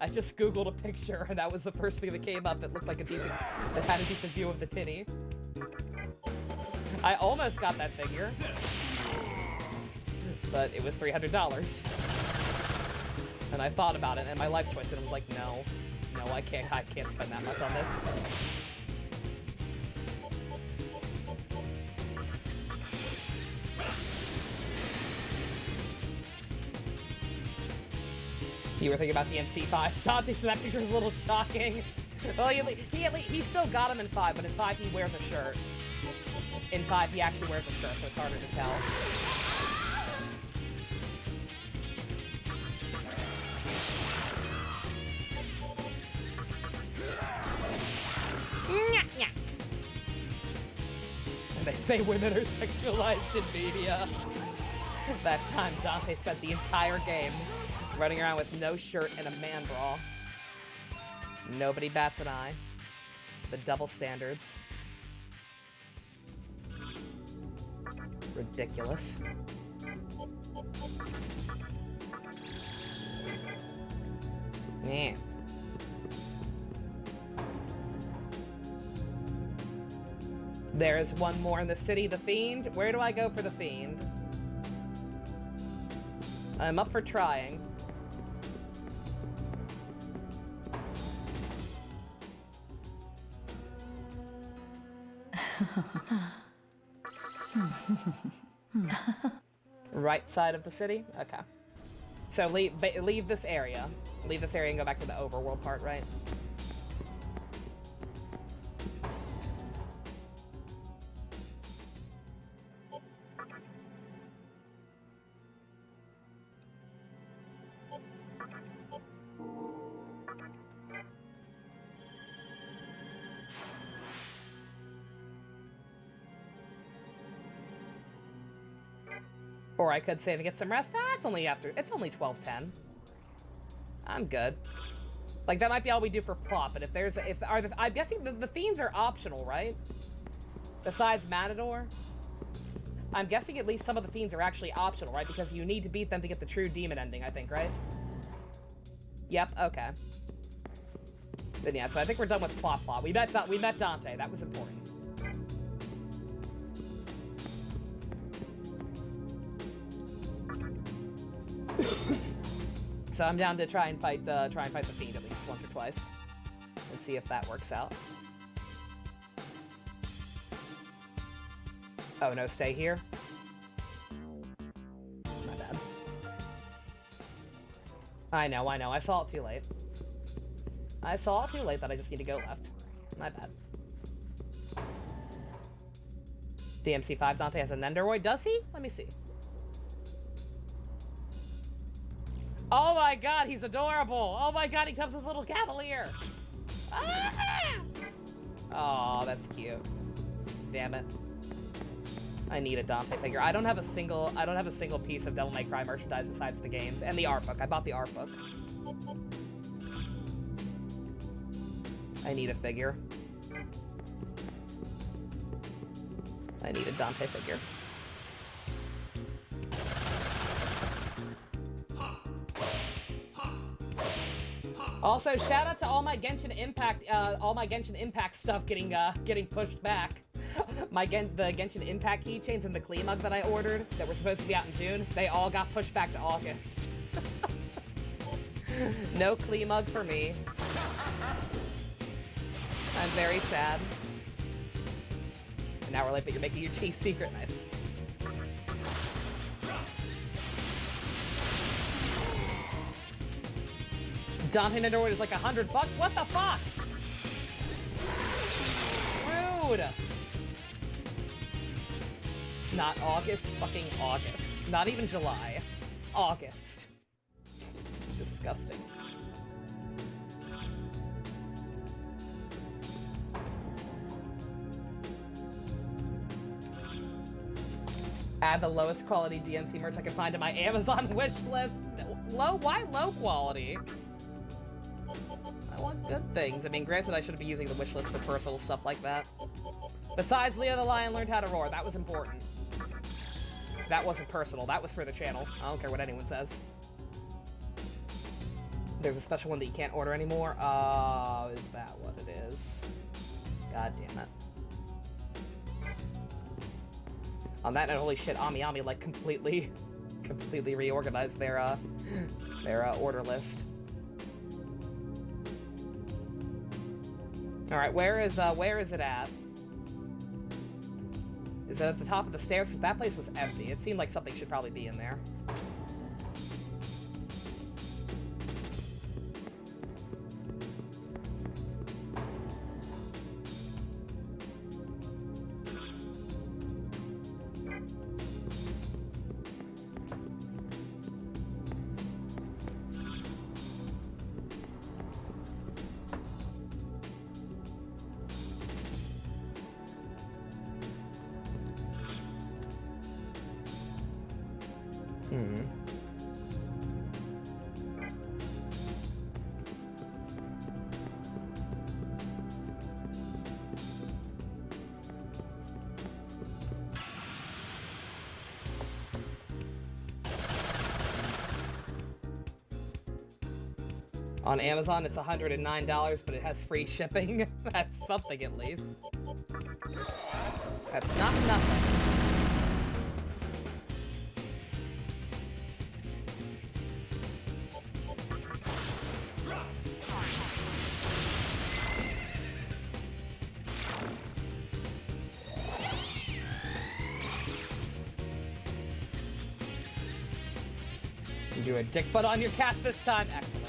Speaker 3: I just Googled a picture, and that was the first thing that came up that looked like that had a decent view of the titty. I almost got that figure, but it was $300. And I thought about it, and my life choice, and I was like, no, I can't spend that much on this. You were thinking about DMC5. Dante, so that picture is a little shocking. Well, he still got him in 5, but in 5 he wears a shirt. In 5 he actually wears a shirt, so it's harder to tell. And they say women are sexualized in media. That time Dante spent the entire game running around with no shirt and a man bra. Nobody bats an eye. The double standards. Ridiculous. Yeah. There is one more in the city, the Fiend. Where do I go for the Fiend? I'm up for trying. Right side of the city? Okay. So leave this area. Leave this area and go back to the overworld part, right? Or I could save and get some rest. Ah, it's only 12:10. I'm good. Like, that might be all we do for plot, but I'm guessing the fiends are optional, right? Besides Matador? I'm guessing at least some of the fiends are actually optional, right? Because you need to beat them to get the true demon ending, I think, right? Yep, okay. Then yeah, so I think we're done with plot. We met Dante, that was important. So I'm down to try and fight the fiend at least once or twice, and see if that works out. Oh no, stay here. My bad. I know. I saw it too late. I saw it too late that I just need to go left. My bad. DMC5 Dante has a Nendoroid, does he? Let me see. Oh my god, he's adorable! Oh my god, he comes with a little cavalier! Ah! Oh, that's cute. Damn it. I need a Dante figure. I don't have a single piece of Devil May Cry merchandise besides the games and the art book. I bought the art book. I need a figure. I need a Dante figure. Also, shout out to all my Genshin Impact stuff getting pushed back. The Genshin Impact keychains and the Klee mug that I ordered that were supposed to be out in June, they all got pushed back to August. No Klee mug for me. I'm very sad. An hour late, but you're making your tea secret. Nice. Dante Nandor is like $100. What the fuck? Rude. Not August, fucking August. Not even July. August. Disgusting. Add the lowest quality DMC merch I can find to my Amazon wish list. Low? Why low quality? I want good things. I mean, granted, I shouldn't be using the wish list for personal stuff like that. Besides, Leo the Lion learned how to roar. That was important. That wasn't personal. That was for the channel. I don't care what anyone says. There's a special one that you can't order anymore. Oh, is that what it is? God damn it. On that note, holy shit, Ami like completely reorganized their order list. All right, where is it at? Is it at the top of the stairs? Because that place was empty. It seemed like something should probably be in there. On Amazon, it's $109, but it has free shipping. That's something, at least. That's not nothing. You do a dick butt on your cat this time. Excellent.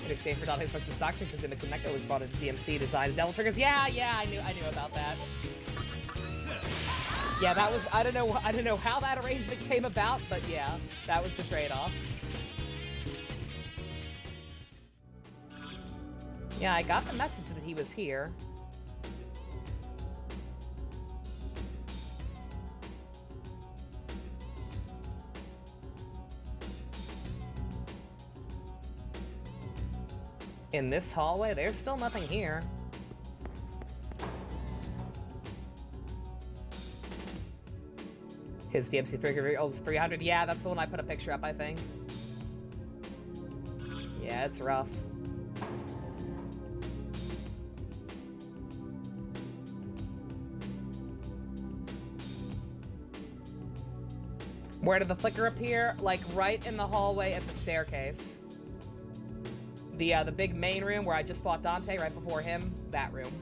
Speaker 3: In exchange for Dante's versus Nocturne, because Inaconnecto was brought into DMC design Devil Triggers. Yeah, I knew about that. Yeah, that was I don't know how that arrangement came about, but yeah, that was the trade-off. Yeah, I got the message that he was here. In this hallway, there's still nothing here. His DMC figure is 300. Yeah, that's the one I put a picture up, I think. Yeah, it's rough. Where did the flicker appear? Like right in the hallway at the staircase. The big main room where I just fought Dante right before him, that room.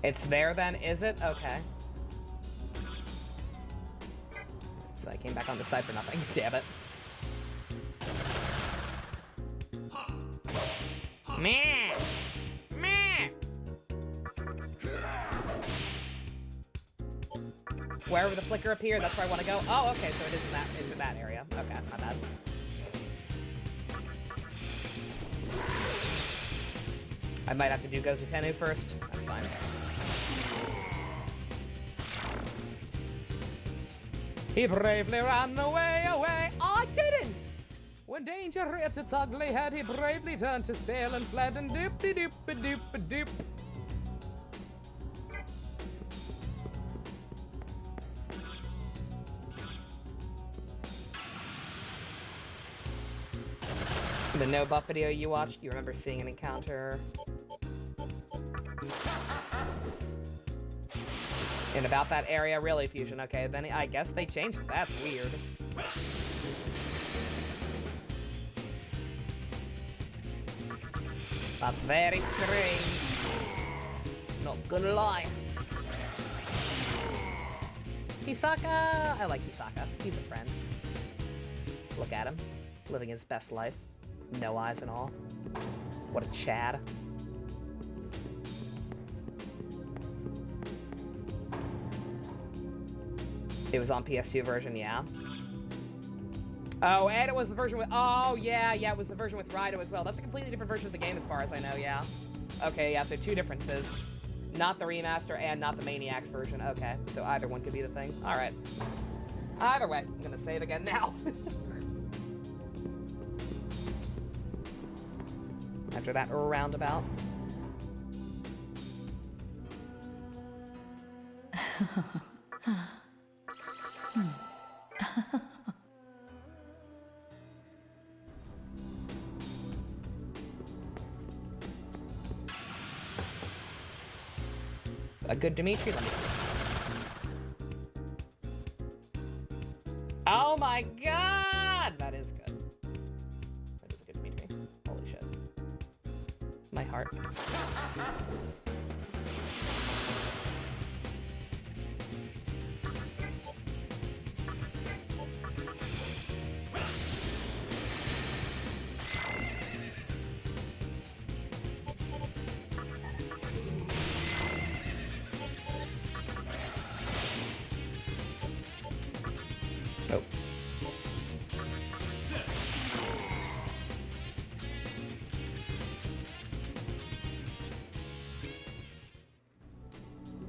Speaker 3: It's there then, is it? Okay. So I came back on the side for nothing. Damn it. Meh! Meh! Wherever the flicker appeared, that's where I want to go. Oh, okay, so it is in that area. Okay, my bad. I might have to do Gozu Tenu first. That's fine. He bravely ran away, away. I didn't! When danger reared its ugly head, he bravely turned his tail and fled and doop-de-doop-a-doop-a-doop. The no buff video you watched, you remember seeing an encounter in about that area? Really, Fusion? Okay, then I guess they changed it. That's weird. That's very strange. Not gonna lie. Hisaka! I like Hisaka. He's a friend. Look at him. Living his best life. No eyes and all. What a Chad. It was on PS2 version, yeah. Oh, and it was the version with... Oh, yeah, it was the version with Rido as well. That's a completely different version of the game as far as I know, yeah. Okay, yeah, so two differences. Not the remaster and not the Maniacs version. Okay, so either one could be the thing. All right. Either way, I'm gonna save again now. After that roundabout. A good Dimitri? Let me see. Oh my god! That is good. That is a good Dimitri. Holy shit. My heart. Oh.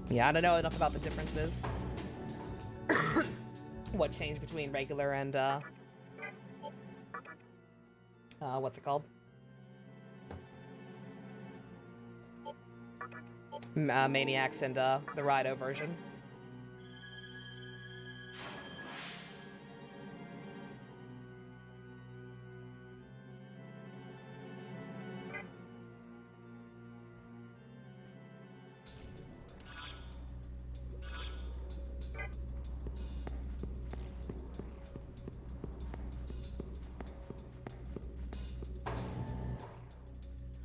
Speaker 3: Yeah, I don't know enough about the differences. What changed between regular and, what's it called? Maniacs and, the Rido version.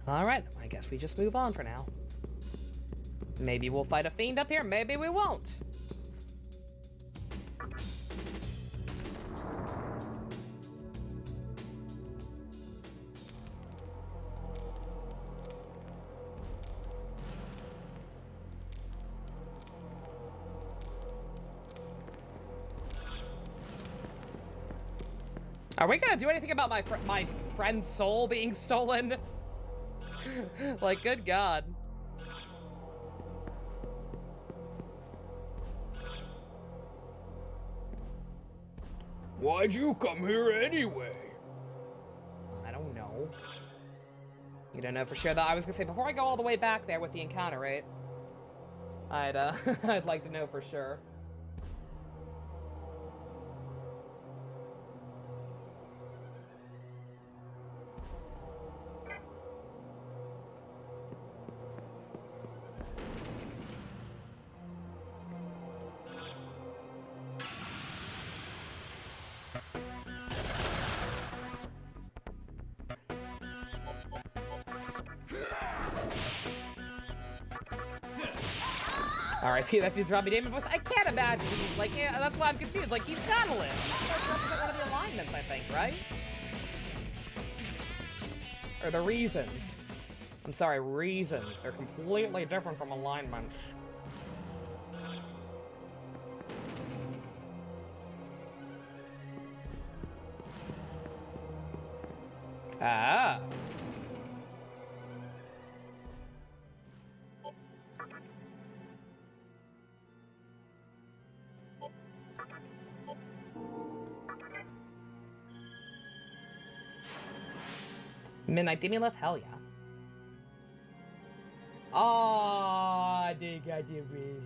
Speaker 3: Alright, I guess we just move on for now. Maybe we'll fight a fiend up here, maybe we won't. Are we gonna do anything about my friend's soul being stolen? Like, good God.
Speaker 8: Why'd you come here anyway?
Speaker 3: I don't know. You don't know for sure, though. I was gonna say, before I go all the way back there with the encounter, right? I'd, I'd like to know for sure. R.I.P. That dude's Robbie Damon voice. I can't imagine he's like, yeah, that's why I'm confused. Like, he's gotta live. He's supposed to represent one of the alignments, I think, right? Or the reasons. I'm sorry, reasons. They're completely different from alignments. Ah. Midnight Demon left? Hell yeah. Aw, they got you, baby.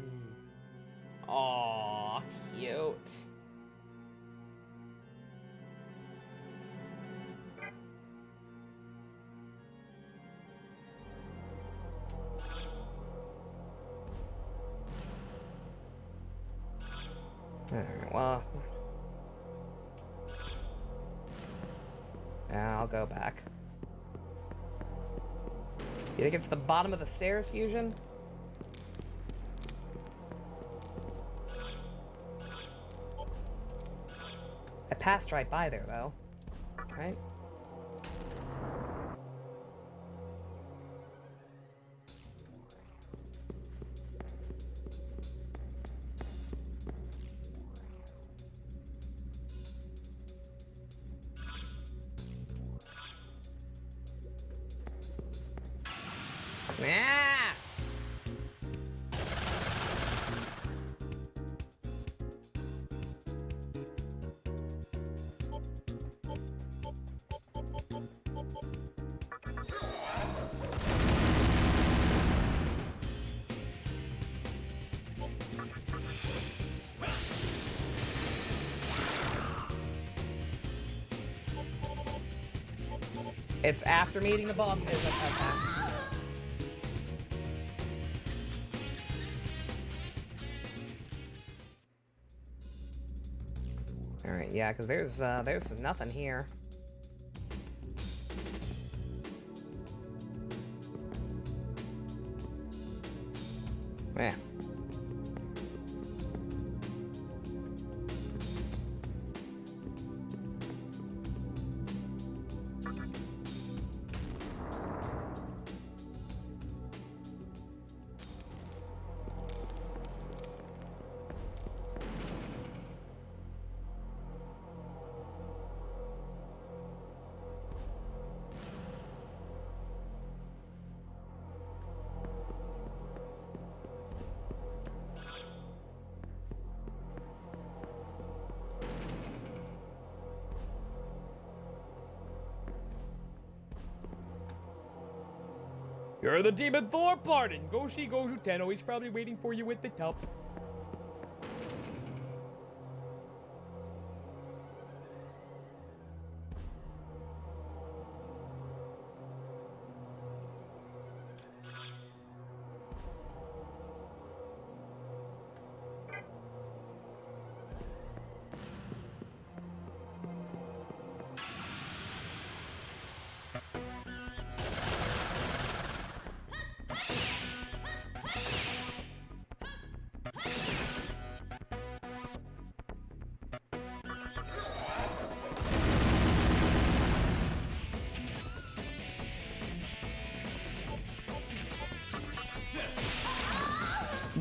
Speaker 3: Aw, cute. Alright, well. Yeah, I'll go back. You think it's the bottom of the stairs, Fusion? I passed right by there, though. Right? Yeah. It's after meeting the bosses. Okay. Alright, yeah, because there's nothing here. Yeah.
Speaker 11: You're the Demon Thor, pardon. Goshi Goju Tenno, he's probably waiting for you at the top.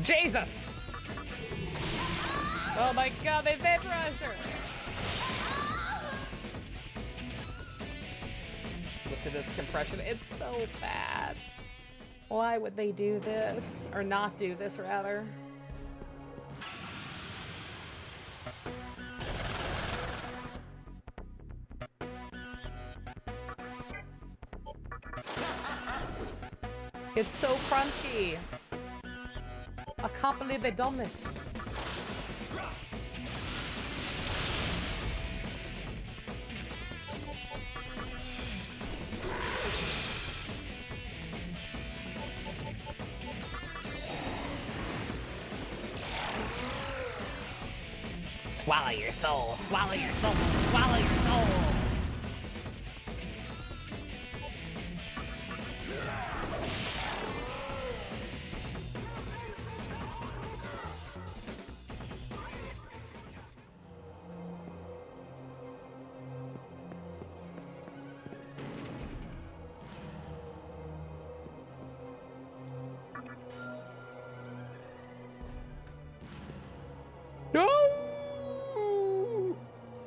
Speaker 3: Jesus! Oh my god, they vaporized her! Listen to this compression, it's so bad. Why would they do this? Or not do this, rather? It's so crunchy! I can't believe they've done this. Swallow your soul, swallow your soul, swallow your soul!
Speaker 11: No!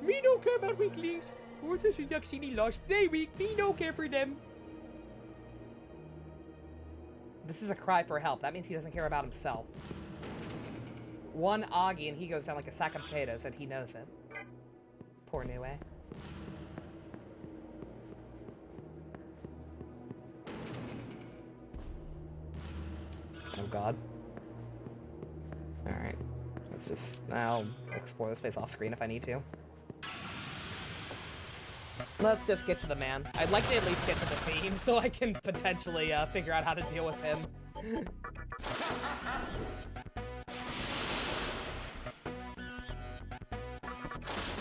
Speaker 11: Me don't care about weaklings. Horses and Yaxini lost. They weak. Me don't care for them.
Speaker 3: This is a cry for help. That means he doesn't care about himself. One Augie and he goes down like a sack of potatoes and he knows it. Poor Nue. Oh god. Alright. Let's just... I'll explore the space off screen if I need to. Let's just get to the man. I'd like to at least get to the fiend so I can potentially figure out how to deal with him.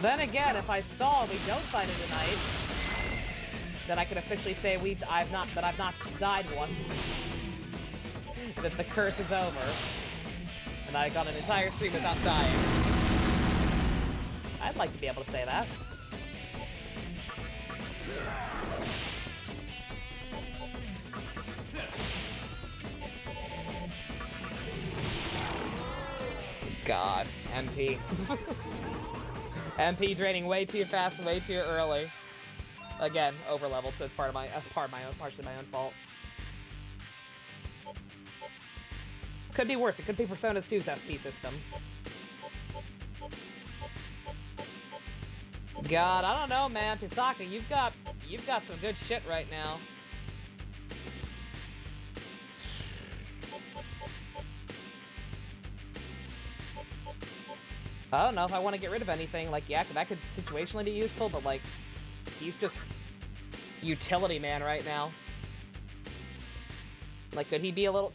Speaker 3: Then again, if I stall and we don't fight it tonight, then I can officially say I've not died once. That the curse is over. And I got an entire stream without dying. I'd like to be able to say that. God, MP. MP draining way too fast, way too early. Again, over-leveled, so it's partially my own fault. Could be worse. It could be Persona's 2's SP system. God, I don't know, man. Pisaka, you've got some good shit right now. I don't know if I want to get rid of anything. Like, yeah, that could situationally be useful, but like, he's just utility man right now. Like, could he be a little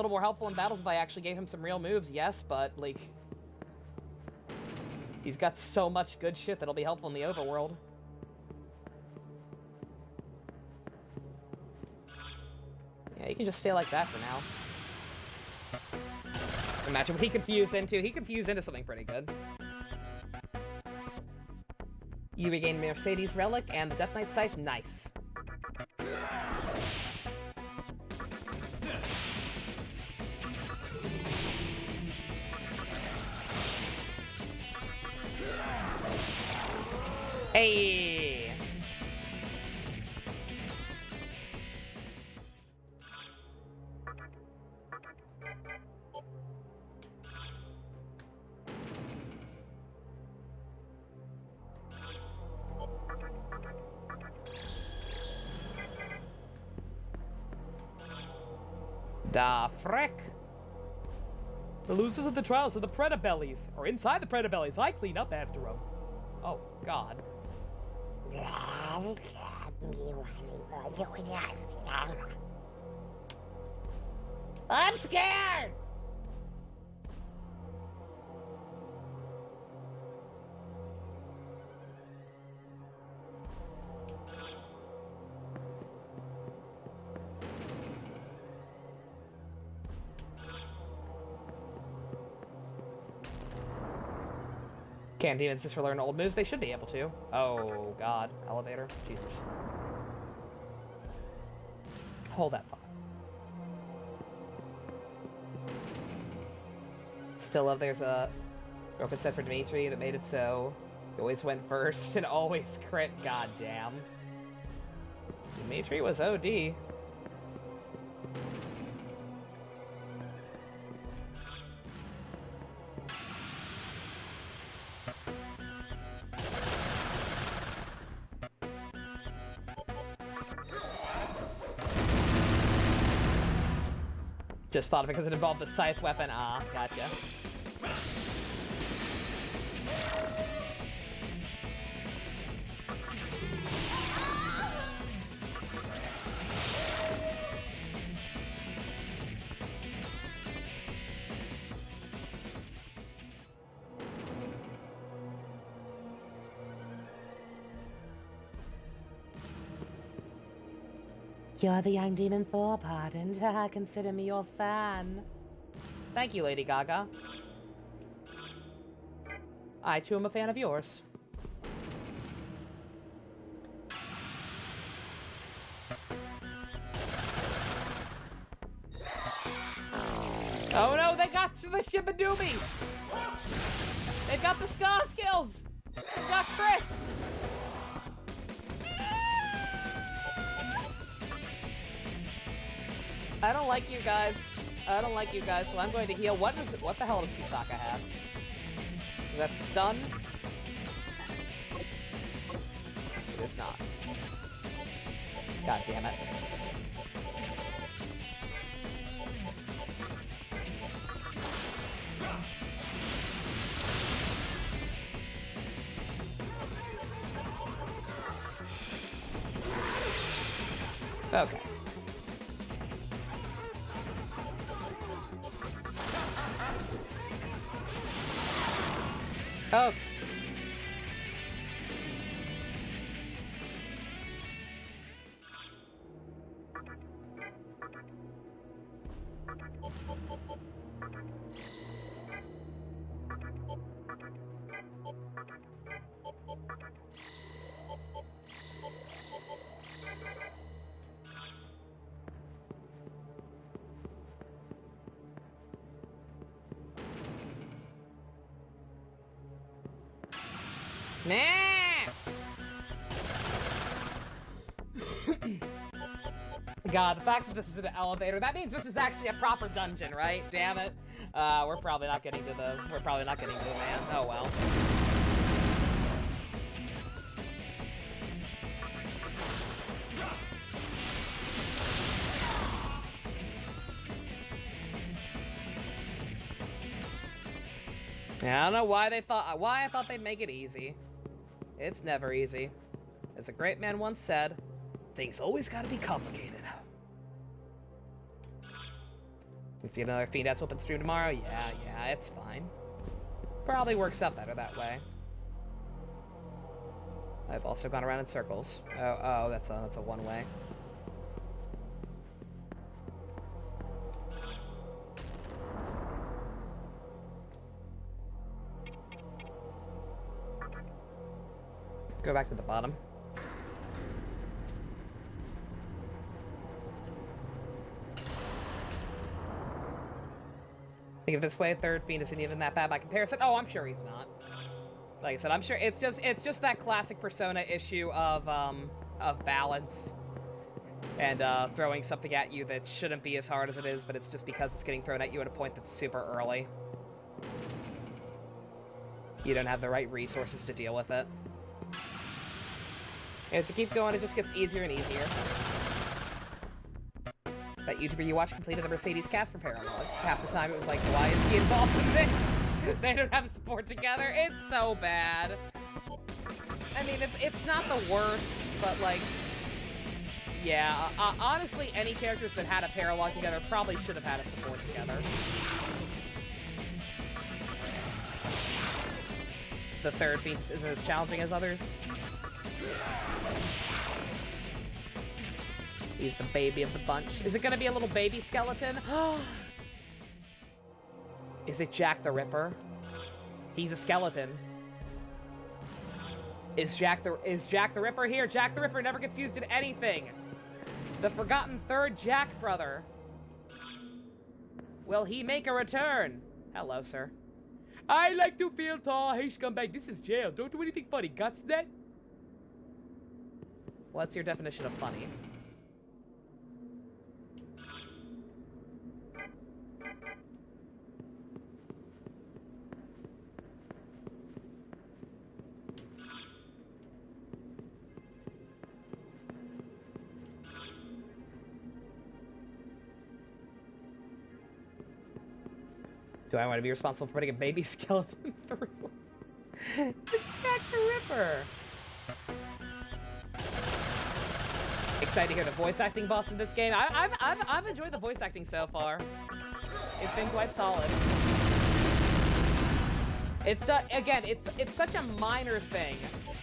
Speaker 3: more helpful in battles if I actually gave him some real moves? Yes, but like, he's got so much good shit that'll be helpful in the overworld. Yeah, you can just stay like that for now. Imagine what he could fuse into. He could fuse into something pretty good. You regain Mercedes Relic and the Death Knight Scythe. Nice. Hey! Da frick!
Speaker 11: The losers of the trials are the Predabellies, or inside the Predabellies. I clean up after them.
Speaker 3: Oh, God. I'm scared! Can't demons just for learn old moves? They should be able to. Oh, God. Elevator. Jesus. Hold that thought. Still love there's a broken set for Dimitri that made it so he always went first and always crit. God damn. Dimitri was OD. Just thought of it because it involved the scythe weapon. Ah, gotcha.
Speaker 7: You're the young demon Thor, pardoned. Consider me your fan.
Speaker 3: Thank you, Lady Gaga. I, too, am a fan of yours. Oh no, they got the Shibadoomy! They've got the Ska skills! They've got crits! I don't like you guys. I don't like you guys, so I'm going to heal. What the hell does Pisaka have? Is that stun? It is not. God damn it. Okay. Okay. Nah. God, the fact that this is an elevator, that means this is actually a proper dungeon, right? Damn it. We're probably not getting to the man. Oh well. Yeah, I don't know why I thought they'd make it easy. It's never easy. As a great man once said, things always gotta be complicated. You see another Fiend Ass Open stream tomorrow? Yeah, it's fine. Probably works out better that way. I've also gone around in circles. Oh, that's a one-way. Go back to the bottom. Think of it this way, third Fiend isn't even that bad by comparison. Oh, I'm sure he's not. Like I said, I'm sure it's just that classic Persona issue of balance and throwing something at you that shouldn't be as hard as it is, but it's just because it's getting thrown at you at a point that's super early. You don't have the right resources to deal with it. And as you keep going, it just gets easier and easier. That YouTuber you watched completed the Mercedes Casper paralogue. Half the time it was like, why is he involved in this? They don't have support together. It's so bad. I mean, it's not the worst, but like, yeah. Honestly, any characters that had a paralogue together probably should have had a support together. The third Fiend just isn't as challenging as others. He's the baby of the bunch. Is it gonna be a little baby skeleton? Is it Jack the Ripper? He's a skeleton. Is Jack the Ripper here? Jack the Ripper never gets used in anything. The forgotten third Jack brother. Will he make a return? Hello, sir.
Speaker 11: I like to feel tall. Hey, scumbag, this is jail. Don't do anything funny. Guts that?
Speaker 3: What's your definition of funny? Do I want to be responsible for putting a baby skeleton through? It's Jack the Ripper! Excited to hear the voice acting boss in this game. I've enjoyed the voice acting so far. It's been quite solid. It's done, again, it's such a minor thing,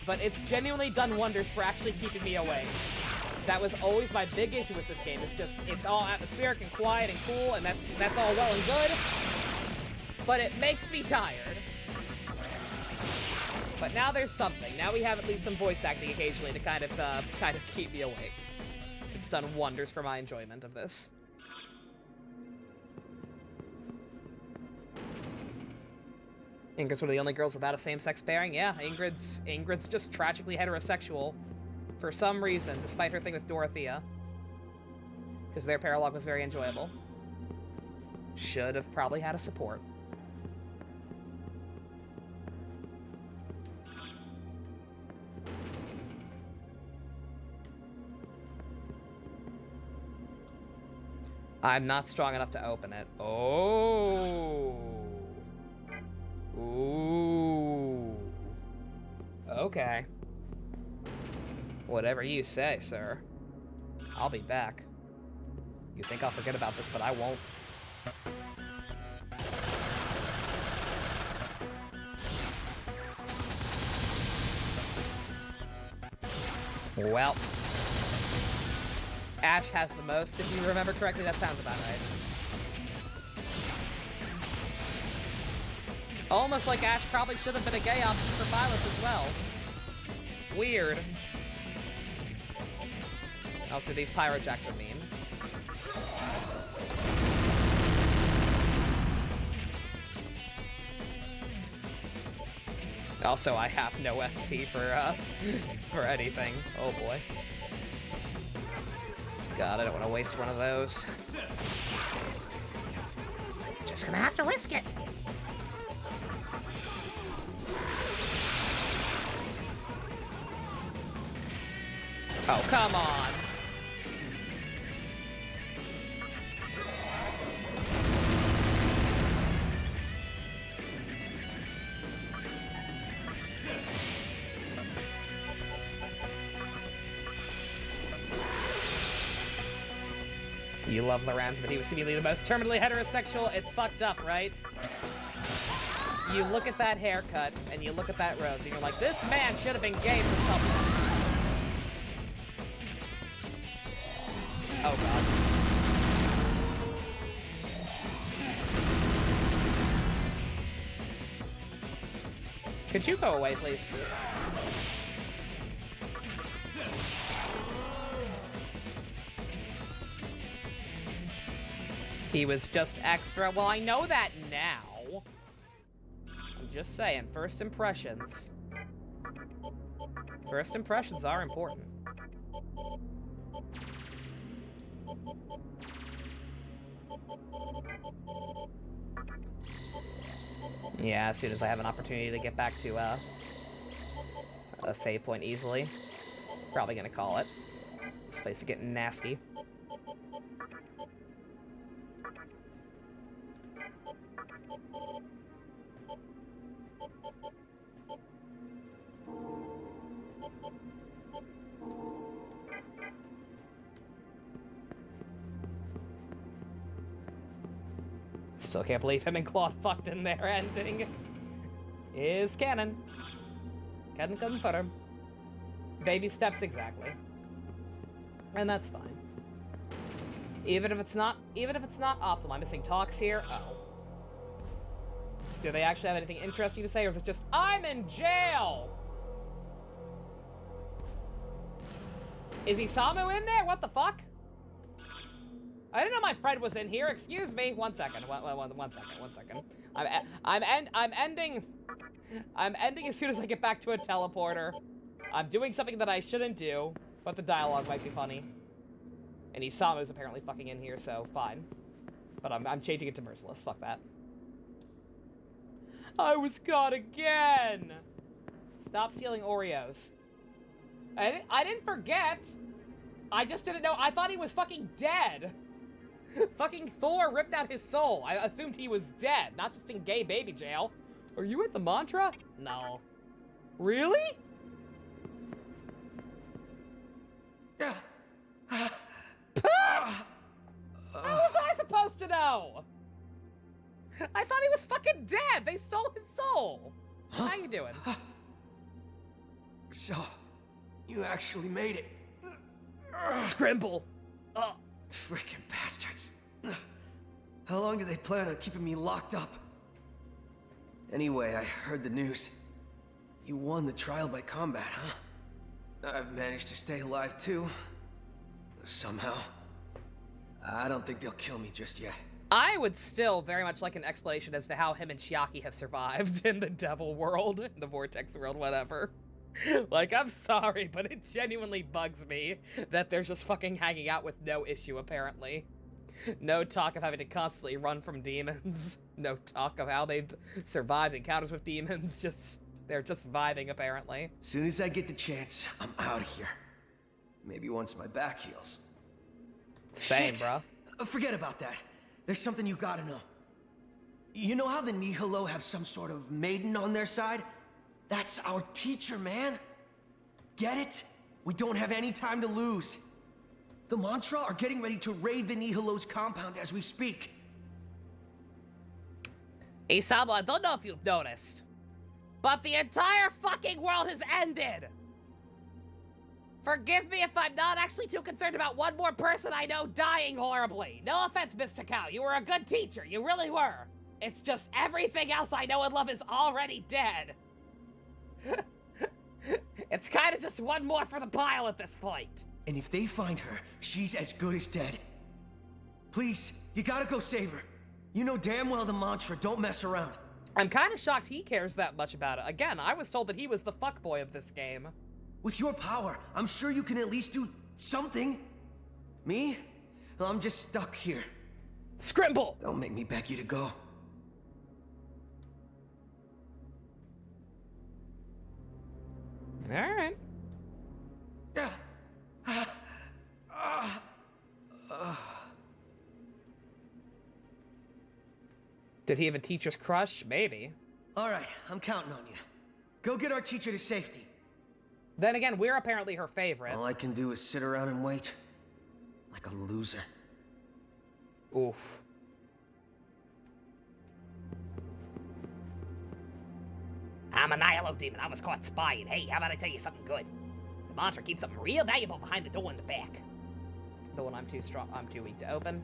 Speaker 3: but it's genuinely done wonders for actually keeping me awake. That was always my big issue with this game. It's all atmospheric and quiet and cool, and that's all well and good. But it makes me tired. But now there's something. Now we have at least some voice acting occasionally to kind of keep me awake. It's done wonders for my enjoyment of this. Ingrid's one of the only girls without a same-sex pairing. Yeah, Ingrid's just tragically heterosexual for some reason, despite her thing with Dorothea. Because their paralogue was very enjoyable. Should have probably had a support. I'm not strong enough to open it. Oh. Ooh. Okay. Whatever you say, sir. I'll be back. You think I'll forget about this, but I won't. Well, Ash has the most, if you remember correctly. That sounds about right. Almost like Ash probably should have been a gay option for Violet as well. Weird. Also, these Pyrojacks are mean. Also, I have no SP for anything. Oh boy. God, I don't want to waste one of those. Just gonna have to risk it. Oh, come on. You love Lorenz, but he was seemingly the most terminally heterosexual. It's fucked up, right? You look at that haircut, and you look at that rose, and you're like, this man should have been gay for something. Oh, God. Could you go away, please? He was just extra. Well, I know that now. I'm just saying, first impressions. First impressions are important. Yeah, as soon as I have an opportunity to get back to a save point easily, probably gonna call it. This place is getting nasty. Still can't believe him and Claude fucked in their ending. Is canon. Can confirm. Baby steps exactly. And that's fine. Even if it's not optimal. I'm missing talks here. Oh. Do they actually have anything interesting to say, or is it just, I'm in jail? Is Isamu in there? What the fuck? I didn't know my friend was in here. Excuse me. One second. One second. I'm ending as soon as I get back to a teleporter. I'm doing something that I shouldn't do, but the dialogue might be funny. And Isamu's apparently fucking in here, so fine. But I'm changing it to merciless. Fuck that. I was caught again. Stop stealing Oreos. I didn't forget. I just didn't know. I thought he was fucking dead. Fucking Thor ripped out his soul. I assumed he was dead, not just in gay baby jail. Are you at the mantra? No. Really? How was I supposed to know? I thought he was fucking dead. They stole his soul. How you doing?
Speaker 10: So, you actually made it.
Speaker 3: Scrimble.
Speaker 10: Freaking bastards. How long do they plan on keeping me locked up? Anyway, I heard the news. You won the trial by combat, huh? I've managed to stay alive too. Somehow. I don't think they'll kill me just yet.
Speaker 3: I would still very much like an explanation as to how him and Chiaki have survived in the devil world, in the vortex world, whatever. Like, I'm sorry, but it genuinely bugs me that they're just fucking hanging out with no issue, apparently. No talk of having to constantly run from demons. No talk of how they've survived encounters with demons. They're just vibing, apparently.
Speaker 10: Soon as I get the chance, I'm out of here. Maybe once my back heals.
Speaker 3: Same,
Speaker 10: Shit.
Speaker 3: bro.
Speaker 10: Forget about that. There's something you gotta know. You know how the Nihilo have some sort of maiden on their side? That's our teacher, man. Get it? We don't have any time to lose. The Mantra are getting ready to raid the Nihilo's compound as we speak.
Speaker 3: Isamu, I don't know if you've noticed, but the entire fucking world has ended! Forgive me if I'm not actually too concerned about one more person I know dying horribly. No offense, Mr. Cow, you were a good teacher, you really were. It's just everything else I know and love is already dead. It's kind of just one more for the pile at this point.
Speaker 10: And if they find her, she's as good as dead. Please, you gotta go save her. You know damn well the Mantra don't mess around.
Speaker 3: I'm kind of shocked he cares that much about it. Again, I was told that he was the fuckboy of this game.
Speaker 10: With your power, I'm sure you can at least do something. Me? Well, I'm just stuck here.
Speaker 3: Scrimble!
Speaker 10: Don't make me beg you to go.
Speaker 3: Alright. Did he have a teacher's crush? Maybe.
Speaker 10: Alright, I'm counting on you. Go get our teacher to safety.
Speaker 3: Then again, we're apparently her favorite.
Speaker 10: All I can do is sit around and wait. Like a loser.
Speaker 3: Oof.
Speaker 1: I'm a Nihilo demon. I was caught spying. Hey, how about I tell you something good? The Mantra keeps something real valuable behind the door in the back.
Speaker 3: The one I'm too weak to open.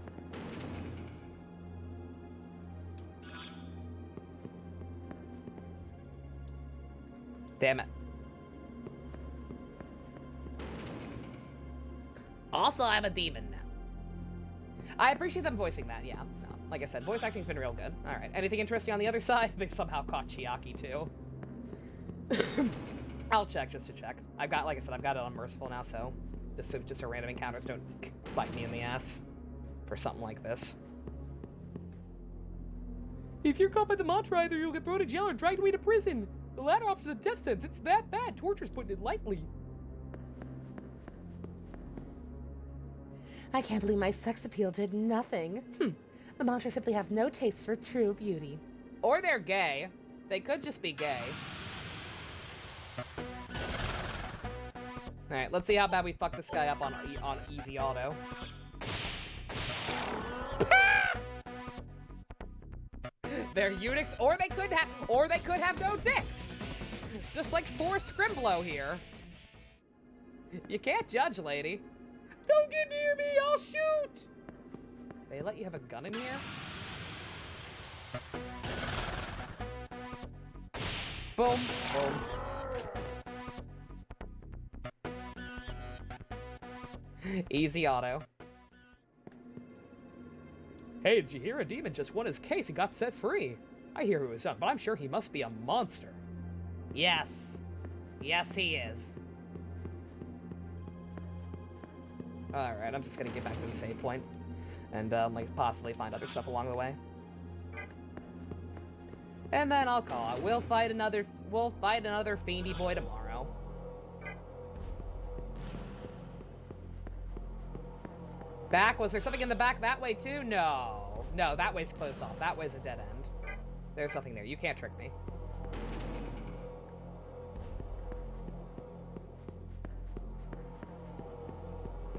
Speaker 3: Damn it.
Speaker 1: Also, I'm a demon now.
Speaker 3: I appreciate them voicing that, yeah. No, like I said, voice acting's been real good. Alright, anything interesting on the other side? They somehow caught Chiaki, too. I'll check, just to check. I've got, like I said, I've got it on Merciful now, so just so random encounters don't bite me in the ass for something like this.
Speaker 11: If you're caught by the Mantra, either you'll get thrown to jail or dragged away to prison. The latter offers a death sentence. It's that bad. Torture's putting it lightly.
Speaker 7: I can't believe my sex appeal did nothing. The Mantra simply have no taste for true beauty.
Speaker 3: Or they're gay. They could just be gay. Alright, let's see how bad we fuck this guy up on easy auto. They're eunuchs, or they could have no dicks. Just like poor Scrimblow here. You can't judge, lady.
Speaker 11: Don't get near me, I'll shoot!
Speaker 3: They let you have a gun in here? Boom, boom. Easy auto.
Speaker 11: Hey, did you hear? A demon just won his case and got set free. I hear who was done, but I'm sure he must be a monster.
Speaker 1: Yes. Yes, he is.
Speaker 3: Alright, I'm just gonna get back to the save point. And, like, possibly find other stuff along the way. And then I'll call it. We'll fight another fiendy boy tomorrow. Back? Was there something in the back that way too? No. No, that way's closed off. That way's a dead end. There's something there. You can't trick me.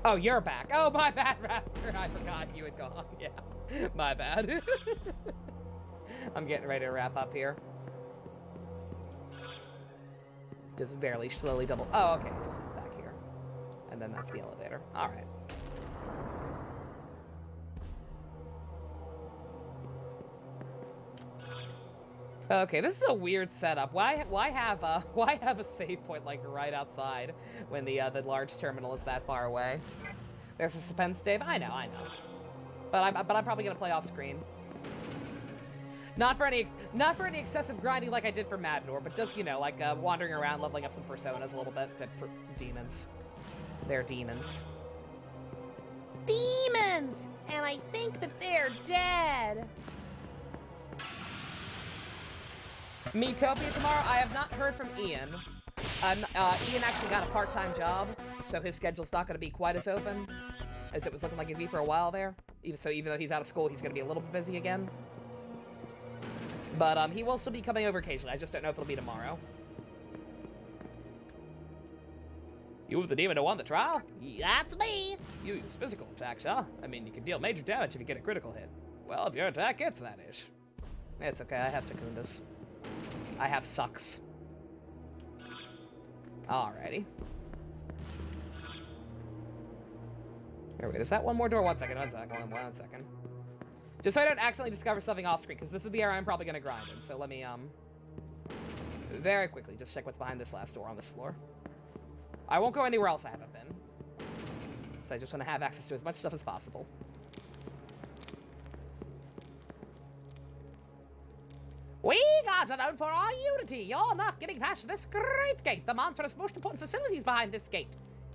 Speaker 3: Oh, you're back. Oh, my bad, Raptor. I forgot you had gone. Yeah, my bad. I'm getting ready to wrap up here. Just barely, slowly double. Oh, okay. It just sits back here. And then that's the elevator. All right. Okay, this is a weird setup. Why have a save point like right outside when the large terminal is that far away? There's a suspense save. I know. But I'm probably gonna play off screen. Not for any excessive grinding like I did for Matador, but just, you know, like wandering around, leveling up some personas a little bit. Demons. They're demons.
Speaker 7: Demons! And I think that they're dead.
Speaker 3: Metopia tomorrow. I have not heard from Ian. Ian actually got a part-time job, so his schedule's not going to be quite as open as it was looking like it'd be for a while there. Even though he's out of school, he's going to be a little busy again. But he will still be coming over occasionally. I just don't know if it'll be tomorrow. You the demon who won the trial?
Speaker 7: That's me.
Speaker 3: You use physical attacks, huh? I mean, you can deal major damage if you get a critical hit. Well, if your attack hits, that is. It's okay, I have Secundas. I have Succs. Alrighty. Here, wait, is that one more door? One second. Just so I don't accidentally discover something off screen, because this is the area I'm probably going to grind in. So let me, very quickly just check what's behind this last door on this floor. I won't go anywhere else I haven't been. So I just want to have access to as much stuff as possible.
Speaker 1: We got it out for our unity. You're not getting past this great gate. The monstrous most important facilities behind this gate.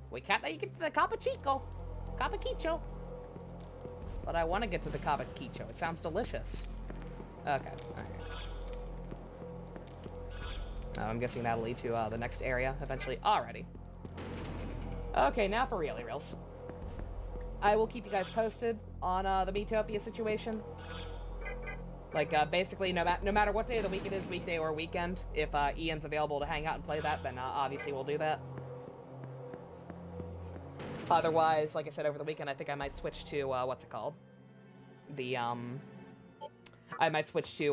Speaker 1: We can't let you get to the Capachico.
Speaker 3: But I want to get to the Capachico. It sounds delicious. Okay, alright. I'm guessing that'll lead to the next area eventually. Alrighty. Okay, now for reals. I will keep you guys posted on the Metopia situation. Like, basically, no matter what day of the week it is, weekday or weekend, if Ian's available to hang out and play that, then obviously we'll do that. Otherwise, like I said, over the weekend, I think I might switch to, what's it called? I might switch to,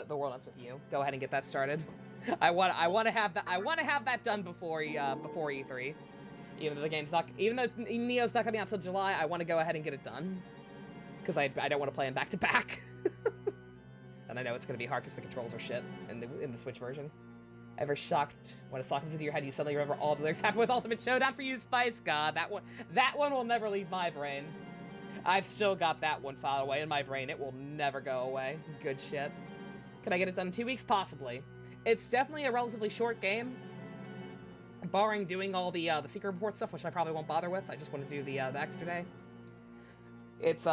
Speaker 3: The World Ends With You. Go ahead and get that started. I want to have that done before E3. Even though Neo's not coming out until July, I want to go ahead and get it done. Because I don't want to play them back to back. And I know it's going to be hard because the controls are shit in the Switch version. Ever shocked when a song comes into your head, you suddenly remember all the lyrics happened with Ultimate Showdown for you, Spice? God, that one will never leave my brain. I've still got that one filed away in my brain. It will never go away. Good shit. Can I get it done in 2 weeks? Possibly. It's definitely a relatively short game, barring doing all the secret report stuff, which I probably won't bother with. I just want to do the extra day. It's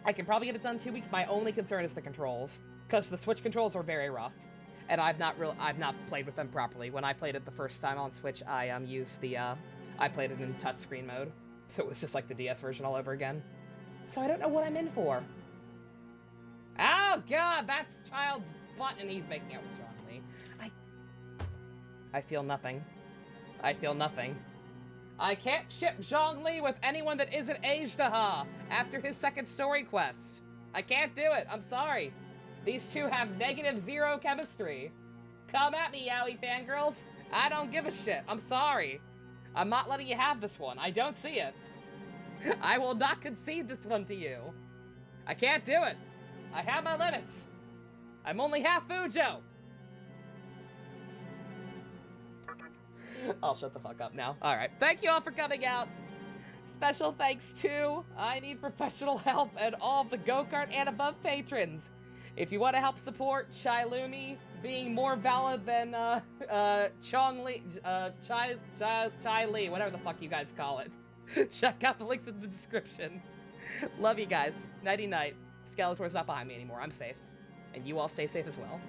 Speaker 3: I can probably get it done in 2 weeks. My only concern is the controls, because the Switch controls are very rough, and I've not played with them properly. When I played it the first time on Switch, I used I played it in touchscreen mode, so it was just like the DS version all over again. So I don't know what I'm in for. Oh God, that's Child's butt, and he's making out with Zhongli. I feel nothing. I feel nothing. I can't ship Zhongli with anyone that isn't Ajdaha after his second story quest. I can't do it. I'm sorry. These two have -0 chemistry. Come at me, Yaoi fangirls. I don't give a shit. I'm sorry. I'm not letting you have this one. I don't see it. I will not concede this one to you. I can't do it. I have my limits. I'm only half Fujo. I'll shut the fuck up now. Alright, thank you all for coming out. Special thanks to I Need Professional Help and all of the Go-Kart and above patrons. If you want to help support Chai Lumi being more valid than Chong Li, Chai Li, whatever the fuck you guys call it, check out the links in the description. Love you guys. Nighty night. Skeletor's not behind me anymore. I'm safe. And you all stay safe as well.